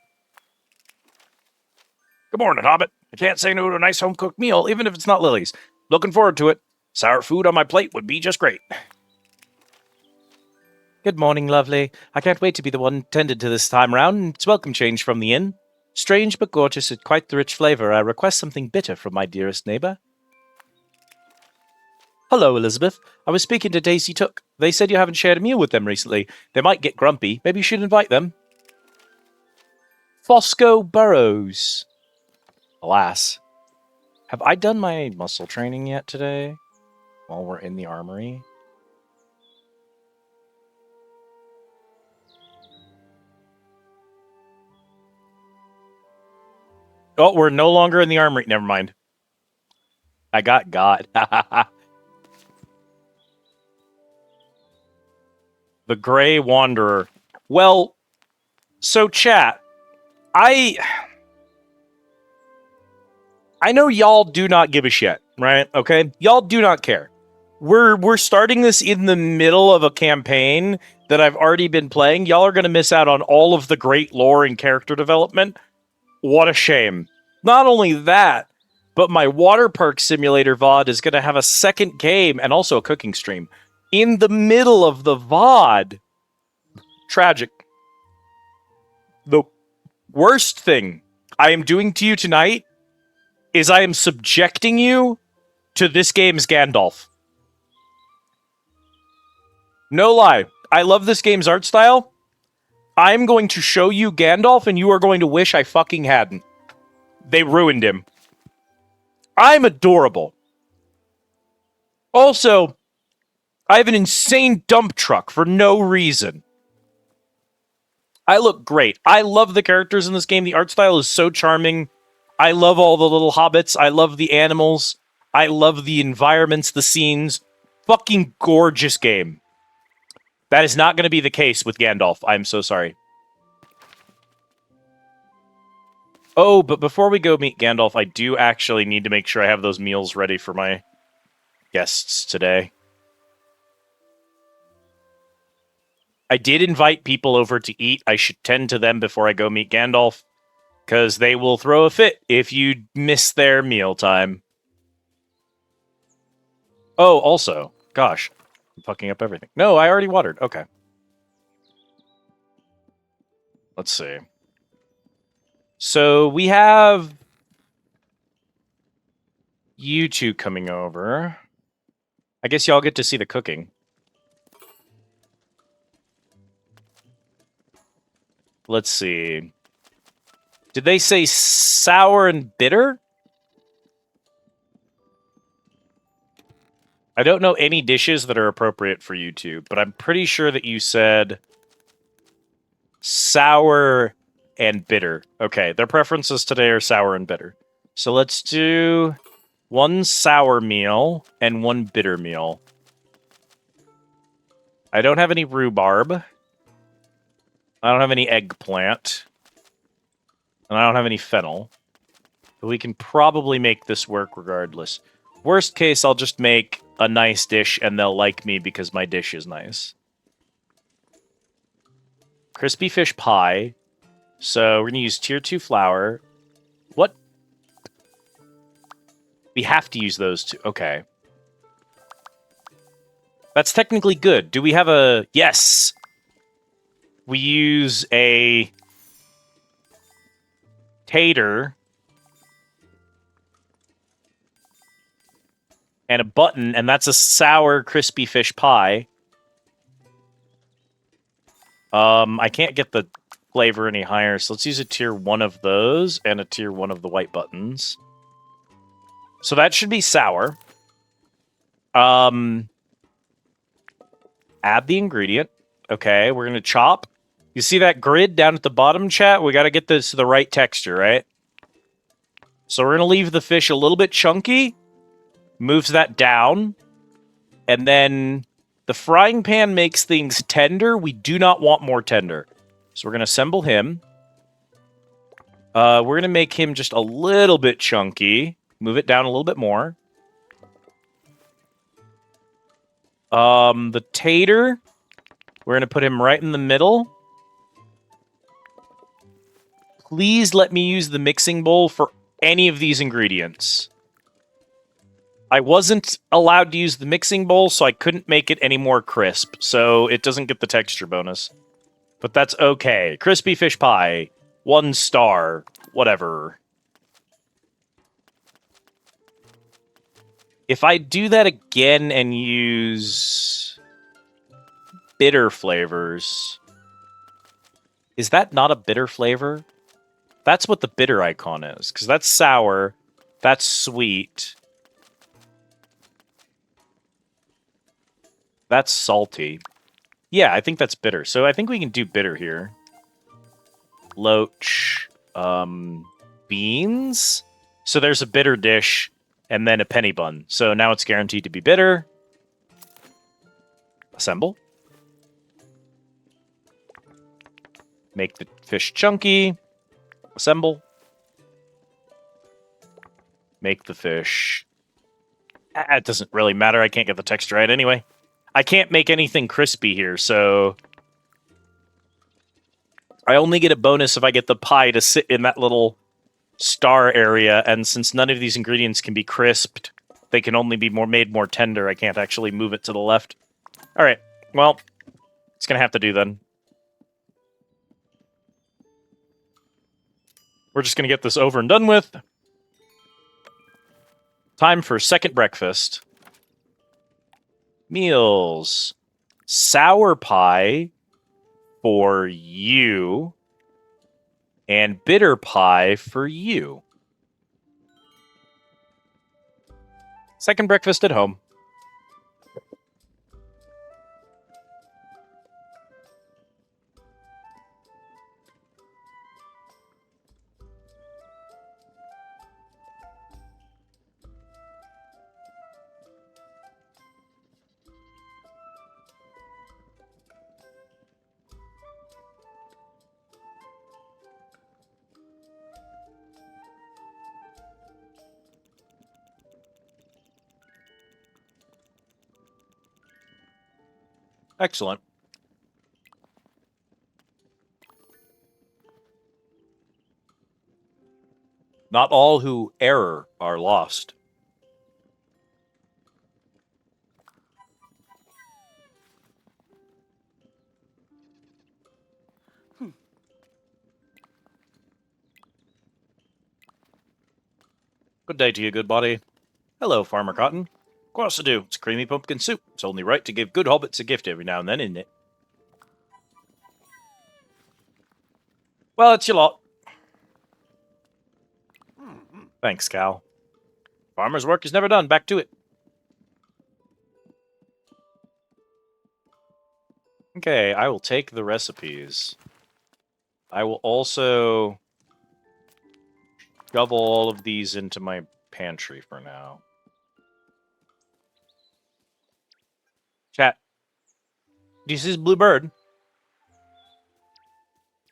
Good morning, Hobbit. I can't say no to a nice home-cooked meal, even if it's not Lily's. Looking forward to it. Sour food on my plate would be just great. Good morning, lovely. I can't wait to be the one tended to this time round. It's welcome change from the inn. Strange but gorgeous and quite the rich flavor. I request something bitter from my dearest neighbor. Hello, Elizabeth. I was speaking to Daisy Took. They said you haven't shared a meal with them recently. They might get grumpy. Maybe you should invite them. Fosco Burrows. Alas. Have I done my muscle training yet today? While we're in the armory? Oh, we're no longer in the armory. Never mind. I got God. The Grey Wanderer. Well, so chat, I know y'all do not give a shit, right? Okay? Y'all do not care. We're starting this in the middle of a campaign that I've already been playing. Y'all are going to miss out on all of the great lore and character development. What a shame. Not only that, but my Waterpark Simulator VOD is going to have a second game and also a cooking stream in the middle of the VOD. Tragic. The worst thing I am doing to you tonight is I am subjecting you to this game's Gandalf. No lie. I love this game's art style. I'm going to show you Gandalf, and you are going to wish I fucking hadn't. They ruined him. I'm adorable. Also, I have an insane dump truck for no reason. I look great. I love the characters in this game. The art style is so charming. I love all the little hobbits. I love the animals. I love the environments, the scenes. Fucking gorgeous game. That is not going to be the case with Gandalf. I'm so sorry. Oh, but before we go meet Gandalf, I do actually need to make sure I have those meals ready for my guests today. I did invite people over to eat. I should tend to them before I go meet Gandalf, because they will throw a fit if you miss their mealtime. Oh, also, gosh, I'm fucking up everything. No, I already watered. Okay. Let's see. So we have you two coming over. I guess y'all get to see the cooking. Let's see. Did they say sour and bitter? I don't know any dishes that are appropriate for you two, but I'm pretty sure that you said sour and bitter. Okay, their preferences today are sour and bitter. So let's do one sour meal and one bitter meal. I don't have any rhubarb. I don't have any eggplant. And I don't have any fennel. But we can probably make this work regardless. Worst case, I'll just make a nice dish and they'll like me because my dish is nice. Crispy fish pie. So we're going to use tier 2 flour. What? We have to use those two. Okay. That's technically good. Do we have a... Yes! We use a tater and a button, and that's a sour crispy fish pie. I can't get the flavor any higher, so let's use a tier 1 of those and a tier 1 of the white buttons. So that should be sour. Add the ingredient. Okay, we're gonna chop. You see that grid down at the bottom, chat? We gotta get this to the right texture, right? So we're gonna leave the fish a little bit chunky. Moves that down. And then the frying pan makes things tender. We do not want more tender. So we're gonna assemble him. We're gonna make him just a little bit chunky. Move it down a little bit more. The tater, we're going to put him right in the middle. Please let me use the mixing bowl for any of these ingredients. I wasn't allowed to use the mixing bowl, so I couldn't make it any more crisp, so it doesn't get the texture bonus. But that's okay. Crispy fish pie, 1 star, whatever. If I do that again and use bitter flavors, is that not a bitter flavor? That's what the bitter icon is, because that's sour, that's sweet, that's salty. Yeah, I think that's bitter. So I think we can do bitter here. Loach, beans. So there's a bitter dish. And then a penny bun. So now it's guaranteed to be bitter. Assemble. Make the fish chunky. Assemble. Make the fish... it doesn't really matter. I can't get the texture right anyway. I can't make anything crispy here, so... I only get a bonus if I get the pie to sit in that little... star area, and since none of these ingredients can be crisped, they can only be made more tender. I can't actually move it to the left. All right, well, it's gonna have to do then. We're just gonna get this over and done with. Time for second breakfast. Meals. Sour pie for you. And bitter pie for you. Second breakfast at home. Excellent. Not all who err are lost. Good day to you, good body. Hello, Farmer Cotton. Of course I do. It's creamy pumpkin soup. It's only right to give good hobbits a gift every now and then, isn't it? Well, it's your lot. Thanks, Cal. Farmer's work is never done. Back to it. Okay, I will take the recipes. I will also shovel all of these into my pantry for now. Chat. Do you see this blue bird?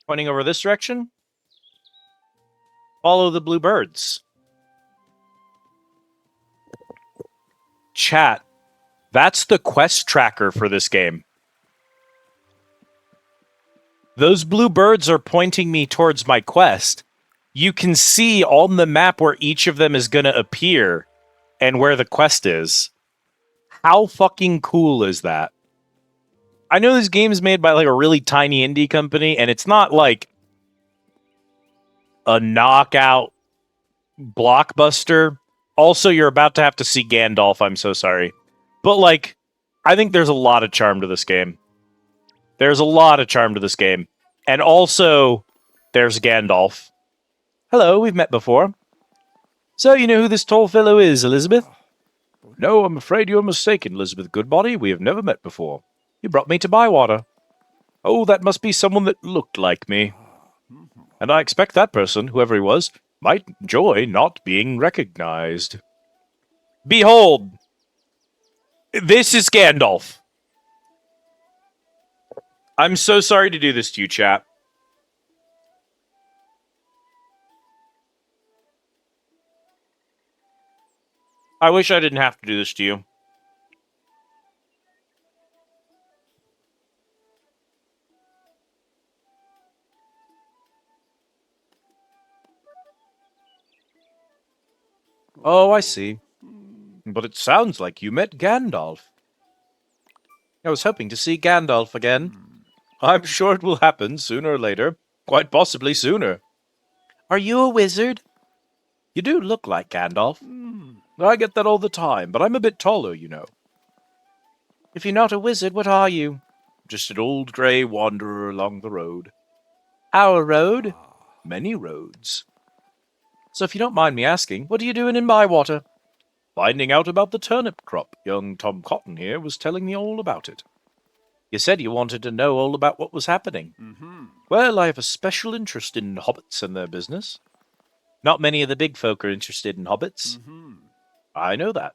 Pointing over this direction? Follow the blue birds. Chat. That's the quest tracker for this game. Those blue birds are pointing me towards my quest. You can see on the map where each of them is going to appear and where the quest is. How fucking cool is that? I know this game is made by like a really tiny indie company, and it's not like a knockout blockbuster. Also, you're about to have to see Gandalf, I'm so sorry. But like, I think there's a lot of charm to this game. There's a lot of charm to this game. And also, there's Gandalf. Hello, we've met before. So you know who this tall fellow is, Elizabeth? No, I'm afraid you're mistaken, Elizabeth Goodbody. We have never met before. You brought me to Bywater. Oh, that must be someone that looked like me. And I expect that person, whoever he was, might enjoy not being recognized. Behold! This is Gandalf. I'm so sorry to do this to you, chap. I wish I didn't have to do this to you. Oh, I see. But it sounds like you met Gandalf. I was hoping to see Gandalf again. I'm sure it will happen sooner or later. Quite possibly sooner. Are you a wizard? You do look like Gandalf. I get that all the time, but I'm a bit taller, you know. If you're not a wizard, what are you? Just an old grey wanderer along the road. Our road? Many roads. So if you don't mind me asking, what are you doing in Bywater? Finding out about the turnip crop. Young Tom Cotton here was telling me all about it. You said you wanted to know all about what was happening. Well, I have a special interest in hobbits and their business. Not many of the big folk are interested in hobbits. I know that.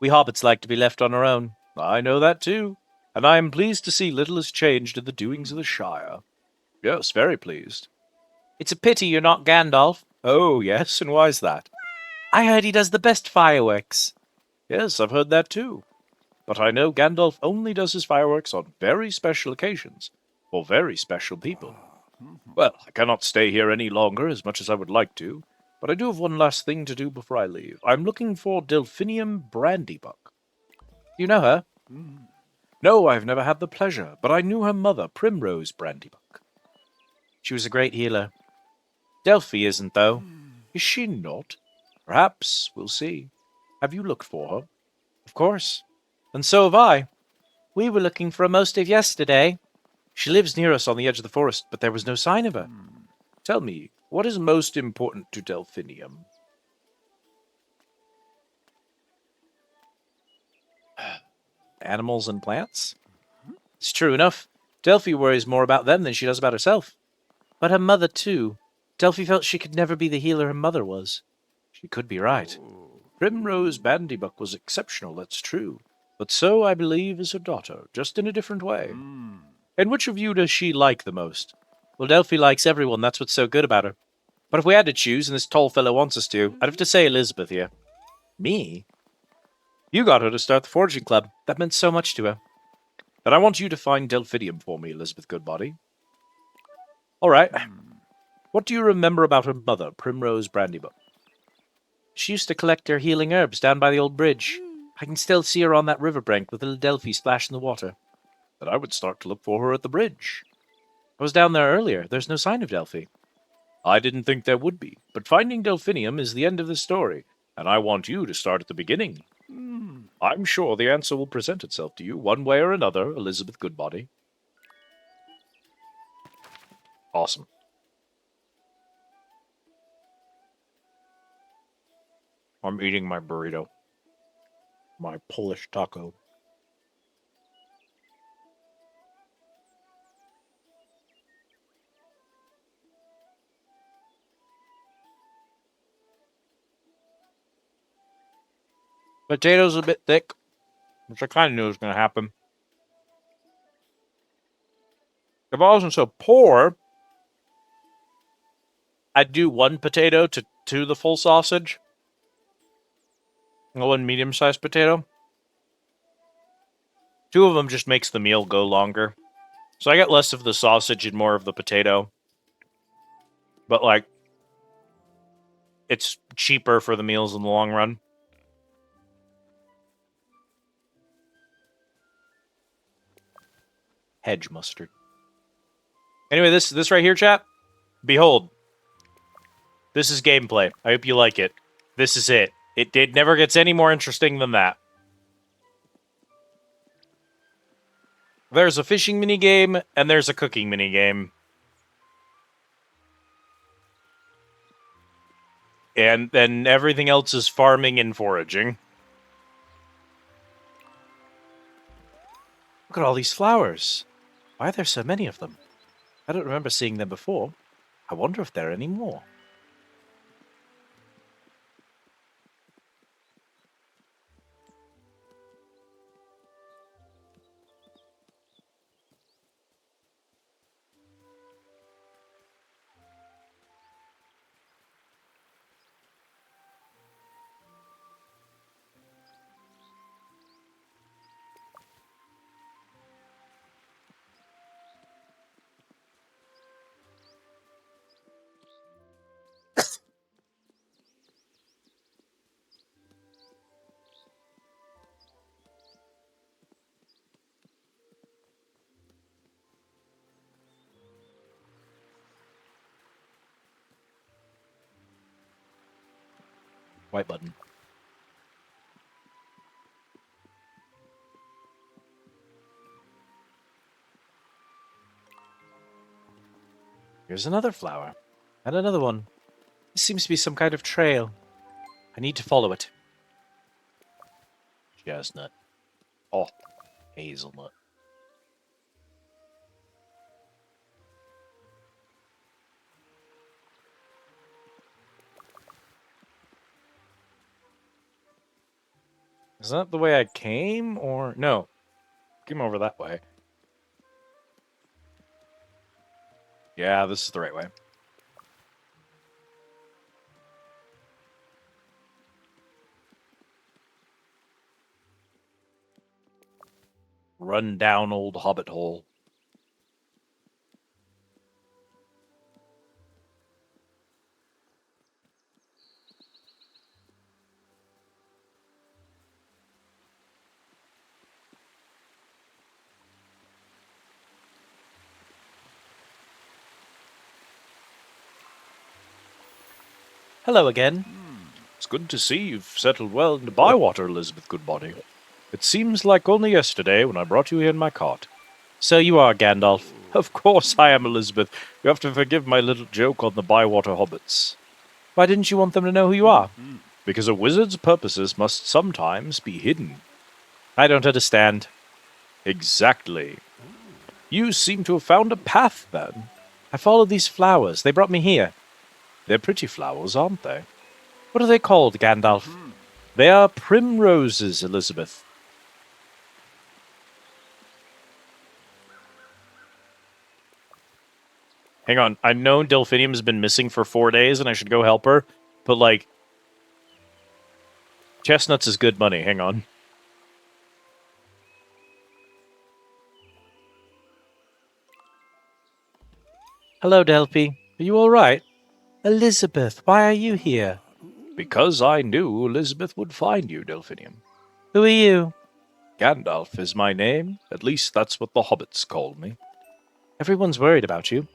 We hobbits like to be left on our own. I know that too. And I am pleased to see little has changed in the doings of the Shire. Yes, very pleased. It's a pity you're not Gandalf. Oh, yes, and why's that? I heard he does the best fireworks. Yes, I've heard that too. But I know Gandalf only does his fireworks on very special occasions, for very special people. Well, I cannot stay here any longer, as much as I would like to, but I do have one last thing to do before I leave. I'm looking for Delphinium Brandybuck. Do you know her? No, I've never had the pleasure, but I knew her mother, Primrose Brandybuck. She was a great healer. Delphi isn't, though. Is she not? Perhaps. We'll see. Have you looked for her? Of course. And so have I. We were looking for her most of yesterday. She lives near us on the edge of the forest, but there was no sign of her. Tell me, what is most important to Delphinium? Animals and plants? It's true enough. Delphi worries more about them than she does about herself. But her mother, too. Delphi felt she could never be the healer her mother was. She could be right. Primrose Bandybuck was exceptional, that's true. But so, I believe, is her daughter, just in a different way. And which of you does she like the most? Well, Delphi likes everyone, that's what's so good about her. But if we had to choose, and this tall fellow wants us to, I'd have to say Elizabeth here. Me? You got her to start the foraging club. That meant so much to her. Then I want you to find Delphinium for me, Elizabeth Goodbody. All right. What do you remember about her mother, Primrose Brandybuck? She used to collect her healing herbs down by the old bridge. I can still see her on that riverbank with little Delphi splash in the water. Then I would start to look for her at the bridge. I was down there earlier. There's no sign of Delphi. I didn't think there would be, but finding Delphinium is the end of the story, and I want you to start at the beginning. I'm sure the answer will present itself to you one way or another, Elizabeth Goodbody. Awesome. I'm eating my burrito. My Polish taco. Potatoes a bit thick, which I kind of knew was going to happen. If I wasn't so poor, I'd do one potato to the full sausage. One medium-sized potato. Two of them just makes the meal go longer. So I get less of the sausage and more of the potato. But, like, it's cheaper for the meals in the long run. Hedge mustard. Anyway, this right here, chat. Behold. This is gameplay. I hope you like it. This is it. It never gets any more interesting than that. There's a fishing minigame, and there's a cooking minigame. And then everything else is farming and foraging. Look at all these flowers. Why are there so many of them? I don't remember seeing them before. I wonder if there are any more. White button. Here's another flower. And another one. This seems to be some kind of trail. I need to follow it. Chestnut. Oh, hazelnut. Is that the way I came, or... No. Came over that way. Yeah, this is the right way. Run down old hobbit hole. Hello again. It's good to see you've settled well into Bywater, Elizabeth Goodbody. It seems like only yesterday when I brought you here in my cart. So you are, Gandalf. Of course I am, Elizabeth. You have to forgive my little joke on the Bywater hobbits. Why didn't you want them to know who you are? Because a wizard's purposes must sometimes be hidden. I don't understand. Exactly. You seem to have found a path, then. I followed these flowers. They brought me here. They're pretty flowers, aren't they? What are they called, Gandalf? They are primroses, Elizabeth. Hang on, I know Delphinium's been missing for 4 days and I should go help her, but, like, chestnuts is good money, hang on. Hello, Delphi. Are you all right? Elizabeth, why are you here? Because I knew Elizabeth would find you, Delphinium. Who are you? Gandalf is my name. At least that's what the hobbits call me. Everyone's worried about you.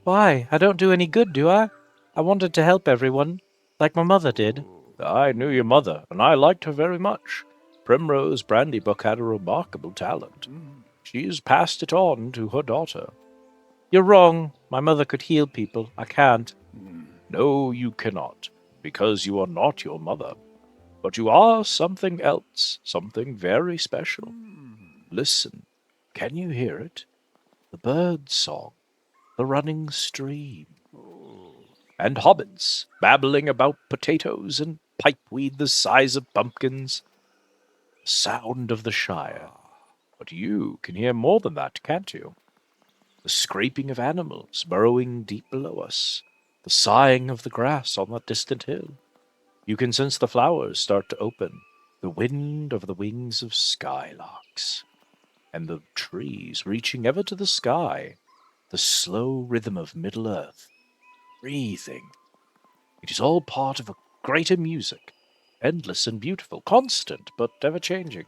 Why? I don't do any good, do I? I wanted to help everyone, like my mother did. I knew your mother, and I liked her very much. Primrose Brandybuck had a remarkable talent. She has passed it on to her daughter. You're wrong. My mother could heal people. I can't. No, you cannot, because you are not your mother. But you are something else, something very special. Listen, can you hear it? The bird song, the running stream, and hobbits babbling about potatoes and pipeweed the size of pumpkins. The sound of the Shire. But you can hear more than that, can't you? The scraping of animals burrowing deep below us, the sighing of the grass on that distant hill. You can sense the flowers start to open, the wind over the wings of skylarks, and the trees reaching ever to the sky, the slow rhythm of Middle-earth, breathing. It is all part of a greater music, endless and beautiful, constant but ever-changing.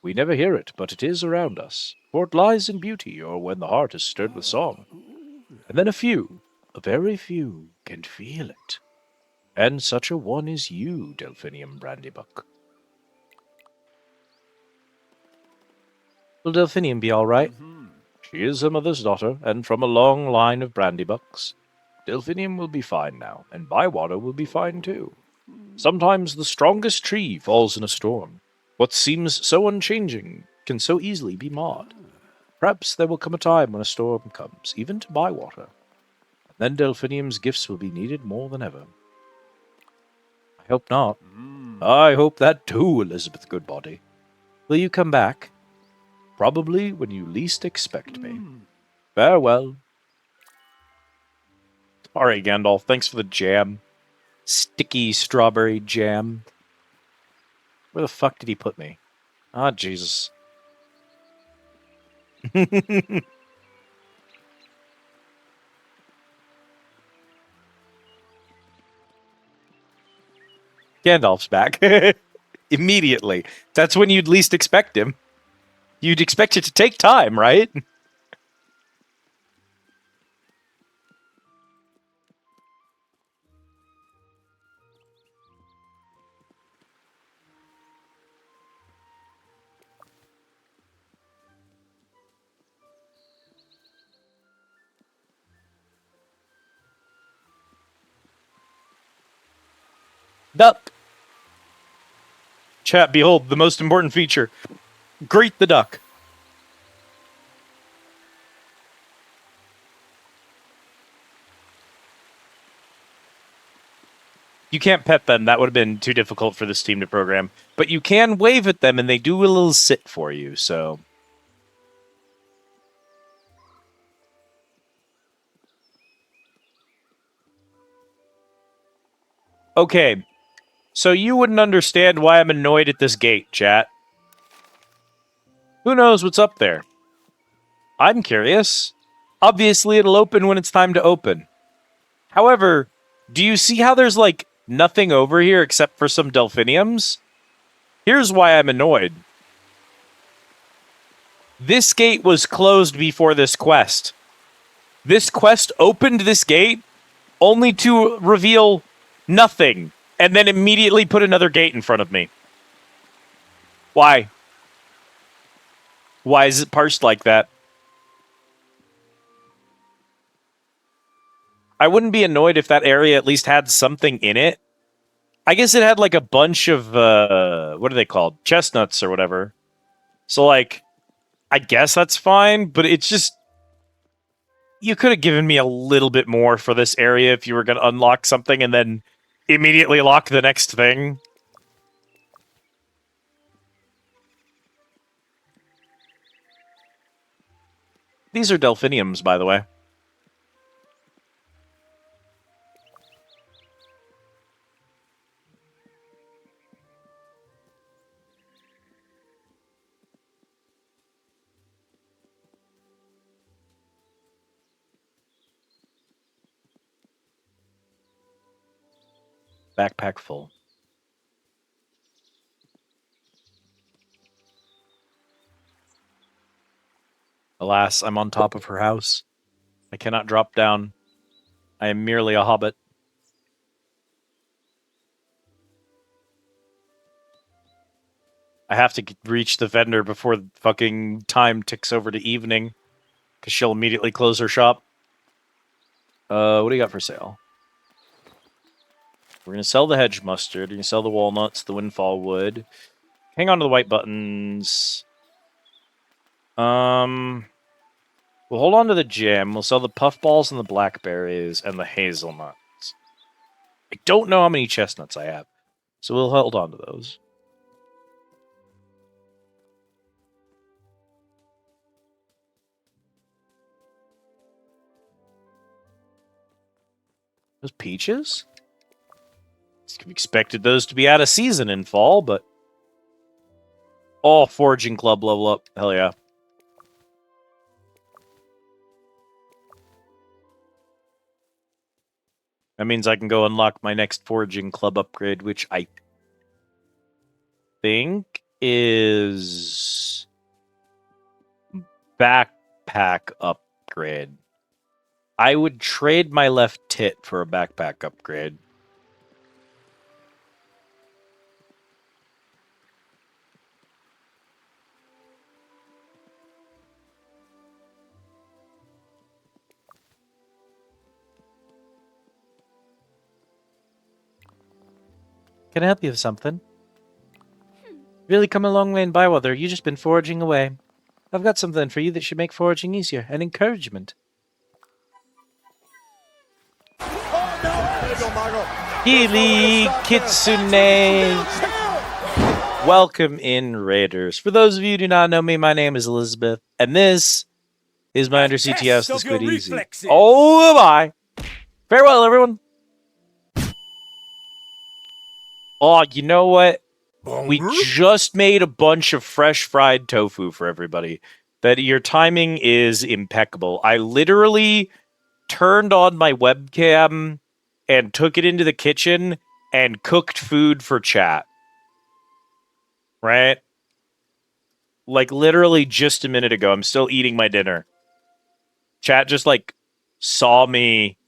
We never hear it, but it is around us, for it lies in beauty or when the heart is stirred with song. And then a very few, can feel it. And such a one is you, Delphinium Brandybuck. Will Delphinium be all right? She is her mother's daughter, and from a long line of Brandybucks. Delphinium will be fine now, and Bywater will be fine too. Sometimes the strongest tree falls in a storm. What seems so unchanging can so easily be marred. Perhaps there will come a time when a storm comes, even to Bywater. And then Delphinium's gifts will be needed more than ever. I hope not. I hope that too, Elizabeth Goodbody. Will you come back? Probably when you least expect me. Farewell. All right, Gandalf, thanks for the jam. Sticky strawberry jam. Where the fuck did he put me? Ah, Jesus. Gandalf's back. Immediately. That's when you'd least expect him. You'd expect it to take time, right? Duck. Chat, behold, the most important feature. Greet the duck. You can't pet them. That would have been too difficult for this team to program. But you can wave at them, and they do a little sit for you, so... Okay, so you wouldn't understand why I'm annoyed at this gate, chat. Who knows what's up there? I'm curious. Obviously, it'll open when it's time to open. However, do you see how there's, like, nothing over here except for some delphiniums? Here's why I'm annoyed. This gate was closed before this quest. This quest opened this gate only to reveal nothing, and then immediately put another gate in front of me. Why? Why is it parsed like that? I wouldn't be annoyed if that area at least had something in it. I guess it had like a bunch of, what are they called? Chestnuts or whatever. So like, I guess that's fine, but it's just, you could have given me a little bit more for this area if you were going to unlock something and then immediately lock the next thing. These are delphiniums, by the way. Backpack full. Alas, I'm on top of her house. I cannot drop down. I am merely a hobbit. I have to reach the vendor before the fucking time ticks over to evening, because she'll immediately close her shop. What do you got for sale? We're gonna sell the hedge mustard. We're gonna sell the walnuts, the windfall wood. Hang on to the white buttons. We'll hold on to the jam. We'll sell the puffballs and the blackberries and the hazelnuts. I don't know how many chestnuts I have, so we'll hold on to those. Those peaches? Expected those to be out of season in fall, but... Oh, foraging club level up. Hell yeah. That means I can go unlock my next foraging club upgrade, which I think is backpack upgrade. I would trade my left tit for a backpack upgrade. Can I help you with something? Really come a long way in Bywater. You just been foraging away. I've got something for you that should make foraging easier. An encouragement. Healy Kitsune. Welcome in, Raiders. For those of you who do not know me, my name is Elizabeth, and this is my Undersea TS, the Squid Easy. Reflexes. Oh my! Farewell, everyone! Oh, you know what? We just made a bunch of fresh fried tofu for everybody. That your timing is impeccable. I literally turned on my webcam and took it into the kitchen and cooked food for chat. Right? Like literally just a minute ago. I'm still eating my dinner. Chat just like saw me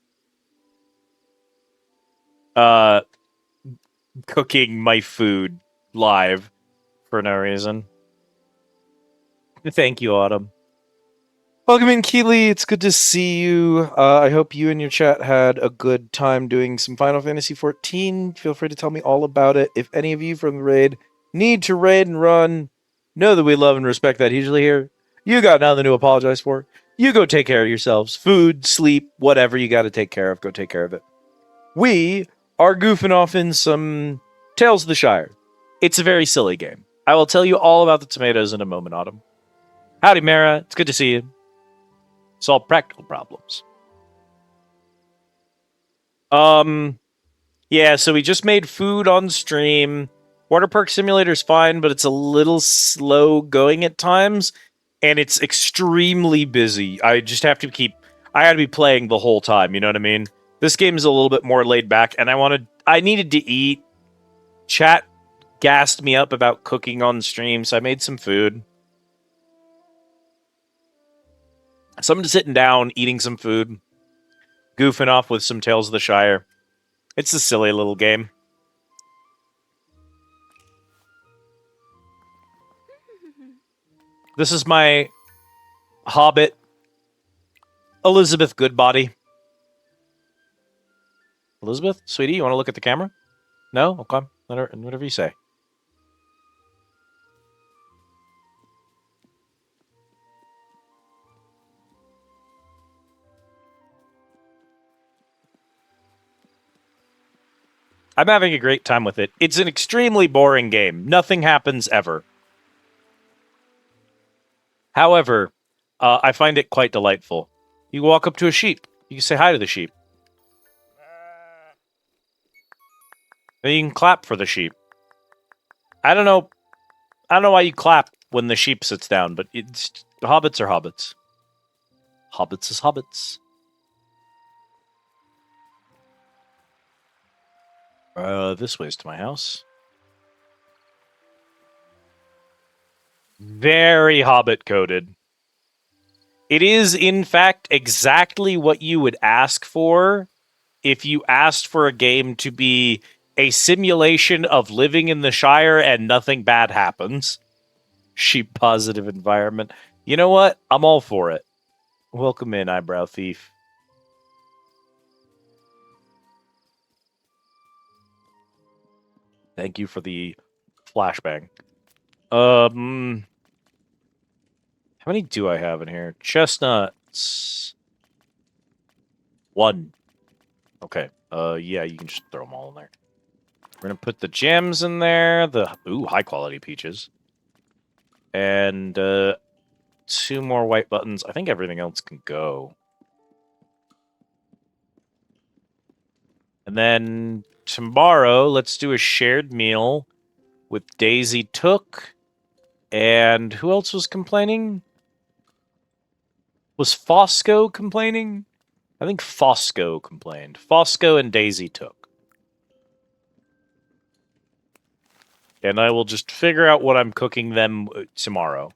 cooking my food live for no reason. Thank you, Autumn. Welcome in, Keely. It's good to see you. I hope you and your chat had a good time doing some Final Fantasy XIV. Feel free to tell me all about it. If any of you from the raid need to raid and run, know that we love and respect that hugely here. You got nothing to apologize for. You go take care of yourselves. Food, sleep, whatever you got to take care of, go take care of it. We are goofing off in some Tales of the Shire. It's a very silly game. I will tell you all about the tomatoes in a moment, Autumn. Howdy, Mara. It's good to see you. Solve practical problems. Yeah, so we just made food on stream. Waterpark Simulator's fine, but it's a little slow going at times, and it's extremely busy. I just have to I gotta be playing the whole time, you know what I mean? This game is a little bit more laid back, and I needed to eat. Chat gassed me up about cooking on stream, so I made some food. So I'm just sitting down, eating some food, goofing off with some Tales of the Shire. It's a silly little game. This is my Hobbit, Elizabeth Goodbody. Elizabeth, sweetie, you want to look at the camera? No? Okay. Whatever you say. I'm having a great time with it. It's an extremely boring game. Nothing happens ever. However, I find it quite delightful. You walk up to a sheep. You can say hi to the sheep. Then you can clap for the sheep. I don't know why you clap when the sheep sits down, but hobbits are hobbits. Hobbits is hobbits. This way's to my house. Very Hobbit coded. It is, in fact, exactly what you would ask for if you asked for a game to be a simulation of living in the Shire and nothing bad happens. Sheep positive environment. You know what? I'm all for it. Welcome in, Eyebrow Thief. Thank you for the flashbang. How many do I have in here? Chestnuts. 1. Okay. Yeah, you can just throw them all in there. We're gonna put the gems in there. The high quality peaches. And 2 more white buttons. I think everything else can go. And then tomorrow, let's do a shared meal with Daisy Took. And who else was complaining? Was Fosco complaining? I think Fosco complained. Fosco and Daisy Took. And I will just figure out what I'm cooking them tomorrow.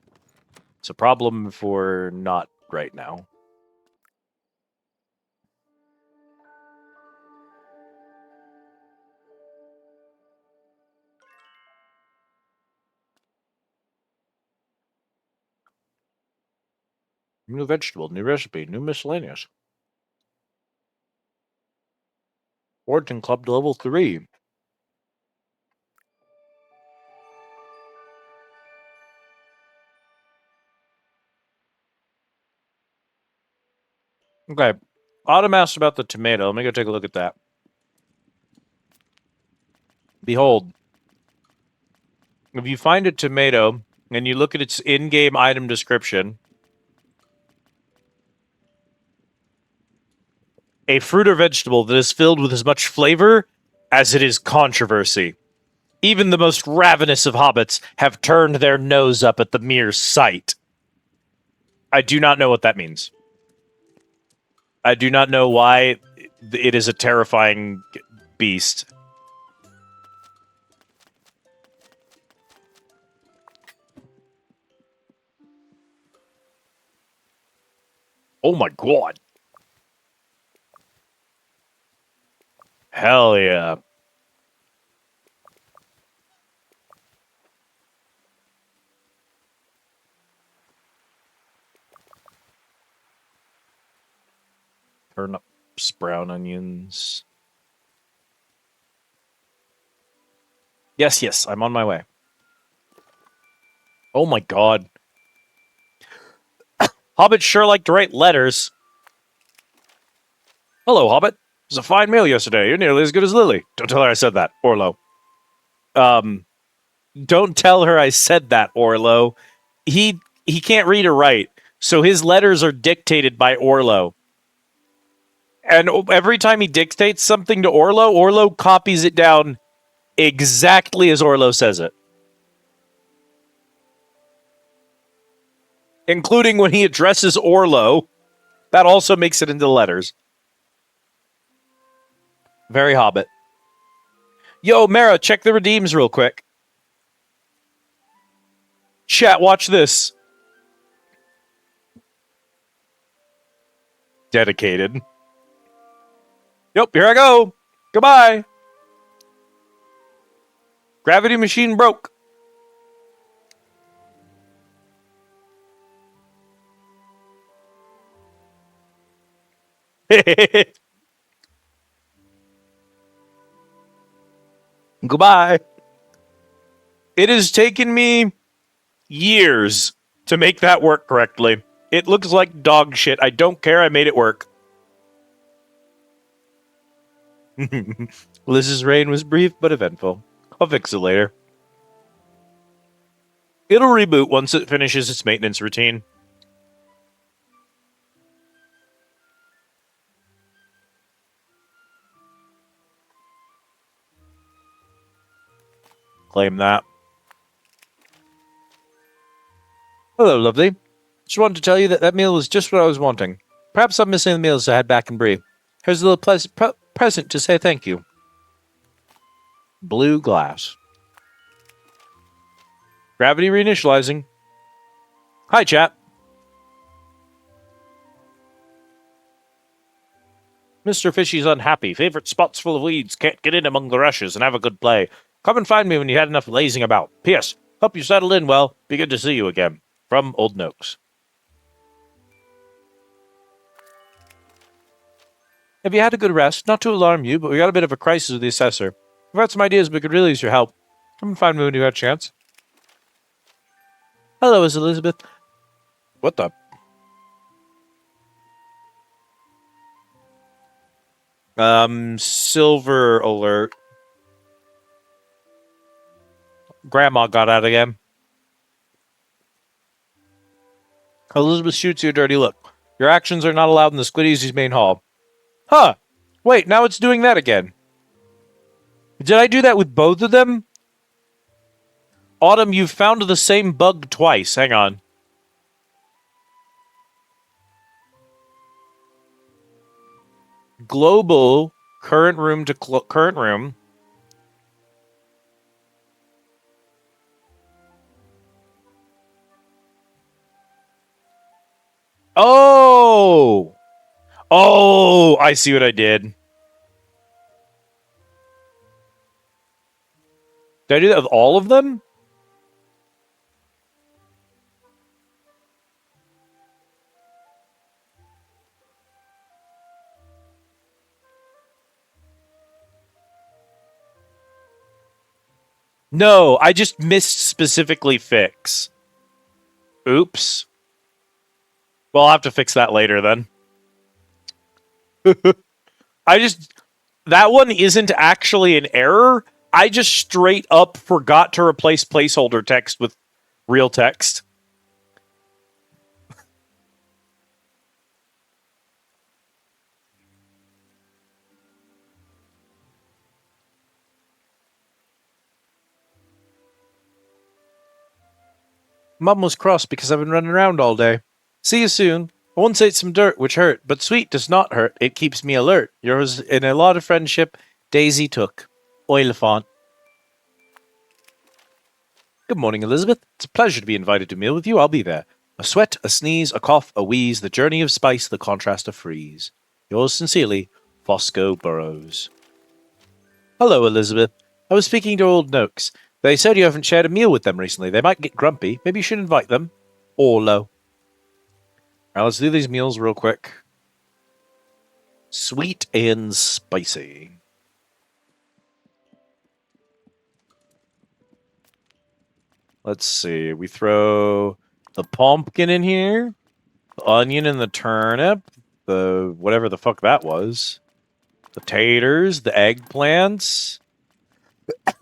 It's a problem for not right now. New vegetable, new recipe, new miscellaneous. Origin Club level 3. Okay. Autumn asked about the tomato. Let me go take a look at that. Behold. If you find a tomato and you look at its in-game item description, a fruit or vegetable that is filled with as much flavor as it is controversy. Even the most ravenous of hobbits have turned their nose up at the mere sight. I do not know what that means. I do not know why it is a terrifying beast. Oh my god. Hell yeah. Turnips, brown onions. Yes, I'm on my way. Oh my god. Hobbits sure like to write letters. Hello, Hobbit. It was a fine meal yesterday. You're nearly as good as Lily. Don't tell her I said that, Orlo. Don't tell her I said that, Orlo. He can't read or write, so his letters are dictated by Orlo. And every time he dictates something to Orlo, Orlo copies it down exactly as Orlo says it. Including when he addresses Orlo. That also makes it into letters. Very Hobbit. Yo, Mara, check the redeems real quick. Chat, watch this. Dedicated. Yep, here I go. Goodbye. Gravity machine broke. Goodbye. It has taken me years to make that work correctly. It looks like dog shit. I don't care. I made it work. Liz's reign was brief but eventful. I'll fix it later. It'll reboot once it finishes its maintenance routine. Claim that. Hello, lovely. Just wanted to tell you that meal was just what I was wanting. Perhaps I'm missing the meals I had back in Brie. Here's a little present to say thank you. Blue glass. Gravity reinitializing. Hi, chat. Mr. Fishy's unhappy. Favorite spots full of weeds. Can't get in among the rushes and have a good play. Come and find me when you had enough lazing about. P.S. Hope you settled in well. Be good to see you again. From Old Noakes. Have you had a good rest? Not to alarm you, but we got a bit of a crisis with the assessor. I've had some ideas, but could really use your help. Come and find me when you have a chance. Hello, is Elizabeth. What the? Silver alert. Grandma got out again. Elizabeth shoots you a dirty look. Your actions are not allowed in the Squiddy's main hall. Huh. Wait, now it's doing that again. Did I do that with both of them? Autumn, you've found the same bug twice. Hang on. Global, current room to current room. Oh! Oh, I see what I did. Did I do that with all of them? No, I just missed specifically fix. Oops. Well, I'll have to fix that later then. That one isn't actually an error. I just straight up forgot to replace placeholder text with real text. Mum was cross because I've been running around all day. See you soon. I once ate some dirt, which hurt, but sweet does not hurt. It keeps me alert. Yours in a lot of friendship, Daisy took. Oliphant. Good morning, Elizabeth. It's a pleasure to be invited to meal with you. I'll be there. A sweat, a sneeze, a cough, a wheeze, the journey of spice, the contrast of freeze. Yours sincerely, Fosco Burrows. Hello, Elizabeth. I was speaking to Old Noakes. They said you haven't shared a meal with them recently. They might get grumpy. Maybe you should invite them. Orlo. Now let's do these meals real quick. Sweet and spicy. Let's see. We throw the pumpkin in here, the onion and the turnip, the whatever the fuck that was, the taters, the eggplants,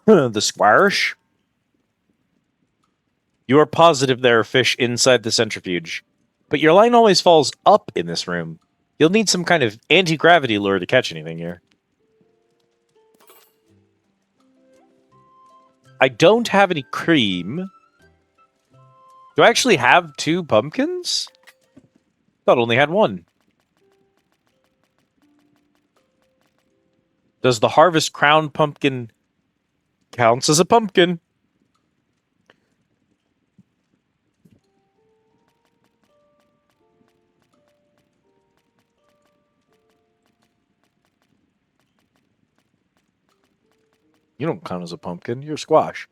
the squash. You are positive there are fish inside the centrifuge, but your line always falls up in this room. You'll need some kind of anti-gravity lure to catch anything here. I don't have any cream. Do I actually have 2 pumpkins? Thought I only had 1. Does the Harvest Crown pumpkin counts as a pumpkin? You don't count as a pumpkin. You're squash.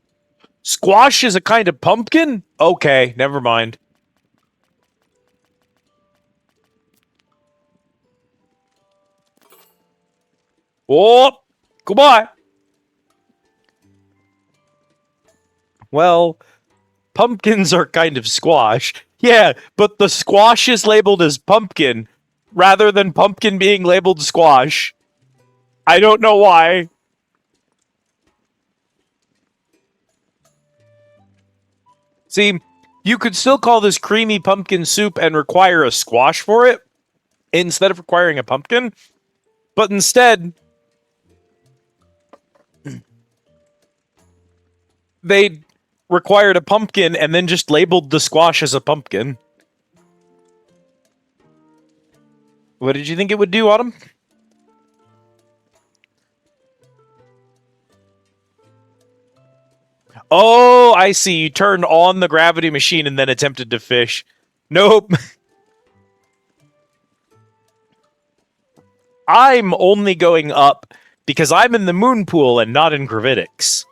Squash is a kind of pumpkin? Okay, never mind. Oh, goodbye. Well, pumpkins are kind of squash. Yeah, but the squash is labeled as pumpkin rather than pumpkin being labeled squash. I don't know why. See, you could still call this creamy pumpkin soup and require a squash for it instead of requiring a pumpkin. But instead, they required a pumpkin and then just labeled the squash as a pumpkin. What did you think it would do, Autumn? Oh, I see. You turned on the gravity machine and then attempted to fish. Nope. I'm only going up because I'm in the moon pool and not in gravitics.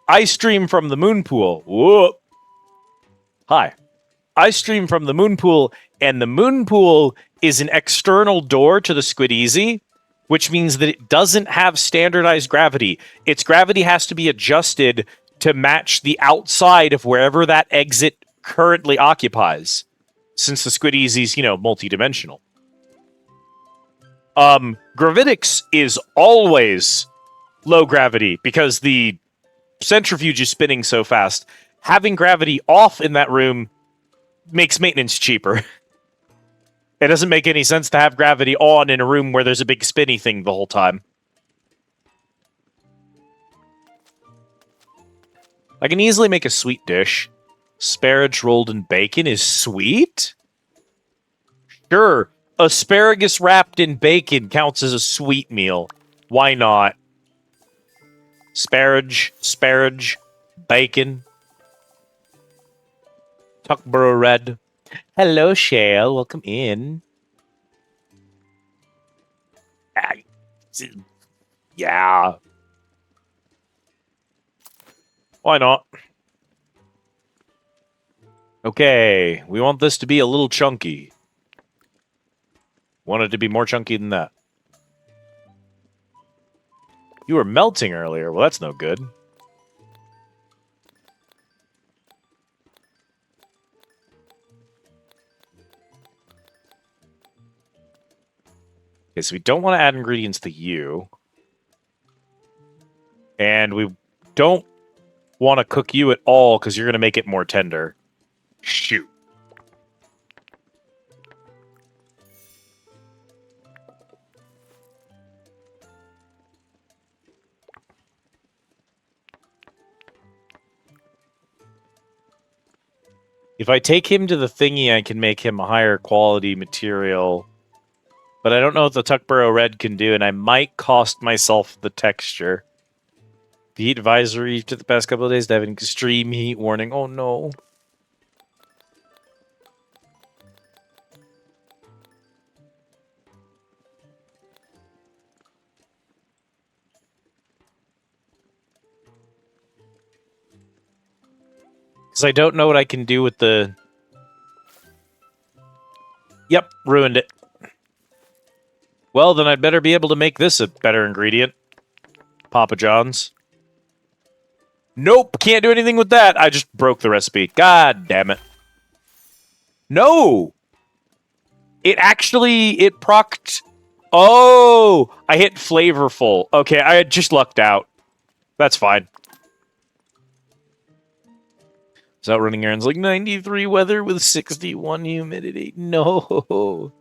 I stream from the moon pool. Whoop. Hi. I stream from the moon pool, and the moon pool is an external door to the Squid Easy, which means that it doesn't have standardized gravity. Its gravity has to be adjusted to match the outside of wherever that exit currently occupies, since the Squid Easy's, multidimensional. Gravitics is always low gravity because the centrifuge is spinning so fast. Having gravity off in that room makes maintenance cheaper. It doesn't make any sense to have gravity on in a room where there's a big spinny thing the whole time. I can easily make a sweet dish. Asparagus rolled in bacon is sweet? Sure. Asparagus wrapped in bacon counts as a sweet meal. Why not? Sparage, bacon. Tuckborough Red. Hello, Shale. Welcome in. Yeah. Why not? Okay, we want this to be a little chunky. Want it to be more chunky than that. You were melting earlier. Well, that's no good. Okay, so we don't want to add ingredients to you. And we don't want to cook you at all because you're going to make it more tender. Shoot. If I take him to the thingy, I can make him a higher quality material. But I don't know what the Tuckborough Red can do, and I might cost myself the texture. The heat advisory to the past couple of days to have an extreme heat warning. Oh no. Because I don't know what I can do with the... Yep, ruined it. Well, then I'd better be able to make this a better ingredient. Papa John's. Nope, can't do anything with that. I just broke the recipe. God damn it. No! It procced... Oh! I hit flavorful. Okay, I had just lucked out. That's fine. It's out running errands like 93 weather with 61 humidity. No.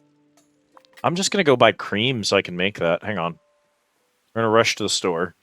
I'm just going to go buy cream so I can make that. Hang on. We're going to rush to the store.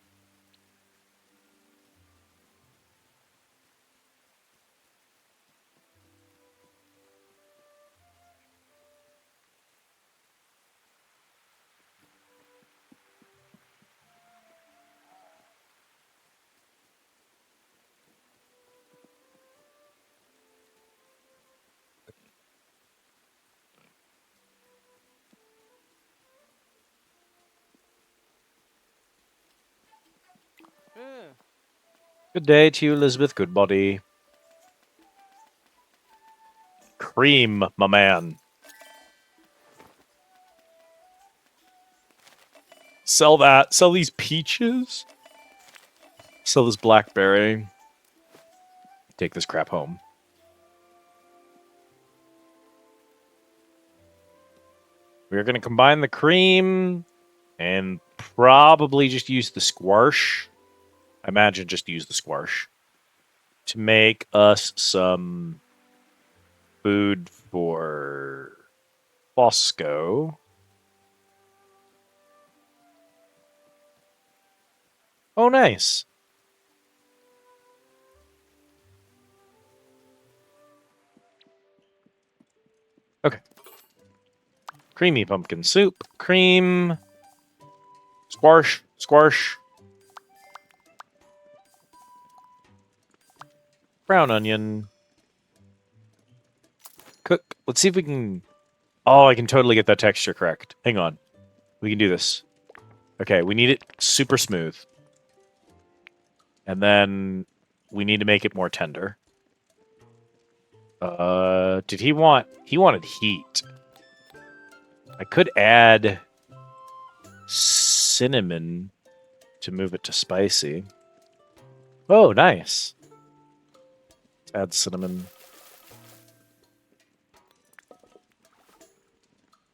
Good day to you, Elizabeth Goodbody. Cream, my man. Sell that. Sell these peaches. Sell this blackberry. Take this crap home. We're going to combine the cream and probably just use the squash. I imagine just use the squash to make us some food for Fosco. Oh, nice. Okay. Creamy pumpkin soup, cream, squash. Brown onion. Cook. Let's see if we can... Oh, I can totally get that texture correct. Hang on. We can do this. Okay, we need it super smooth. And then we need to make it more tender. Did he want... He wanted heat. I could add cinnamon to move it to spicy. Oh, nice. Let's add cinnamon.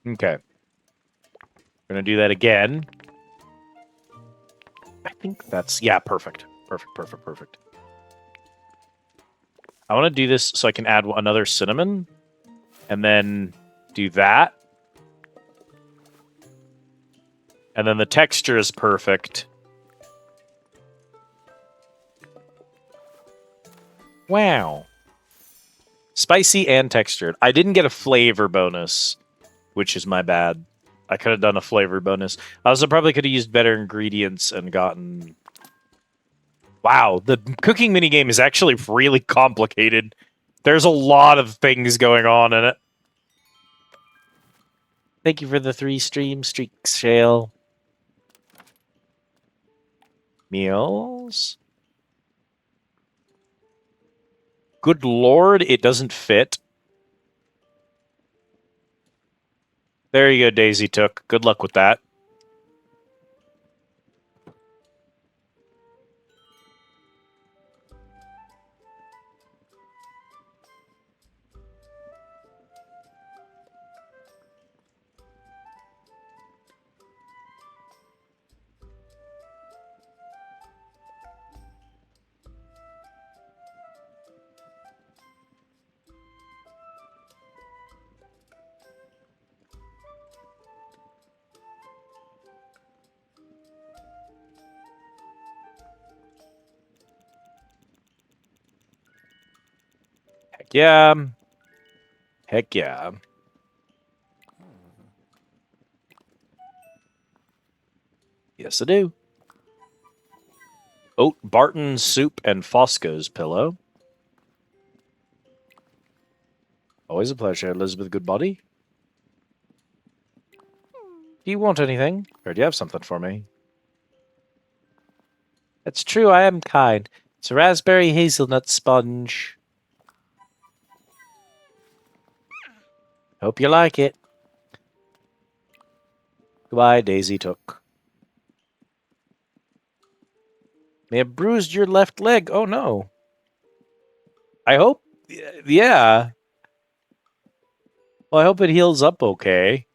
Okay. We're going to do that again. I think that's... Yeah, perfect. Perfect. I want to do this so I can add another cinnamon. And then do that. And then the texture is perfect. Wow. Spicy and textured. I didn't get a flavor bonus, which is my bad. I could have done a flavor bonus. I also probably could have used better ingredients and gotten... Wow, the cooking minigame is actually really complicated. There's a lot of things going on in it. Thank you for the 3 stream streaks, Shale. Meals. Good lord, it doesn't fit. There you go, Daisy Took. Good luck with that. Heck yeah. Heck yeah. Yes, I do. Oat Barton's soup and Fosco's pillow. Always a pleasure, Elizabeth Goodbody. Do you want anything? Or do you have something for me? That's true, I am kind. It's a raspberry hazelnut sponge. Hope you like it. Goodbye, Daisy Took. May have bruised your left leg. Oh, no. I hope... Yeah. Well, I hope it heals up okay.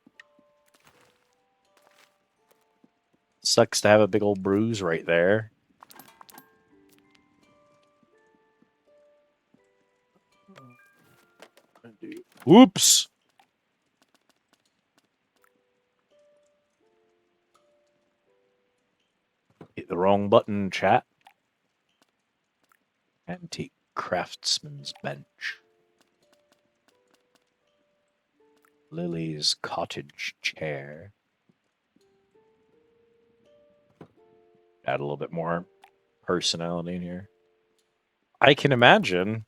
Sucks to have a big old bruise right there. Whoops! Hit the wrong button, chat. Antique craftsman's bench. Lily's cottage chair. Add a little bit more personality in here. I can imagine.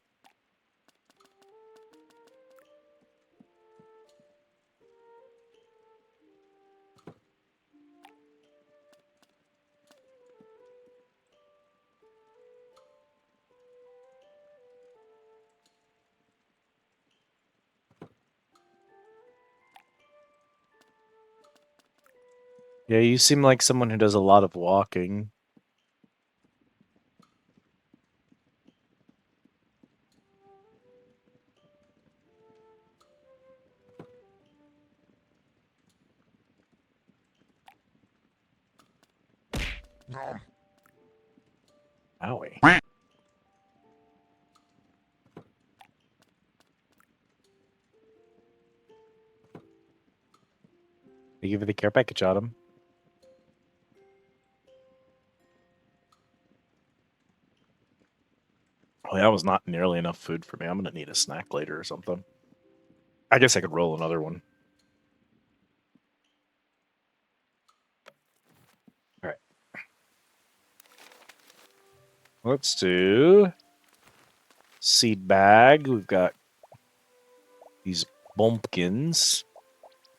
Yeah, you seem like someone who does a lot of walking. Owie. Thank you for the care package, Autumn. Well, that was not nearly enough food for me. I'm going to need a snack later or something. I guess I could roll another one. All right. Let's do seed bag. We've got these bumpkins.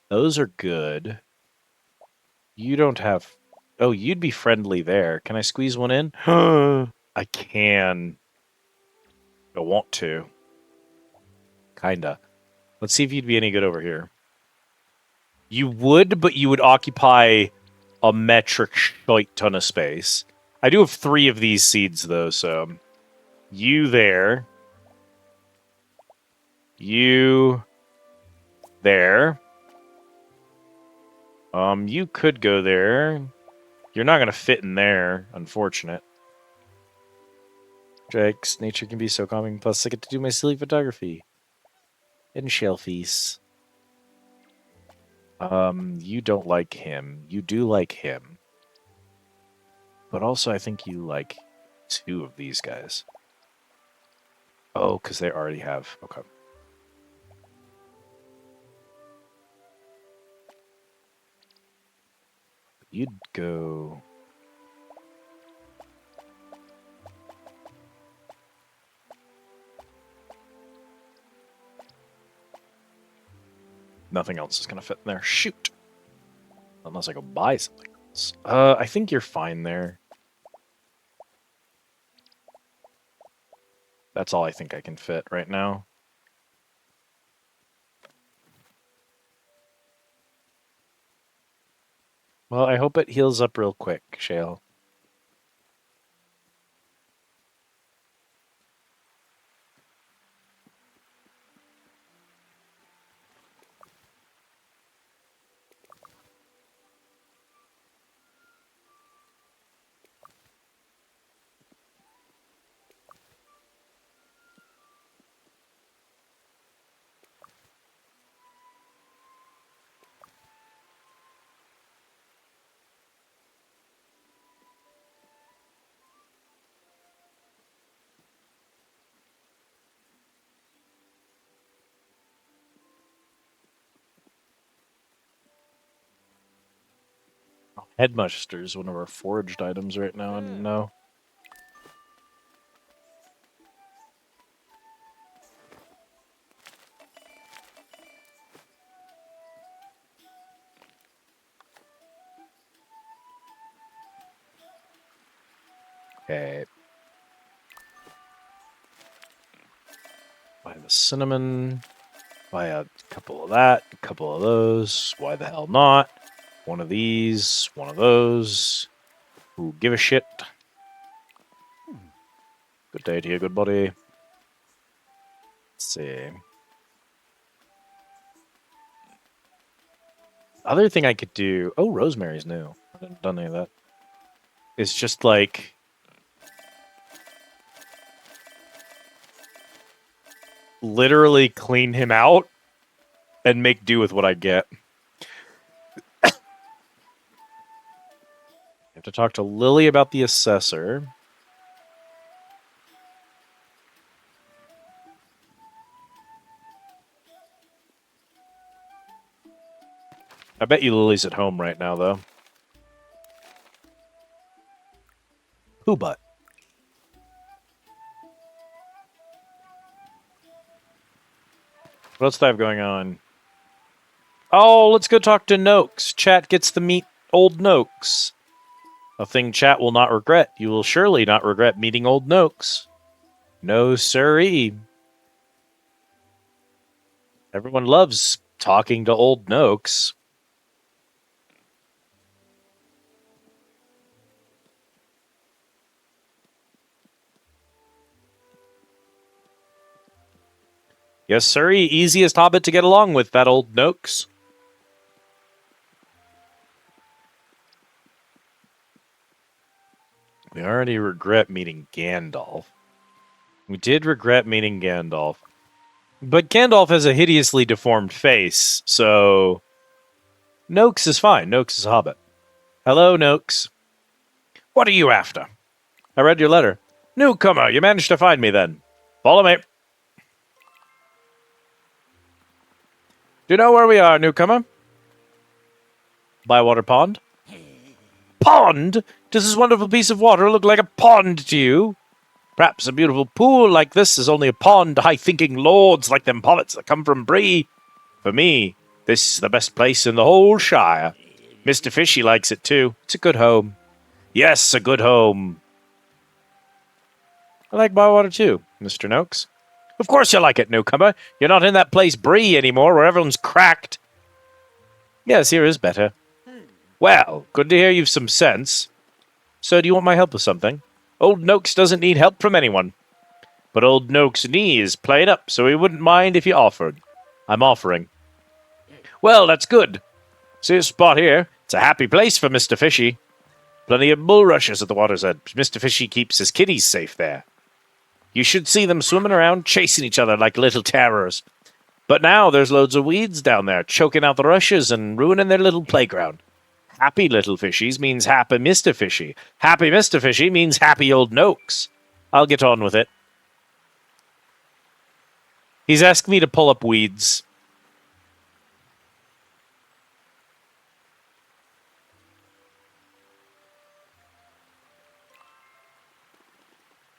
Those are good. You don't have... Oh, you'd be friendly there. Can I squeeze one in? I can. I want to. Kinda. Let's see if you'd be any good over here. You would, but you would occupy a metric shite ton of space. I do have 3 of these seeds, though, so... You there. You... There. You could go there. You're not going to fit in there, unfortunate. Drake's nature can be so calming, plus I get to do my silly photography. And shelfies. You don't like him. You do like him. But also I think you like 2 of these guys. Oh, because they already have... Okay. You'd go... Nothing else is going to fit in there. Shoot! Unless I go buy something else. I think you're fine there. That's all I think I can fit right now. Well, I hope it heals up real quick, Shale. Headmaster is one of our foraged items right now, I didn't know. Okay. Buy the cinnamon. Buy a couple of that, a couple of those. Why the hell not? One of these, one of those. Who give a shit? Good day to you, good buddy. Let's see. Other thing I could do... Oh, rosemary's new. I haven't done any of that. It's just like... literally clean him out and make do with what I get. I have to talk to Lily about the assessor. I bet you Lily's at home right now, though. Who but? What else do I have going on? Oh, let's go talk to Noakes. Chat gets to meet old Noakes. A thing chat will not regret. You will surely not regret meeting old Noakes. No siree. Everyone loves talking to old Noakes. Yes, sirree. Easiest hobbit to get along with, that old Noakes. We already regret meeting Gandalf. We did regret meeting Gandalf. But Gandalf has a hideously deformed face, so... Noakes is fine. Noakes is a hobbit. Hello, Noakes. What are you after? I read your letter. Newcomer, you managed to find me then. Follow me. Do you know where we are, newcomer? Bywater Pond? Pond? Does this wonderful piece of water look like a pond to you? Perhaps a beautiful pool like this is only a pond to high-thinking lords like them poets that come from Bree. For me, this is the best place in the whole Shire. Mr. Fishy likes it too. It's a good home. Yes, a good home. I like Bywater too, Mr. Noakes. Of course you like it, newcomer. You're not in that place Bree anymore where everyone's cracked. Yes, here is better. Well, good to hear you've some sense. So do you want my help with something? Old Noakes doesn't need help from anyone. But old Noakes' knee is playing up, so he wouldn't mind if you offered. I'm offering. Well, that's good. See this spot here? It's a happy place for Mr. Fishy. Plenty of bulrushes at the water's edge. Mr. Fishy keeps his kitties safe there. You should see them swimming around, chasing each other like little terrors. But now there's loads of weeds down there, choking out the rushes and ruining their little playground. Happy little fishies means happy Mr. Fishy. Happy Mr. Fishy means happy old Noakes. I'll get on with it. He's asked me to pull up weeds.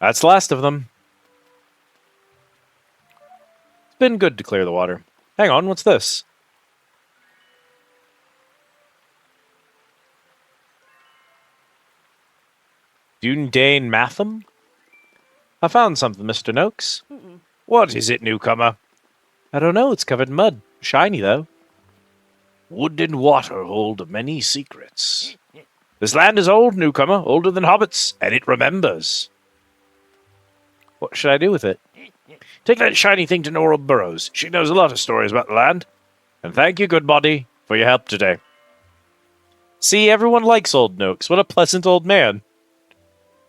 That's the last of them. It's been good to clear the water. Hang on, what's this? Dune Matham? I found something, Mr. Noakes. What is it, newcomer? I don't know, it's covered in mud. Shiny, though. Wood and water hold many secrets. This land is old, newcomer, older than hobbits, and it remembers. What should I do with it? Take that shiny thing to Nora Burrows. She knows a lot of stories about the land. And thank you, good body, for your help today. See, everyone likes old Noakes. What a pleasant old man.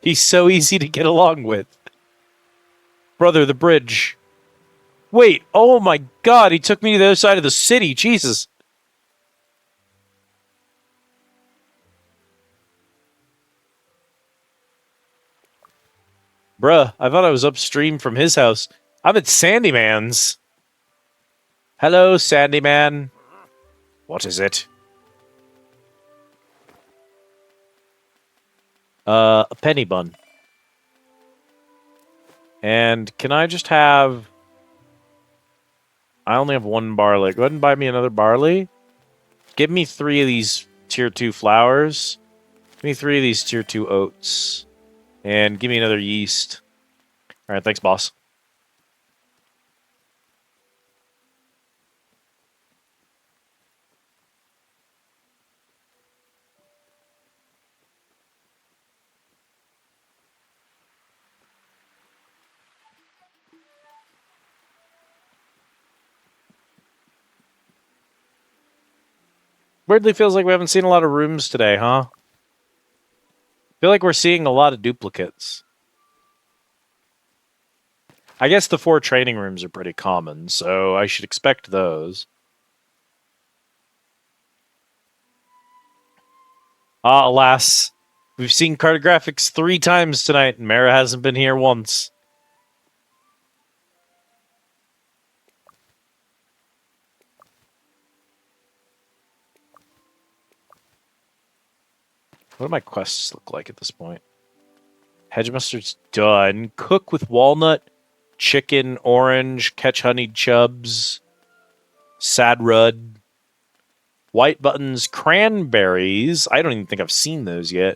He's so easy to get along with. Brother, the bridge. Wait, oh my god, he took me to the other side of the city. Jesus. Bruh, I thought I was upstream from his house. I'm at Sandyman's. Hello, Sandyman. What is it? A penny bun. And can I just have... I only have one barley. Go ahead and buy me another barley. Give me 3 of these tier 2 flowers. Give me 3 of these tier 2 oats. And give me another yeast. Alright, thanks, boss. Weirdly feels like we haven't seen a lot of rooms today, huh? Feel like we're seeing a lot of duplicates. I guess the 4 training rooms are pretty common, so I should expect those. Ah, alas. We've seen cartographics 3 times tonight, and Mara hasn't been here once. What do my quests look like at this point? Hedge mustard's done. Cook with walnut, chicken, orange, catch honeyed chubs, sad rud, white buttons, cranberries. I don't even think I've seen those yet.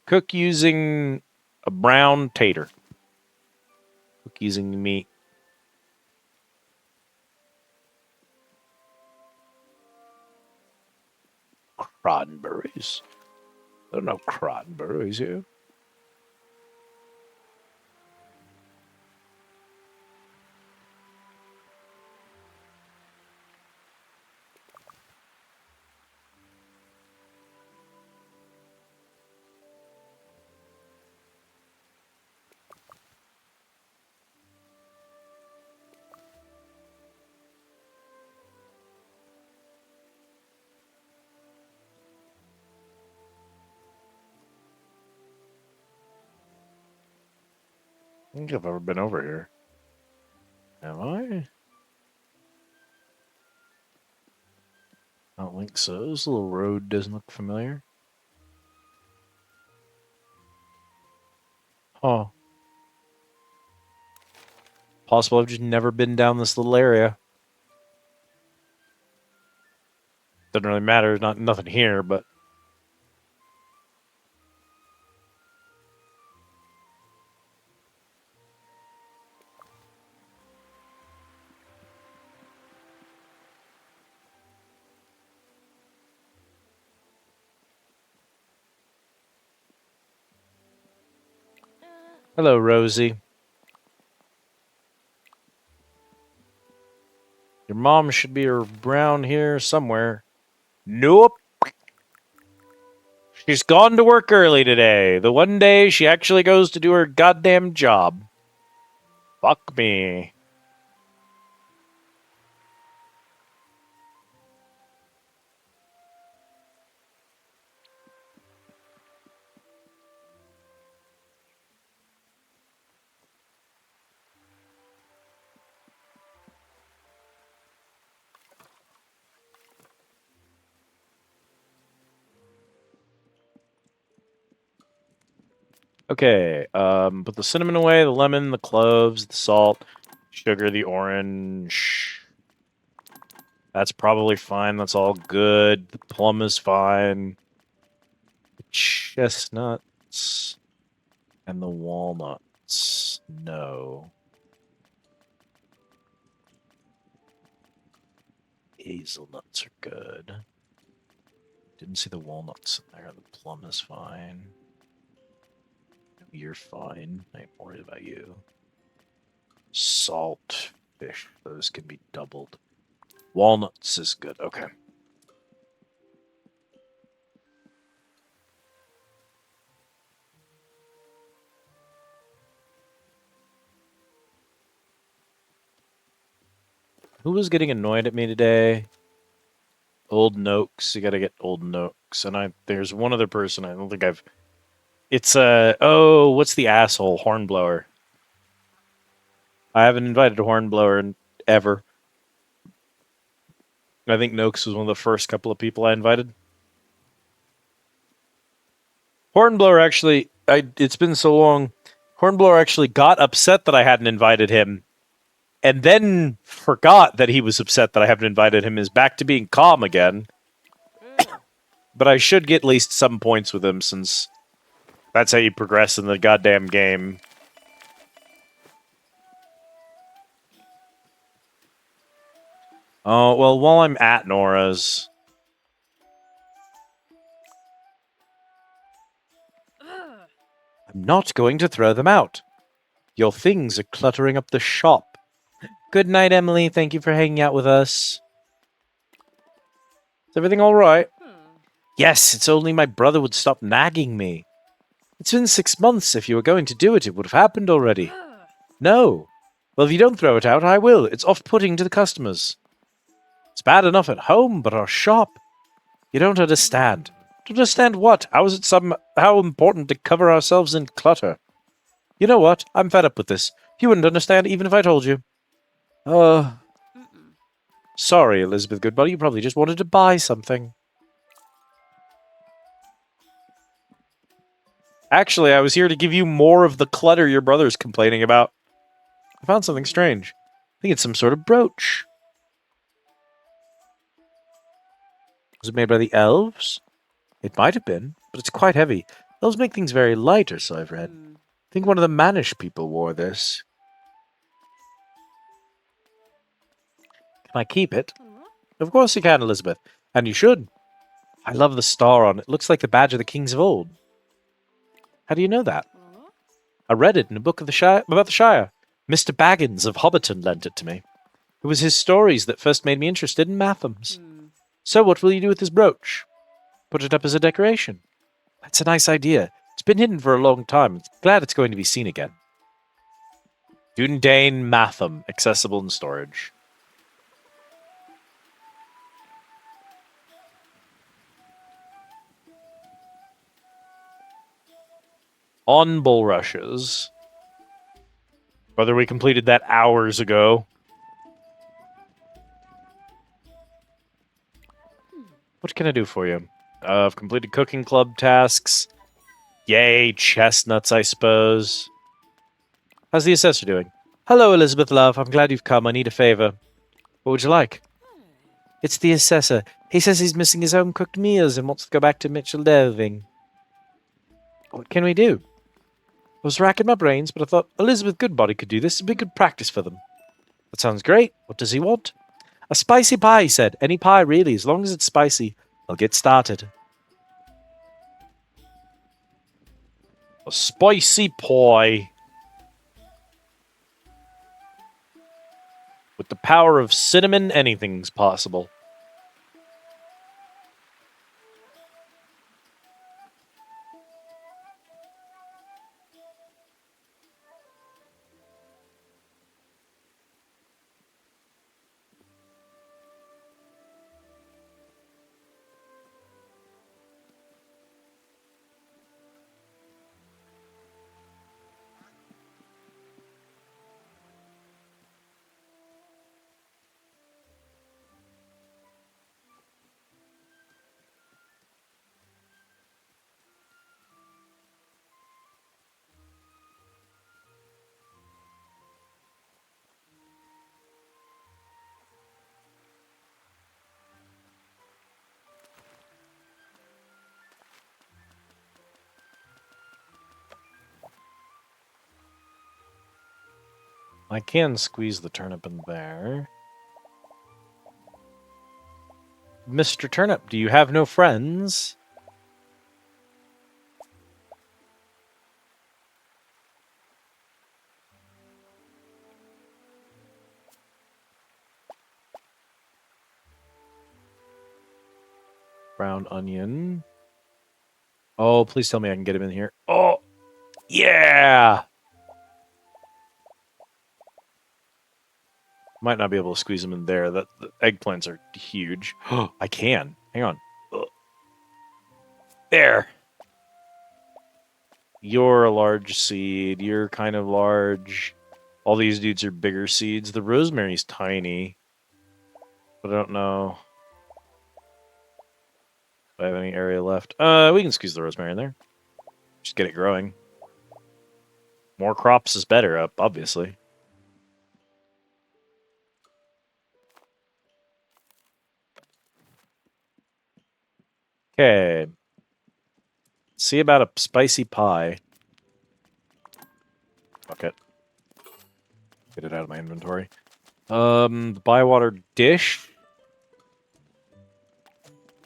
Cook using a brown tater. Cook using meat. Cranberries. There are no cranberries here. I don't think I've ever been over here. Am I? I don't think so. This little road doesn't look familiar. Huh. Possible I've just never been down this little area. Doesn't really matter. Nothing here, but hello, Rosie. Your mom should be around here somewhere. Nope. She's gone to work early today. The one day she actually goes to do her goddamn job. Fuck me. Okay, put the cinnamon away, the lemon, the cloves, the salt, sugar, the orange. That's probably fine. That's all good. The plum is fine. The chestnuts and the walnuts. No. Hazelnuts are good. Didn't see the walnuts in there. The plum is fine. You're fine. I ain't worried about you. Salt fish. Those can be doubled. Walnuts is good. Okay. Who was getting annoyed at me today? Old Noakes. You gotta get Old Noakes. And there's one other person I don't think I've... It's, what's the asshole? Hornblower. I haven't invited a Hornblower ever. I think Noakes was one of the first couple of people I invited. Hornblower actually... it's been so long. Hornblower actually got upset that I hadn't invited him. And then forgot that he was upset that I haven't invited him. Is back to being calm again. But I should get at least some points with him, since that's how you progress in the goddamn game. Oh, well, while I'm at Nora's... I'm not going to throw them out. Your things are cluttering up the shop. Good night, Emily. Thank you for hanging out with us. Is everything all right? Yes, it's only my brother would stop nagging me. It's been 6 months. If you were going to do it, it would have happened already. No. Well, if you don't throw it out, I will. It's off-putting to the customers. It's bad enough at home, but our shop... You don't understand. Don't understand what? How is it somehow important to cover ourselves in clutter? You know what? I'm fed up with this. You wouldn't understand even if I told you. Sorry, Elizabeth Goodbody. You probably just wanted to buy something. Actually, I was here to give you more of the clutter your brother's complaining about. I found something strange. I think it's some sort of brooch. Was it made by the elves? It might have been, but it's quite heavy. Elves make things very light, or so I've read. I think one of the Manish people wore this. Can I keep it? Of course you can, Elizabeth. And you should. I love the star on it. It looks like the badge of the kings of old. How do you know that? I read it in a book of the Shire, about the Shire. Mr. Baggins of Hobbiton lent it to me. It was his stories that first made me interested in Mathams. So what will you do with this brooch? Put it up as a decoration. That's a nice idea. It's been hidden for a long time. I'm glad it's going to be seen again. Dundane Matham, accessible in storage. On bulrushes. Whether we completed that hours ago. What can I do for you? I've completed cooking club tasks. Yay, chestnuts, I suppose. How's the assessor doing? Hello, Elizabeth, love. I'm glad you've come. I need a favor. What would you like? It's the assessor. He says he's missing his home cooked meals and wants to go back to Mitchell Delving. What can we do? I was racking my brains, but I thought Elizabeth Goodbody could do this. It'd be good practice for them. That sounds great. What does he want? A spicy pie, he said. Any pie, really, as long as it's spicy. I'll get started. A spicy pie. With the power of cinnamon, anything's possible. I can squeeze the turnip in there. Mr. Turnip, do you have no friends? Brown onion. Oh, please tell me I can get him in here. Oh, yeah! Might not be able to squeeze them in there. The eggplants are huge. I can. Hang on. There. You're a large seed. You're kind of large. All these dudes are bigger seeds. The rosemary's tiny. But I don't know if I have any area left. We can squeeze the rosemary in there. Just get it growing. More crops is better, obviously. Okay. See about a spicy pie. Fuck it. Get it out of my inventory. The Bywater dish.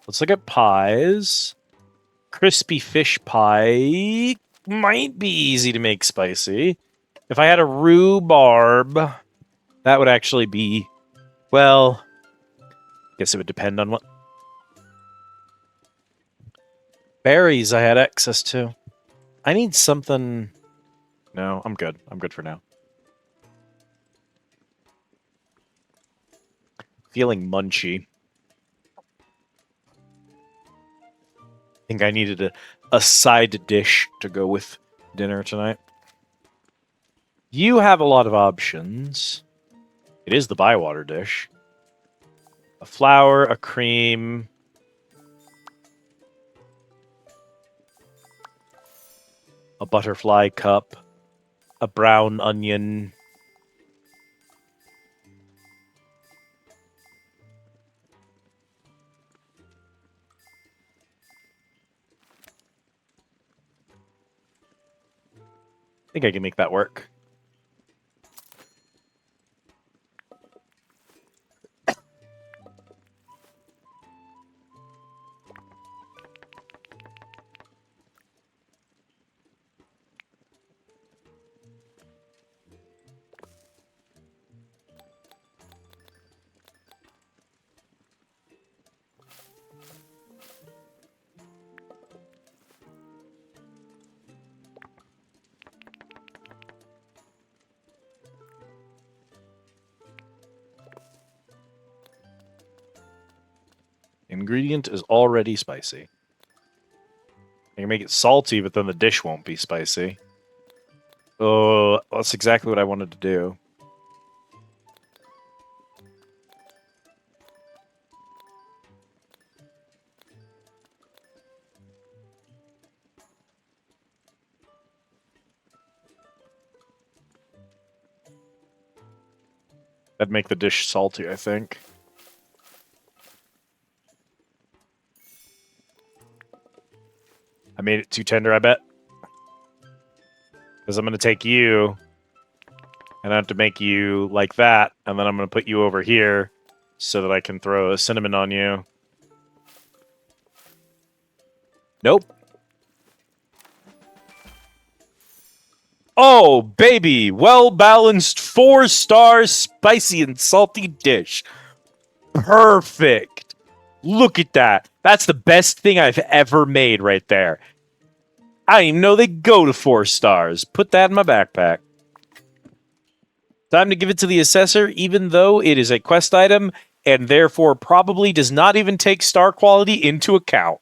Let's look at pies. Crispy fish pie might be easy to make spicy. If I had a rhubarb, that would actually be, well, guess it would depend on what berries I had access to. I need something. No, I'm good. I'm good for now. Feeling munchy. I think I needed a side dish to go with dinner tonight. You have a lot of options. It is the Bywater dish. A flour, a cream. A butterfly cup. A brown onion. I think I can make that work. Ingredient is already spicy. I can make it salty, but then the dish won't be spicy. Oh, that's exactly what I wanted to do. That'd make the dish salty, I think. I made it too tender, I bet. Because I'm going to take you, and I have to make you like that, and then I'm going to put you over here so that I can throw a cinnamon on you. Nope. Oh, baby! Well-balanced 4-star spicy and salty dish. Perfect! Look at that. That's the best thing I've ever made right there. I didn't even know they go to 4 stars. Put that in my backpack. Time to give it to the assessor, even though it is a quest item and therefore probably does not even take star quality into account.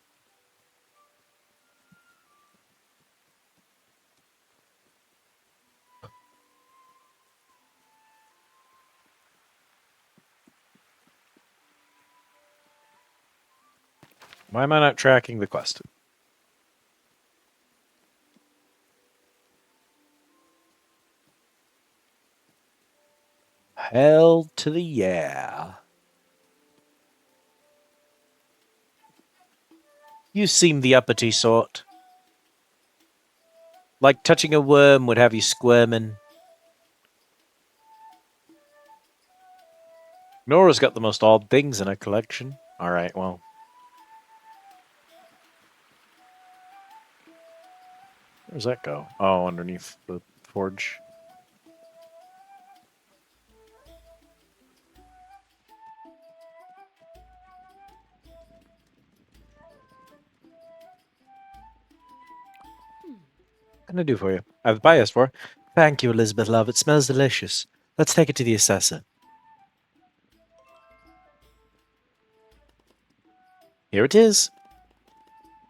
Why am I not tracking the quest? Hell to the yeah. You seem the uppity sort. Like touching a worm would have you squirming. Nora's got the most odd things in her collection. Alright, well. Where's that go? Oh, underneath the forge. What can I do for you? I have the bias for. Thank you, Elizabeth, love. It smells delicious. Let's take it to the assessor. Here it is.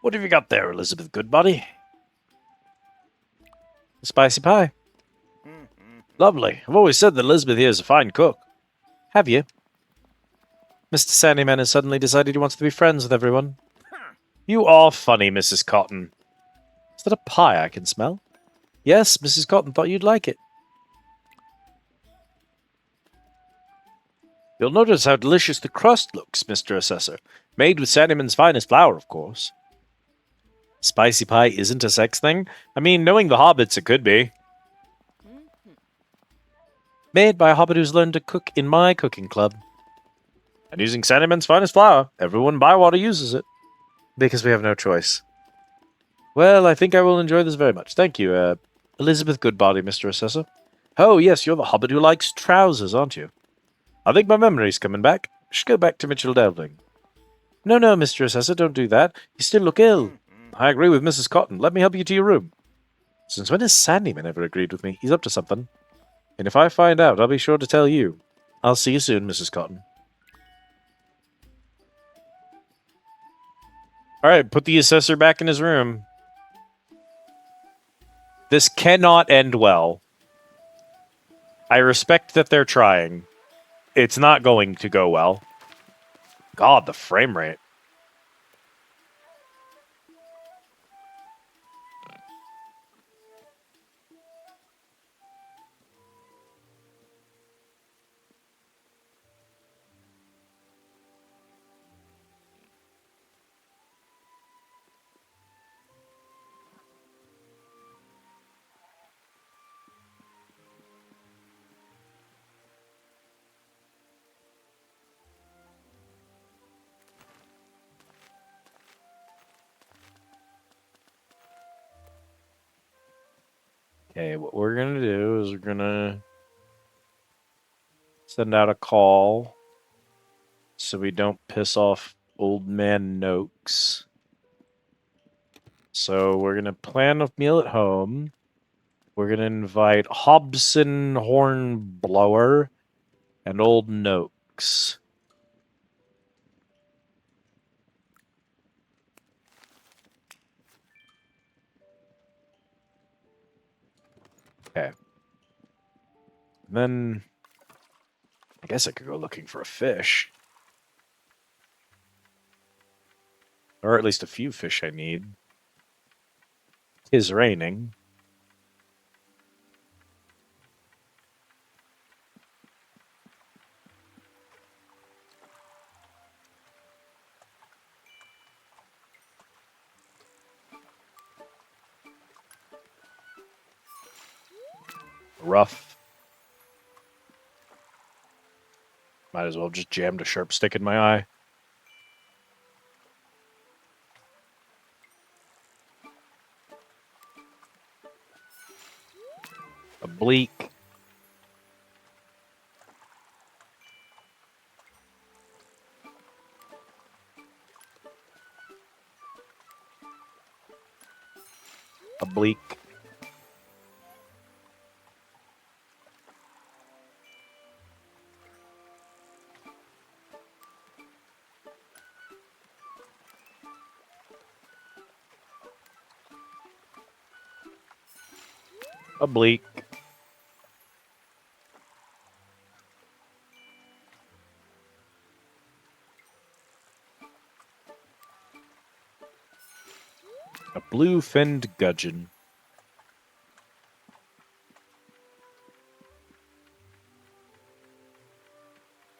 What have you got there, Elizabeth Goodbody? A spicy pie. Lovely. I've always said that Elizabeth here is a fine cook. Have you? Mr. Sandyman has suddenly decided he wants to be friends with everyone. You are funny, Mrs. Cotton. Is that a pie I can smell? Yes, Mrs. Cotton thought you'd like it. You'll notice how delicious the crust looks, Mr. Assessor. Made with Sandyman's finest flour, of course. Spicy pie isn't a sex thing? I mean, knowing the hobbits, it could be. Made by a hobbit who's learned to cook in my cooking club. And using Sandyman's finest flour. Everyone in Bywater uses it. Because we have no choice. Well, I think I will enjoy this very much. Thank you, Elizabeth Goodbody, Mr. Assessor. Oh, yes, you're the hobbit who likes trousers, aren't you? I think my memory's coming back. Should go back to Mitchell Delving. No, Mr. Assessor, don't do that. You still look ill. I agree with Mrs. Cotton. Let me help you to your room. Since when has Sandyman ever agreed with me? He's up to something. And if I find out, I'll be sure to tell you. I'll see you soon, Mrs. Cotton. Alright, put the assessor back in his room. This cannot end well. I respect that they're trying. It's not going to go well. God, the frame rate. Okay, what we're going to do is we're going to send out a call so we don't piss off old man Noakes. So we're going to plan a meal at home. We're going to invite Hobson Hornblower and old Noakes. Okay. And then I guess I could go looking for a fish. Or at least a few fish I need. 'Tis raining. Rough. Might as well just jammed a sharp stick in my eye. Oblique. Oblique. Oblique. A blue-finned gudgeon.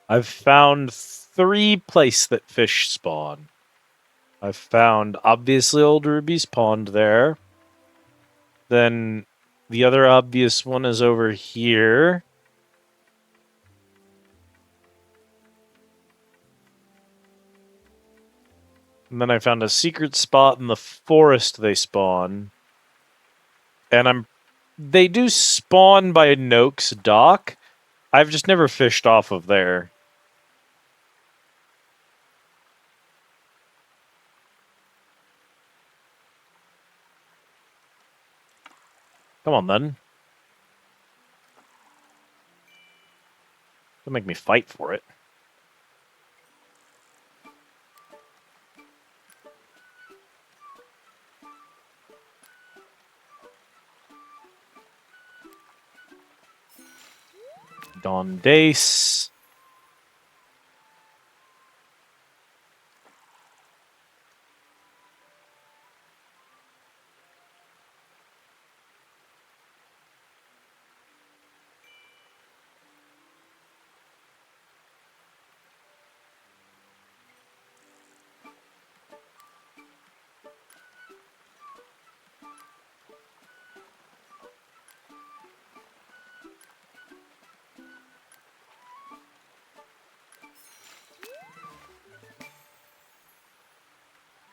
I've found 3 places that fish spawn. I've found, obviously, Old Ruby's Pond there. Then the other obvious one is over here. And then I found a secret spot in the forest they spawn. And they do spawn by Noak's dock. I've just never fished off of there. Come on, then. Don't make me fight for it. Don Dace.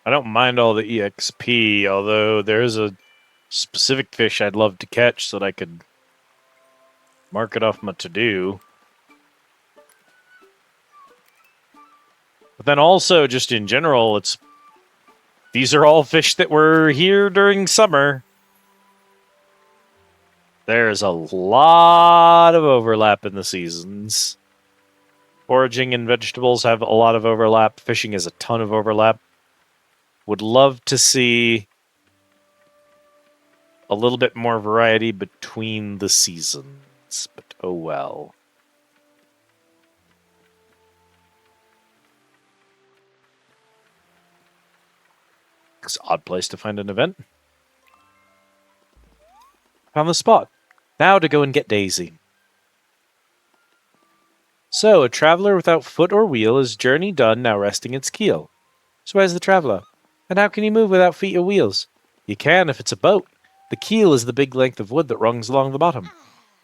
I don't mind all the EXP, although there's a specific fish I'd love to catch so that I could mark it off my to-do. But then also, just in general, these are all fish that were here during summer. There's a lot of overlap in the seasons. Foraging and vegetables have a lot of overlap. Fishing has a ton of overlap. Would love to see a little bit more variety between the seasons, but oh well. It's an odd place to find an event. Found the spot. Now to go and get Daisy. So, a traveler without foot or wheel is journey done, now resting its keel. So where's the traveler? And how can you move without feet or wheels? You can if it's a boat. The keel is the big length of wood that runs along the bottom.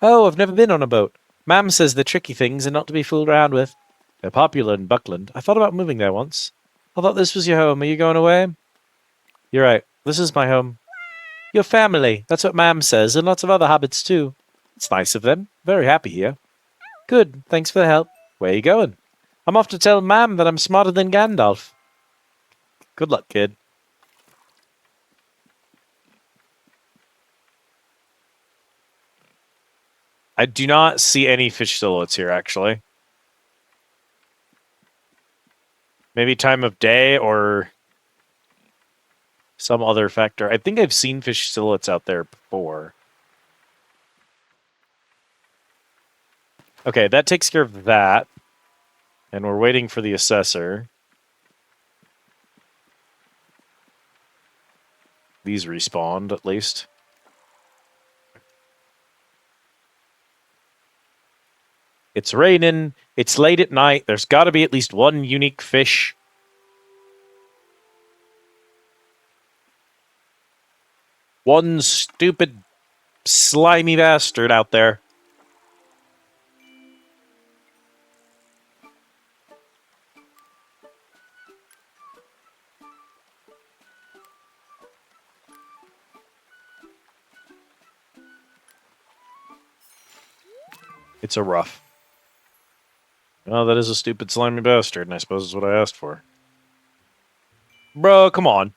Oh, I've never been on a boat. Mam says the tricky things are not to be fooled around with. They're popular in Buckland. I thought about moving there once. I thought this was your home. Are you going away? You're right. This is my home. Your family. That's what Mam says, and lots of other hobbits too. It's nice of them. Very happy here. Good. Thanks for the help. Where are you going? I'm off to tell Mam that I'm smarter than Gandalf. Good luck, kid. I do not see any fish silhouettes here, actually. Maybe time of day or some other factor. I think I've seen fish silhouettes out there before. Okay, that takes care of that. And we're waiting for the assessor. These respawned, at least. It's raining. It's late at night. There's got to be at least one unique fish. One stupid slimy bastard out there. It's a rough. Oh, that is a stupid slimy bastard, and I suppose is what I asked for. Bro, come on.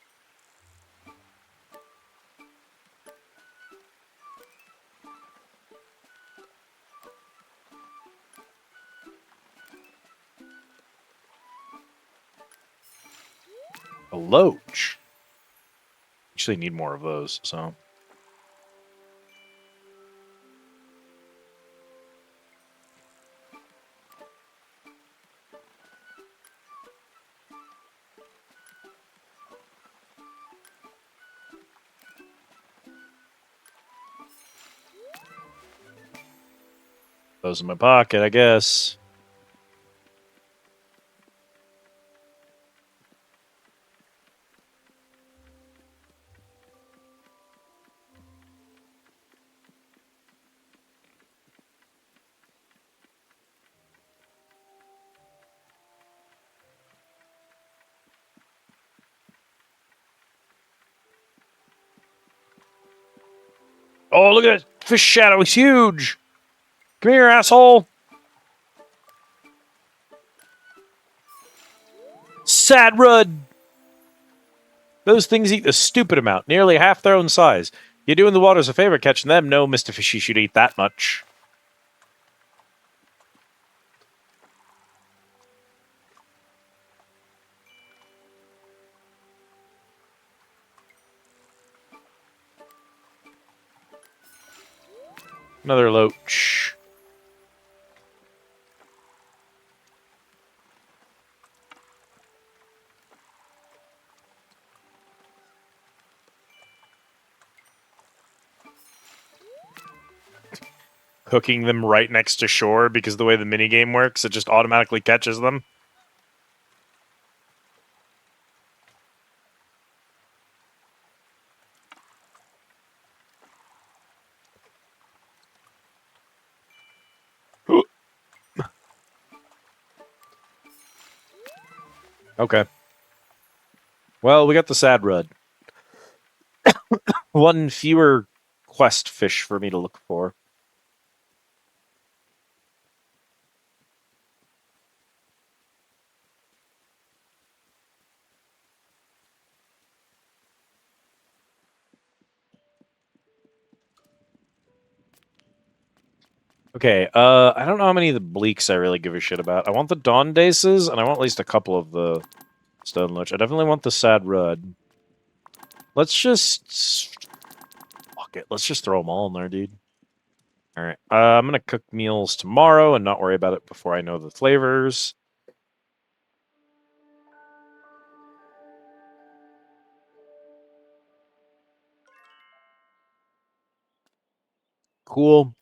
A loach. Actually need more of those, so. Those in my pocket, I guess. Oh, look at that fish shadow. It's huge. Come here, asshole. Sad Rud. Those things eat a stupid amount, nearly half their own size. You're doing the waters a favor catching them. No, Mr. Fishy should eat that much. Another loach. Hooking them right next to shore because the way the minigame works, it just automatically catches them. Okay. Well, we got the sad Rud. One fewer quest fish for me to look for. Okay, I don't know how many of the bleaks I really give a shit about. I want the Dawn Daces, and I want at least a couple of the Stone Loach. I definitely want the Sad Rud. Let's just... Fuck it, let's just throw them all in there, dude. Alright, I'm gonna cook meals tomorrow and not worry about it before I know the flavors. Cool.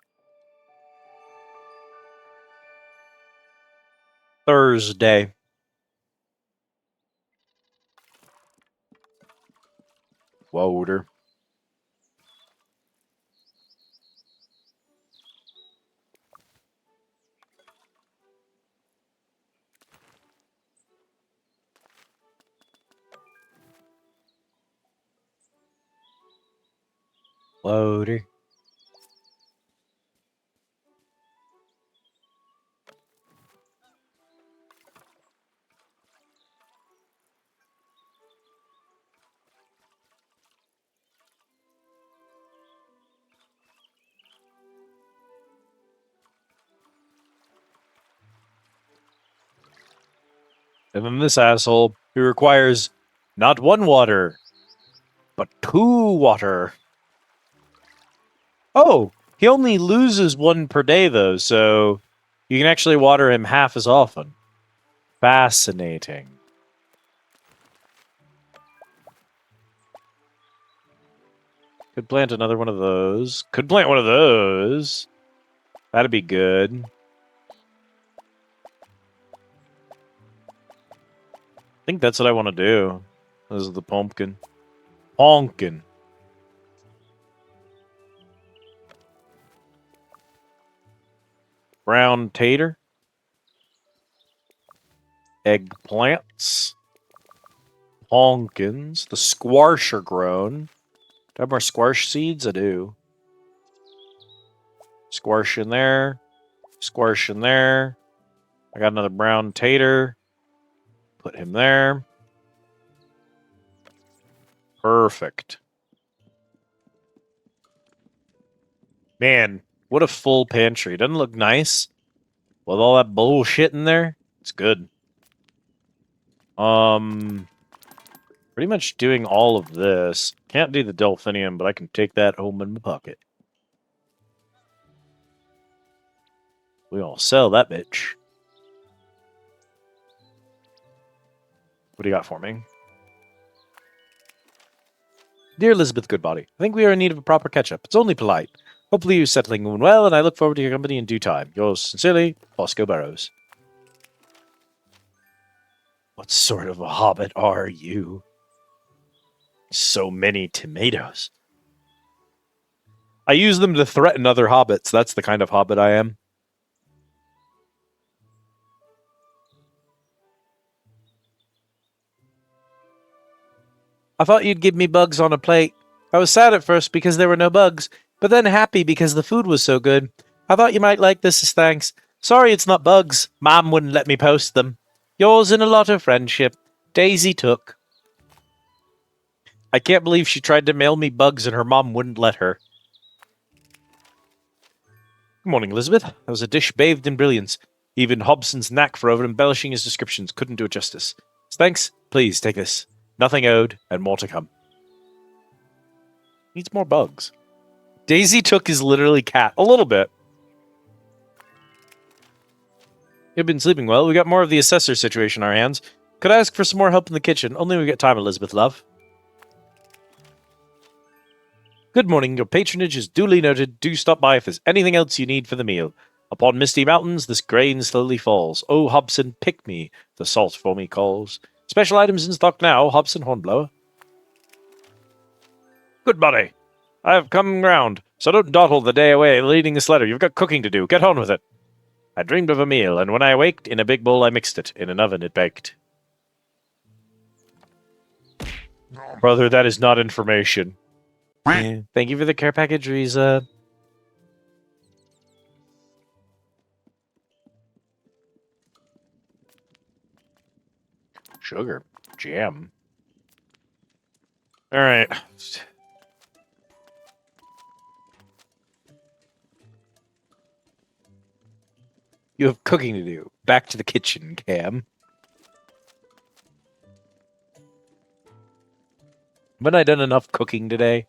Thursday. Water. Water. And then this asshole who requires not one water, but 2 water. Oh, he only loses 1 per day, though, so you can actually water him half as often. Fascinating. Could plant another one of those. Could plant one of those. That'd be good. I think that's what I want to do. This is the pumpkin. Pumpkin. Brown tater. Eggplants. Pumpkins. The squash are grown. Do I have more squash seeds? I do. Squash in there. Squash in there. I got another brown tater. Put him there. Perfect. Man, what a full pantry. Doesn't it look nice? With all that bullshit in there? It's good. Pretty much doing all of this. Can't do the delphinium, but I can take that home in my pocket. We'll sell that bitch. What do you got for me? Dear Elizabeth Goodbody, I think we are in need of a proper catch-up. It's only polite. Hopefully you're settling in well, and I look forward to your company in due time. Yours sincerely, Bosco Burrows. What sort of a hobbit are you? So many tomatoes. I use them to threaten other hobbits. That's the kind of hobbit I am. I thought you'd give me bugs on a plate. I was sad at first because there were no bugs, but then happy because the food was so good. I thought you might like this as thanks. Sorry it's not bugs. Mom wouldn't let me post them. Yours in a lot of friendship. Daisy Took. I can't believe she tried to mail me bugs and her mom wouldn't let her. Good morning, Elizabeth. That was a dish bathed in brilliance. Even Hobson's knack for over-embellishing his descriptions couldn't do it justice. Thanks. Please, take this. Nothing owed, and more to come. Needs more bugs. Daisy Took is literally cat. A little bit. You've been sleeping well. We got more of the assessor situation on our hands. Could I ask for some more help in the kitchen? Only we get time, Elizabeth, love. Good morning. Your patronage is duly noted. Do stop by if there's anything else you need for the meal. Upon misty mountains, this grain slowly falls. Oh, Hobson, pick me. The salt for me calls. Special items in stock now, Hobson Hornblower. Good buddy. I have come round, so don't dawdle the day away reading this letter. You've got cooking to do. Get on with it. I dreamed of a meal, and when I waked, in a big bowl I mixed it. In an oven it baked. Brother, that is not information. Yeah. Thank you for the care package, Riza. Sugar. Jam. Alright. You have cooking to do. Back to the kitchen, Cam. Haven't I done enough cooking today?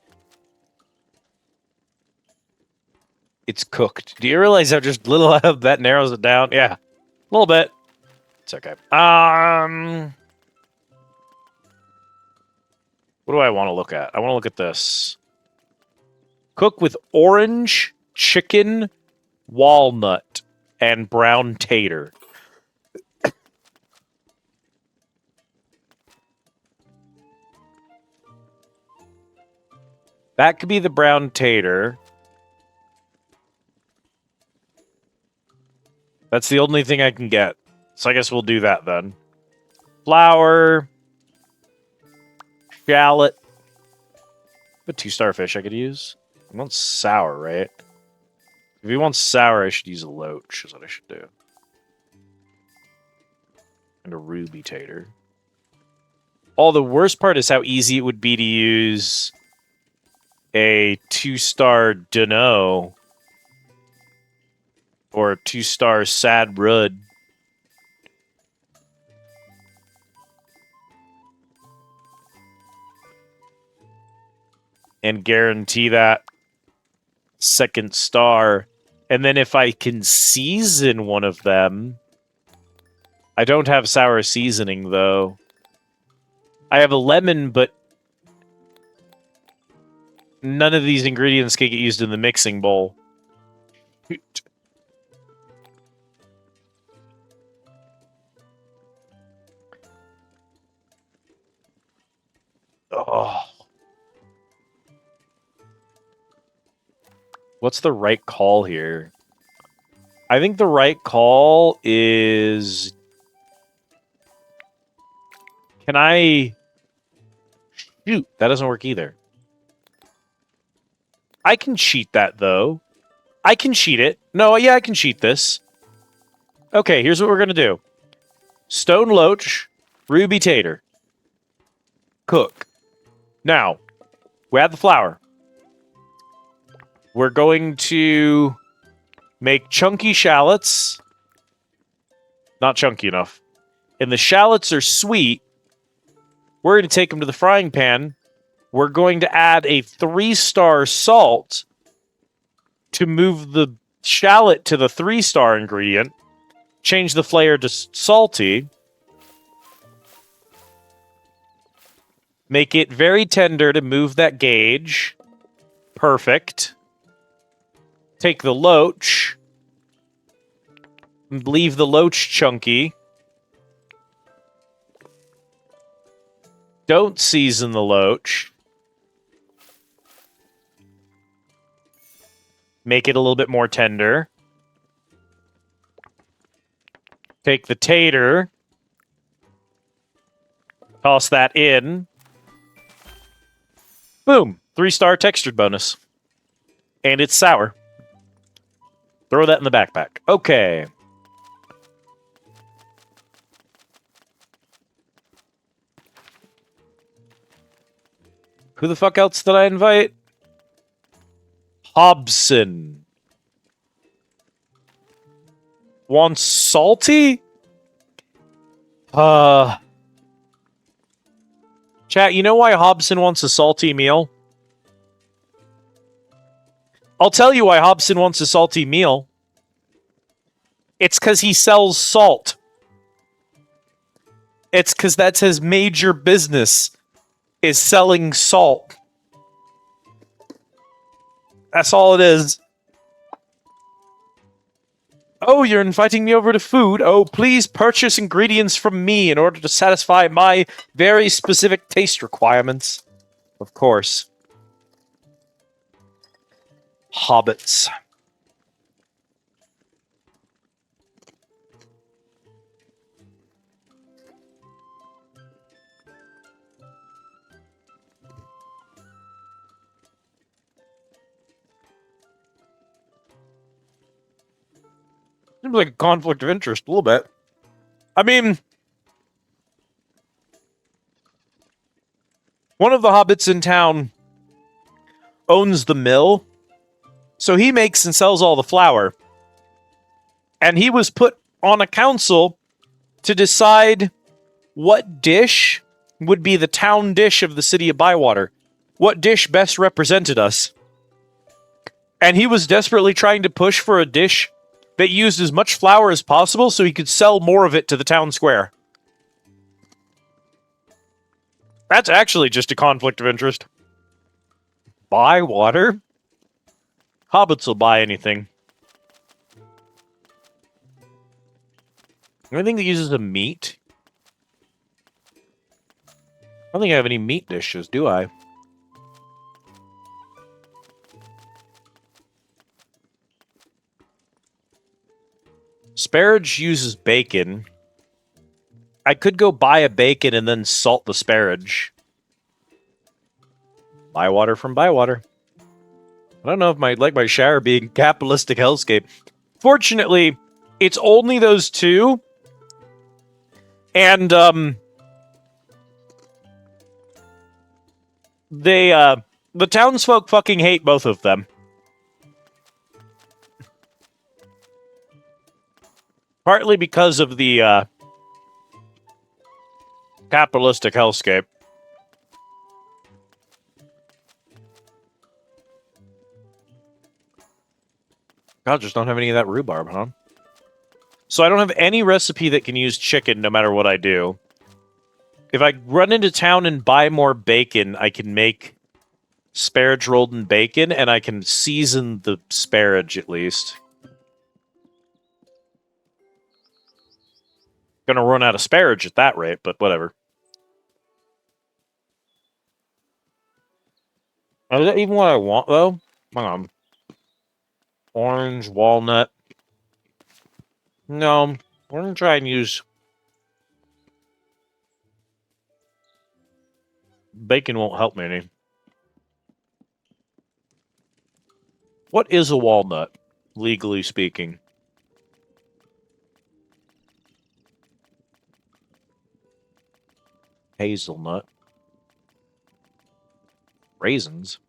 It's cooked. Do you realize how just little that narrows it down? Yeah. A little bit. It's okay. What do I want to look at? I want to look at this. Cook with orange, chicken, walnut, and brown tater. That could be the brown tater. That's the only thing I can get. So I guess we'll do that then. Flour. Shallot. A 2-star fish I could use. I want sour, right? If you want sour, I should use a loach, is what I should do. And a ruby tater. Oh, the worst part is how easy it would be to use a 2-star Dunno or a 2-star Sad Rud. And guarantee that second star. And then if I can season one of them... I don't have sour seasoning, though. I have a lemon, but none of these ingredients can get used in the mixing bowl. Oh. What's the right call here? I think the right call is... Can I... Shoot, that doesn't work either. I can cheat that, though. I can cheat it. No, yeah, I can cheat this. Okay, here's what we're going to do. Stone Loach, Ruby Tater. Cook. Now, we add the flour. We're going to make chunky shallots. Not chunky enough. And the shallots are sweet. We're going to take them to the frying pan. We're going to add a 3-star salt to move the shallot to the 3-star ingredient. Change the flavor to salty. Make it very tender to move that gauge. Perfect. Take the loach. Leave the loach chunky. Don't season the loach. Make it a little bit more tender. Take the tater. Toss that in. Boom. 3-star textured bonus. And it's sour. Throw that in the backpack. Okay. Who the fuck else did I invite? Hobson. Wants salty? Chat, you know why Hobson wants a salty meal? I'll tell you why Hobson wants a salty meal. It's because he sells salt. It's because that's his major business, is selling salt. That's all it is. Oh, you're inviting me over to food? Oh, please purchase ingredients from me in order to satisfy my very specific taste requirements. Of course. Hobbits. Seems like a conflict of interest, a little bit. I mean, one of the hobbits in town owns the mill, so he makes and sells all the flour. And he was put on a council to decide what dish would be the town dish of the city of Bywater. What dish best represented us. And he was desperately trying to push for a dish that used as much flour as possible so he could sell more of it to the town square. That's actually just a conflict of interest. Buy water? Hobbits will buy anything. Anything that uses a meat? I don't think I have any meat dishes, do I? Sparage uses bacon. I could go buy a bacon and then salt the sparage. Bywater from Bywater. I don't know if my Shire being capitalistic hellscape. Fortunately, it's only those two. And the townsfolk fucking hate both of them. Partly because of the capitalistic hellscape. God, just don't have any of that rhubarb, huh? So I don't have any recipe that can use chicken no matter what I do. If I run into town and buy more bacon, I can make sparage rolled in bacon, and I can season the sparage at least. Gonna run out of sparage at that rate, but whatever. Is that even what I want, though? Hang on. Orange, walnut. No, we're gonna try and use bacon. Won't help me any. What is a walnut, legally speaking? Hazelnut. Raisins.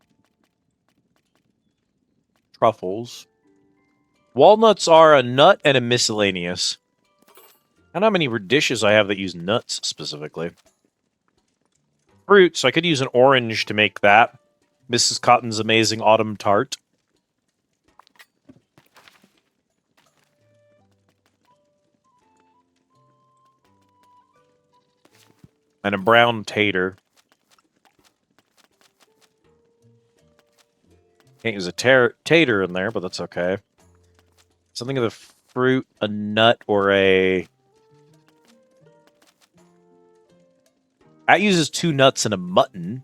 Truffles. Walnuts are a nut and a miscellaneous. I don't know how many dishes I have that use nuts specifically. Fruits, I could use an orange to make that. Mrs. Cotton's Amazing Autumn Tart. And a brown tater. Can't use a tater in there, but that's okay. Something of a fruit, a nut, or a... That uses 2 nuts and a mutton.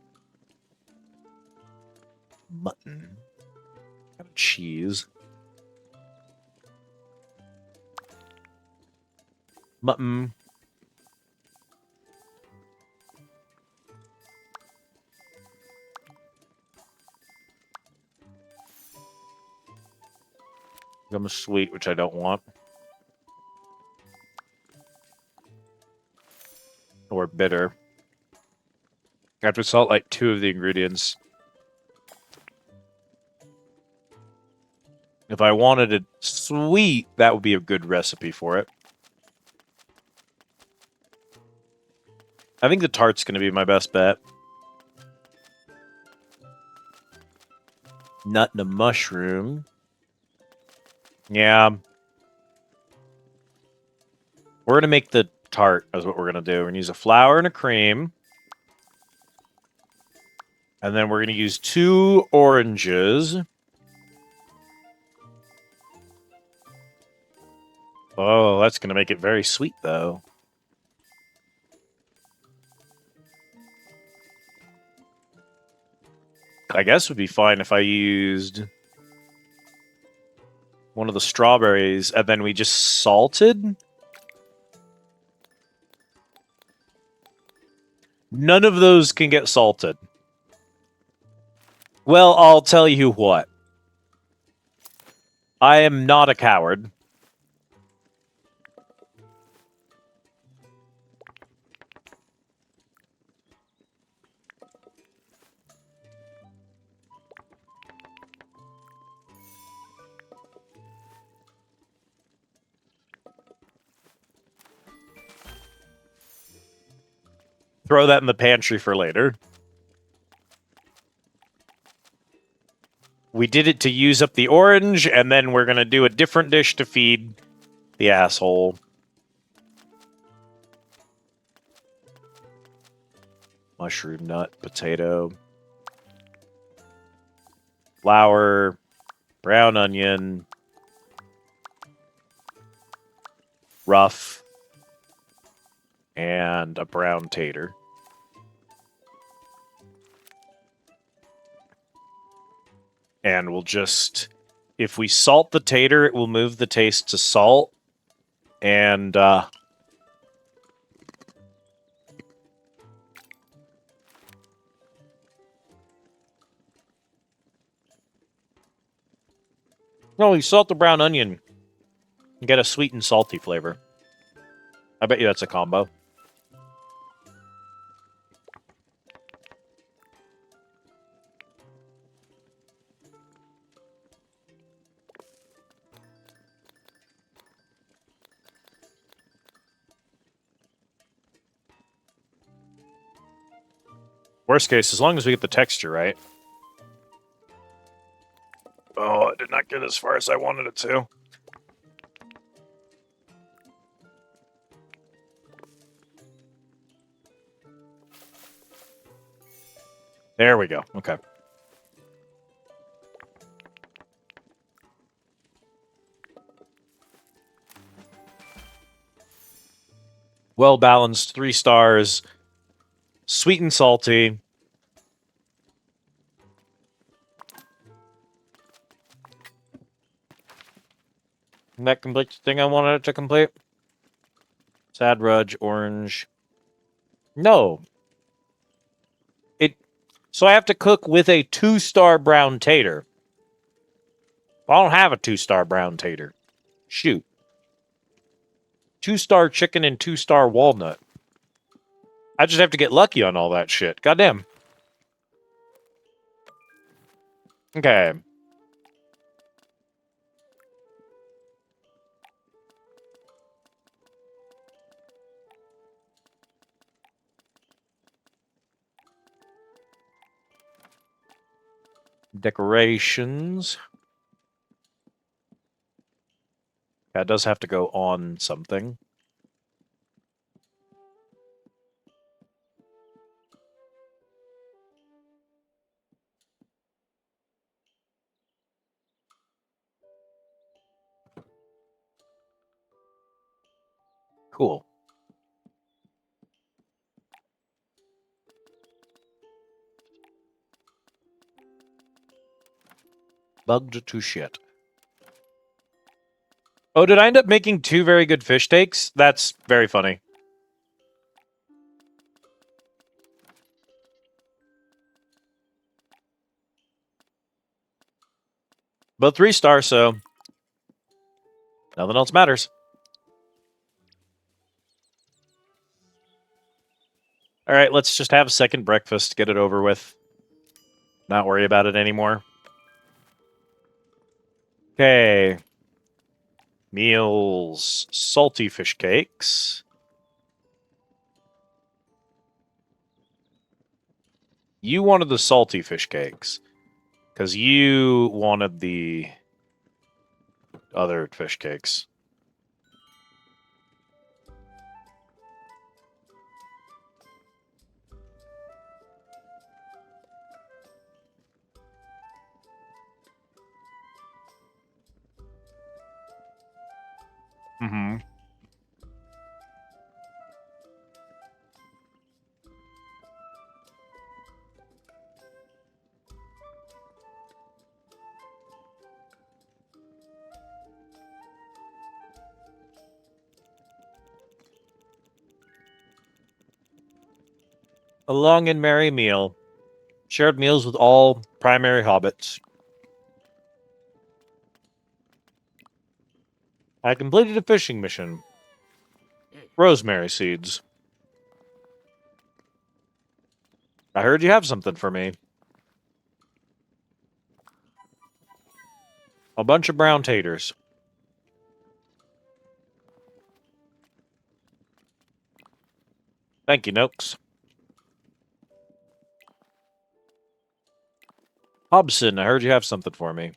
Mutton. Got a cheese. Mutton. Gum sweet, which I don't want. Or bitter. I have to salt like 2 of the ingredients. If I wanted it sweet, that would be a good recipe for it. I think the tart's going to be my best bet. Nut and a mushroom. Yeah. We're going to make the tart, is what we're going to do. We're going to use a flour and a cream. And then we're going to use 2 oranges. Oh, that's going to make it very sweet, though. I guess it would be fine if I used one of the strawberries and then we just salted. None of those can get salted. Well, I'll tell you what. I am not a coward. Throw that in the pantry for later. We did it to use up the orange, and then we're going to do a different dish to feed the asshole. Mushroom, nut, potato. Flour, brown onion. Rough. And a brown tater. And we'll just... If we salt the tater, it will move the taste to salt. And, No, you salt the brown onion. You get a sweet and salty flavor. I bet you that's a combo. Worst case, as long as we get the texture right. Oh, it did not get as far as I wanted it to. There we go. Okay. Well balanced, 3 stars. Sweet and salty. And that completes the thing I wanted it to complete. Sad Rudge, orange. No. So I have to cook with a 2-star brown tater. I don't have a 2-star brown tater. Shoot. 2-star chicken and 2-star walnut. I just have to get lucky on all that shit. Goddamn. Okay. Decorations. That does have to go on something. Cool. Bugged to shit. Oh, did I end up making 2 very good fish takes? That's very funny. Both 3-star, so nothing else matters. All right, let's just have a second breakfast, get it over with. Not worry about it anymore. Okay. Meals. Salty fish cakes. You wanted the salty fish cakes. Because you wanted the other fish cakes. Mm-hmm. A long and merry meal. Shared meals with all primary hobbits. I completed a fishing mission. Rosemary seeds. I heard you have something for me. A bunch of brown taters. Thank you, Noakes. Hobson, I heard you have something for me.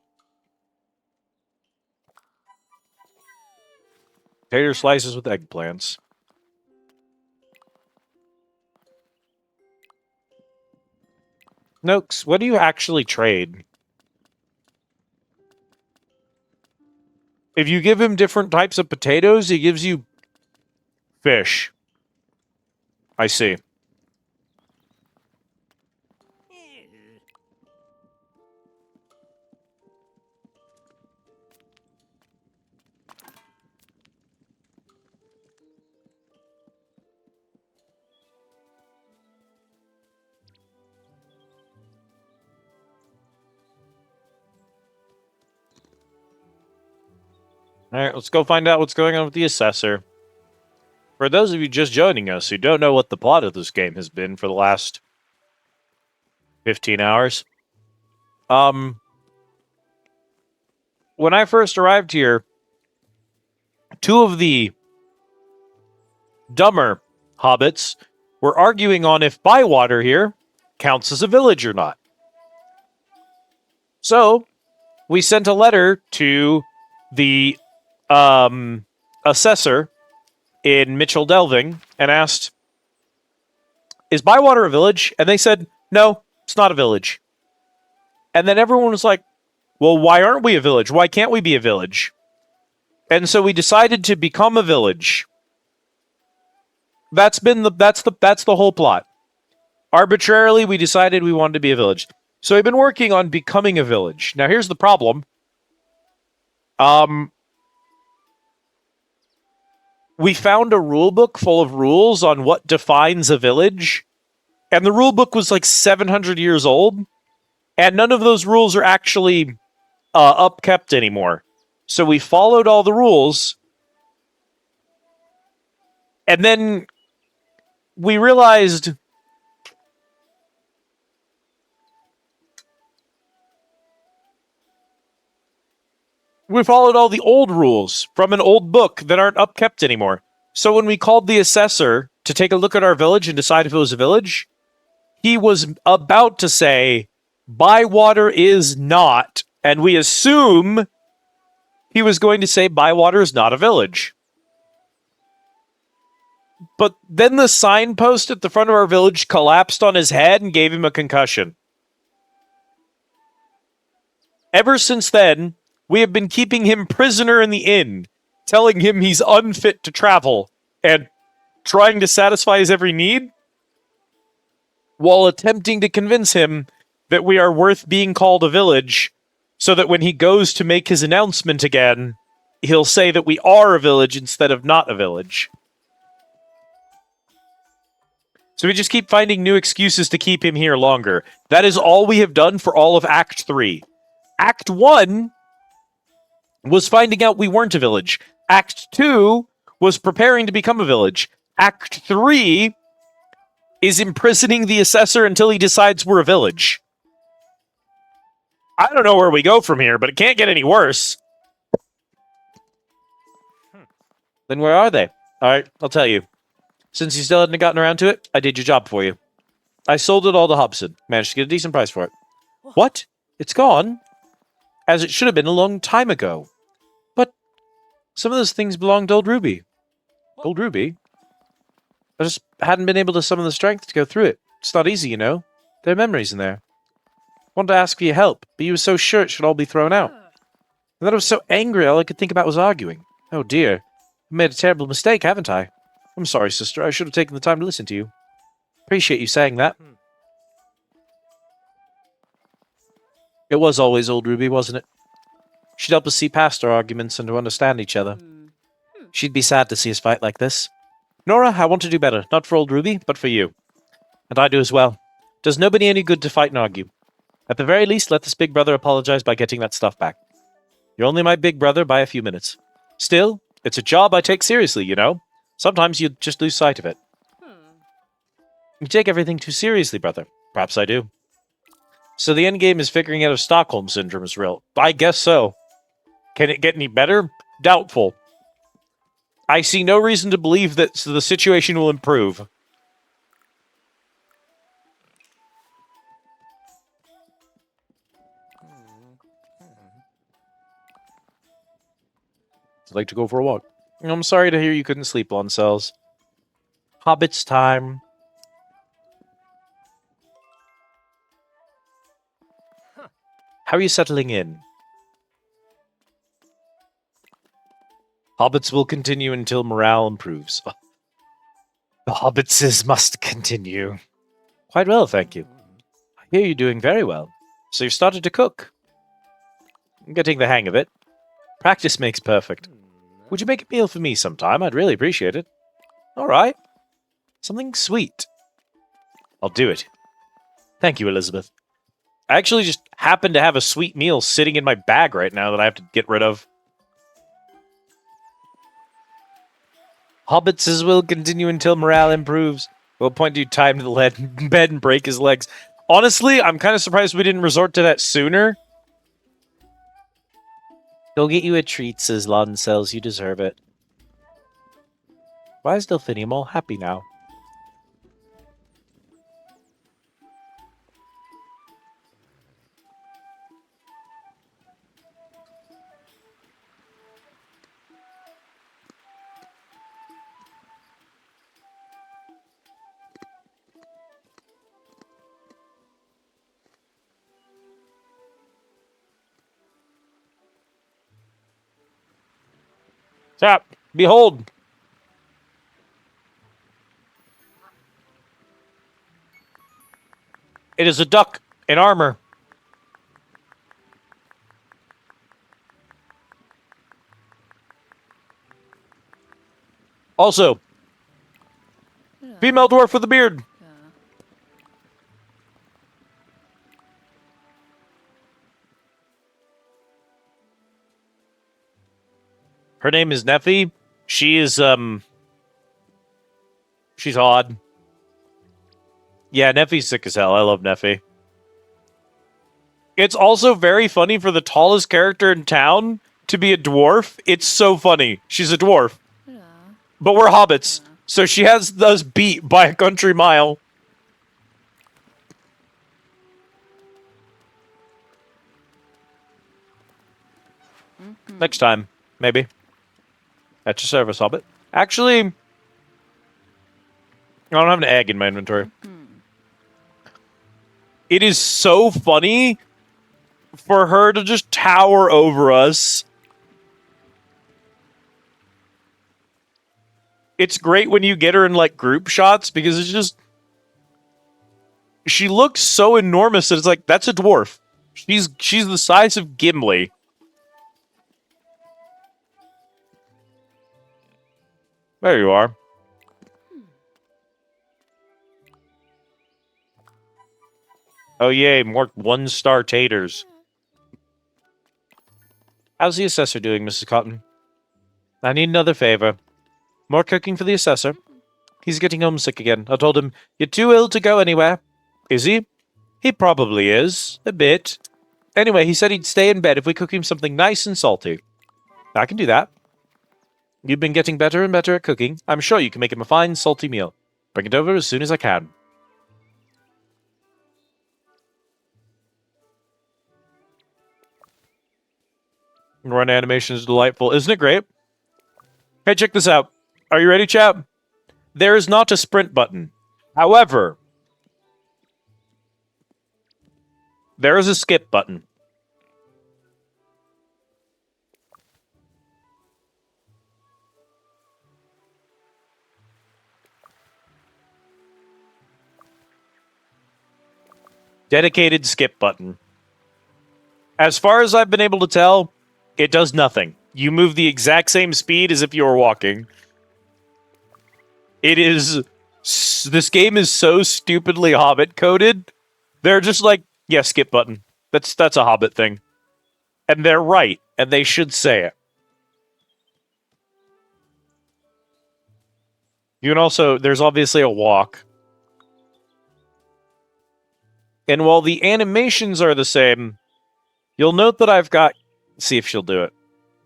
Tater slices with eggplants. Noakes, what do you actually trade? If you give him different types of potatoes, he gives you fish. I see. All right, let's go find out what's going on with the assessor. For those of you just joining us who don't know what the plot of this game has been for the last 15 hours, when I first arrived here, 2 of the dumber hobbits were arguing on if Bywater here counts as a village or not. So, we sent a letter to the assessor in Mitchell Delving and asked, is Bywater a village? And they said, no, it's not a village. And then everyone was like, well, why aren't we a village? Why can't we be a village? And so we decided to become a village. That's the whole plot. Arbitrarily, we decided we wanted to be a village. So we've been working on becoming a village. Now, here's the problem. we found a rule book full of rules on what defines a village, and the rule book was like 700 years old, and none of those rules are actually upkept anymore. So we followed all the rules, and then we realized we followed all the old rules from an old book that aren't upkept anymore. So when we called the assessor to take a look at our village and decide if it was a village, he was about to say, Bywater is not, and we assume he was going to say Bywater is not a village. But then the signpost at the front of our village collapsed on his head and gave him a concussion. Ever since then, we have been keeping him prisoner in the inn, telling him he's unfit to travel, and trying to satisfy his every need, while attempting to convince him that we are worth being called a village, so that when he goes to make his announcement again, he'll say that we are a village instead of not a village. So we just keep finding new excuses to keep him here longer. That is all we have done for all of Act 3. Act 1 was finding out we weren't a village. Act 2 was preparing to become a village. Act 3 is imprisoning the assessor until he decides we're a village. I don't know where we go from here, but it can't get any worse. Then where are they? All right, I'll tell you. Since you still hadn't gotten around to it, I did your job for you. I sold it all to Hobson. Managed to get a decent price for it. What? It's gone? As it should have been a long time ago. But some of those things belonged to Old Ruby. Old Ruby? I just hadn't been able to summon the strength to go through it. It's not easy, you know. There are memories in there. I wanted to ask for your help, but you were so sure it should all be thrown out. And then I was so angry all I could think about was arguing. Oh dear. I made a terrible mistake, haven't I? I'm sorry, sister. I should have taken the time to listen to you. Appreciate you saying that. It was always Old Ruby, wasn't it? She'd help us see past our arguments and to understand each other. She'd be sad to see us fight like this. Nora, I want to do better. Not for Old Ruby, but for you. And I do as well. Does nobody any good to fight and argue. At the very least, let this big brother apologize by getting that stuff back. You're only my big brother by a few minutes. Still, it's a job I take seriously, you know? Sometimes you just lose sight of it. You take everything too seriously, brother. Perhaps I do. So the endgame is figuring out if Stockholm Syndrome is real. I guess so. Can it get any better? Doubtful. I see no reason to believe that the situation will improve. I'd like to go for a walk. I'm sorry to hear you couldn't sleep on cells. Hobbit's time. How are you settling in? Hobbits will continue until morale improves. The Hobbitses must continue. Quite well, thank you. I hear you're doing very well. So you've started to cook. I'm getting the hang of it. Practice makes perfect. Would you make a meal for me sometime? I'd really appreciate it. All right. Something sweet. I'll do it. Thank you, Elizabeth. I actually just happen to have a sweet meal sitting in my bag right now that I have to get rid of. Hobbits will continue until morale improves. We'll point you time to the bed and break his legs. Honestly, I'm kind of surprised we didn't resort to that sooner. Go get you a treat, says Cells. You deserve it. Why is Delphinium all happy now? Tap! Behold! It is a duck in armor. Also, female dwarf with a beard. Her name is Neffy. She is, she's odd. Yeah, Neffy's sick as hell. I love Neffy. It's also very funny for the tallest character in town to be a dwarf. It's so funny. She's a dwarf. But we're hobbits, so she has us beat by a country mile. Next time, maybe. At your service, hobbit. Actually, I don't have an egg in my inventory. It is so funny for her to just tower over us. It's great when you get her in, like, group shots, because it's just... She looks so enormous that it's like, that's a dwarf. She's the size of Gimli. There you are. Oh, yay, more 1-star taters. How's the assessor doing, Mrs. Cotton? I need another favor. More cooking for the assessor. He's getting homesick again. I told him, you're too ill to go anywhere. Is he? He probably is. A bit. Anyway, he said he'd stay in bed if we cook him something nice and salty. I can do that. You've been getting better and better at cooking. I'm sure you can make him a fine, salty meal. Bring it over as soon as I can. Run animation is delightful. Isn't it great? Hey, check this out. Are you ready, chat? There is not a sprint button. However, there is a skip button. Dedicated skip button. As far as I've been able to tell, it does nothing. You move the exact same speed as if you were walking. It is... This game is so stupidly Hobbit coded. They're just like, yeah, skip button. That's a Hobbit thing. And they're right, and they should say it. You can also... There's obviously a walk. And while the animations are the same, you'll note that I've got... Let's see if she'll do it.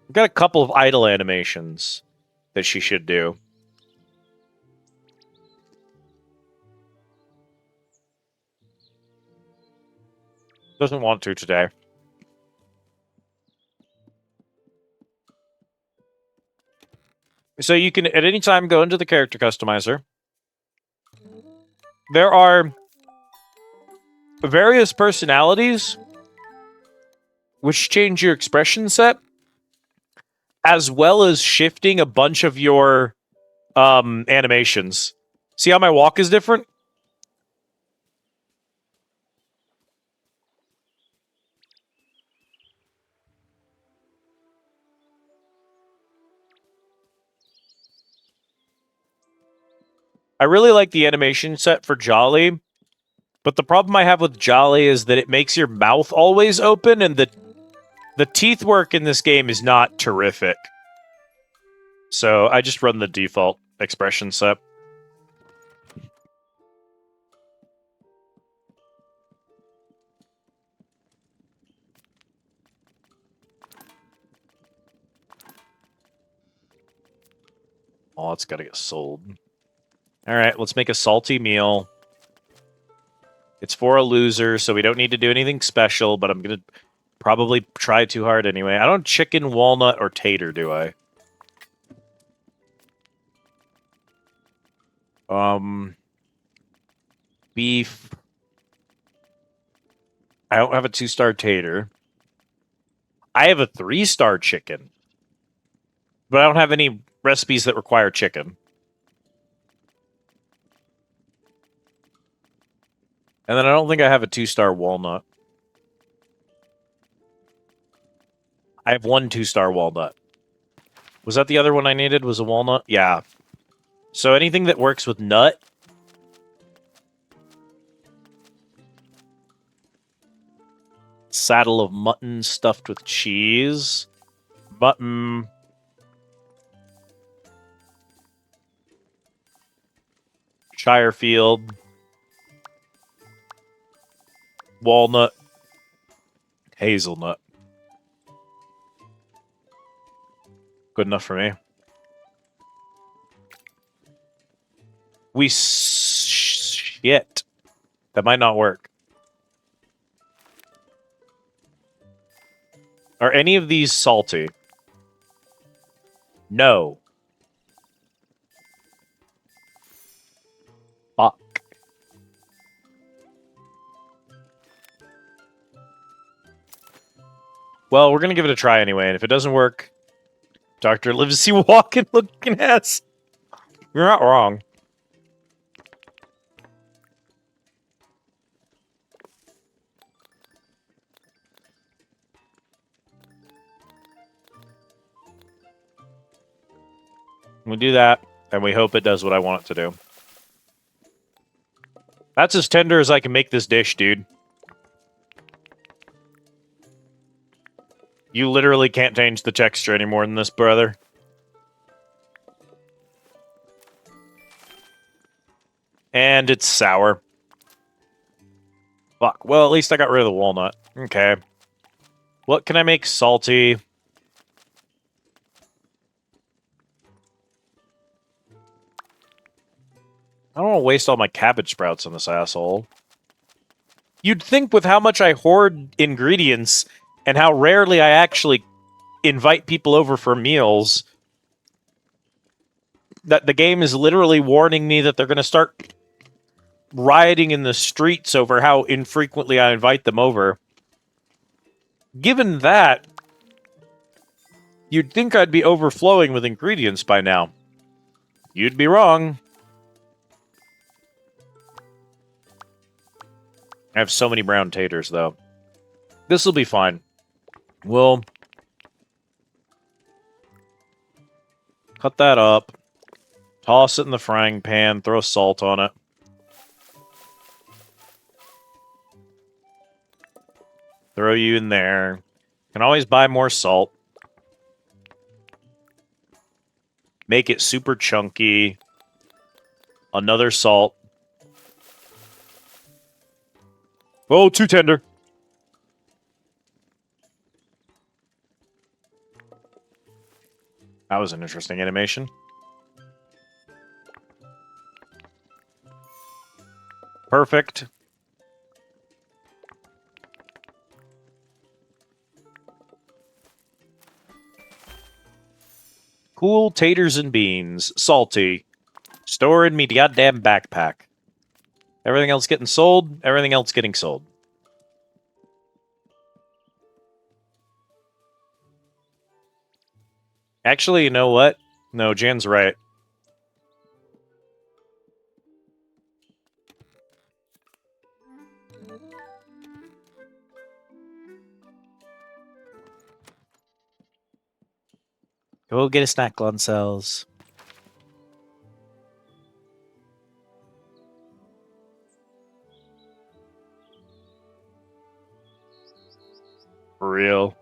I've got a couple of idle animations that she should do. Doesn't want to today. So you can, at any time, go into the character customizer. There are various personalities which change your expression set, as well as shifting a bunch of your animations. See how my walk is different? I really like the animation set for Jolly, but the problem I have with Jolly is that it makes your mouth always open, and the teeth work in this game is not terrific. So I just run the default expression set. Oh, it's gotta get sold. Alright, let's make a salty meal. It's for a loser, so we don't need to do anything special, but I'm gonna probably try too hard anyway. I don't chicken, walnut, or tater, do I? Beef. I don't have a 2-star tater. I have a 3-star chicken. But I don't have any recipes that require chicken. And then I don't think I have a 2-star walnut. I have one 2-star walnut. Was that the other one I needed? Was a walnut? Yeah. So anything that works with nut. Saddle of mutton stuffed with cheese. Mutton. Shire field. Walnut. Hazelnut. Good enough for me. Shit. That might not work. Are any of these salty? No. Fuck. Well, we're gonna give it a try anyway, and if it doesn't work, Dr. Livesey walking looking ass. You're not wrong. We do that, and we hope it does what I want it to do. That's as tender as I can make this dish, dude. You literally can't change the texture any more than this, brother. And it's sour. Fuck. Well, at least I got rid of the walnut. Okay. What can I make salty? I don't want to waste all my cabbage sprouts on this asshole. You'd think with how much I hoard ingredients and how rarely I actually invite people over for meals, that the game is literally warning me that they're going to start rioting in the streets over how infrequently I invite them over. Given that, you'd think I'd be overflowing with ingredients by now. You'd be wrong. I have so many brown taters, though. This will be fine. We'll cut that up, toss it in the frying pan, throw salt on it. Throw you in there. Can always buy more salt. Make it super chunky. Another salt. Oh, too tender. That was an interesting animation. Perfect. Cool taters and beans. Salty. Store in me goddamn backpack. Everything else getting sold. Everything else getting sold. Actually, you know what? No, Jan's right. Go get a snack, Gloncels. For real.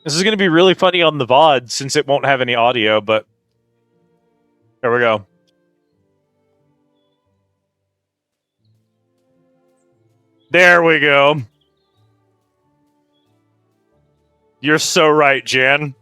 This is going to be really funny on the VOD since it won't have any audio, but there we go. There we go. You're so right, Jan.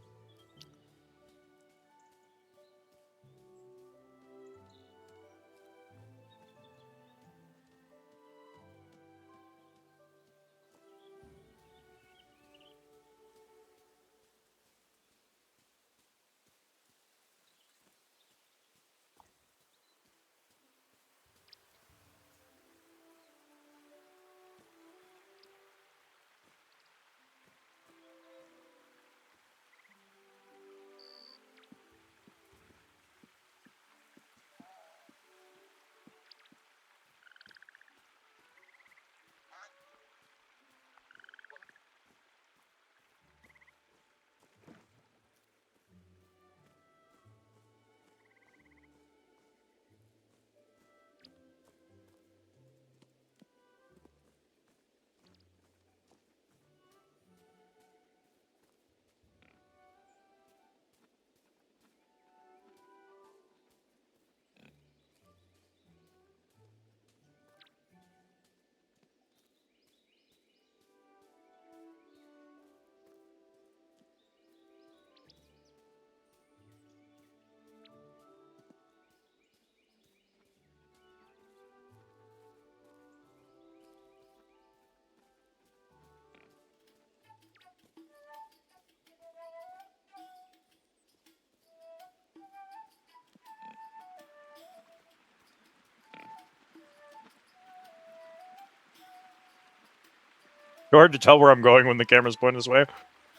Hard to tell where I'm going when the camera's pointing this way.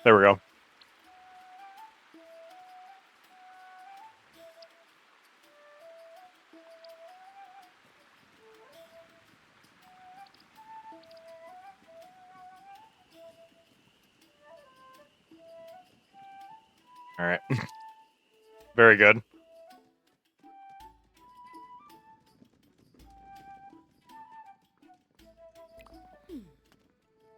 There we go. All right. Very good.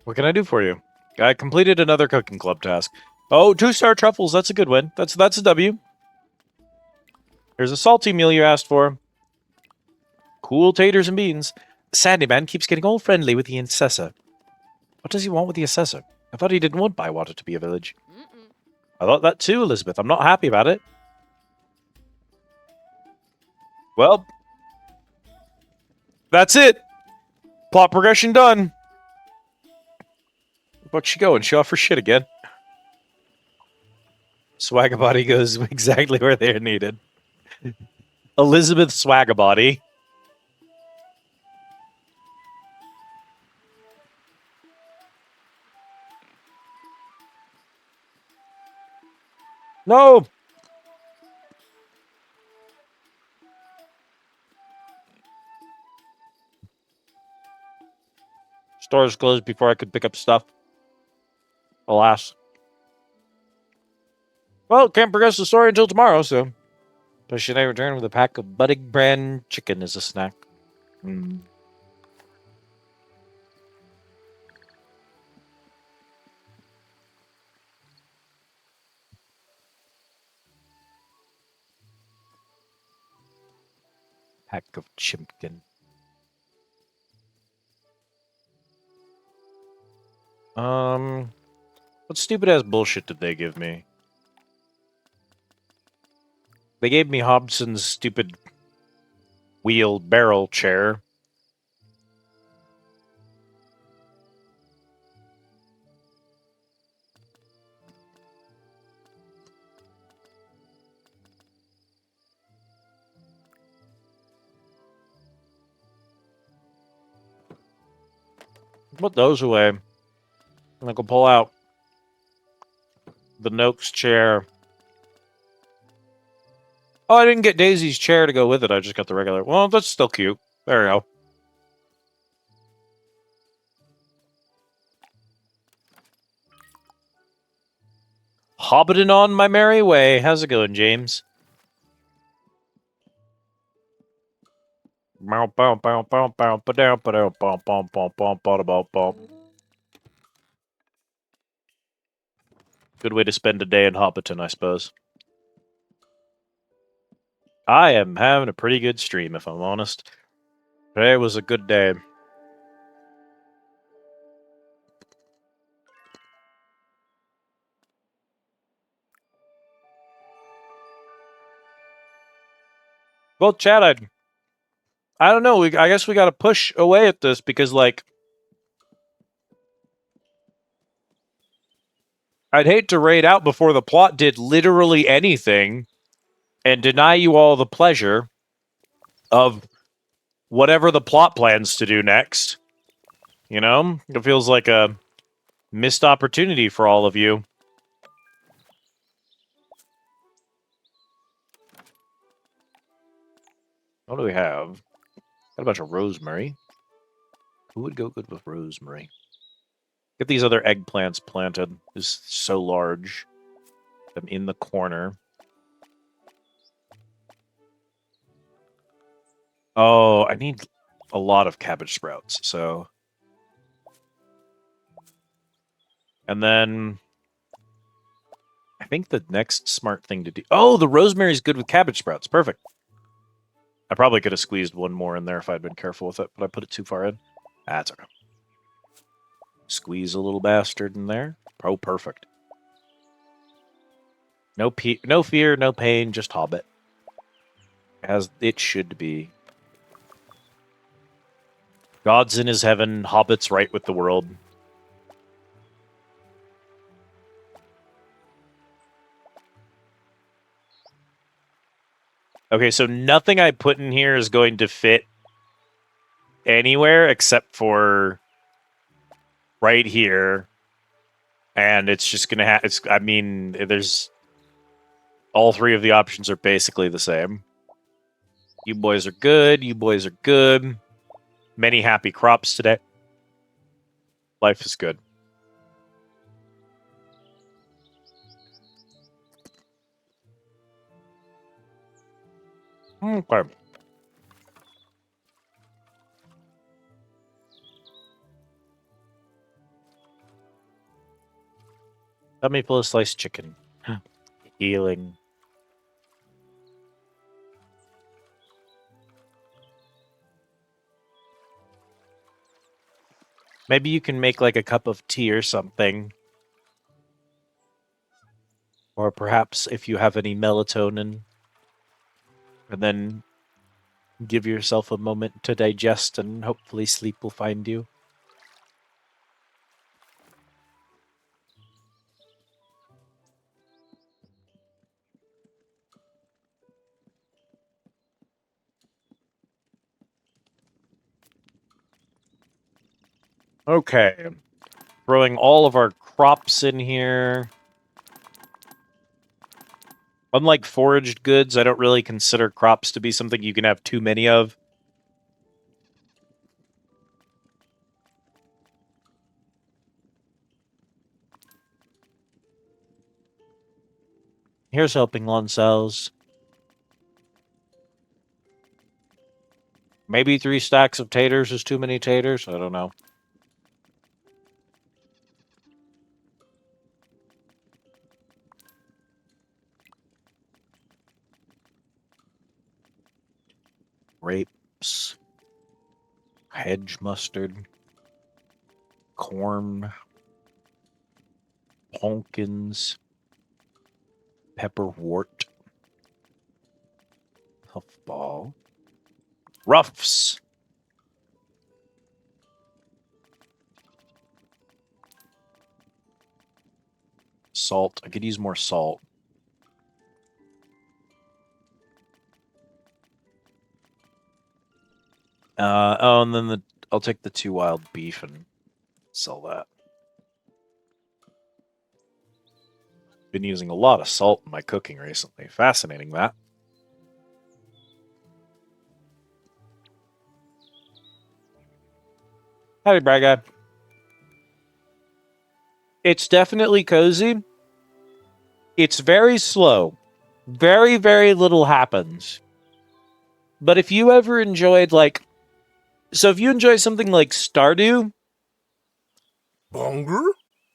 What can I do for you? I completed another cooking club task. Oh, 2-star truffles. That's a good win. That's a W. Here's a salty meal you asked for. Cool taters and beans. Sandyman keeps getting all friendly with the assessor. What does he want with the assessor? I thought he didn't want Bywater to be a village. I thought that too, Elizabeth. I'm not happy about it. Well, that's it. Plot progression done. Where'd she go? And she off her shit again. Swagabody goes exactly where they're needed. Elizabeth Swagabody. No! Stores closed before I could pick up stuff. Alas. Well, can't progress the story until tomorrow, so... But should I return with a pack of budding brand chicken as a snack? Pack of chimpkin. What stupid-ass bullshit did they give me? They gave me Hobson's stupid wheeled barrel chair. Put those away. And I can pull out the Noakes chair. Oh, I didn't get Daisy's chair to go with it. I just got the regular. Well, that's still cute. There we go. Hobbiting on my merry way. How's it going, James? Good way to spend a day in Hobbiton, I suppose. I am having a pretty good stream, if I'm honest. Today was a good day. Well, Chad, I don't know. I guess we got to push away at this because, like, I'd hate to raid out before the plot did literally anything and deny you all the pleasure of whatever the plot plans to do next. You know? It feels like a missed opportunity for all of you. What do we have? Got a bunch of rosemary. Who would go good with rosemary? Get these other eggplants planted. It's so large. I'm in the corner. Oh, I need a lot of cabbage sprouts, so... And then... I think the next smart thing to do... Oh, the rosemary's good with cabbage sprouts. Perfect. I probably could have squeezed one more in there if I'd been careful with it, but I put it too far in. That's okay. Squeeze a little bastard in there. Oh, perfect. No fear, no pain, just Hobbit. As it should be. God's in his heaven, Hobbit's right with the world. Okay, so nothing I put in here is going to fit anywhere except for right here, and it's just gonna have. It's. I mean, there's all three of the options are basically the same. You boys are good. You boys are good. Many happy crops today. Life is good. Okay. Let me pull a sliced chicken. Healing. Maybe you can make like a cup of tea or something. Or perhaps if you have any melatonin. And then give yourself a moment to digest and hopefully sleep will find you. Okay. Throwing all of our crops in here. Unlike foraged goods, I don't really consider crops to be something you can have too many of. Here's helping lawn cells. Maybe 3 stacks of taters is too many taters. I don't know. Grapes. Hedge mustard. Corn. Pumpkins. Pepperwort. Puffball. Ruffs. Salt. I could use more salt. Oh, and then I'll take the 2 wild beef and sell that. Been using a lot of salt in my cooking recently. Fascinating that. Howdy, Brad guy. It's definitely cozy. It's very slow. Very, very little happens. But if you ever enjoyed, like... So if you enjoy something like Stardew... Bunger?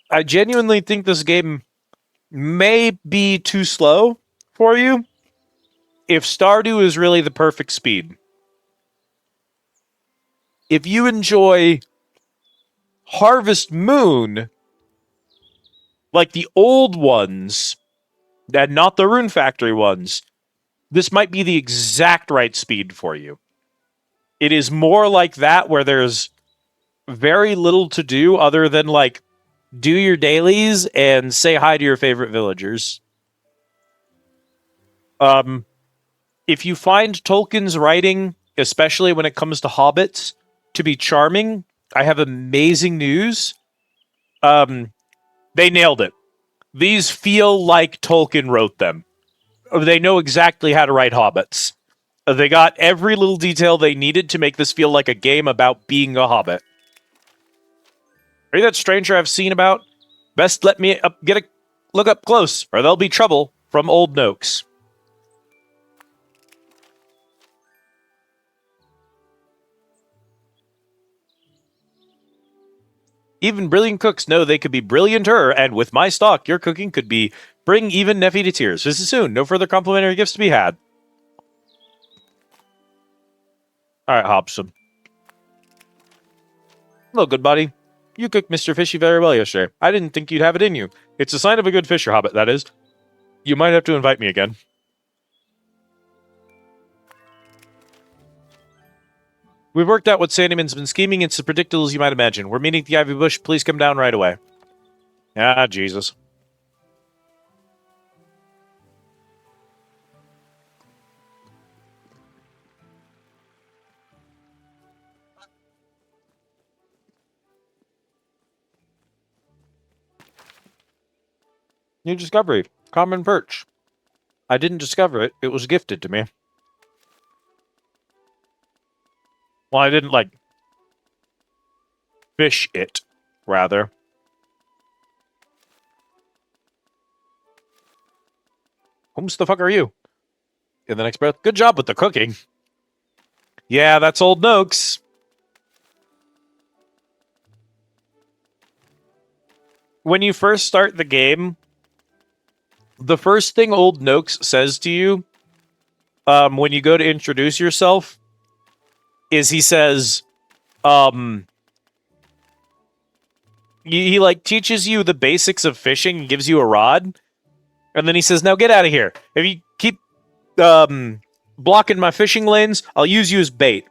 I genuinely think this game may be too slow for you. If Stardew is really the perfect speed. If you enjoy Harvest Moon... like the old ones... and not the Rune Factory ones... this might be the exact right speed for you. It is more like that where there's very little to do other than, like, do your dailies and say hi to your favorite villagers. If you find Tolkien's writing, especially when it comes to hobbits, to be charming, I have amazing news. They nailed it. These feel like Tolkien wrote them. They know exactly how to write hobbits. They got every little detail they needed to make this feel like a game about being a hobbit. Are you that stranger I've seen about? Best let me look up close, or there'll be trouble from Old Noakes. Even brilliant cooks know they could be brillianter, and with my stock, your cooking could bring even Neffy to tears. Visit soon. No further complimentary gifts to be had. All right, Hobson. Hello, good buddy. You cooked Mr. Fishy very well yesterday. I didn't think you'd have it in you. It's a sign of a good fisher hobbit, that is. You might have to invite me again. We've worked out what Sandyman's been scheming. It's as predictable as you might imagine. We're meeting at the Ivy Bush. Please come down right away. Ah, Jesus. New discovery. Common perch. I didn't discover it. It was gifted to me. Well, I didn't, like, fish it, rather. Whom the fuck are you? In the next breath, good job with the cooking. Yeah, that's Old Noakes. When you first start the game, the first thing Old Noakes says to you, when you go to introduce yourself, is he says, he like teaches you the basics of fishing and gives you a rod, and then he says, now get out of here. If you keep blocking my fishing lanes, I'll use you as bait.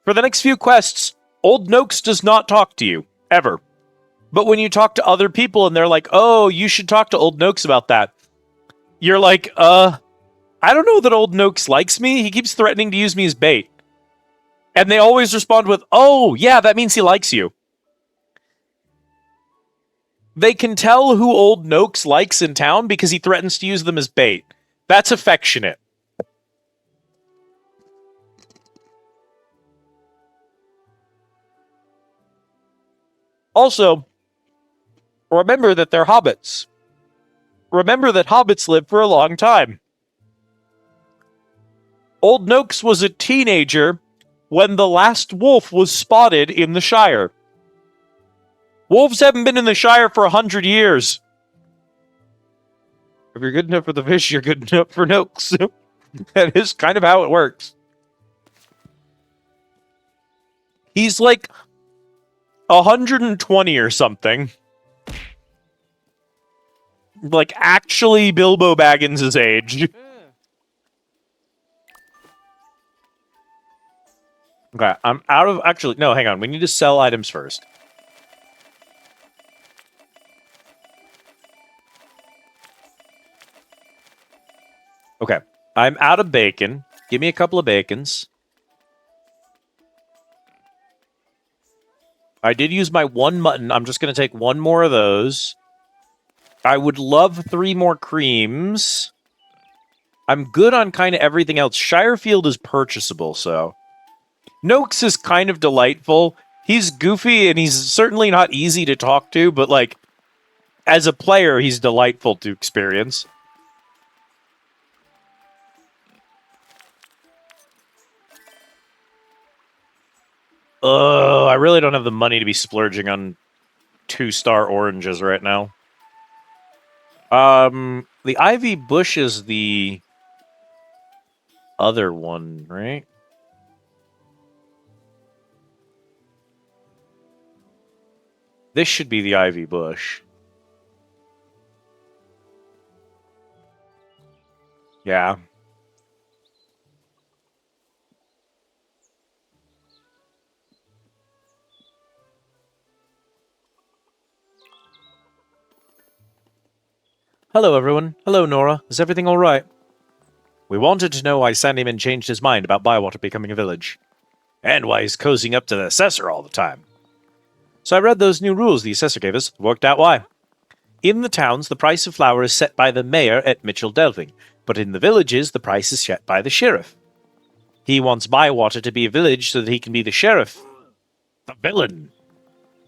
For the next few quests, Old Noakes does not talk to you, ever. But when you talk to other people and they're like, oh, you should talk to Old Noakes about that, you're like, I don't know that Old Noakes likes me. He keeps threatening to use me as bait. And they always respond with, oh, yeah, that means he likes you. They can tell who Old Noakes likes in town because he threatens to use them as bait. That's affectionate. Also, remember that they're hobbits. Remember that hobbits live for a long time. Old Noakes was a teenager when the last wolf was spotted in the Shire. Wolves haven't been in the Shire for 100 years. If you're good enough for the fish, you're good enough for Noakes. That is kind of how it works. He's like 120 or something. Like, actually Bilbo Baggins' age. Okay, I'm out of... Actually, no, hang on. We need to sell items first. Okay, I'm out of bacon. Give me a couple of bacons. I did use my one mutton. I'm just going to take one more of those. I would love 3 more creams. I'm good on kind of everything else. Shirefield is purchasable, so... Noakes is kind of delightful. He's goofy, and he's certainly not easy to talk to, but, like, as a player, he's delightful to experience. I really don't have the money to be splurging on 2-star oranges right now. The ivy bush is the other one, right? This should be the ivy bush. Yeah. Hello, everyone. Hello, Nora. Is everything all right? We wanted to know why Sandyman changed his mind about Bywater becoming a village. And why he's cozying up to the assessor all the time. So I read those new rules the assessor gave us, worked out why. In the towns, the price of flour is set by the mayor at Mitchell Delving, but in the villages, the price is set by the sheriff. He wants Bywater to be a village so that he can be the sheriff. The villain.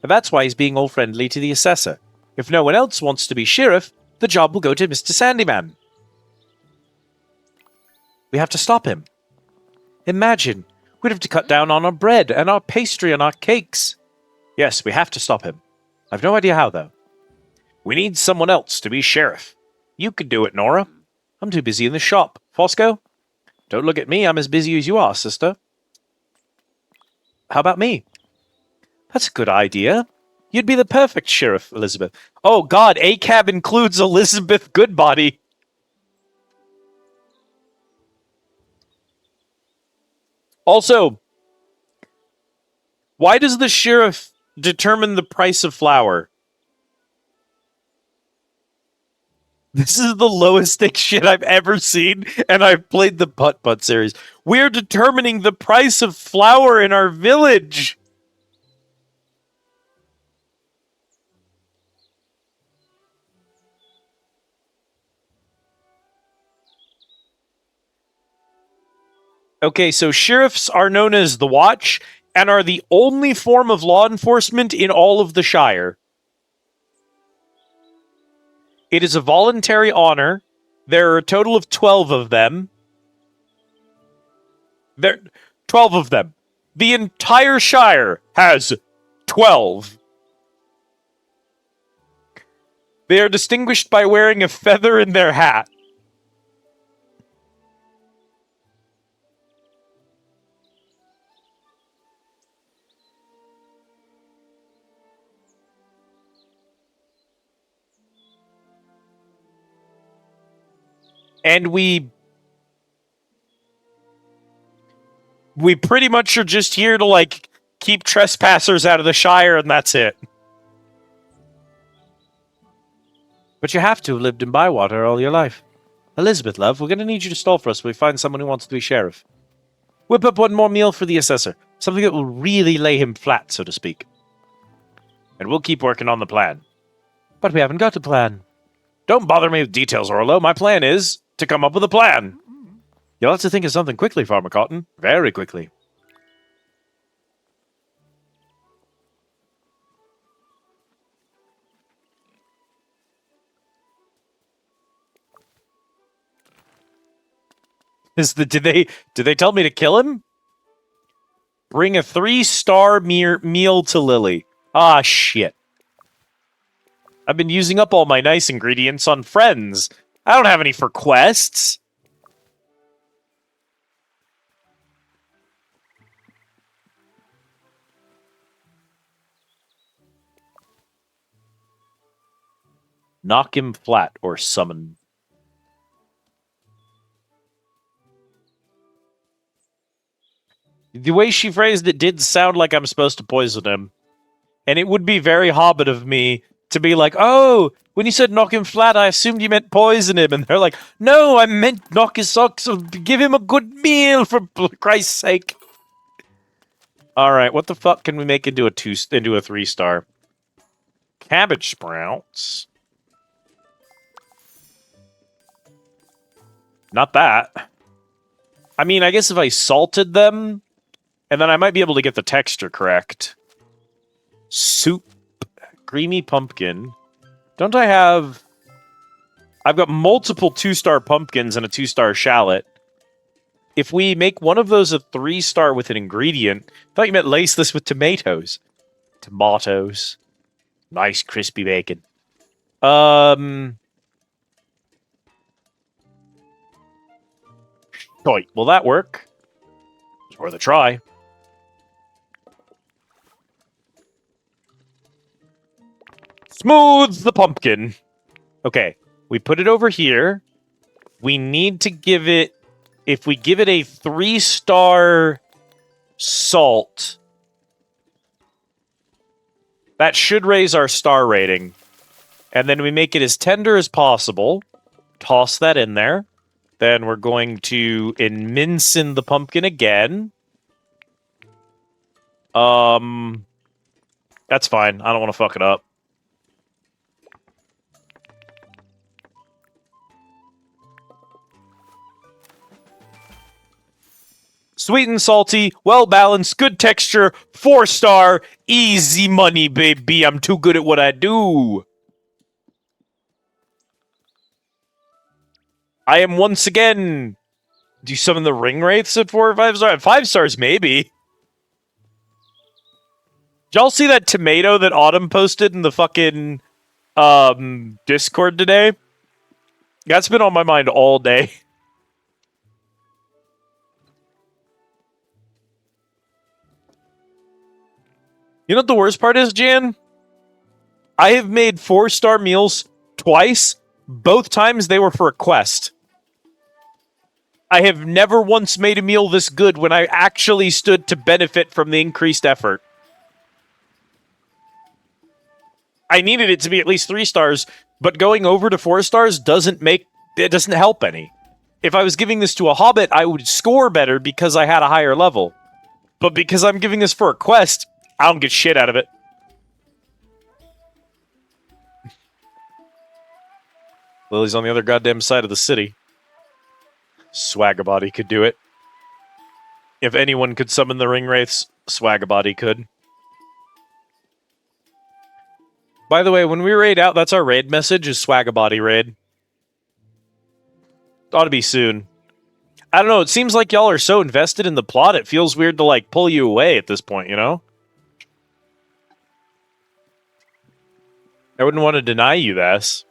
And that's why he's being all friendly to the assessor. If no one else wants to be sheriff, the job will go to Mr. Sandyman. We have to stop him. Imagine, we'd have to cut down on our bread and our pastry and our cakes. Yes, we have to stop him. I've no idea how, though. We need someone else to be sheriff. You could do it, Nora. I'm too busy in the shop. Fosco? Don't look at me, I'm as busy as you are, sister. How about me? That's a good idea. You'd be the perfect sheriff, Elizabeth. Oh, God, ACAB includes Elizabeth Goodbody. Also, why does the sheriff determine the price of flour? This is the lowest stake shit I've ever seen, and I've played the Putt-Putt series. We're determining the price of flour in our village! Okay, so sheriffs are known as the Watch and are the only form of law enforcement in all of the Shire. It is a voluntary honor. There are a total of 12 of them. 12 of them. The entire Shire has 12. They are distinguished by wearing a feather in their hat. And we pretty much are just here to, like, keep trespassers out of the Shire, and that's it. But you have to have lived in Bywater all your life. Elizabeth, love, we're going to need you to stall for us when we find someone who wants to be sheriff. Whip up one more meal for the assessor. Something that will really lay him flat, so to speak. And we'll keep working on the plan. But we haven't got a plan. Don't bother me with details, Orlo. My plan is to come up with a plan. You'll have to think of something quickly, Farmer Cotton. Very quickly. Did they tell me to kill him? Bring a 3-star meal to Lily. Ah, shit. I've been using up all my nice ingredients on friends. I don't have any for quests. Knock him flat or summon. The way she phrased it did sound like I'm supposed to poison him. And it would be very Hobbit of me to be like, oh, when you said knock him flat, I assumed you meant poison him. And they're like, no, I meant knock his socks off. Give him a good meal, for Christ's sake. All right, what the fuck can we make into a 3-star? Cabbage sprouts. Not that. I mean, I guess if I salted them, and then I might be able to get the texture correct. Soup. Creamy pumpkin. Don't I have... I've got multiple 2-star pumpkins and a 2-star shallot. If we make one of those a 3-star with an ingredient... I thought you meant lace this with tomatoes. Tomatoes. Nice crispy bacon. Right, will that work? It's worth a try. Smooth the pumpkin. Okay, we put it over here. We need to give it... If we give it a 3-star salt, that should raise our star rating. And then we make it as tender as possible. Toss that in there. Then we're going to mince in the pumpkin again. That's fine. I don't want to fuck it up. Sweet and salty, well-balanced, good texture, 4-star, easy money, baby. I'm too good at what I do. I am once again... Do you summon the ring wraiths at 4 or 5 stars? 5 stars, maybe. Did y'all see that tomato that Autumn posted in the fucking Discord today? That's been on my mind all day. You know what the worst part is, Jan? I have made 4-star meals twice. Both times they were for a quest. I have never once made a meal this good when I actually stood to benefit from the increased effort. I needed it to be at least 3 stars, but going over to 4 stars doesn't help any. If I was giving this to a hobbit, I would score better because I had a higher level. But because I'm giving this for a quest, I don't get shit out of it. Lily's on the other goddamn side of the city. Swagabody could do it. If anyone could summon the ring wraiths, Swagabody could. By the way, when we raid out, that's our raid message, is Swagabody raid. Ought to be soon. I don't know, it seems like y'all are so invested in the plot, it feels weird to, like, pull you away at this point, you know? I wouldn't want to deny you this.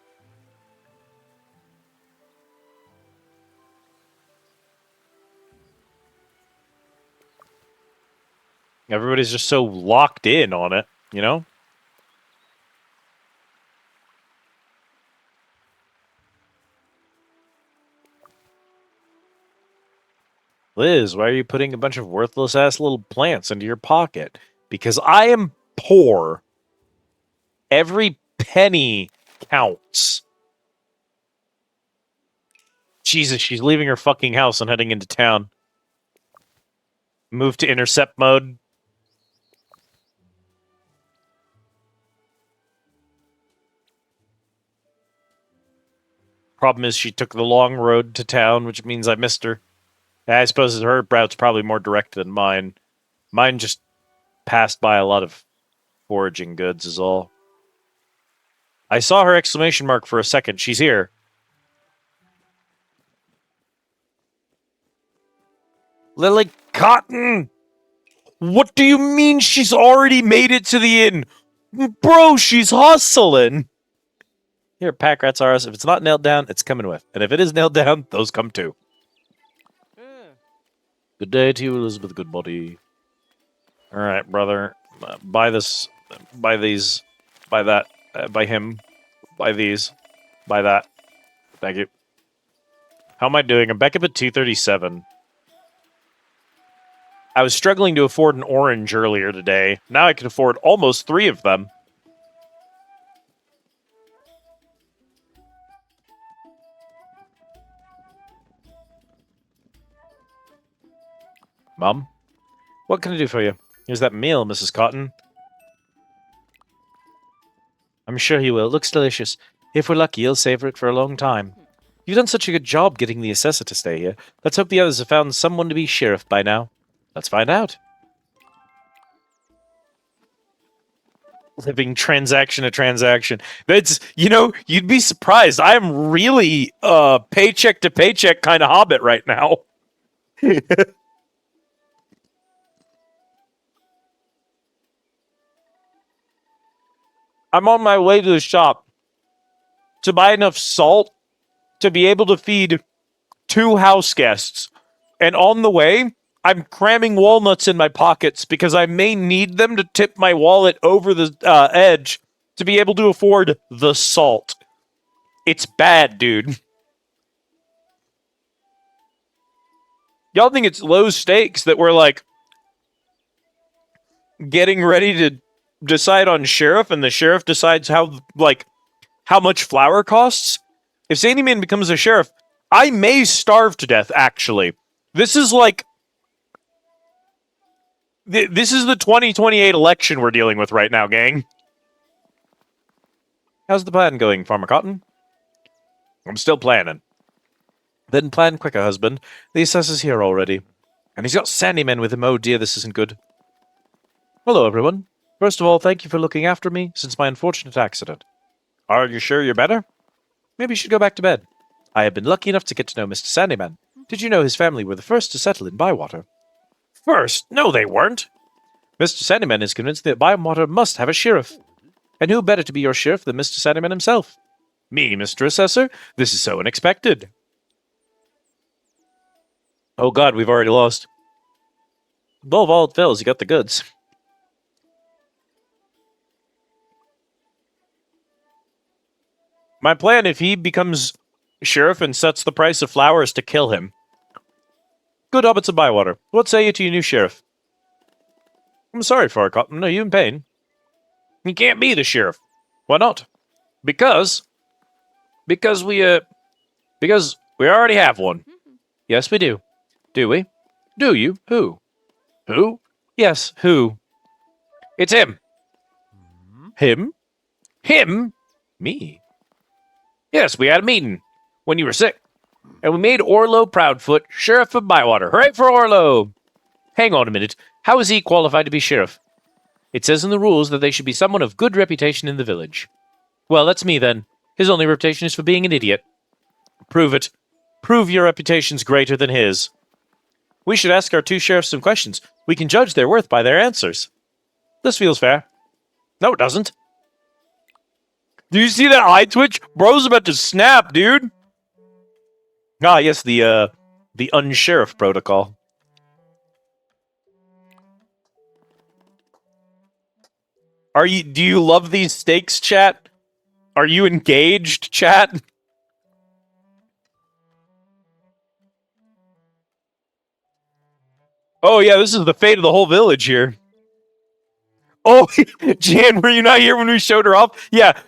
Everybody's just so locked in on it, you know? Liz, why are you putting a bunch of worthless-ass little plants into your pocket? Because I am poor. Every penny counts. Jesus, she's leaving her fucking house and heading into town. Move to intercept mode. Problem is she took the long road to town, which means I missed her. I suppose her route's probably more direct than mine. Mine just passed by a lot of foraging goods is all. I saw her exclamation mark for a second. She's here. Lily Cotton! What do you mean she's already made it to the inn? Bro, she's hustling! Here, pack rats are us. If it's not nailed down, it's coming with. And if it is nailed down, those come too. Good day to you, Elizabeth Goodbody. Alright, brother. Buy this. Buy these. Buy that. Buy him. Buy these. Buy that. Thank you. How am I doing? I'm back up at 237. I was struggling to afford an orange earlier today. Now I can afford almost 3 of them. Mom? What can I do for you? Here's that meal, Mrs. Cotton. I'm sure he will. It looks delicious. If we're lucky, he'll savor it for a long time. You've done such a good job getting the assessor to stay here. Let's hope the others have found someone to be sheriff by now. Let's find out. Living transaction to transaction. That's, you know, you'd be surprised. I am really paycheck to paycheck kind of hobbit right now. I'm on my way to the shop to buy enough salt to be able to feed 2 house guests. And on the way, I'm cramming walnuts in my pockets because I may need them to tip my wallet over the edge to be able to afford the salt. It's bad, dude. Y'all think it's low stakes that we're, like, getting ready to decide on sheriff, and the sheriff decides how much flour costs? If Sandyman becomes a sheriff, I may starve to death, actually. This is like... This is the 2028 election we're dealing with right now, gang. How's the plan going, Farmer Cotton? I'm still planning. Then plan quicker, husband. The assessor's here already. And he's got Sandyman with him. Oh dear, this isn't good. Hello, everyone. First of all, thank you for looking after me since my unfortunate accident. Are you sure you're better? Maybe you should go back to bed. I have been lucky enough to get to know Mr. Sandyman. Did you know his family were the first to settle in Bywater? First? No, they weren't. Mr. Sandyman is convinced that Bywater must have a sheriff. And who better to be your sheriff than Mr. Sandyman himself? Me, Mr. Assessor? This is so unexpected. Oh god, we've already lost. Well, if all it fails, you got the goods. My plan, if he becomes sheriff and sets the price of flour, is to kill him. Good hobbits of Bywater. What say you to your new sheriff? I'm sorry, Farcott. No, you in pain. He can't be the sheriff. Why not? Because we already have one. Yes, we do. Do we? Do you? Who? Who? Yes, who? It's him. Him? Him? Me? Yes, we had a meeting when you were sick. And we made Orlo Proudfoot Sheriff of Bywater. Hooray for Orlo! Hang on a minute. How is he qualified to be sheriff? It says in the rules that they should be someone of good reputation in the village. Well, that's me then. His only reputation is for being an idiot. Prove it. Prove your reputation's greater than his. We should ask our two sheriffs some questions. We can judge their worth by their answers. This feels fair. No, it doesn't. Do you see that eye twitch? Bro's about to snap, dude. Ah, yes, the unsheriff protocol. Do you love these stakes, chat? Are you engaged, chat? Oh yeah, this is the fate of the whole village here. Oh, Jan, were you not here when we showed her off? Yeah,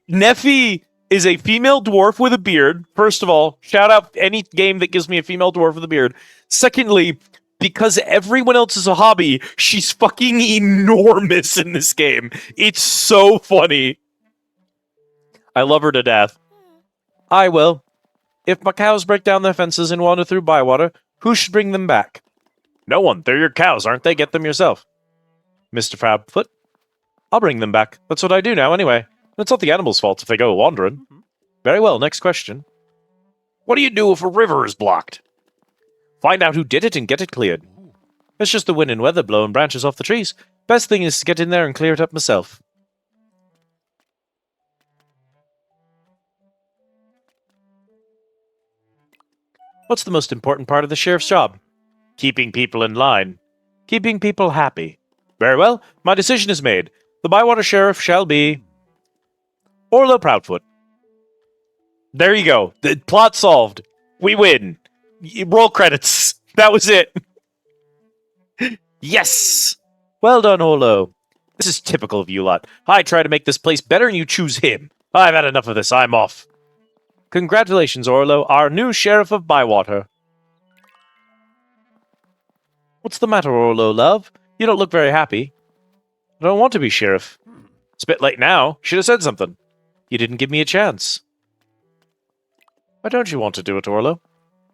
Neffy is a female dwarf with a beard. First of all, shout out any game that gives me a female dwarf with a beard. Secondly, because everyone else is a hobby, she's fucking enormous in this game. It's so funny. I love her to death. I will. If my cows break down their fences and wander through Bywater, who should bring them back? No one. They're your cows, aren't they? Get them yourself. Mr. Proudfoot. I'll bring them back. That's what I do now, anyway. It's not the animals' fault if they go wandering. Very well, next question. What do you do if a river is blocked? Find out who did it and get it cleared. It's just the wind and weather blowing branches off the trees. Best thing is to get in there and clear it up myself. What's the most important part of the sheriff's job? Keeping people in line. Keeping people happy. Very well, my decision is made. The Bywater Sheriff shall be... Orlo Proudfoot. There you go. The plot solved. We win. Roll credits. That was it. Yes! Well done, Orlo. This is typical of you lot. I try to make this place better and you choose him. I've had enough of this. I'm off. Congratulations, Orlo, our new Sheriff of Bywater. What's the matter, Orlo, love? You don't look very happy. I don't want to be sheriff. It's a bit late now. Should have said something. You didn't give me a chance. Why don't you want to do it, Orlo?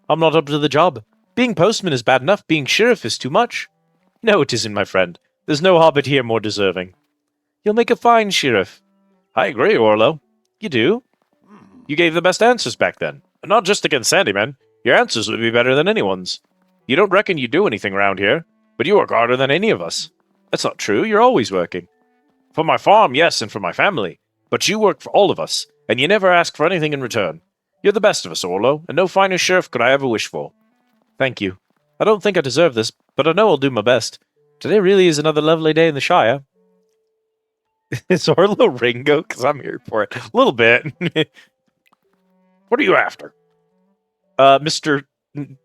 I'm not up to the job. Being postman is bad enough. Being sheriff is too much. No, it isn't, my friend. There's no hobbit here more deserving. You'll make a fine sheriff. I agree, Orlo. You do? You gave the best answers back then. And not just against Sandyman. Your answers would be better than anyone's. You don't reckon you do anything around here, but you work harder than any of us. That's not true. You're always working. For my farm, yes, and for my family. But you work for all of us, and you never ask for anything in return. You're the best of us, Orlo, and no finer sheriff could I ever wish for. Thank you. I don't think I deserve this, but I know I'll do my best. Today really is another lovely day in the Shire. Is Orlo Ringo? Because I'm here for it. A little bit. What are you after? Mr.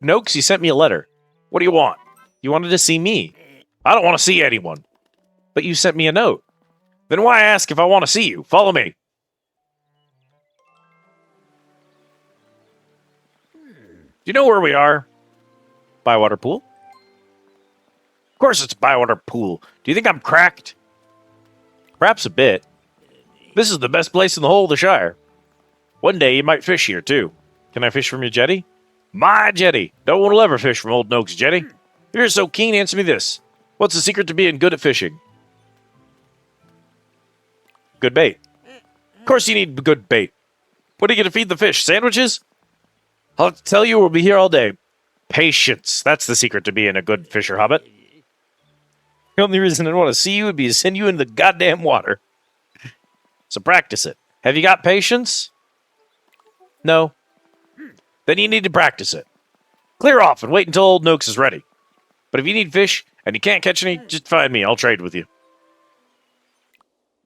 Noakes, you sent me a letter. What do you want? You wanted to see me. I don't want to see anyone. But you sent me a note. Then why ask if I want to see you? Follow me. Do you know where we are? Bywater Pool? Of course it's Bywater Pool. Do you think I'm cracked? Perhaps a bit. This is the best place in the whole of the Shire. One day you might fish here, too. Can I fish from your jetty? My jetty. No one will ever fish from Old Noak's jetty. If you're so keen, answer me this. What's the secret to being good at fishing? Good bait. Of course you need good bait. What are you going to feed the fish? Sandwiches? I'll have to tell you we'll be here all day. Patience. That's the secret to being a good fisher hobbit. The only reason I want to see you would be to send you into the goddamn water. So practice it. Have you got patience? No. Then you need to practice it. Clear off and wait until Old Noakes is ready. But if you need fish and you can't catch any, just find me. I'll trade with you.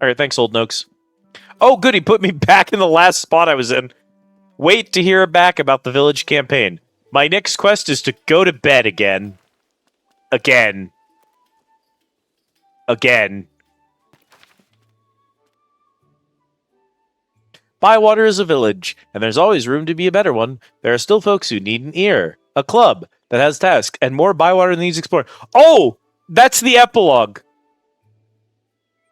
Alright, thanks, Old Noakes. Oh, good, he put me back in the last spot I was in. Wait to hear back about the village campaign. My next quest is to go to bed again. Again. Bywater is a village, and there's always room to be a better one. There are still folks who need an ear, a club that has tasks, and more Bywater needs explored. Oh! That's the epilogue.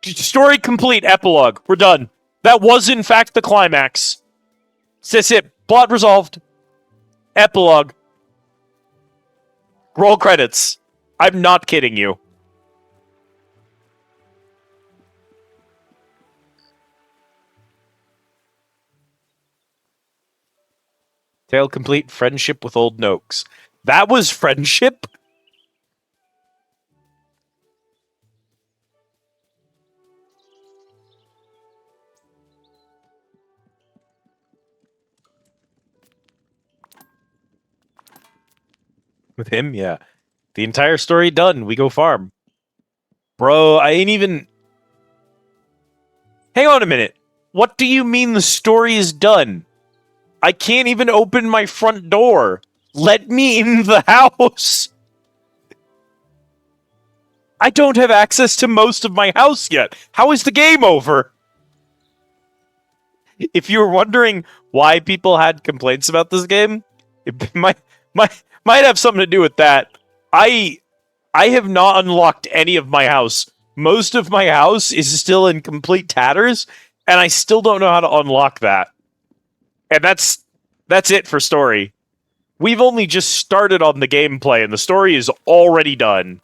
Story complete, epilogue. We're done. That was, in fact, the climax. That's it. Plot resolved. Epilogue. Roll credits. I'm not kidding you. Tale complete, friendship with old Noakes. That was friendship? With him, yeah. The entire story done. We go farm. Bro, I ain't even... Hang on a minute. What do you mean the story is done? I can't even open my front door. Let me in the house. I don't have access to most of my house yet. How is the game over? If you were wondering why people had complaints about this game, it might have something to do with that. I have not unlocked any of my house. Most of my house is still in complete tatters, and I still don't know how to unlock that. And that's it for story. We've only just started on the gameplay, and the story is already done.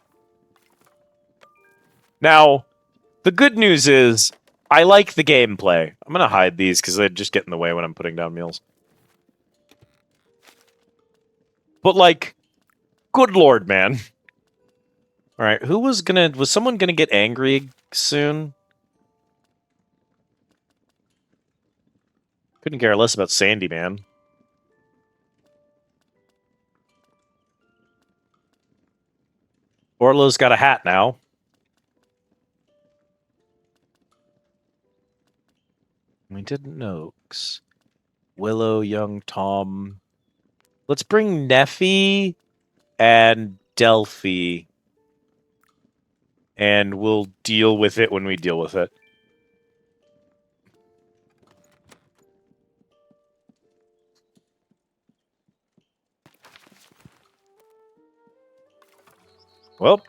Now, the good news is, I like the gameplay. I'm gonna hide these, because they just get in the way when I'm putting down meals. But, like, good lord, man. Alright, was someone gonna get angry soon? Couldn't care less about Sandy, man. Orlo's got a hat now. We didn't know. Willow, young Tom. Let's bring Neffy and Delphi. And we'll deal with it when we deal with it. Well.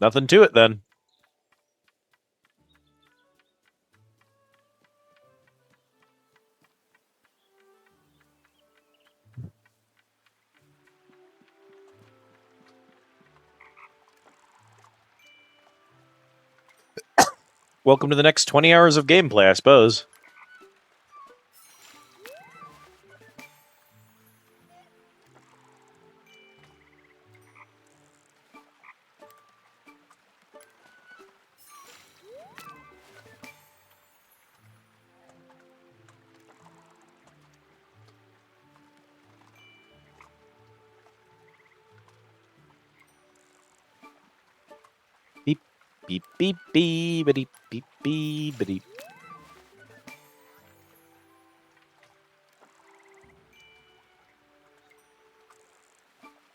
Nothing to it then. Welcome to the next 20 hours of gameplay, I suppose. Beep, beep, beep, beep, beep, beep, beep, beep.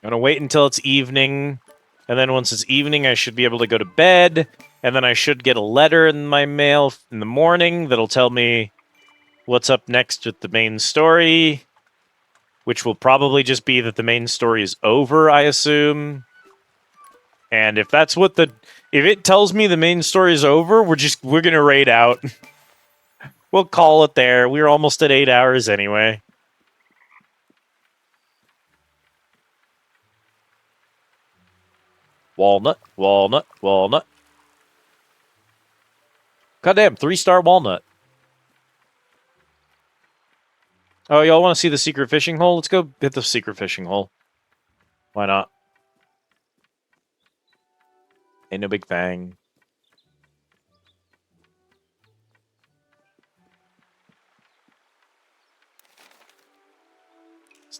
I'm gonna wait until it's evening, and then once it's evening, I should be able to go to bed, and then I should get a letter in my mail in the morning that'll tell me what's up next with the main story, which will probably just be that the main story is over, I assume. And if that's what if it tells me the main story is over, we're gonna raid out. We'll call it there. We're almost at 8 hours anyway. Walnut, walnut, walnut. Goddamn, 3-star walnut. Oh, y'all want to see the secret fishing hole? Let's go hit the secret fishing hole. Why not? Ain't no big thing.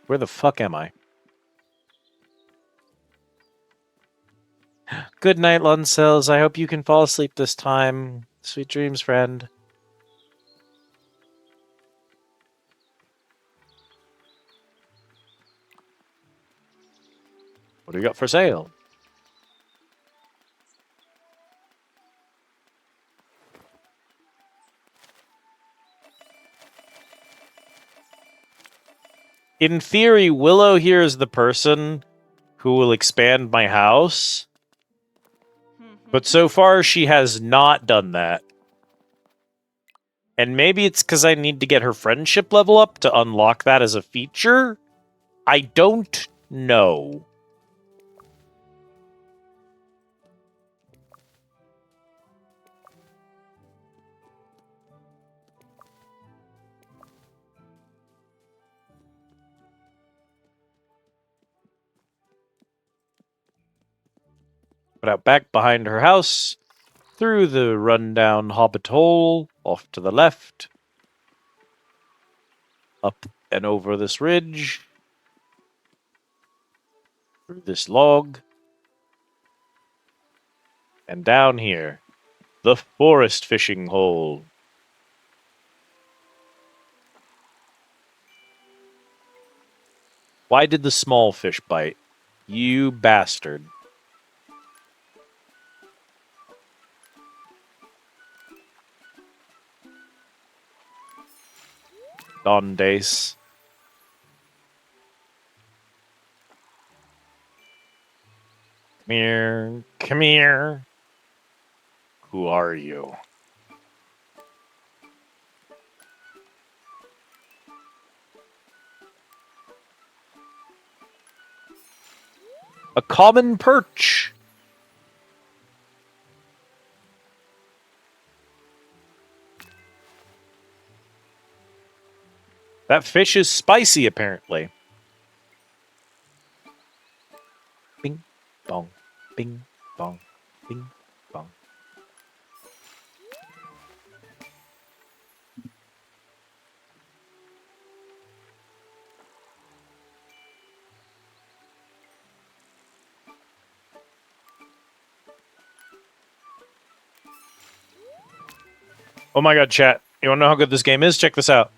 Where the fuck am I? Good night, Luncels. I hope you can fall asleep this time. Sweet dreams, friend. What do we got for sale? In theory, Willow here is the person who will expand my house. But so far, she has not done that. And maybe it's because I need to get her friendship level up to unlock that as a feature? I don't No. But out back behind her house, through the rundown hobbit hole, off to the left, up and over this ridge, through this log, and down here, the forest fishing hole. Why did the small fish bite? You bastard. Dondace. Come here. Come here. Who are you? A common perch. That fish is spicy, apparently. Bing, bong, bing, bong, bing, bong. Oh my god, chat. You wanna know how good this game is? Check this out.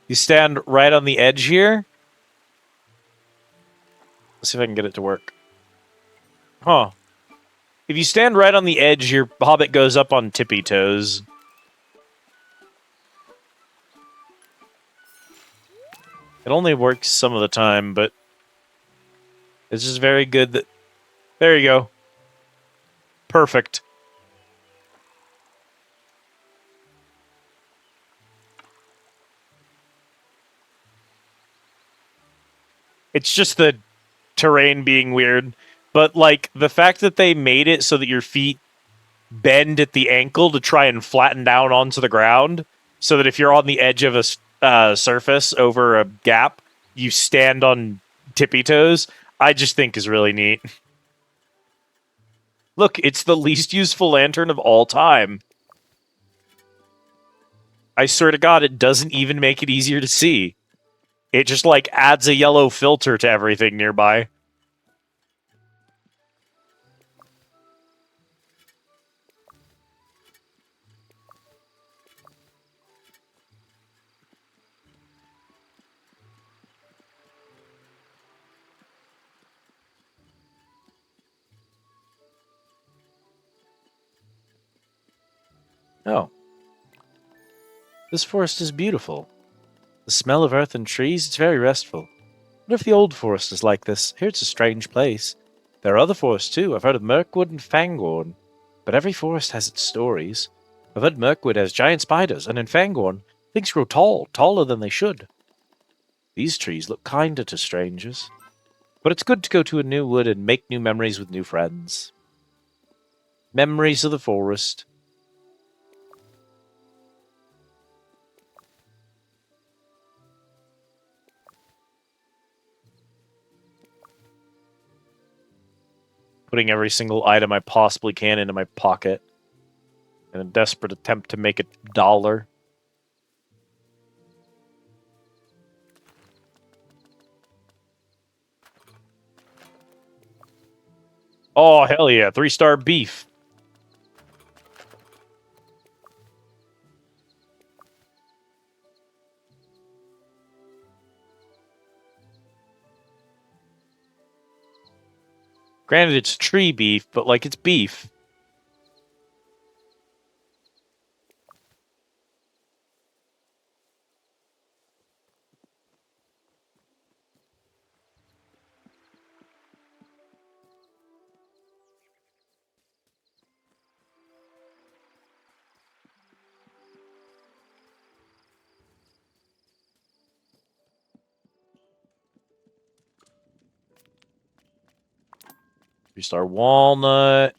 You stand right on the edge here. Let's see if I can get it to work. Huh. If you stand right on the edge, your hobbit goes up on tippy toes. It only works some of the time, but it's just very good that... There you go. Perfect. It's just the terrain being weird. But, like, the fact that they made it so that your feet bend at the ankle to try and flatten down onto the ground, so that if you're on the edge of a surface over a gap, you stand on tippy toes, I just think is really neat. Look, it's the least useful lantern of all time. I swear to God, it doesn't even make it easier to see. It just, like, adds a yellow filter to everything nearby. Oh. This forest is beautiful. The smell of earth and trees, it's very restful. What if the old forest is like this? Here it's a strange place. There are other forests too. I've heard of Mirkwood and Fangorn. But every forest has its stories. I've heard Mirkwood has giant spiders, and in Fangorn, things grow tall, taller than they should. These trees look kinder to strangers. But it's good to go to a new wood and make new memories with new friends. Memories of the forest. Putting every single item I possibly can into my pocket in a desperate attempt to make $1. Oh, hell yeah. 3-star beef. Granted, it's tree beef, but, like, it's beef. 3-star walnut.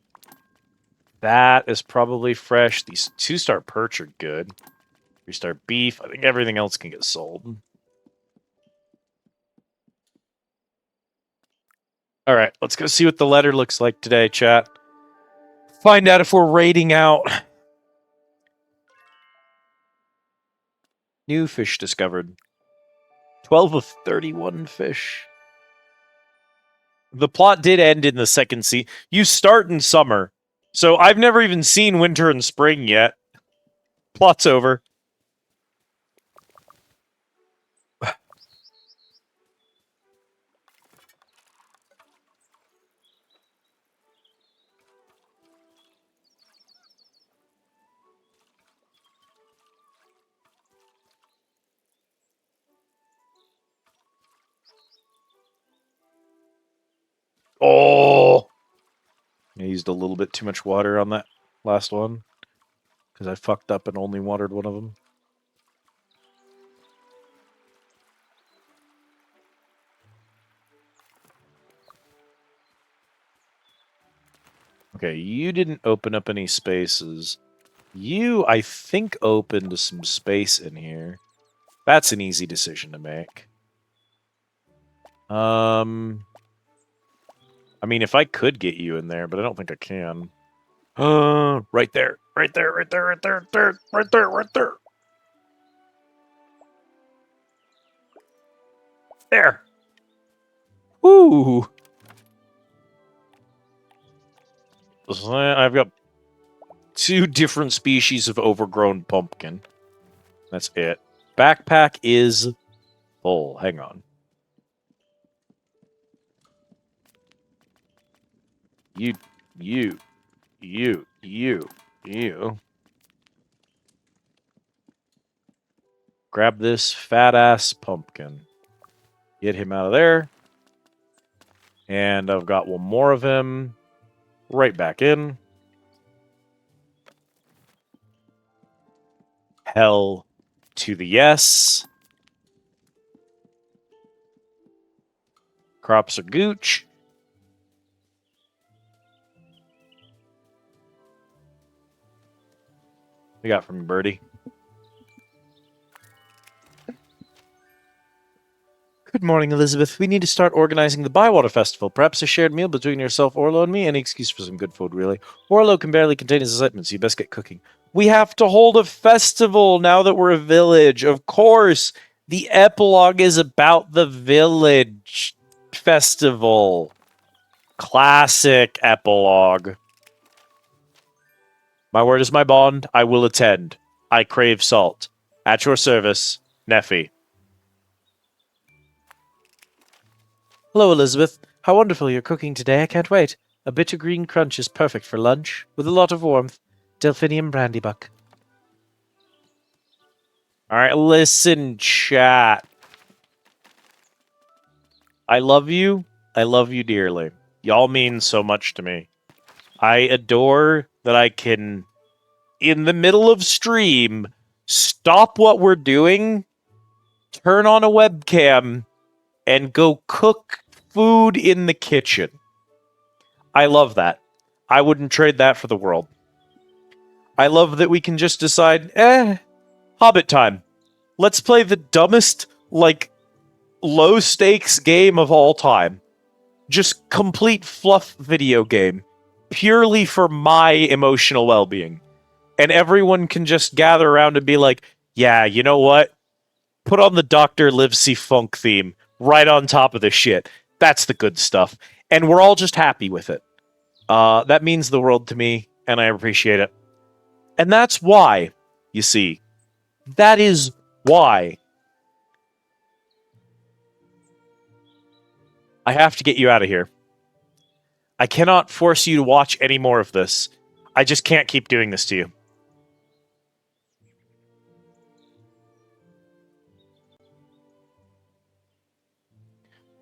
That is probably fresh. These 2-star perch are good. 3-star beef. I think everything else can get sold. All right, let's go see what the letter looks like today, chat. Find out if we're raiding out. New fish discovered. 12 of 31 fish. The plot did end in the second season. You start in summer. So I've never even seen winter and spring yet. Plot's over. Oh! I used a little bit too much water on that last one. Because I fucked up and only watered one of them. Okay, you didn't open up any spaces. You, I think, opened some space in here. That's an easy decision to make. I mean, if I could get you in there, but I don't think I can. Right there. Right there, right there, right there, right there, right there, right there. There. Ooh. So I've got 2 different species of overgrown pumpkin. That's it. Backpack is full. Hang on. You. Grab this fat-ass pumpkin. Get him out of there. And I've got one more of him. Right back in. Hell to the yes. Crops are gooch. We got from Birdie. Good morning, Elizabeth. We need to start organizing the Bywater Festival. Perhaps a shared meal between yourself, Orlo, and me. Any excuse for some good food, really. Orlo can barely contain his excitement, so you best get cooking. We have to hold a festival now that we're a village. Of course, the epilogue is about the village festival. Classic epilogue. My word is my bond. I will attend. I crave salt. At your service, Neffy. Hello, Elizabeth. How wonderful you're cooking today. I can't wait. A bitter green crunch is perfect for lunch, with a lot of warmth. Delphinium brandybuck. Alright, listen, chat. I love you. I love you dearly. Y'all mean so much to me. I adore that I can, in the middle of stream, stop what we're doing, turn on a webcam, and go cook food in the kitchen. I love that. I wouldn't trade that for the world. I love that we can just decide, Hobbit time. Let's play the dumbest, low-stakes game of all time. Just complete fluff video game. Purely for my emotional well-being. And everyone can just gather around and be like, yeah, you know what? Put on the Dr. Livesey funk theme right on top of the shit. That's the good stuff. And we're all just happy with it. That means the world to me, and I appreciate it. And that's why, you see, that is why I have to get you out of here. I cannot force you to watch any more of this. I just can't keep doing this to you.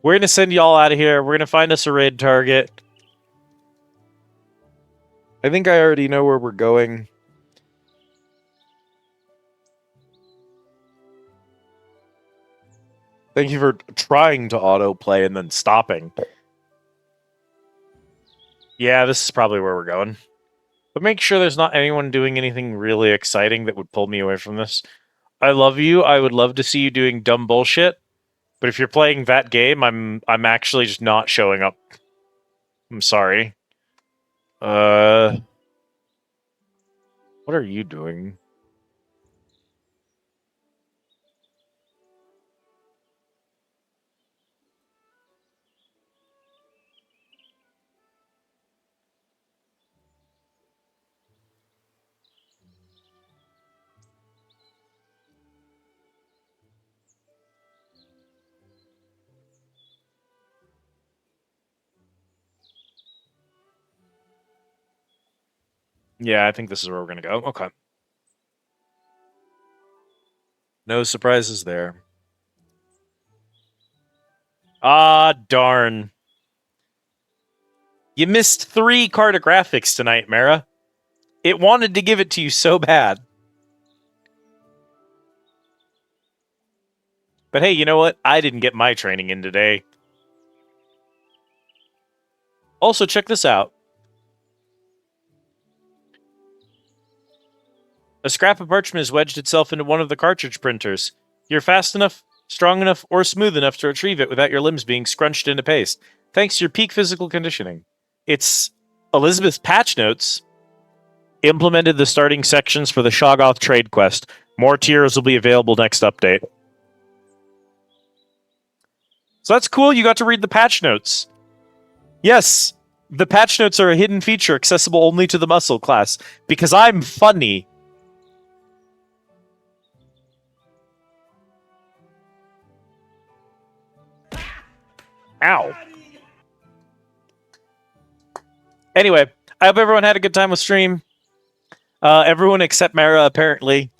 We're going to send y'all out of here. We're going to find us a raid target. I think I already know where we're going. Thank you for trying to autoplay and then stopping. Yeah, this is probably where we're going. But make sure there's not anyone doing anything really exciting that would pull me away from this. I love you. I would love to see you doing dumb bullshit. But if you're playing that game, I'm actually just not showing up. I'm sorry. What are you doing? Yeah, I think this is where we're gonna go. Okay. No surprises there. Ah, darn. You missed 3 cartographics tonight, Mara. It wanted to give it to you so bad. But hey, you know what? I didn't get my training in today. Also, check this out. A scrap of parchment has wedged itself into one of the cartridge printers. You're fast enough, strong enough, or smooth enough to retrieve it without your limbs being scrunched into paste, thanks to your peak physical conditioning. It's Elizabeth's patch notes. Implemented the starting sections for the Shoggoth trade quest. More tiers will be available next update. So that's cool. You got to read the patch notes. Yes, the patch notes are a hidden feature accessible only to the muscle class because I'm funny. Ow. Anyway, I hope everyone had a good time with stream. Everyone except Mara, apparently.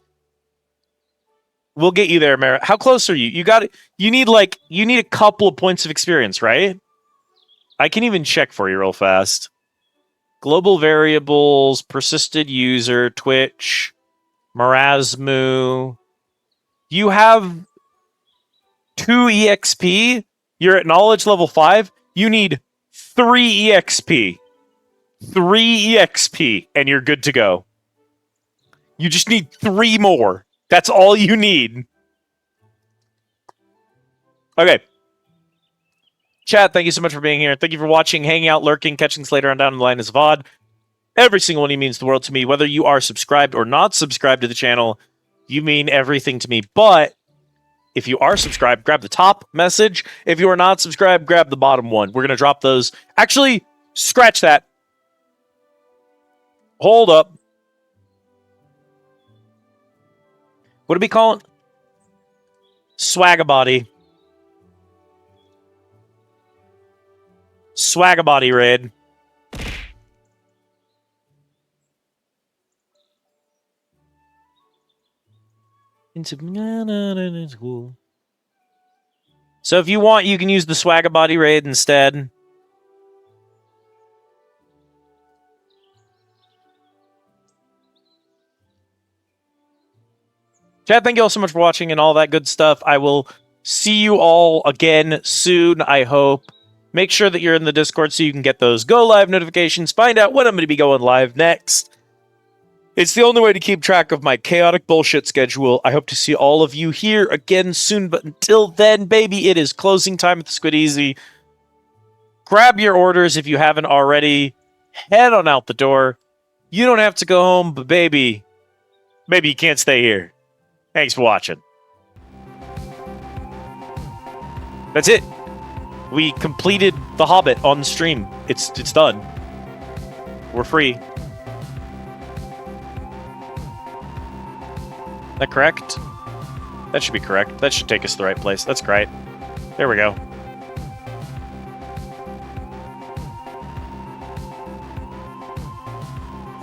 We'll get you there, Mara. How close are you? You need a couple of points of experience, right? I can even check for you real fast. Global variables, persisted user, Twitch, Marasmu. You have 2 EXP. You're at knowledge level 5. You need 3 EXP. 3 EXP, and you're good to go. You just need 3 more. That's all you need. Okay. Chat, thank you so much for being here. Thank you for watching, hanging out, lurking, catching us later on down the line as VOD. Every single one of you means the world to me. Whether you are subscribed or not subscribed to the channel, you mean everything to me. But if you are subscribed, grab the top message. If you are not subscribed, grab the bottom one. We're going to drop those. Actually, scratch that. Hold up. What do we call it? Swagabody. Swagabody raid. So if you want, you can use the Swagabody raid instead. Chad, thank you all so much for watching and all that good stuff. I will see you all again soon, I hope. Make sure that you're in the Discord so you can get those go live notifications. Find out when I'm going to be going live next. It's the only way to keep track of my chaotic bullshit schedule. I hope to see all of you here again soon. But until then, baby, it is closing time at the Squid Easy. Grab your orders if you haven't already. Head on out the door. You don't have to go home, but baby, maybe you can't stay here. Thanks for watching. That's it. We completed The Hobbit on stream. It's done. We're free. That correct? That should be correct. That should take us to the right place. That's great. There we go.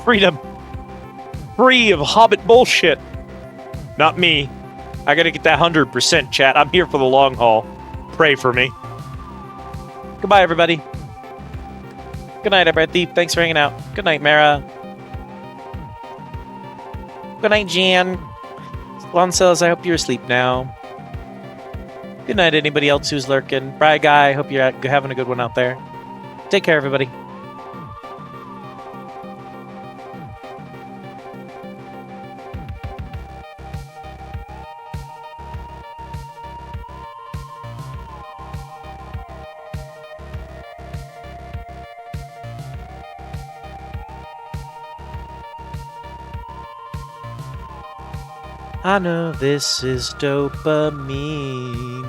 Freedom. Free of Hobbit bullshit. Not me. I gotta get that 100%, chat. I'm here for the long haul. Pray for me. Goodbye, everybody. Good night, Everett Thief. Thanks for hanging out. Good night, Mara. Good night, Jan. Loncells, I hope you're asleep now. Good night, anybody else who's lurking. Bye, Guy. Hope you're having a good one out there. Take care, everybody. I know this is dopamine.